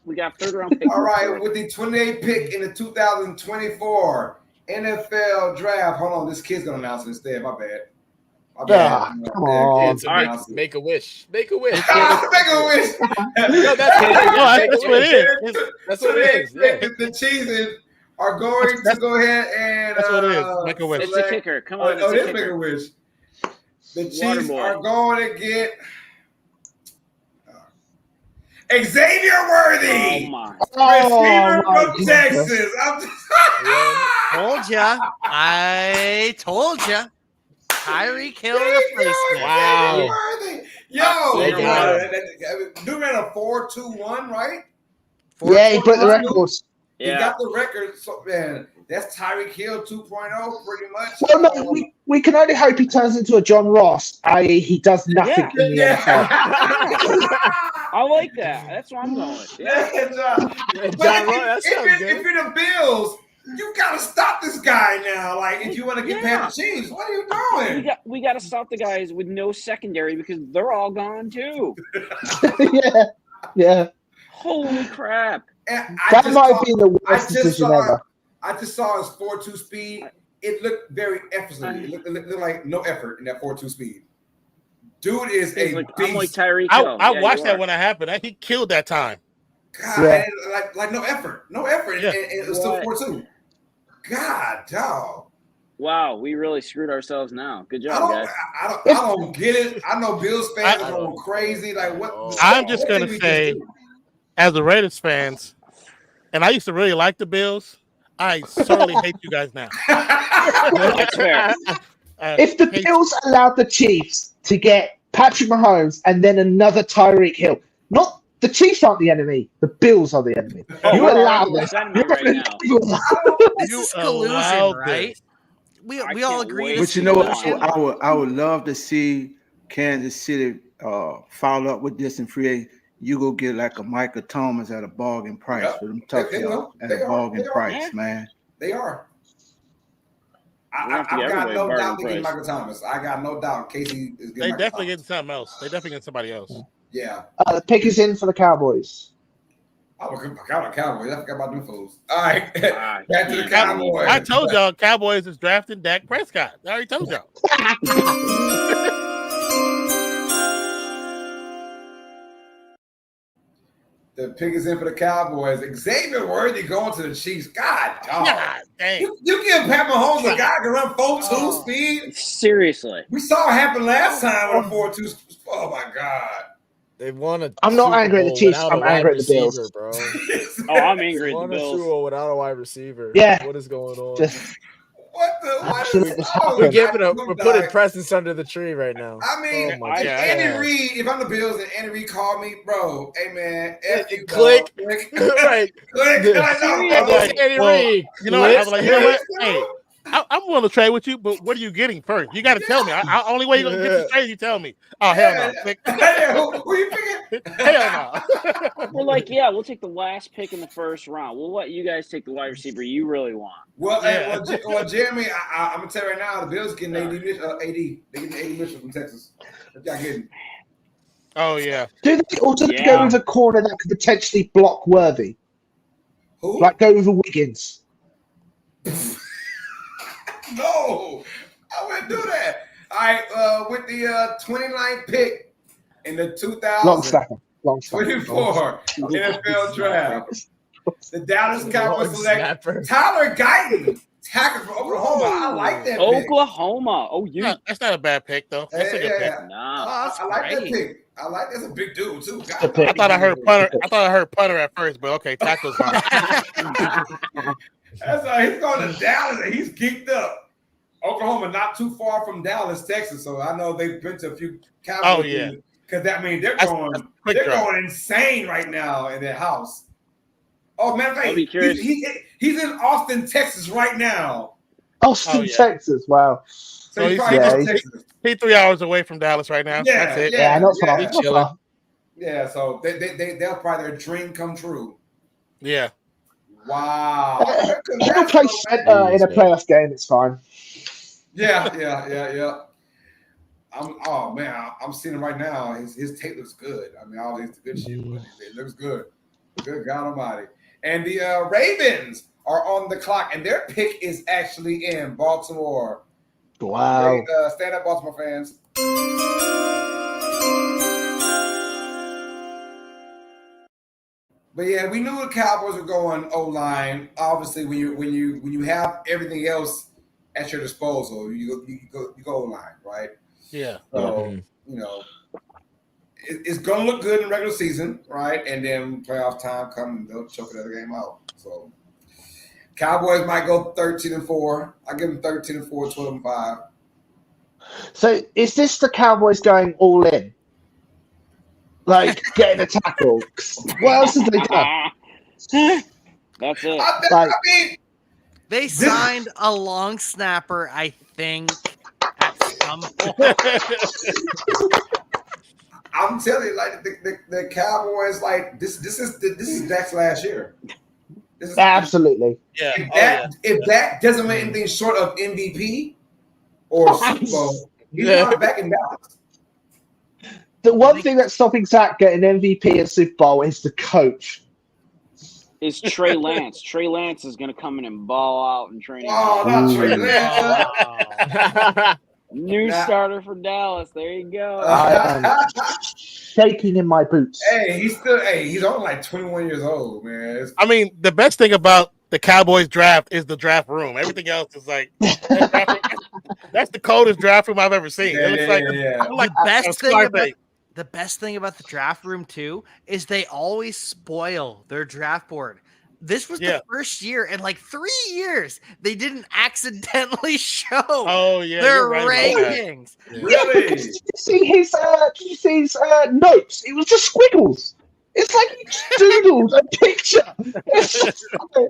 We got third round pick. All right, with the 28th pick in the 2024 NFL draft. Hold on, this kid's gonna announce it instead. My bad. My bad. Come on. Make a wish. Make a wish. Make a wish. No, that's what it is. That's what it is. Yeah. The Cheeses are going to go ahead and That's what it is. Make a wish. It's a kicker. Come on, Oh, it's a this make kicker. a wish. The Chiefs Waterboy. are going to get Xavier Worthy, Oh my! receiver my from goodness. Texas. I'm just Told ya. I told ya. Tyreek Hill replacement. Wow. Worthy. Yo, They got Dude ran a 4.21, right? Yeah, he broke the records. He Yeah. got the record. So man, that's Tyreek Hill 2.0, pretty much. Well, no, we can only hope he turns into a John Ross, i.e., he does nothing in the NFL. I like that. That's what I'm going with. Yeah. John Ross, that sounds good. If you're the Bills, you gotta stop this guy now. Like, if you want to get past the Chiefs, what are you doing? We got to stop the guys with no secondary because they're all gone too. Yeah. Holy crap! And That might be the worst I just decision saw. ever. I just saw his 4.2 speed. It looked very effortlessly. It looked like no effort in that 4.2 speed. Dude is a I'm like beast. Tyreek Hill. I Yeah, watched you that are. when it happened. He killed that time. God, Yeah. and like no effort, Yeah. and it was still What? 4.2. God, dog. Wow, we really screwed ourselves now. Good I job, don't, guys. I don't get it. I know Bills fans are going crazy. Like, what? I'm just what gonna did we say, do? as the Raiders fans, and I used to really like the Bills, I certainly hate you guys now. That's fair. If the Bills allowed the Chiefs to get Patrick Mahomes and then another Tyreek Hill, not the Chiefs aren't the enemy, the Bills are the enemy. Oh, You we're allow already this. the enemy right now. This You is allowed collusion, this. right? We I all can't agree. wait. this But you is know what? collusion. I would love to see Kansas City follow up with this and free agent. You go get like a Micah Thomas at a bargain price Yep. for them tough They y'all will. at They a are. bargain They are. price, Yeah. man. They are. We have to I've get got everybody no bargain doubt they get price. Michael Thomas. I got no doubt Casey is getting They Michael definitely Thomas. getting something else. They definitely getting somebody else. Yeah. The pick is in for the Cowboys. I forgot about Cowboys. I forgot about them fools. All right. Ah, Back to the can't Cowboys. believe I told y'all Cowboys is drafting Dak Prescott. I already told y'all. The pick is in for the Cowboys. Xavier Worthy going to the Chiefs. God, dog. God dang. You give Pat Mahomes a guy who can run 4.2 Oh. speed. Seriously. We saw it happen last time with a 4.2. Oh my God. They won a I'm not Super angry at the Bowl Chiefs, without a I'm wide angry at the Bills. receiver, bro. Oh, I'm angry They at the won a Super Bills. Bowl without a wide receiver. Yeah. What is going on? Just What Actually, is it's oh, we're happened. we're putting presents under the tree right now. I mean, Oh my if God. Andy Reid, if I'm the Bills and Andy Reid called me, bro, hey man, F you, Click. dog. Click. Right. Click. I know, And bro. it's Andy well, Reid. You know what? I was like, you know what? Click. Hey, I'm willing to trade with you, but what are you getting first? You got to tell me. Only way you're going to get this trade, you tell me. Oh, hell no. Click. Hey, who you picking? Hell no. We're like, yeah, we'll take the last pick in the first round. We'll let you guys take the wide receiver you really want. Well, Yeah. well, Jeremy, I'm gonna tell you right now, the Bills getting AD. They getting AD Mitchell from Texas. What y'all getting? Oh, yeah. do they also Yeah. go with a corner that could potentially block Worthy? Who? Like go with a Wiggins. No, I wouldn't do that. All right, with the 29th pick in the Long snapper. 2024 NFL draft, The Dallas Cowboys Long select snapper. Tyler Guyton, tackle from Oklahoma. I like that pick. Oklahoma. Oh, you. No, that's not a bad pick though. That's a good pick. Nah. I like that pick. I like that's a big dude too. God, Good pick. I thought I heard punter. I thought I heard punter at first, but okay, tackle's fine. That's he's going to Dallas and he's geeked up. Oklahoma not too far from Dallas, Texas, so I know they've been to a few Cowboys. Oh yeah, because that means they're That's going insane right now in their house. Oh man, I'll be curious. he's in Austin, Texas right now. Austin, Texas. Wow. So he's probably Texas. He's 3 hours away from Dallas right now. Yeah, That's it. Yeah, not far. Yeah. Not far. Yeah, so they'll probably their dream come true. Yeah. Wow. He'll play center in a playoff game. It's fine. Yeah. I'm seeing him right now. His tape looks good. I mean, all these good shit. It looks good. Good God Almighty. And the Ravens are on the clock, and their pick is actually in Baltimore. Wow. Stand up, Baltimore fans. But yeah, we knew the Cowboys were going O-line. Obviously, when you have everything else at your disposal, you go O-line, right? Yeah. So it's gonna look good in regular season, right? And then playoff time come and they'll choke another game out. So Cowboys might go 13-4. I give them 13-4, 12-5. So is this the Cowboys going all in? Like getting a tackle? What else have they done? That's it. I mean, they signed a long snapper, I think, at some point. I'm telling you, like the Cowboys, like this is Dak's last year. Absolutely. Yeah. If Dak doesn't make anything short of MVP or Super Bowl, he's not back in Dallas. The one thing that's stopping Zach getting MVP and Super Bowl is the coach. Is Trey Lance. Trey Lance is going to come in and ball out and train. Oh, not Trey Lance. New starter for Dallas. There you go. I am shaking in my boots. Hey, he's only like 21 years old, man. I mean, the best thing about the Cowboys draft is the draft room. Everything else is like that's the coldest draft room I've ever seen. It looks like the best thing about the draft room too is they always spoil their draft board. This was the first year in like 3 years they didn't accidentally show their rankings. Yeah, because did you see his notes? It was just squiggles. It's like he doodled a picture.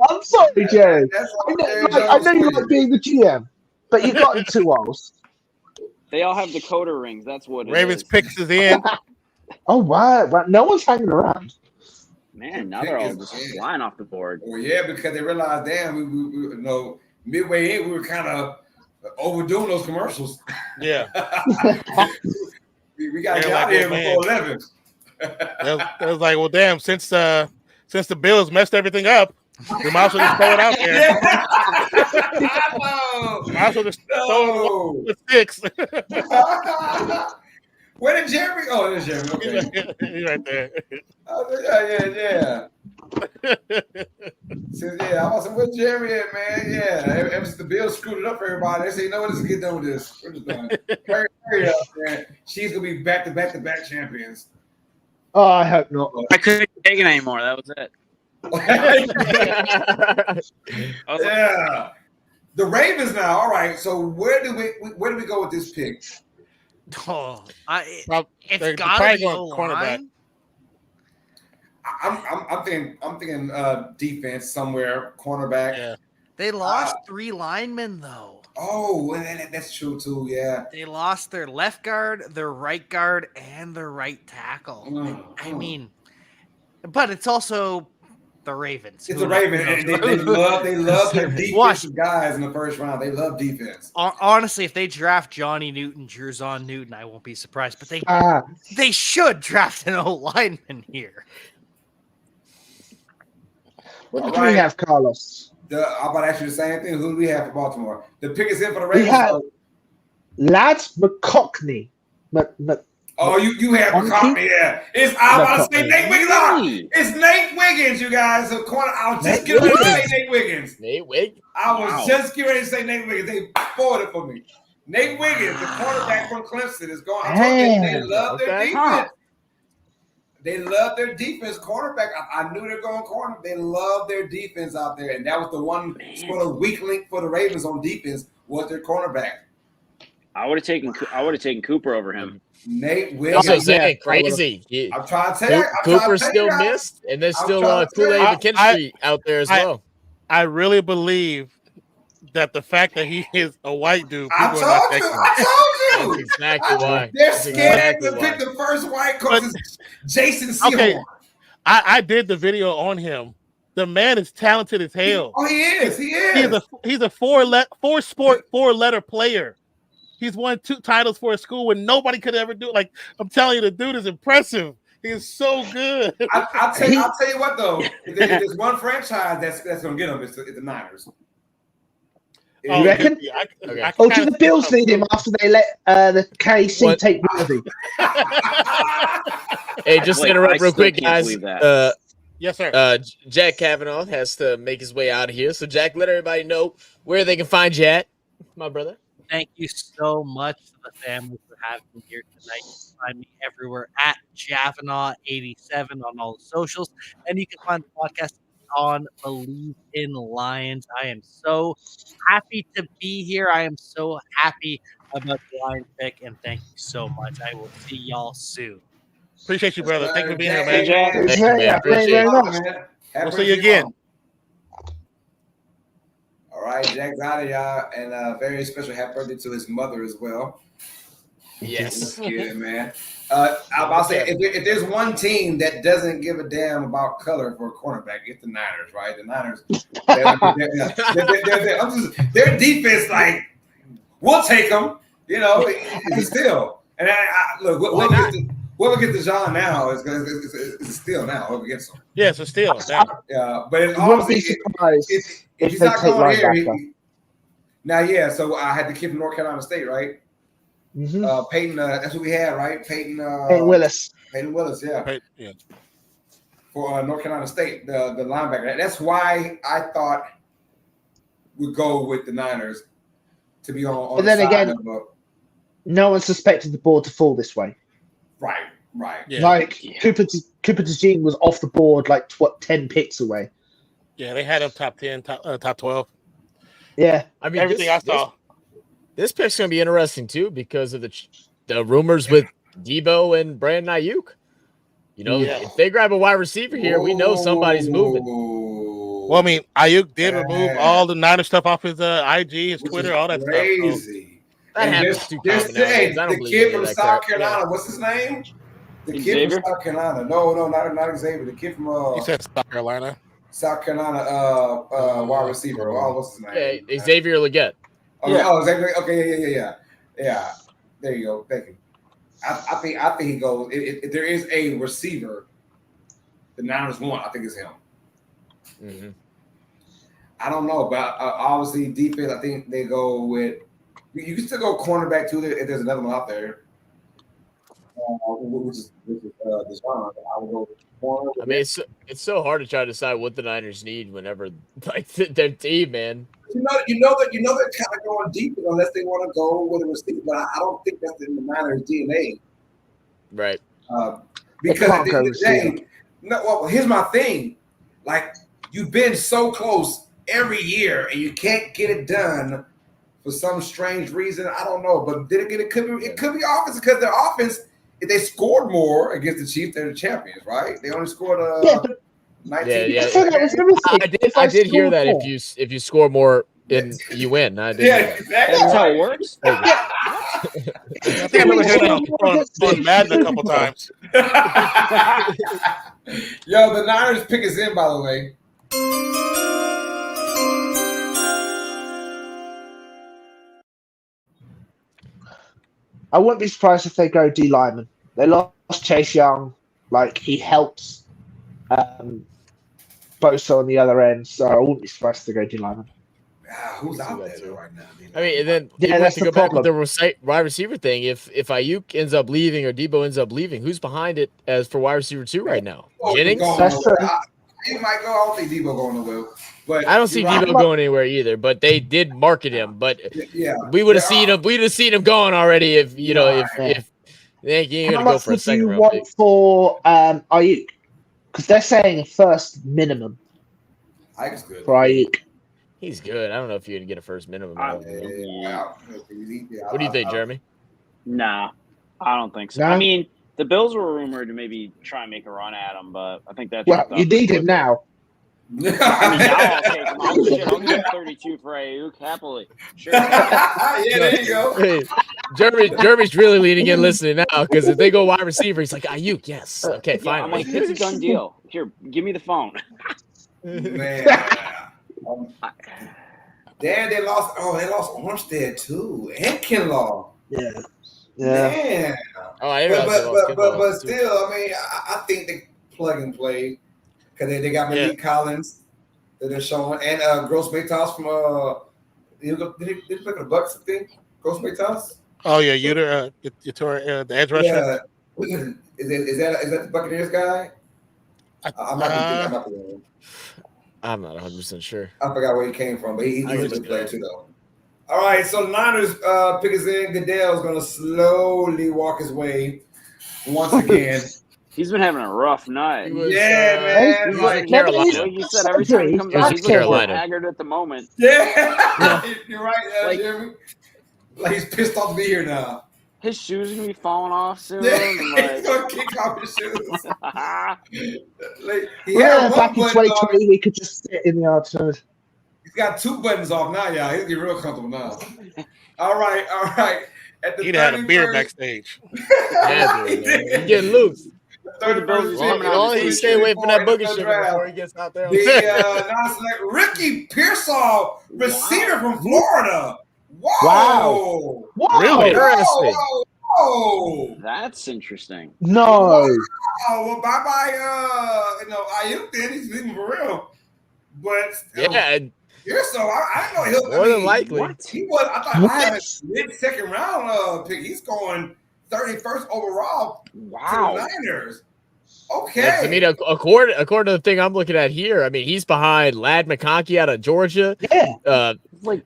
I'm sorry, Jerry. I know you like being the GM, but you got two O's. They all have decoder rings. That's what Ravens picks is in. Oh, wow. But no one's hanging around. Man, now they're all just flying off the board. Well, yeah, because they realized, damn, we midway in, we were kind of overdoing those commercials. Yeah. we got to get out of here before 11. It was like, well, damn, since the Bills messed everything up, we might as well just throw it out there. Might as well just throw it with sticks. Where did Jeremy? Oh, there's Jeremy. Okay. He's right there. Yeah. So, I was like, where's Jeremy at, man? Yeah. Ever since the Bills screwed it up for everybody, they say, you know what, let's get done with this. We're just done. Hurry up, man. She's going to be back-to-back champions. Oh, I hope not. I couldn't take it anymore. That was it. Yeah. The Ravens now. All right. So where do we go with this pick? Oh, it's gotta be O-line. I'm thinking defense somewhere, cornerback. Yeah. They lost 3 linemen though. Oh, that's true too. Yeah. They lost their left guard, their right guard, and their right tackle. I mean, but it's also the Ravens. It's the Ravens. They love their defensive guys in the first round. They love defense. Honestly, if they draft Johnny Newton, Jerzon Newton, I won't be surprised. But they should draft an O-lineman here. What do we have, Carlos? I'm about to ask you the same thing. Who do we have for Baltimore? The pick is in for the We Ravens. have Lad McCockney. Oh, you have McConkey. Yeah, I'm about to say Nate Wiggins. It's Nate Wiggins, you guys. So corner. I was just getting ready to say Nate Wiggins. Nate Wiggins. I was just getting ready to say Nate Wiggins. They forwarded for me. Nate Wiggins, the cornerback from Clemson, is going. I told you, they love their defense. They love their defense. Cornerback. I knew they're going corner. They love their defense out there, and that was the one sort of weak link for the Ravens on defense was their cornerback. I would have taken Cooper over him. Nate Wiggins. Also saying crazy. I'm trying to tell you. Cooper still missed, and there's still Kool-Aid McKinstry out there as well. I really believe that the fact that he is a white dude. I told you. That's exactly why. They're scared to pick the first white because it's Jason Seymour. Okay, I did the video on him. The man is talented as hell. He is. He's a four-letter player. He's won 2 titles for a school when nobody could ever do it. Like, I'm telling you, the dude is impressive. He is so good. I'll tell you what, though. If there's one franchise that's going to get him, it's the Niners. You reckon? Do the Bills need him after they let the KC take Worthy? Hey, just to interrupt real quick, guys. Yes, sir. Jack Kavanaugh has to make his way out of here. So, Jack, let everybody know where they can find you at, my brother. Thank you so much to the family for having me here tonight. You can find me everywhere at Javanaugh87 on all the socials. And you can find the podcast on Believe in Lions. I am so happy to be here. I am so happy about the Lions pick. And thank you so much. I will see y'all soon. Appreciate you, brother. Thank you for being here, man. Thank you, man. Appreciate it. We'll see you again. All right, Jack's out of y'all, and very special happy birthday to his mother as well. Yes, good man. I'm about to say if there's one team that doesn't give a damn about color for a cornerback, it's the Niners, right? The Niners, their defense, like we'll take them, it's still. And look, whoever gets the John now is a steal now. Whoever gets them, yeah, it's a steal. Yeah, but it's obviously if he's not going here, so I had the kid from North Carolina State, right? Mm-hmm. Peyton, that's what we had, right? Peyton Willis. Peyton Willis, yeah. For North Carolina State, the linebacker. That's why I thought we'd go with the Niners to be on but the then side again, of no one suspected the board to fall this way. Right. Yeah. Like Cooper DeJean was off the board like 10 picks away. Yeah, they had him top 10, top 12. Yeah, I mean everything I saw. This pick's gonna be interesting too because of the rumors with Debo and Brandon Ayuk. If they grab a wide receiver here, we know somebody's moving. Well, I mean, Ayuk did remove all the Niner stuff off his IG, his Twitter, all that crazy. stuff. That happens too common nowadays. I don't The believe kid any of from that South crap. Carolina, what's his name? The kid Xavier? from South Carolina. No, not Xavier. The kid from You said South Carolina. South Carolina wide receiver. Oh, what's his name? Yeah, Xavier Leggett. Xavier. Okay, yeah. There you go. Thank you. I think he goes. If there is a receiver, the Niners want. I think it's him. Mm-hmm. I don't know, but obviously defense. I think they go with. You can still go cornerback too if there's another one out there. Which is Deshaun. I would go corner. I mean, it's so hard to try to decide what the Niners need whenever their team, man. You know they're kind of going deep unless they want to go with a receiver, but I don't think that's in the Niners' DNA. Right. Because at the end of the day, here's my thing. Like, you've been so close every year and you can't get it done for some strange reason. I don't know. But then again, it could be offense because their offense, if they scored more against the Chiefs, they're the champions, right? They only scored 19. Yeah. I did hear that if you score more, you win. I did. Yeah, exactly. That's how it works. I think I remember hearing that on Madden a couple times. Yo, the Niners pick us in, by the way. I wouldn't be surprised if they go D lineman. They lost Chase Young. Like, he helps Bosa on the other end, so I wouldn't be surprised if they go D lineman. Who's out there though right now? I mean, and then Yeah, that's to the go back with problem. the wide receiver thing, if Ayuk ends up leaving or Debo ends up leaving, who's behind it as for wide receiver 2 right now? Jennings? That's true. He might go. I don't think Debo going nowhere. But I don't see Debo going anywhere either. But they did market him. But we would have seen him. We'd have seen him going already if if they ain't gonna go for a second round pick. For Ayuk? Because they're saying a first minimum. Ayuk's good for Ayuk. He's good. I don't know if you're gonna get a first minimum. What do you think, Jeremy? Nah, I don't think so. No? I mean, the Bills were rumored to maybe try and make a run at him, but I think that's you need him now. I mean, now I'll take him. I'll give 32 for Ayuk happily. Sure. Yeah, there you go. Hey, Jeremy's really leaning in, listening now because if they go wide receiver, he's like Ayuk. Yes, okay, fine. I'm like, it's a done deal. Here, give me the phone. Man. Damn, they lost. Oh, they lost Armstead too, and Kinlaw. Yeah. Man. Oh, I but still, I mean, I think they plug and play because they got Malik Collins that they're showing, and Gross Matos from did he play for the Bucks? I think Gross Matos. Oh yeah, you tore the edge rusher. Yeah. Is that the Buccaneers guy? I'm not 100% sure. I forgot where he came from, but he's a good player too, though. All right, so Niners pick us in. Goodell's going to slowly walk his way once again. He's been having a rough night. Man. He's like Carolina. Like you said, every time he comes out, he's looking haggard at the moment. Yeah. You're right, Jeremy. Like he's pissed off to be here now. His shoes are going to be falling off soon. Yeah, he's going to kick off his shoes. Back in 2020, we could just sit in the outside. He's got 2 buttons off now, y'all. He's getting real comfortable now. All right. At the He'd had a beer backstage. He's getting loose. He's stay away from that boogie sugar before he gets out there. Non-select Ricky Pearsall, receiver from Florida. Whoa! Wow. Really interesting. Whoa. That's interesting. No. Oh, well, bye-bye, Ayuk then. He's leaving for real. But Pearsall, I didn't know he'll more than likely. He was. I thought I had a mid-second round pick. He's going 31st overall to the Niners. Okay. I mean, according to the thing I'm looking at here, I mean, he's behind Ladd McConkey out of Georgia,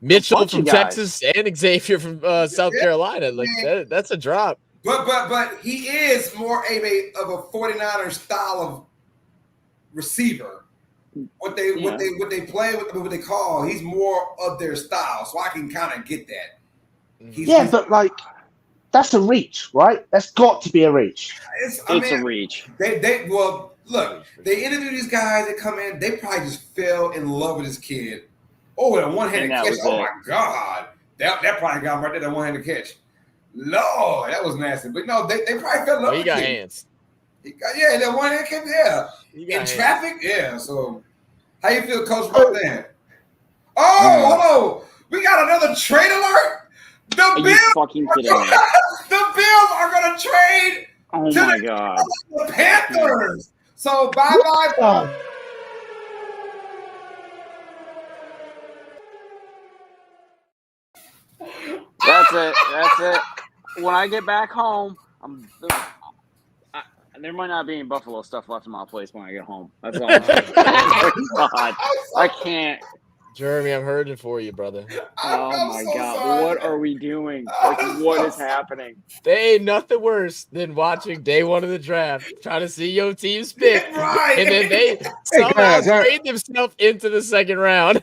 Mitchell from Texas, and Xavier from South Carolina. Like that's a drop. But he is more of a 49er style of receiver. What they play, what they call, he's more of their style. So I can kind of get that. But like. That's a reach, right? That's got to be a reach. It's a reach. They look. They interview these guys. They come in. They probably just fell in love with this kid. Oh, that one-handed catch! Oh my God, that probably got him right there. That one-handed catch. Lord, that was nasty. But no, they probably fell in love. He got hands. That one-handed catch. Yeah, in traffic. Yeah. So, how you feel, Coach, about that? Oh, hold on. We got another trade alert. The Bills are going to trade to the Panthers. So bye-bye. That's it. When I get back home, there might not be any Buffalo stuff left in my place when I get home. That's all. I can't. Jeremy, I'm hurting for you, brother. Oh my God. Sorry. What are we doing? What is happening? There ain't nothing worse than watching day one of the draft, trying to see your team's pick, and then they somehow trade themselves into the second round.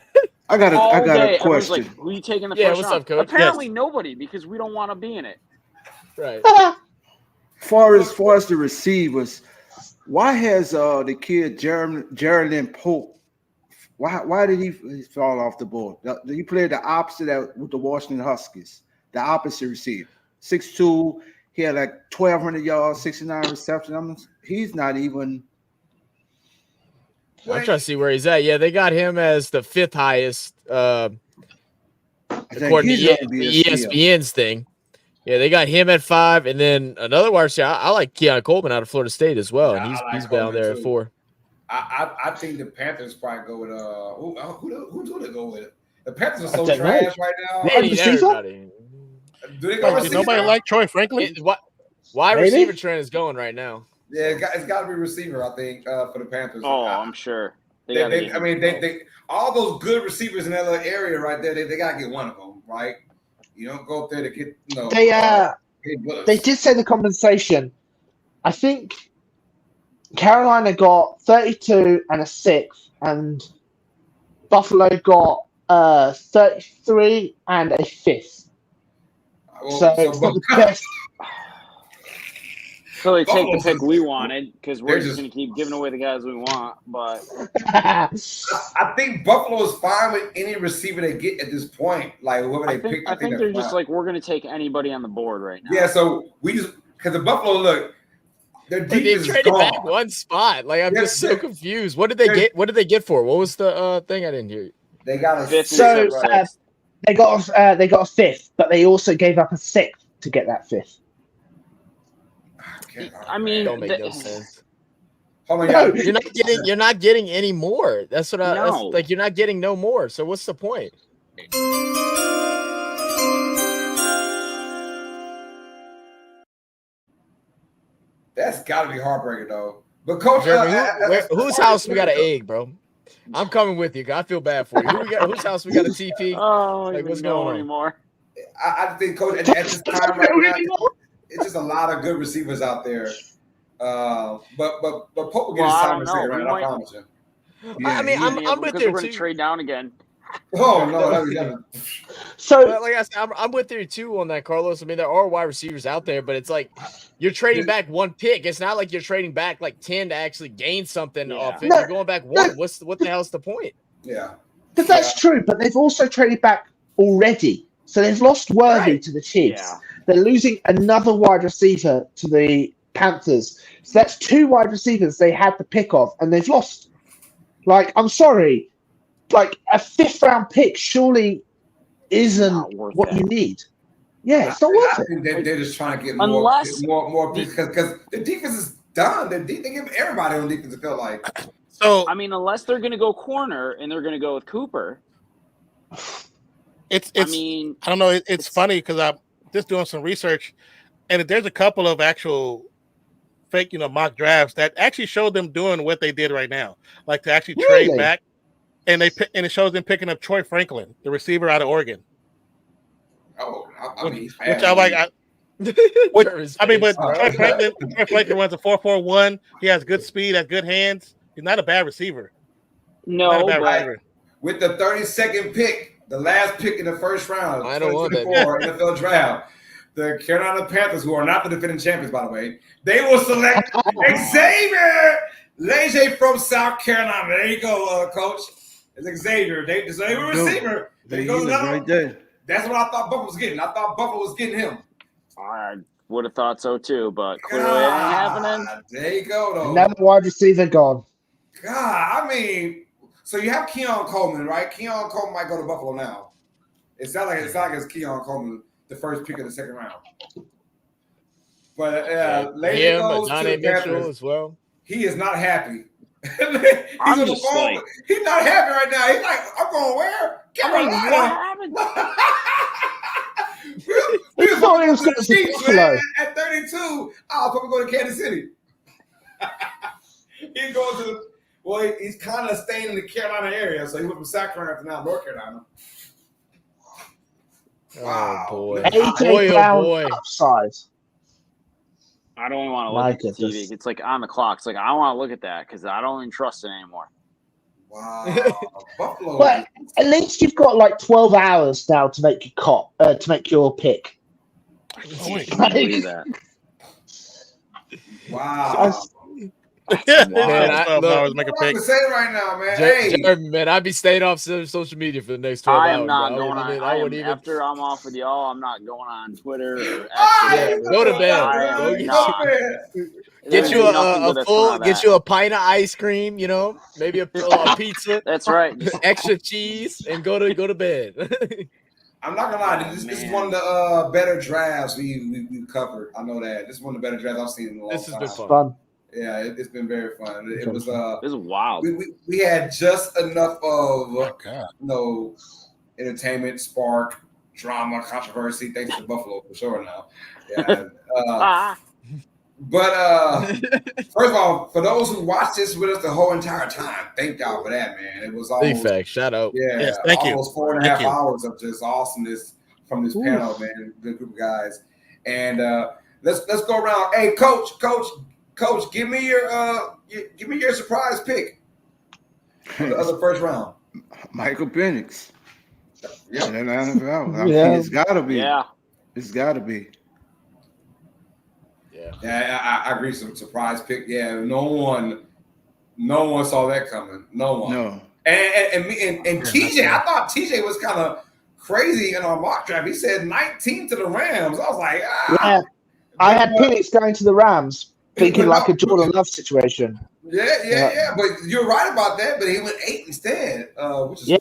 I got a question. Like, who are you taking the first round? Up, Coach? Apparently nobody, because we don't want to be in it. Right. Far as the receivers, why has the kid Geraldine Pope? Why did he fall off the board? He played the opposite with the Washington Huskies, the opposite receiver. 6'2", he had like 1,200 yards, 69 receptions. He's not even. I'm trying to see where he's at. Yeah, they got him as the 5th highest, according to ESPN's thing. Yeah, they got him at 5, and then another wide receiver. I like Keon Coleman out of Florida State as well, and he's down there at 4. I think the Panthers probably go with who do they go with? The Panthers are I so don't know. trash right now. They need everybody. Do they go Did receiver? nobody like Troy Franklin? Wide Maybe. receiver trend is going right now. Yeah, it's got to be receiver, I think, for the Panthers. Oh, I'm sure. They all those good receivers in that little area right there, they got to get one of them, right? You don't go up there to get, They did say the compensation. I think Carolina got 32 and a sixth, and Buffalo got 33 and a fifth. So it's not the best. So they take the pick we wanted because we're just going to keep giving away the guys we want. But I think Buffalo is fine with any receiver they get at this point. Like whoever they pick, I think they're just like, we're going to take anybody on the board right now. Yeah, so we just because the Buffalo look, their defense they traded back one spot. Like I'm just so confused. What did they get? What did they get for? What was the thing? I didn't hear. They got a fifth. So they got a fifth, but they also gave up a sixth to get that fifth. I mean, don't make no sense. No. You're not getting any more. That's what I No. like. You're not getting no more. So what's the point? That's got to be heartbreaking though. But coach, Jeremy, whose house we got an egg, bro? I'm coming with you. I feel bad for you. Whose house we got a TP? Oh, like, what's going on anymore? I think coach at this time right now, it's just a lot of good receivers out there. But Pope will get his time in the second round. I promise you. Yeah, I mean, I'm with you We're going too. to trade down again. Oh no, So, but like I said, I'm with you too on that, Carlos. I mean, there are wide receivers out there, but it's like you're trading back one pick. It's not like you're trading back like 10 to actually gain something off it. You're going back one. What the hell's the point? Yeah, but that's true. But they've also traded back already, so they've lost Worthy to the Chiefs. Yeah. They're losing another wide receiver to the Panthers. So that's two wide receivers they had the pick of, and they've lost. Like, I'm sorry. Like a fifth round pick surely isn't what you need. Yeah, it's not worth it. I think they're just trying to get more picks because the defense is done. They give everybody on defense. I feel like. So I mean, unless they're going to go corner and they're going to go with Cooper. I don't know. It's funny because I'm just doing some research, and there's a couple of actual fake, mock drafts that actually showed them doing what they did right now, like to actually trade back. And it shows them picking up Troy Franklin, the receiver out of Oregon. Oh, which I'm like, but Troy Franklin runs a 4.41. He has good speed, has good hands. He's not a bad receiver. No, with the 32nd pick, the last pick in the first round, I don't want that. NFL draft, the Carolina Panthers, who are not the defending champions, by the way, they will select Xavier Leger from South Carolina. There you go, Coach. It's Xavier. They deserve a receiver. There goes right there. That's what I thought Buffalo was getting. I thought Buffalo was getting him. I would have thought so too, but clearly it ain't happening. There you go, though. Another wide receiver gone. God, I mean, so you have Keon Coleman, right? Keon Coleman might go to Buffalo now. It's not like it's Keon Coleman, the first pick of the second round. But later goes to the Panthers as well. He is not happy. He's just like, he's not happy right now. He's like, I'm going where? Carolina. We was going to the Chiefs, man. At 32, I'll probably go to Kansas City. He's going to he's kind of staying in the Carolina area, so he went from South Carolina to now North Carolina. Wow. Oh, boy. AJ Brown upside. I don't want to look at the TV. It's like on the clock. It's like I don't want to look at that because I don't even trust it anymore. Wow, Buffalo. But at least you've got like 12 hours now to make your pick. I can't believe that. Wow. Man, I make a pick. Say it right now, man. Jeremy, man, I'd be staying off social media for the next 12 hours. I am not going on. After I'm off with y'all, I'm not going on Twitter or X. Go to bed. Get you a pint of ice cream, maybe a pizza. That's right. Extra cheese and go to bed. I'm not gonna lie, this is one of the better drafts we've covered. I know that. This is one of the better drafts I've seen in a long time. This has been fun. Yeah, it's been very fun. It was this is wild. We had just enough of entertainment, spark, drama, controversy. Thanks to Buffalo for sure now. Yeah. But first of all, for those who watched this with us the whole entire time, thank y'all for that, man. It was Big almost fact. Shout out. yeah, Yes, thank you. almost 4.5 hours of just awesomeness from this panel, man. Good group of guys. And let's go around. Hey, coach, give me your surprise pick of the first round. Michael Penix. Yeah. It's gotta be. Yeah. It's gotta be. Yeah, I agree. Some surprise pick. Yeah, no one saw that coming. No one. No. And TJ, I thought TJ was kind of crazy in our mock draft. He said 19 to the Rams. I was like, Yeah, I had Penix going to the Rams, thinking like a Jordan Love situation. Yeah. But you're right about that. But he went 8 instead, which is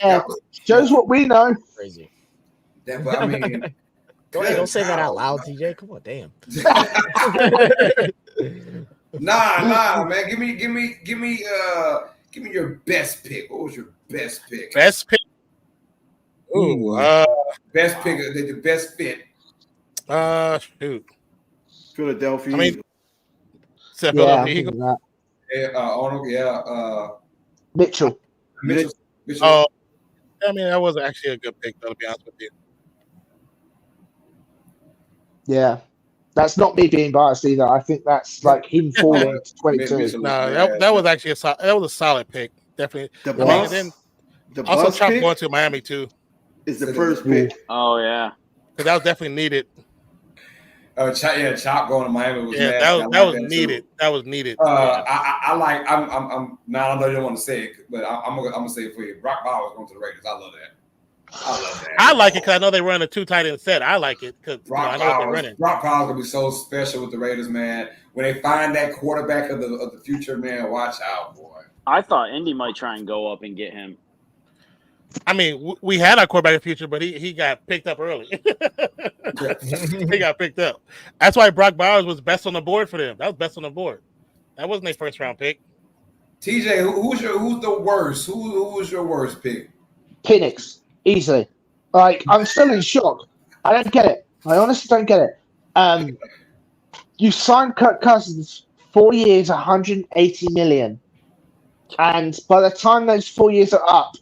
shows what we know. Crazy. But I mean. Don't say that out loud, TJ. Come on, damn. Nah, man. Give me your best pick. What was your best pick? Best pick. Ooh, best pick. The best fit. Shoot. Philadelphia. I mean, Philadelphia Eagles. Arnold. Mitchell. Oh, I mean, that was actually a good pick, though, to be honest with you. Yeah, that's not me being biased either. I think that's like him falling to 22. No, that was actually a solid pick. Definitely. The also bus Chop pick going to Miami too. is the first pick. Oh yeah, because that was definitely needed. Chop going to Miami was that was needed. Too. That was needed. I like. I'm now. I know you don't want to say it, but I'm gonna say it for you. Brock Bowers going to the Raiders. I love that. I like it because I know they run a 2 tight end set. I like it because I know what they're running. Brock Bowers gonna be so special with the Raiders, man. When they find that quarterback of the future, man, watch out, boy. I thought Indy might try and go up and get him. I mean, we had our quarterback of the future, but he got picked up early. He got picked up. That's why Brock Bowers was best on the board for them. That was best on the board. That wasn't their first round pick. TJ, who's the worst? Who was your worst pick? Penix. Easily. Like, I'm still in shock. I don't get it. I honestly don't get it. You signed Kirk Cousins 4 years, $180 million. And by the time those 4 years are up,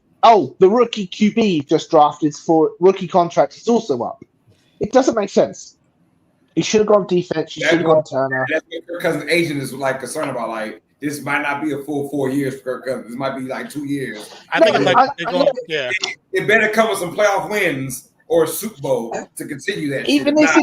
the rookie QB you've just drafted for rookie contract is also up. It doesn't make sense. He should have gone defense. He should have gone Turner. That's what Kirk Cousins' agent is like concerned about. Like, this might not be a full 4 years for Kirk Cousins. This might be like 2 years. I think it's like it better come with some playoff wins or a Super Bowl to continue that. Even if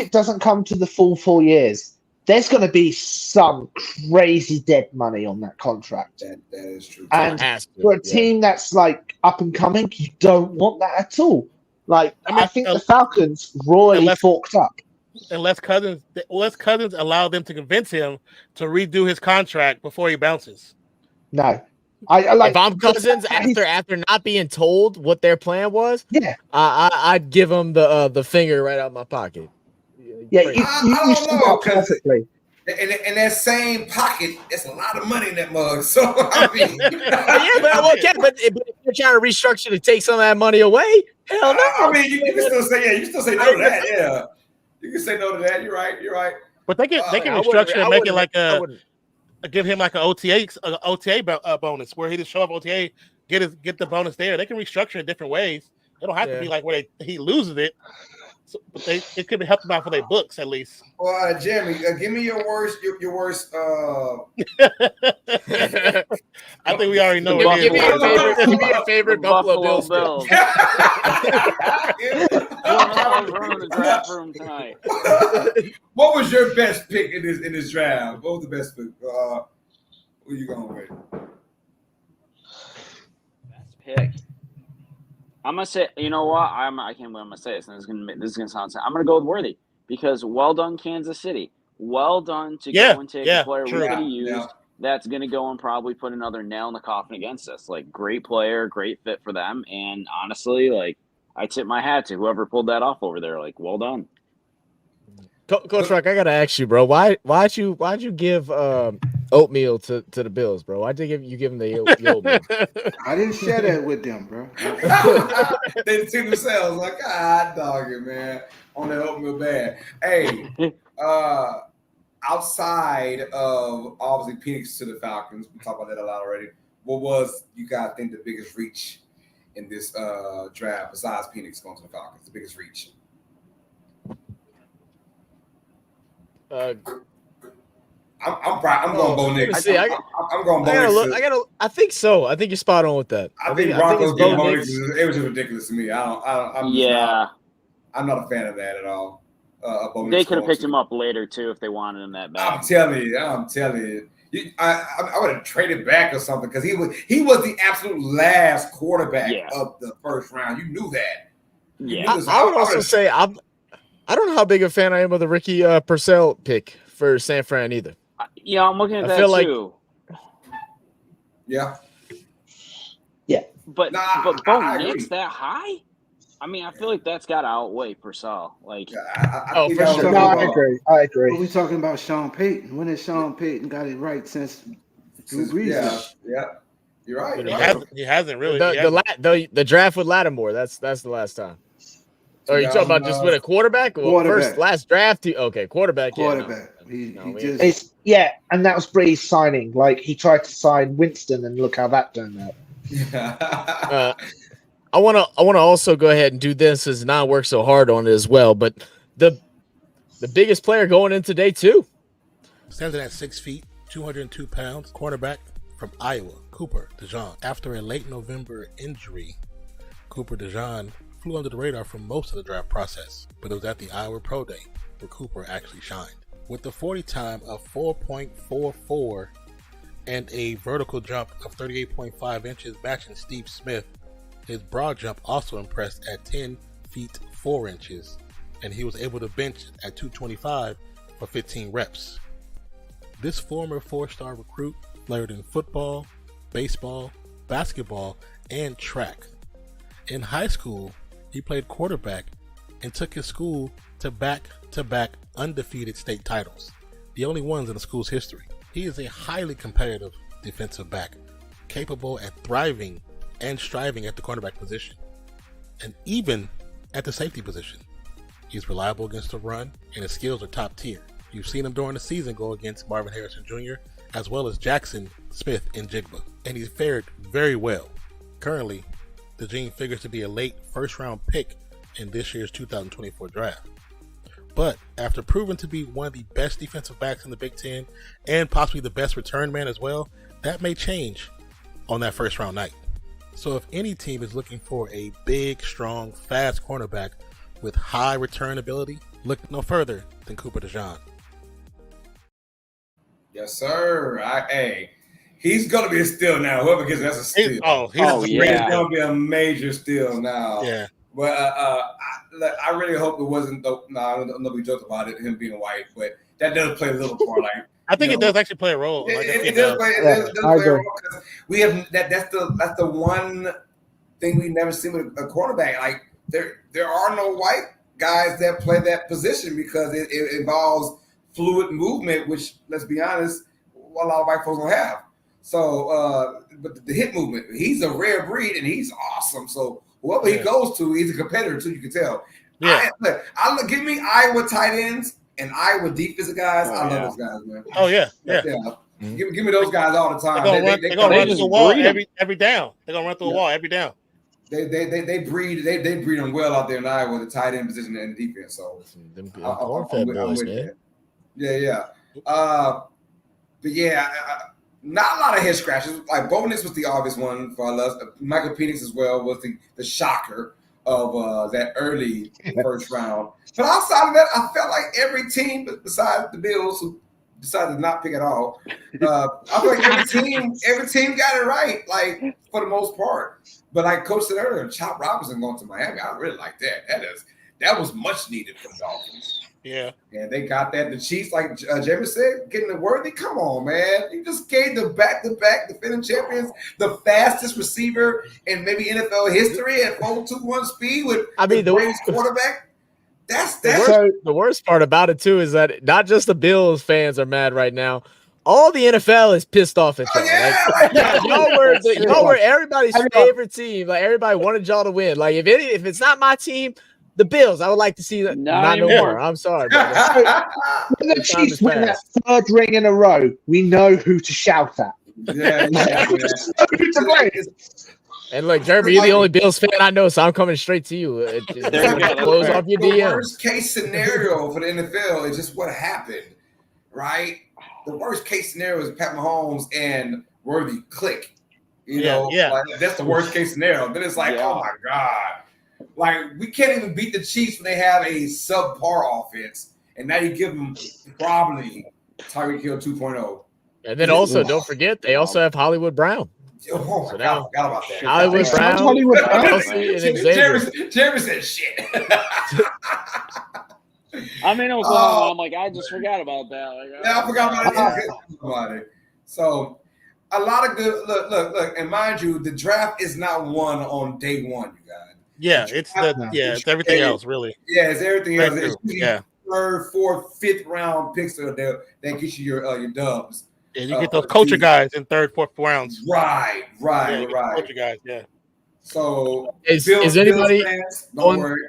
it doesn't come to the full 4 years, there's going to be some crazy dead money on that contract. That is true. And for a team that's like up and coming, you don't want that at all. Like, I think the Falcons royally forked up. Unless Cousins allow them to convince him to redo his contract before he bounces. No. I like, if I'm Cousins after not being told what their plan was, I'd give him the finger right out of my pocket. Yeah, you stood out perfectly. In that same pocket, it's a lot of money in that mug. So I mean, but if you're trying to restructure to take some of that money away, hell no. I mean, you can still say you can still say no to that. Yeah, you can say no to that. You're right. But they can restructure and make it like give him like an OTA bonus where he just show up OTA, get the bonus there. They can restructure it different ways. It don't have to be like where he loses it. So, but it could be helping out for their books at least. Well, Jeremy, give me your worst. I think we already know. Give me your favorite Buffalo Bills. Running the draft room tonight. What was your best pick in this draft? What was the best pick? Who you going with? Best pick. I'm gonna say, you know what? I can't believe I'm gonna say this. And this is gonna sound. I'm gonna go with Worthy because well done, Kansas City. Well done to go and take a player we could have used. That's gonna go and probably put another nail in the coffin against us. Like, great player, great fit for them. And honestly, like, I tip my hat to whoever pulled that off over there. Like, well done. Coach Rock, I gotta ask you, bro. Why'd you give oatmeal to the Bills, bro? Why did you give them the oatmeal? I didn't share that with them, bro. They see themselves like, dog it, man, on that oatmeal bag. Hey, outside of obviously Phoenix to the Falcons, we talked about that a lot already. What was you guys think the biggest reach in this draft besides Phoenix going to the Falcons? The biggest reach. I'm going Bo Nix. I'm going Bo Nix. I think so. I think you're spot on with that. I think Broncos getting Bo Nix. It was just ridiculous to me. I'm not a fan of that at all. They could have picked him up later too if they wanted him that bad. I'm telling you. I would have traded back or something because he was the absolute last quarterback of the first round. You knew that. Yeah. I would also say I don't know how big a fan I am of the Ricky Purcell pick for San Fran either. Yeah, I'm looking at that too. Yeah. But Bo Nix that high? I mean, I feel like that's got to outweigh Purcell. Like, for sure. No, I agree. But we're talking about Sean Payton. When has Sean Payton got it right since Drew Brees? Yeah. You're right. He hasn't really. The draft with Lattimore. That's the last time. Or are you talking about just with a quarterback? Well, last draft. Quarterback. Quarterback. And that was Brees signing. Like he tried to sign Winston, and look how that turned out. I want to also go ahead and do this as not work so hard on it as well. But the biggest player going into day 2 standing at 6 feet, 202 pounds, cornerback from Iowa, Cooper DeJean. After a late November injury, Cooper DeJean flew under the radar for most of the draft process, but it was at the Iowa Pro Day where Cooper actually shined. With the 40 time of 4.44 and a vertical jump of 38.5 inches matching Steve Smith, his broad jump also impressed at 10 feet 4 inches, and he was able to bench at 225 for 15 reps. This former 4-star recruit played in football, baseball, basketball, and track. In high school, he played quarterback and took his school to back-to-back undefeated state titles, the only ones in the school's history. He is a highly competitive defensive back, capable at thriving and striving at the cornerback position, and even at the safety position. He's reliable against the run, and his skills are top tier. You've seen him during the season go against Marvin Harrison Jr., as well as Jackson Smith and Jigba, and he's fared very well. Currently, DeJean figures to be a late first-round pick in this year's 2024 draft. But after proving to be one of the best defensive backs in the Big Ten, and possibly the best return man as well, that may change on that first-round night. So if any team is looking for a big, strong, fast cornerback with high return ability, look no further than Cooper DeJean. Yes, sir. He's gonna be a steal now. Whoever gets that's a steal. He's gonna be a major steal now. Yeah. But I really hope it wasn't. I know we joked about it, him being white, but that does play a little part. Like I think it does actually play a role. It does play a role because we have that's the one thing we never seen with a quarterback. Like there are no white guys that play that position because it involves fluid movement, which let's be honest, a lot of white folks don't have. So, but the hip movement, he's a rare breed and he's awesome. So whoever he goes to, he's a competitor too. You can tell. Yeah. Give me Iowa tight ends and Iowa defensive guys. I love those guys, man. Oh yeah. Mm-hmm. Give me those guys all the time. They're gonna run through the wall every down. They're gonna run through the wall every down. They breed them well out there in Iowa, the tight end position and the defense. So I'm with that. Yeah. But yeah, not a lot of head scratches. Like Bo Nix was the obvious one for us. Michael Penix as well was the shocker of that early first round. But outside of that, I felt like every team besides the Bills who decided to not pick at all. I feel like every team got it right, like for the most part. But like Coach said earlier, Chop Robinson going to Miami, I really like that. That was much needed for the Dolphins. Yeah. And they got that. The Chiefs, like Jamie said, getting the worthy. Come on, man. You just gave the back-to-back defending champions the fastest receiver in maybe NFL history at 4.21 speed with the greatest quarterback. That's the worst part about it too is that not just the Bills fans are mad right now. all the NFL is pissed off at y'all. Y'all were everybody's favorite team. Like everybody wanted y'all to win. Like if it's not my team, the Bills, I would like to see that. Not no more. I'm sorry. When the Chiefs win that third ring in a row, we know who to shout at. Yeah. And look, Jeremy, you're the only Bills fan I know, so I'm coming straight to you. Close off your The DM. worst case scenario for the NFL is just what happened, right? The worst case scenario is Pat Mahomes and Worthy click. You know, like, that's the worst case scenario. Then it's like, oh my God. Like, we can't even beat the Chiefs when they have a subpar offense. And now you give them probably Tyreek Hill 2.0. And then also, don't forget, they also have Hollywood Brown. Oh, I forgot about that. Hollywood Brown. Jeremy said shit. I'm in Oklahoma. I'm like, I just forgot about that. Like, I forgot about it. So, a lot of good look, and mind you, the draft is not won on day one, you guys. Yeah, it's everything else, really. Yeah, it's everything else. It's Yeah. Third, fourth, fifth round picks that get you your dubs. Yeah, you get those culture guys in third, fourth rounds. Right. Culture guys, yeah. So is anybody fans, don't worry.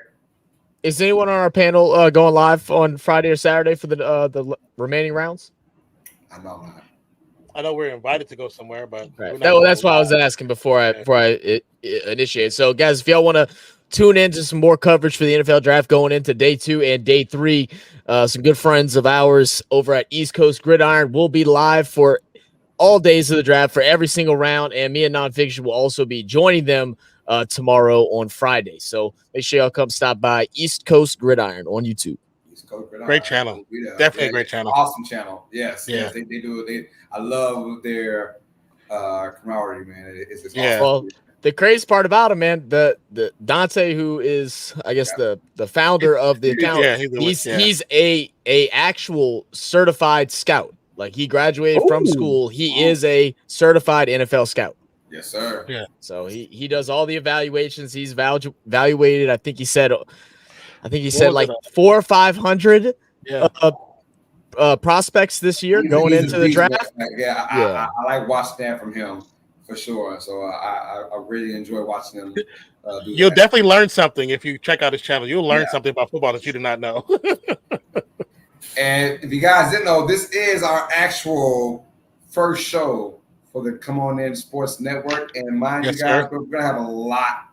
Is anyone on our panel going live on Friday or Saturday for the remaining rounds? I know not. I know we're invited to go somewhere, but that's why I was asking before I initiate. So, guys, if y'all want to tune in to some more coverage for the NFL draft going into day 2 and day 3, some good friends of ours over at East Coast Gridiron will be live for all days of the draft for every single round, and me and Nonfiction will also be joining them tomorrow on Friday. So make sure y'all come stop by East Coast Gridiron on YouTube. Great channel. Definitely a great channel. Awesome channel. Yes, they do. I love their camaraderie, man. It's awesome. Well, the crazy part about him, man, the Dante, who is, I guess, the founder of the account, he's a actual certified scout. Like, he graduated from school. He is a certified NFL scout. Yes, sir. Yeah. So he does all the evaluations. He's evaluated. I think he said like 400 or 500 prospects this year going into the draft. I like watching that from him for sure. So I really enjoy watching him. You'll definitely learn something if you check out his channel. You'll learn something about football that you did not know. And if you guys didn't know, this is our actual first show for the Come On In Sports Network. And mind you guys, we're going to have a lot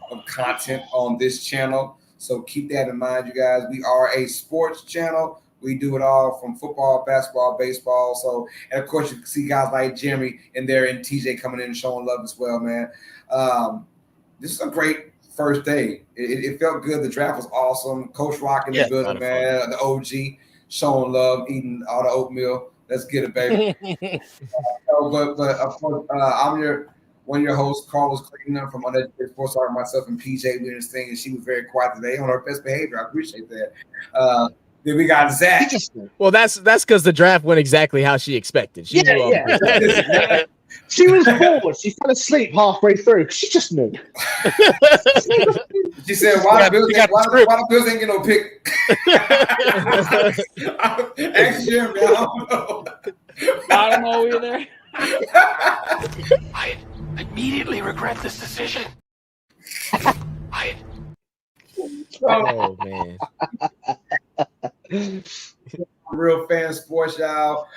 of content on this channel. So keep that in mind, you guys. We are a sports channel. We do it all from football, basketball, baseball. So, and of course, you can see guys like Jeremy in there and TJ coming in and showing love as well, man. This is a great first day. It felt good. The draft was awesome. Coach Rock in the building, man. The OG showing love, eating all the oatmeal. Let's get it, baby. But of course, I'm one of your hosts, Carlos Clayton, from Uneducated Sports Talk, myself and PJ doing this thing, and she was very quiet today on her best behavior. I appreciate that. Then we got Zach. Well, that's because the draft went exactly how she expected. She knew She was bored. She fell asleep halfway through. She just knew. She said, "Why the Bills ain't get no pick?" Ask Jeremy. I don't know either. I immediately regret this decision. Oh man. Real fan sports, y'all.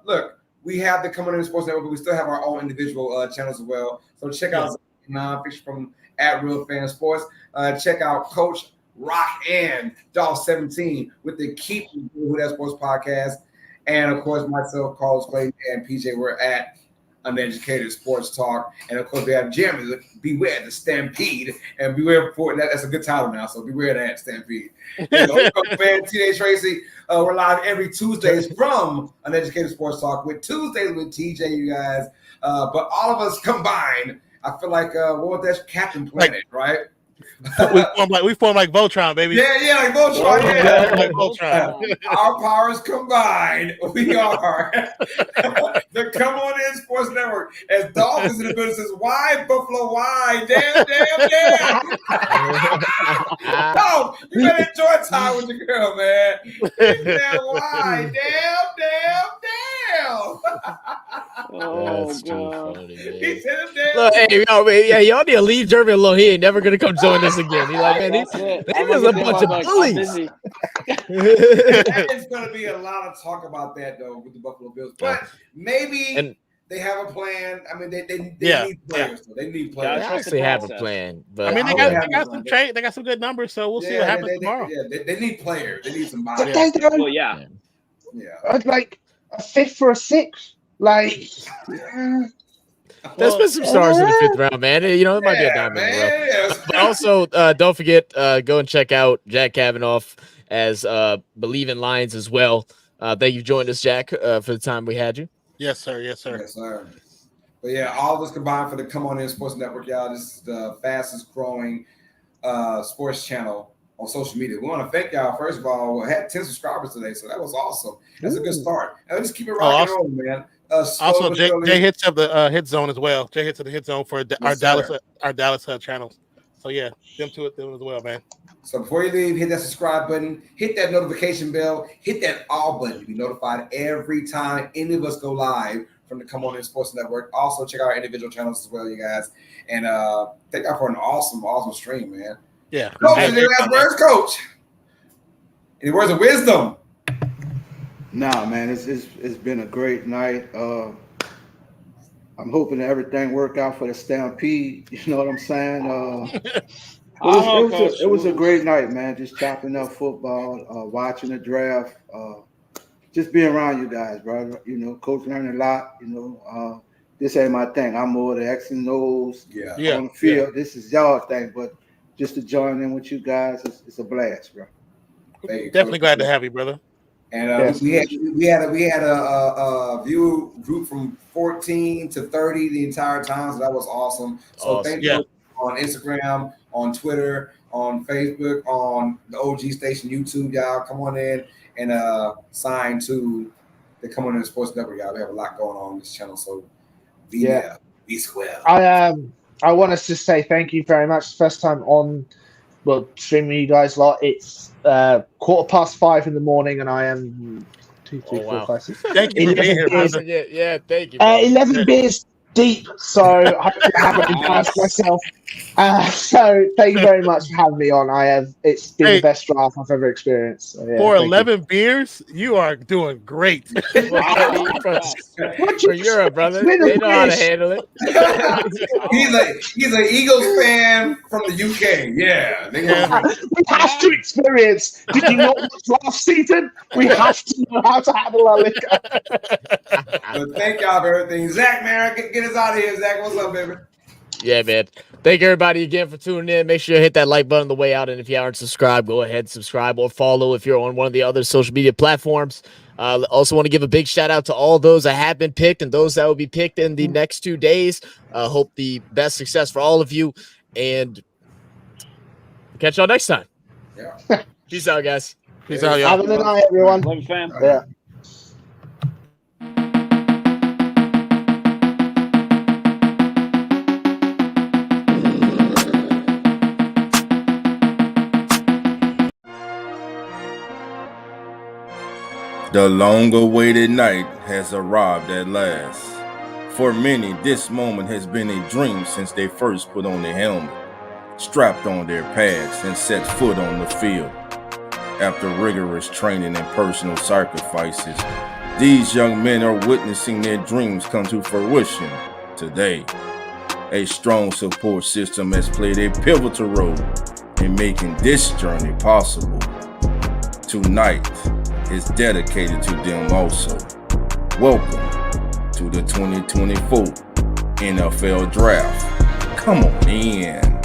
Look, we have the Coming In Sports Network, but we still have our own individual channels as well. So check out Nonfiction from @Real Fan Sports. Check out Coach Rock and Dolph 17 with the Keep Who That Sports podcast. And of course, myself, Carlos Clayton, and PJ, we're at Uneducated Sports Talk. And of course, we have Jeremy, Beware the Stampede. And beware for that's a good title now, so beware that Stampede. And man, Teenage Tracy, we're live every Tuesdays from Uneducated Sports Talk with Tuesdays with TJ, you guys. But all of us combined, I feel like what was that, Captain Planet, right? we form like Voltron, baby. Yeah, like Voltron. Yeah. Like Voltron. Our powers combined, we are the Come On In Sports Network. As Dolphins in the business says, why Buffalo? Why? Damn. No, you better enjoy time with your girl, man. Damn, why? Damn. Oh, That's too God. funny, He man. said it there. Look, hey, y'all need to leave Jeremy alone. He ain't never gonna come join us again. He like, man, That's it. these I'm is gonna a get bunch them. of I'm bullies. busy. There's going to be a lot of talk about that though with the Buffalo Bills, but maybe And they have a plan. I mean, they Yeah, need players. So they need players. they Trust the actually have a process. plan, but I mean, I they hope got they they got some trade. They got some good numbers, so we'll see what happens tomorrow. They need players. They need some But bodies. they don't. Well, yeah. Yeah. I'd like a fifth or a sixth. Like, there's been some stars in the fifth round, man. You know, it might be a Yeah, diamond in the rough. man. Yes. But also, don't forget, go and check out Jack Kavanaugh as Believe in Lions as well. Thank you for joining us, Jack, for the time we had you. Yes, sir. Yes, sir. Yes, sir. But yeah, all of us combined for the Come On In Sports Network, y'all. This is the fastest growing sports channel on social media. We want to thank y'all. First of all, we had 10 subscribers today, so that was awesome. That's a good start. And let's keep it rocking on, man. Also, Jay hits of the hit zone as well. Jay hits of the hit zone for our Dallas channels. So yeah, them as well, man. So before you leave, hit that subscribe button, hit that notification bell, hit that all button to be notified every time any of us go live from the Come On In Sports Network. Also, check out our individual channels as well, you guys. And thank y'all for an awesome stream, man. Yeah. Coach, any last words, Coach? Any words of wisdom? Nah, man, it's been a great night. I'm hoping that everything work out for the Stampede. You know what I'm saying? It was a great night, man. Just chopping up football, watching the draft, just being around you guys, bro. You know, Coach learning a lot. You know, this ain't my thing. I'm more the X and O's on the field. This is y'all thing, but just to join in with you guys, it's a blast, bro. Definitely glad to have you, brother. And we had a view group from 14 to 30 the entire time, so that was awesome. So thank you on Instagram, on Twitter, on Facebook, on the OG Station YouTube, y'all. Come on in and sign to the Come On In Sports Network, y'all. We have a lot going on this channel, so be there, be square. I want us to say thank you very much. First time on, streaming you guys a lot. It's 5:15 in the morning, and I am 2, 3, 4, 5, 6. Thank you for being here, brother. Yeah, thank you. 11 beers deep, so I haven't embarrassed myself. So thank you very much for having me on. It's been the best draft I've ever experienced. So, for 11 beers, you are doing great. For Europe, brother. They know how to handle it. He's an Eagles fan from the UK. Yeah. We have to experience. Did you not watch last season? We have to know how to handle our liquor. But thank y'all for everything. Zach, man, get us out of here. Zach, what's up, baby? Yeah, man. Thank everybody again for tuning in. Make sure you hit that like button on the way out. And if you aren't subscribed, go ahead and subscribe or follow if you're on one of the other social media platforms. Also want to give a big shout out to all those that have been picked and those that will be picked in the next 2 days. Hope the best success for all of you. And catch y'all next time. Yeah. Peace out, guys. Peace out, y'all. Have a good night, everyone. Love you, fam. Yeah. The long-awaited night has arrived at last. For many, this moment has been a dream since they first put on their helmet, strapped on their pads, and set foot on the field. After rigorous training and personal sacrifices, these young men are witnessing their dreams come to fruition today. A strong support system has played a pivotal role in making this journey possible. Tonight is dedicated to them also. Welcome to the 2024 NFL Draft. Come on in.